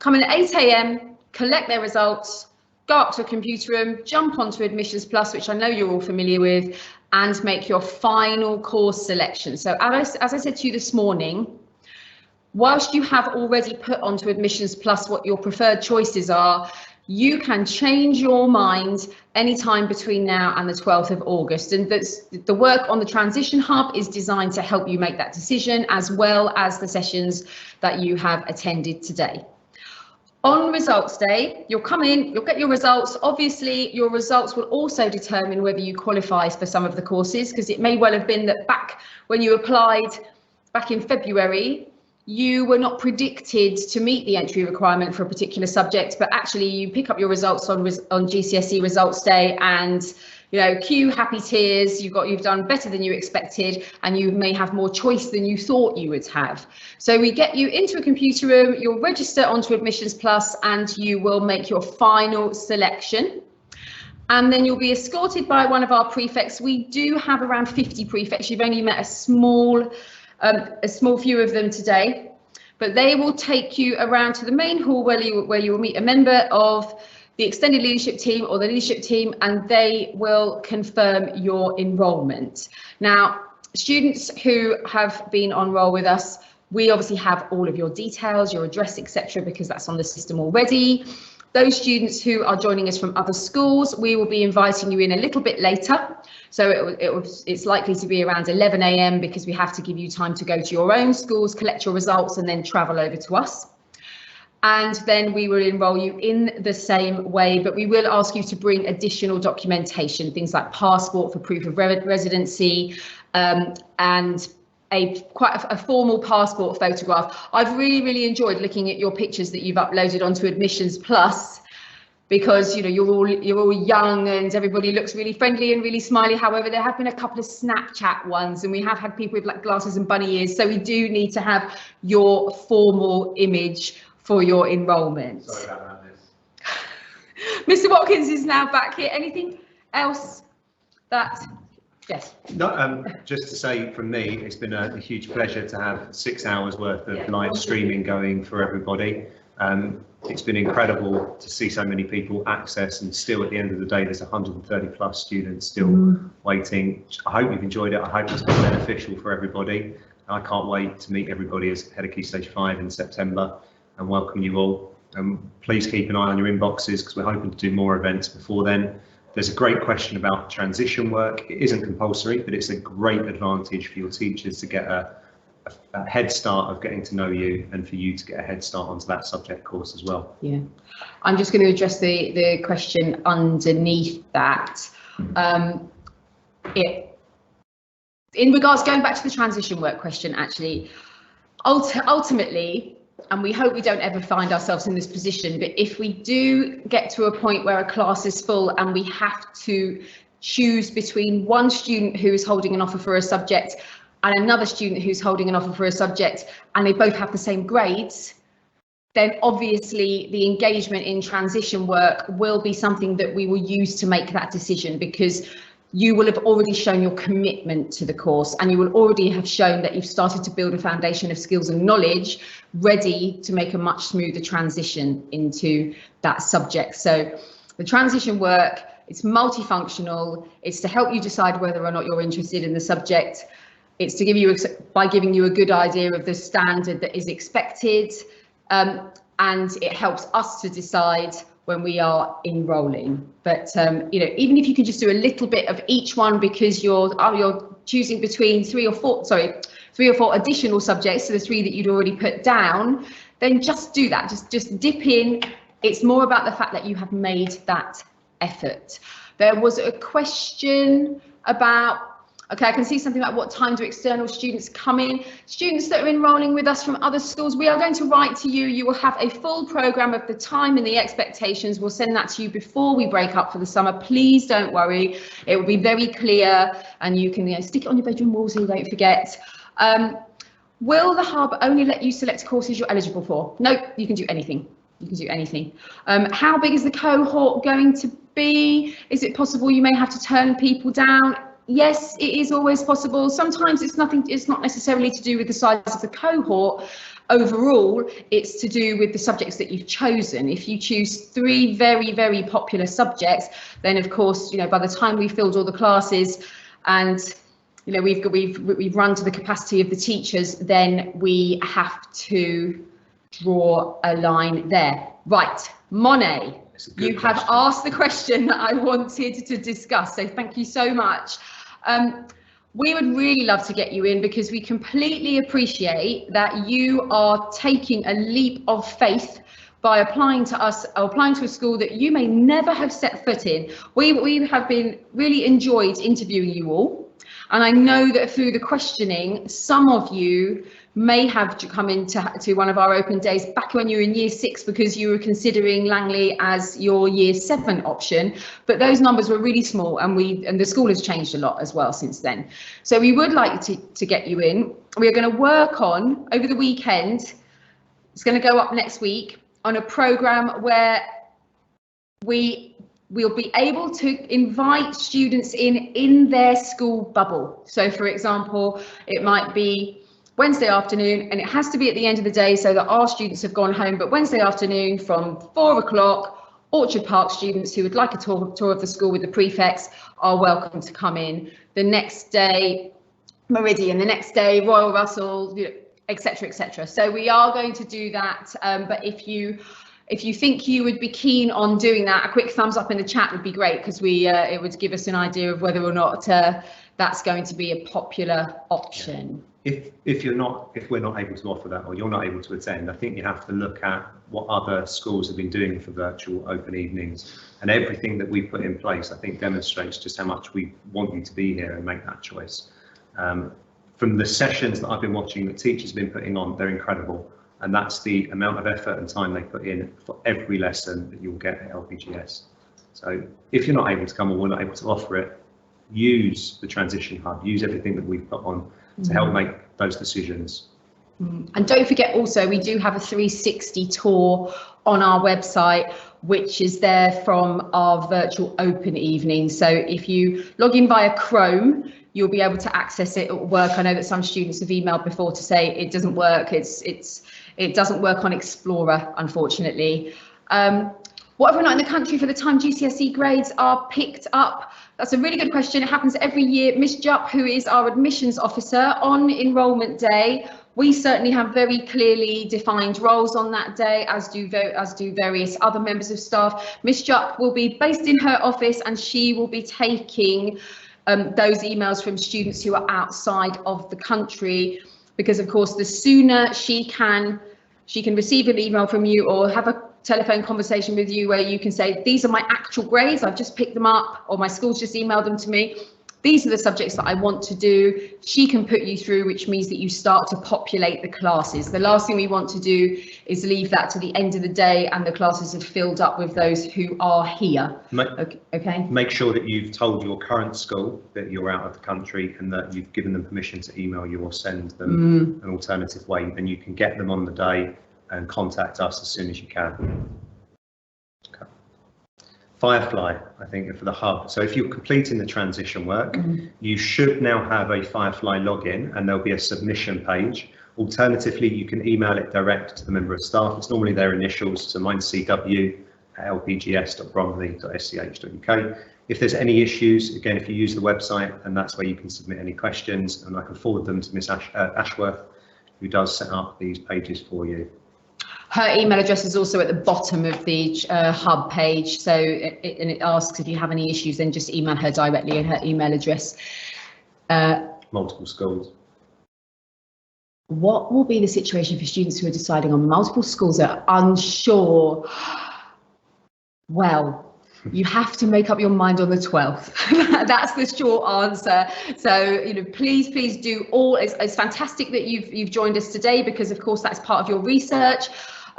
Come in at 8 AM, collect their results, go up to a computer room, jump onto Admissions Plus, which I know you're all familiar with, and make your final course selection. So as I said to you this morning, whilst you have already put onto Admissions Plus what your preferred choices are, you can change your mind anytime between now and the 12th of August. And the work on the Transition Hub is designed to help you make that decision, as well as the sessions that you have attended today. On results day, you'll come in, you'll get your results. Obviously, your results will also determine whether you qualify for some of the courses, because it may well have been that back when you applied back in February, you were not predicted to meet the entry requirement for a particular subject, but actually you pick up your results on GCSE results day, and cue happy tears, you've done better than you expected, and you may have more choice than you thought you would have. So we get you into a computer room, you'll register onto Admissions Plus, and you will make your final selection. And then you'll be escorted by one of our prefects. We do have around 50 prefects. You've only met a small few of them today, but they will take you around to the main hall where you will meet a member of the extended leadership team or the leadership team, and they will confirm your enrolment. Now, students who have been on roll with us, we obviously have all of your details, your address, etc., because that's on the system already. Those students who are joining us from other schools, we will be inviting you in a little bit later. So it's likely to be around 11 AM, because we have to give you time to go to your own schools, collect your results, and then travel over to us. And then we will enrol you in the same way, but we will ask you to bring additional documentation, things like passport for proof of residency, and quite a formal passport photograph. I've really enjoyed looking at your pictures that you've uploaded onto Admissions Plus, because you're all young and everybody looks really friendly and really smiley. However, there have been a couple of Snapchat ones, and we have had people with like glasses and bunny ears, so we do need to have your formal image for your enrolment. Sorry about that, miss. Mr. Watkins is now back here. Anything else that, yes? No, just to say from me, it's been a huge pleasure to have 6 hours worth of live streaming going for everybody. It's been incredible to see so many people access, and still at the end of the day, there's 130 plus students still waiting. I hope you've enjoyed it. I hope it's been beneficial for everybody. I can't wait to meet everybody as head of Key Stage 5 in September and welcome you all. Please keep an eye on your inboxes because we're hoping to do more events before then. There's a great question about transition work. It isn't compulsory, but it's a great advantage for your teachers to get a head start of getting to know you, and for you to get a head start onto that subject course as well. Yeah, I'm just going to address the question underneath that. In regards, going back to the transition work question, actually, ultimately, and we hope we don't ever find ourselves in this position, but if we do get to a point where a class is full and we have to choose between one student who is holding an offer for a subject and another student who's holding an offer for a subject, and they both have the same grades, then obviously the engagement in transition work will be something that we will use to make that decision, because you will have already shown your commitment to the course, and you will already have shown that you've started to build a foundation of skills and knowledge ready to make a much smoother transition into that subject. So the transition work, it's multifunctional. It's to help you decide whether or not you're interested in the subject. It's to give you, by giving you a good idea of the standard that is expected, and it helps us to decide when we are enrolling. But you know, even if you can just do a little bit of each one, because you're choosing between three or four additional subjects to the 3 that you'd already put down, then just do that. Just dip in. It's more about the fact that you have made that effort. There was a question about, okay, I can see something like what time do external students come in? Students that are enrolling with us from other schools, we are going to write to you. You will have a full programme of the time and the expectations. We'll send that to you before we break up for the summer. Please don't worry. It will be very clear, and you can stick it on your bedroom wall so you don't forget. Will the hub only let you select courses you're eligible for? No, you can do anything. You can do anything. How big is the cohort going to be? Is it possible you may have to turn people down? Yes, it is always possible. Sometimes it's not necessarily to do with the size of the cohort. Overall, it's to do with the subjects that you've chosen. If you choose 3 very, very popular subjects, then of course, you know, by the time we've filled all the classes and you know we've run to the capacity of the teachers, then we have to draw a line there. Right, Monet, you have asked the question that I wanted to discuss, so thank you so much. We would really love to get you in, because we completely appreciate that you are taking a leap of faith by applying to us, or applying to a school that you may never have set foot in. We have been really enjoyed interviewing you all, and I know that through the questioning, some of you may have come into one of our open days back when you were in year 6 because you were considering Langley as your year 7 option, but those numbers were really small, and the school has changed a lot as well since then. So we would like to get you in. We are going to work on, over the weekend, it's going to go up next week, on a programme where we'll be able to invite students in their school bubble. So for example, it might be Wednesday afternoon, and it has to be at the end of the day so that our students have gone home, but Wednesday afternoon from 4 o'clock, Orchard Park students who would like a tour of the school with the prefects are welcome to come in. The next day, Meridian, the next day, Royal Russell, etc., etc. So we are going to do that, but if you think you would be keen on doing that, a quick thumbs up in the chat would be great, because it would give us an idea of whether or not that's going to be a popular option. If we're not able to offer that, or you're not able to attend, I think you have to look at what other schools have been doing for virtual open evenings, and everything that we put in place, I think, demonstrates just how much we want you to be here and make that choice. From the sessions that I've been watching that teachers have been putting on, they're incredible, and that's the amount of effort and time they put in for every lesson that you'll get at LPGS. So if you're not able to come, or we're not able to offer it, use the transition hub, use everything that we've put on to help make those decisions. And don't forget also, we do have a 360 tour on our website, which is there from our virtual open evening. So if you log in via Chrome, you'll be able to access it at work. I know that some students have emailed before to say it doesn't work. It doesn't work on Explorer, unfortunately. What have we not in the country for the time GCSE grades are picked up? That's a really good question. It happens every year. Miss Jupp, who is our admissions officer, on enrolment day, we certainly have very clearly defined roles on that day, as do various other members of staff. Miss Jupp will be based in her office and she will be taking those emails from students who are outside of the country, because of course the sooner she can receive an email from you or have a telephone conversation with you where you can say, these are my actual grades, I've just picked them up, or my school's just emailed them to me, these are the subjects that I want to do. She can put you through, which means that you start to populate the classes. The last thing we want to do is leave that to the end of the day and the classes have filled up with those who are here. Okay. Make sure that you've told your current school that you're out of the country and that you've given them permission to email you or send them an alternative way, and you can get them on the day and contact us as soon as you can. Okay. Firefly, I think, for the hub. So if you're completing the transition work, you should now have a Firefly login and there'll be a submission page. Alternatively, you can email it direct to the member of staff. It's normally their initials, so mine's cw@lpgs.bromley.sch.uk. If there's any issues, again, if you use the website, and that's where you can submit any questions, and I can forward them to Miss Ashworth, who does set up these pages for you. Her email address is also at the bottom of the hub page, so it asks if you have any issues, then just email her directly, and her email address. Multiple schools. What will be the situation for students who are deciding on multiple schools that are unsure? Well, you have to make up your mind on the 12th. That's the short answer. So, please do all. It's fantastic that you've joined us today, because of course that's part of your research.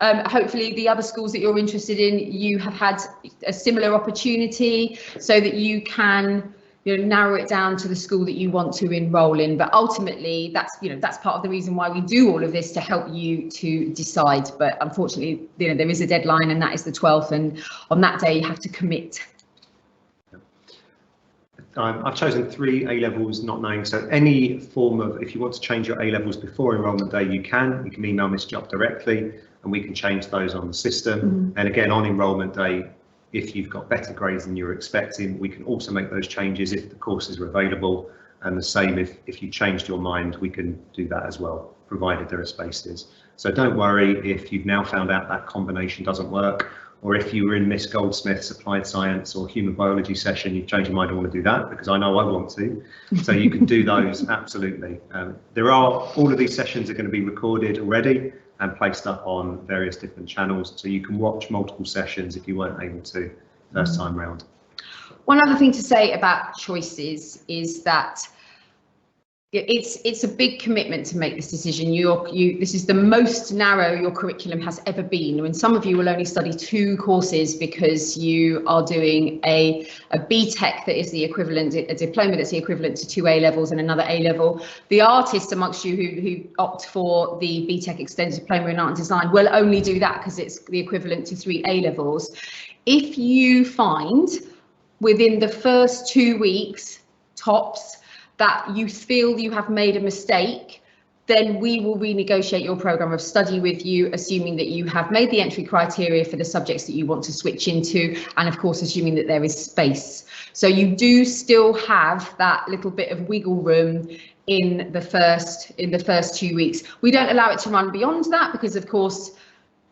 Hopefully the other schools that you're interested in, you have had a similar opportunity so that you can narrow it down to the school that you want to enroll in. But ultimately, that's part of the reason why we do all of this, to help you to decide. But unfortunately, there is a deadline, and that is the 12th, and on that day you have to commit. I've chosen 3 A-levels not knowing, so any form of, if you want to change your A-levels before enrolment day, you can email Miss Jupp directly and we can change those on the system. And again, on enrolment day, if you've got better grades than you were expecting, we can also make those changes if the courses are available, and the same if you changed your mind, we can do that as well, provided there are spaces. So don't worry if you've now found out that combination doesn't work, or if you were in Miss Goldsmith's applied science or human biology session, you've changed your mind and want to do that, because I know I want to. So you can do those, absolutely. All of these sessions are going to be recorded already and placed up on various different channels, so you can watch multiple sessions if you weren't able to first time round. One other thing to say about choices is that it's a big commitment to make this decision. This is the most narrow your curriculum has ever been. When some of you will only study 2 courses because you are doing a BTEC that is the equivalent, a diploma that's the equivalent to 2 A-levels and another A-level. The artists amongst you who opt for the BTEC extended diploma in art and design will only do that because it's the equivalent to 3 A-levels. If you find within the first 2 weeks, tops, that you feel you have made a mistake, then we will renegotiate your programme of study with you, assuming that you have made the entry criteria for the subjects that you want to switch into, and of course assuming that there is space. So you do still have that little bit of wiggle room in the first 2 weeks. We don't allow it to run beyond that, because of course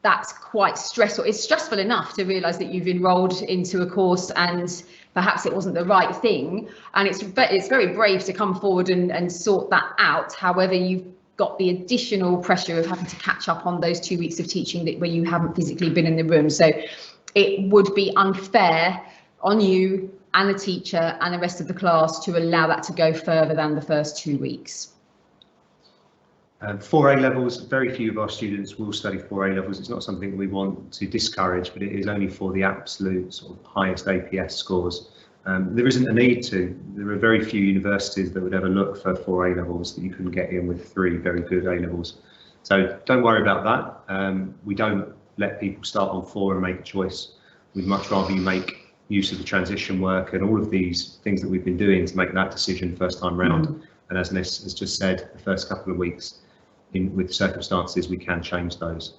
that's quite stressful. It's stressful enough to realise that you've enrolled into a course and perhaps it wasn't the right thing, and it's very brave to come forward and sort that out. However, you've got the additional pressure of having to catch up on those 2 weeks of teaching where you haven't physically been in the room. So it would be unfair on you and the teacher and the rest of the class to allow that to go further than the first 2 weeks. 4 A-levels, very few of our students will study 4 A-levels. It's not something we want to discourage, but it is only for the absolute sort of highest APS scores. There isn't a need to. There are very few universities that would ever look for 4 A-levels that you can get in with 3 very good A-levels. So don't worry about that. We don't let people start on 4 and make a choice. We'd much rather you make use of the transition work and all of these things that we've been doing to make that decision first time round. And as Nis has just said, the first couple of weeks with circumstances, we can change those.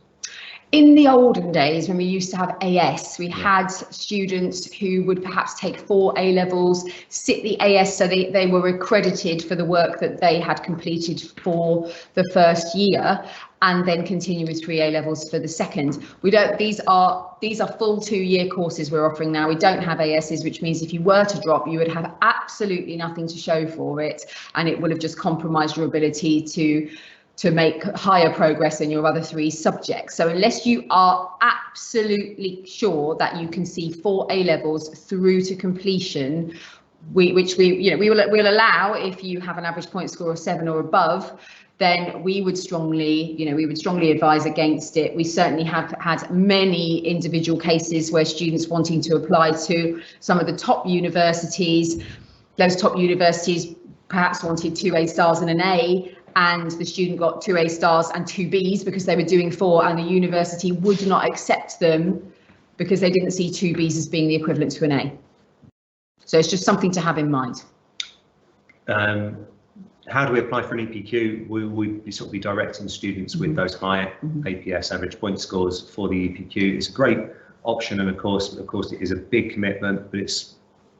In the olden days, when we used to have AS, we had students who would perhaps take 4 A-levels, sit the AS so they were accredited for the work that they had completed for the first year, and then continue with 3 A-levels for the second. We don't. These are full 2-year courses we're offering now. We don't have ASs, which means if you were to drop, you would have absolutely nothing to show for it, and it would have just compromised your ability to make higher progress in your other 3 subjects. So unless you are absolutely sure that you can see 4 A-levels through to completion, which we'll allow if you have an average point score of 7 or above, then we would strongly advise against it. We certainly have had many individual cases where students wanting to apply to some of the top universities, those top universities perhaps wanted 2 A stars and an A, and the student got 2 A stars and 2 Bs because they were doing 4, and the university would not accept them because they didn't see 2 Bs as being the equivalent to an A. So it's just something to have in mind. How do we apply for an EPQ? We sort of be directing students with those high APS average point scores for the EPQ. It's a great option, and of course it is a big commitment, but it's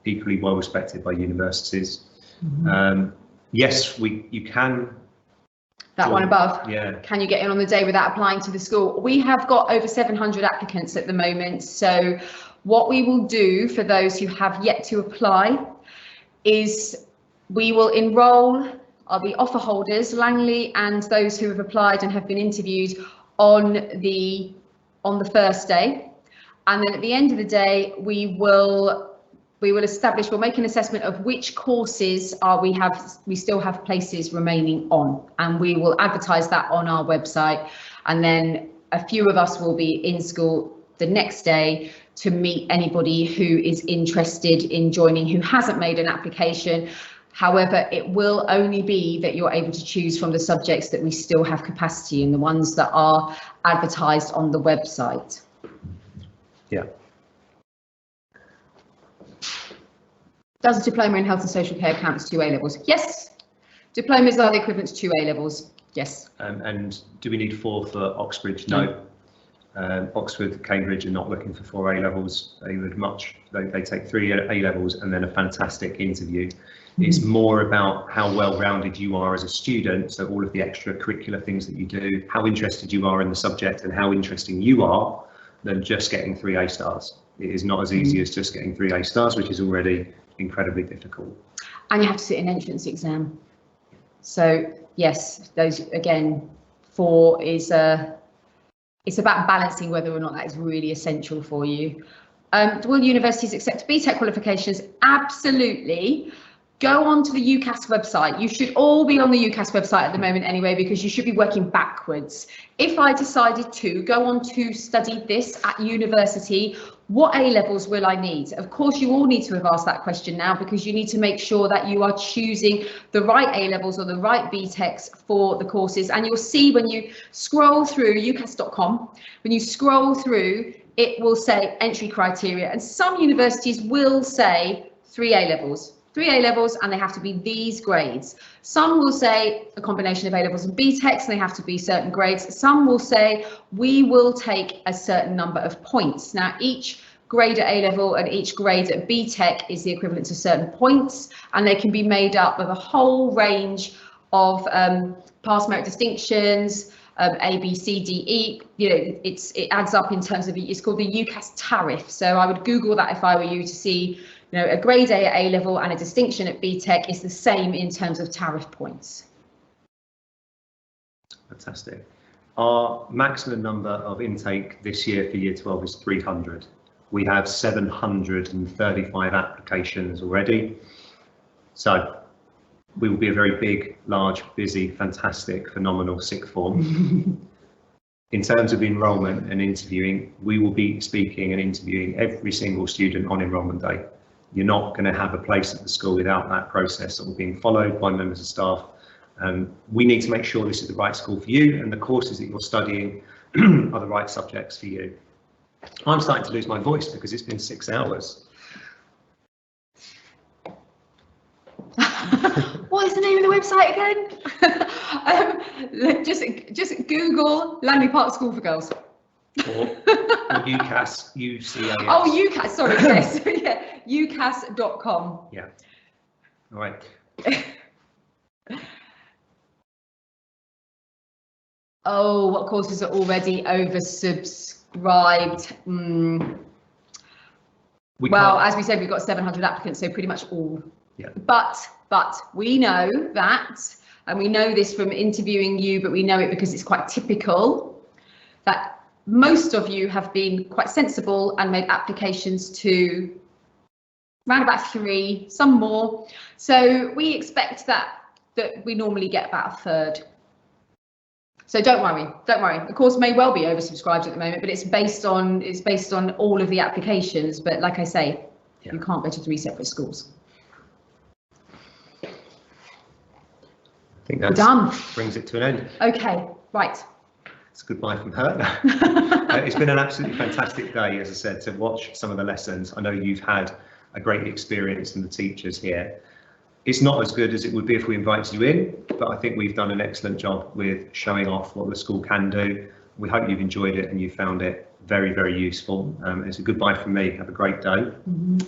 equally well respected by universities. Yes, you can. That one above. Yeah. Can you get in on the day without applying to the school? We have got over 700 applicants at the moment. So what we will do for those who have yet to apply is we will enrol the offer holders, Langley, and those who have applied and have been interviewed on the first day. And then at the end of the day, we'll make an assessment of which courses we still have places remaining on, and we will advertise that on our website, and then a few of us will be in school the next day to meet anybody who is interested in joining who hasn't made an application. However, it will only be that you're able to choose from the subjects that we still have capacity in, the ones that are advertised on the website. Yeah. Does a diploma in health and social care count as 2 A-levels? Yes. Diplomas are the equivalent to 2 A-levels. Yes. And do we need 4 for Oxbridge? No. Oxford, Cambridge are not looking for 4 A-levels. They take 3 A-levels and then a fantastic interview. It's more about how well-rounded you are as a student, so all of the extracurricular things that you do, how interested you are in the subject and how interesting you are, than just getting 3 A stars. It is not as easy as just getting 3 A stars, which is already incredibly difficult. And you have to sit an entrance exam. So yes, those again, 4 is it's about balancing whether or not that is really essential for you. Will universities accept BTEC qualifications? Absolutely. Go on to the UCAS website. You should all be on the UCAS website at the moment anyway, because you should be working backwards. If I decided to go on to study this at university, what A-levels will I need? Of course, you all need to have asked that question now, because you need to make sure that you are choosing the right A-levels or the right BTECs for the courses. And you'll see when you scroll through ucas.com, when you scroll through, it will say entry criteria. And some universities will say 3 A-levels. 3 A-levels, and they have to be these grades. Some will say a combination of A-levels and BTECs, and they have to be certain grades. Some will say we will take a certain number of points. Now, each grade at A-level and each grade at BTEC is the equivalent to certain points, and they can be made up of a whole range of pass merit distinctions, A, B, C, D, E. It adds up in terms of, it's called the UCAS tariff. So I would Google that if I were you to see, a grade A at A-level and a distinction at BTEC is the same in terms of tariff points. Fantastic. Our maximum number of intake this year for Year 12 is 300. We have 735 applications already. So we will be a very big, large, busy, fantastic, phenomenal sixth form. In terms of enrolment and interviewing, we will be speaking and interviewing every single student on enrolment day. You're not going to have a place at the school without that process that will be followed by members of staff We need to make sure this is the right school for you and the courses that you're studying are the right subjects for you. I'm starting to lose my voice because it's been 6 hours. What is the name of the website again? Just Google Langley Park School for Girls. Or UCAS, UCAS. Oh, UCAS, sorry, yes. Yeah, ucas.com. Yeah. All right. Oh, what courses are already oversubscribed? Well, as we said, we've got 700 applicants, so pretty much all. Yeah. But we know that, and we know this from interviewing you, but we know it because it's quite typical, that most of you have been quite sensible and made applications to around about 3, some more. So we expect that we normally get about a third. So don't worry. The course may well be oversubscribed at the moment, but it's based on all of the applications. But like I say, you can't go to 3 separate schools. I think that brings it to an end. Okay, right. It's goodbye from her. It's been an absolutely fantastic day, as I said, to watch some of the lessons. I know you've had a great experience in the teachers here. It's not as good as it would be if we invited you in, but I think we've done an excellent job with showing off what the school can do. We hope you've enjoyed it and you found it very, very useful. It's a goodbye from me. Have a great day. Mm-hmm.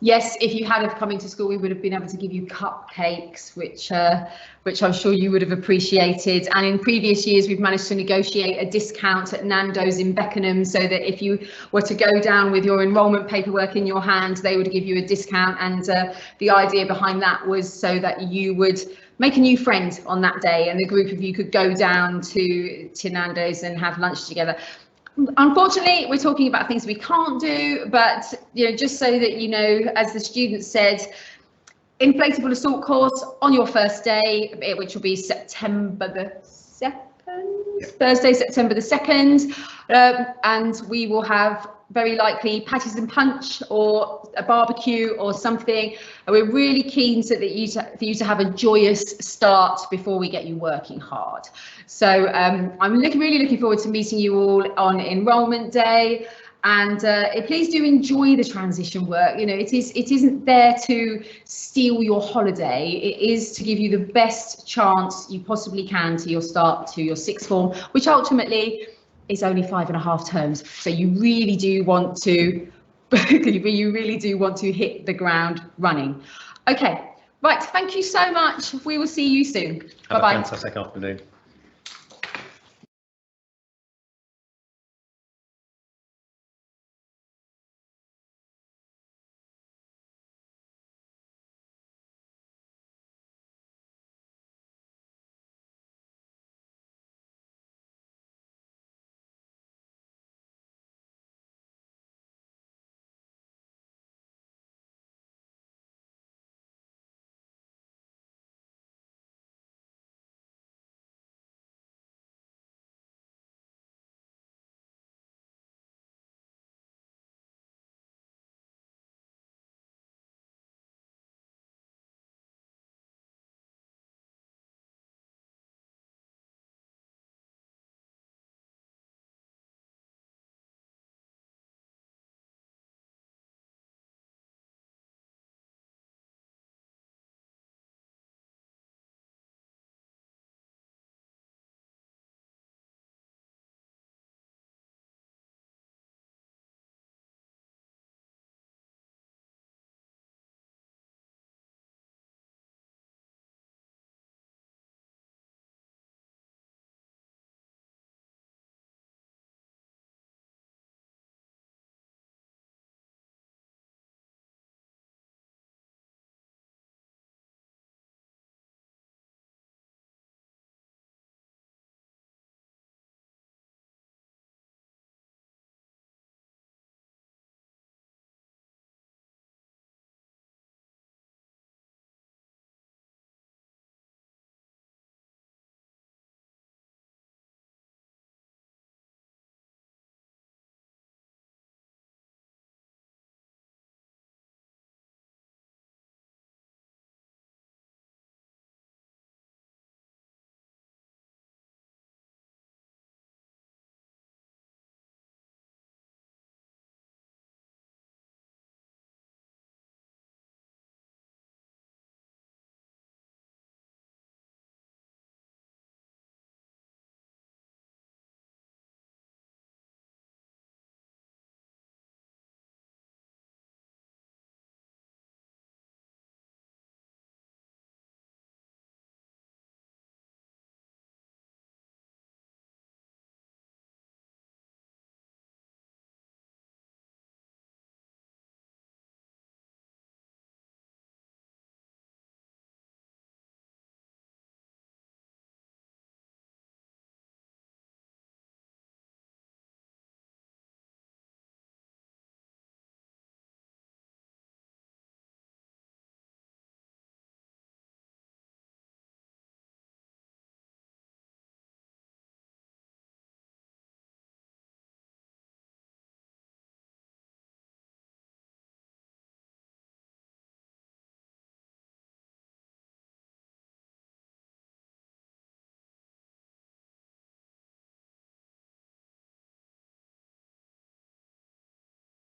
Yes, if you had have come into school, we would have been able to give you cupcakes, which I'm sure you would have appreciated. And in previous years, we've managed to negotiate a discount at Nando's in Beckenham, so that if you were to go down with your enrolment paperwork in your hand, they would give you a discount. And the idea behind that was so that you would make a new friend on that day, and the group of you could go down to Nando's and have lunch together. Unfortunately, we're talking about things we can't do, but just so that you know, as the student said, inflatable assault course on your first day, which will be September the 2nd, Thursday, September the 2nd, and we will have very likely patties and punch or a barbecue or something. And we're really keen for you to have a joyous start before we get you working hard. So I'm really looking forward to meeting you all on enrolment day. And please do enjoy the transition work. It isn't there to steal your holiday. It is to give you the best chance you possibly can to your start to your 6th form, which ultimately is only 5.5 terms. So you really do want to hit the ground running. Okay, right. Thank you so much. We will see you soon. Have Bye-bye. a fantastic afternoon.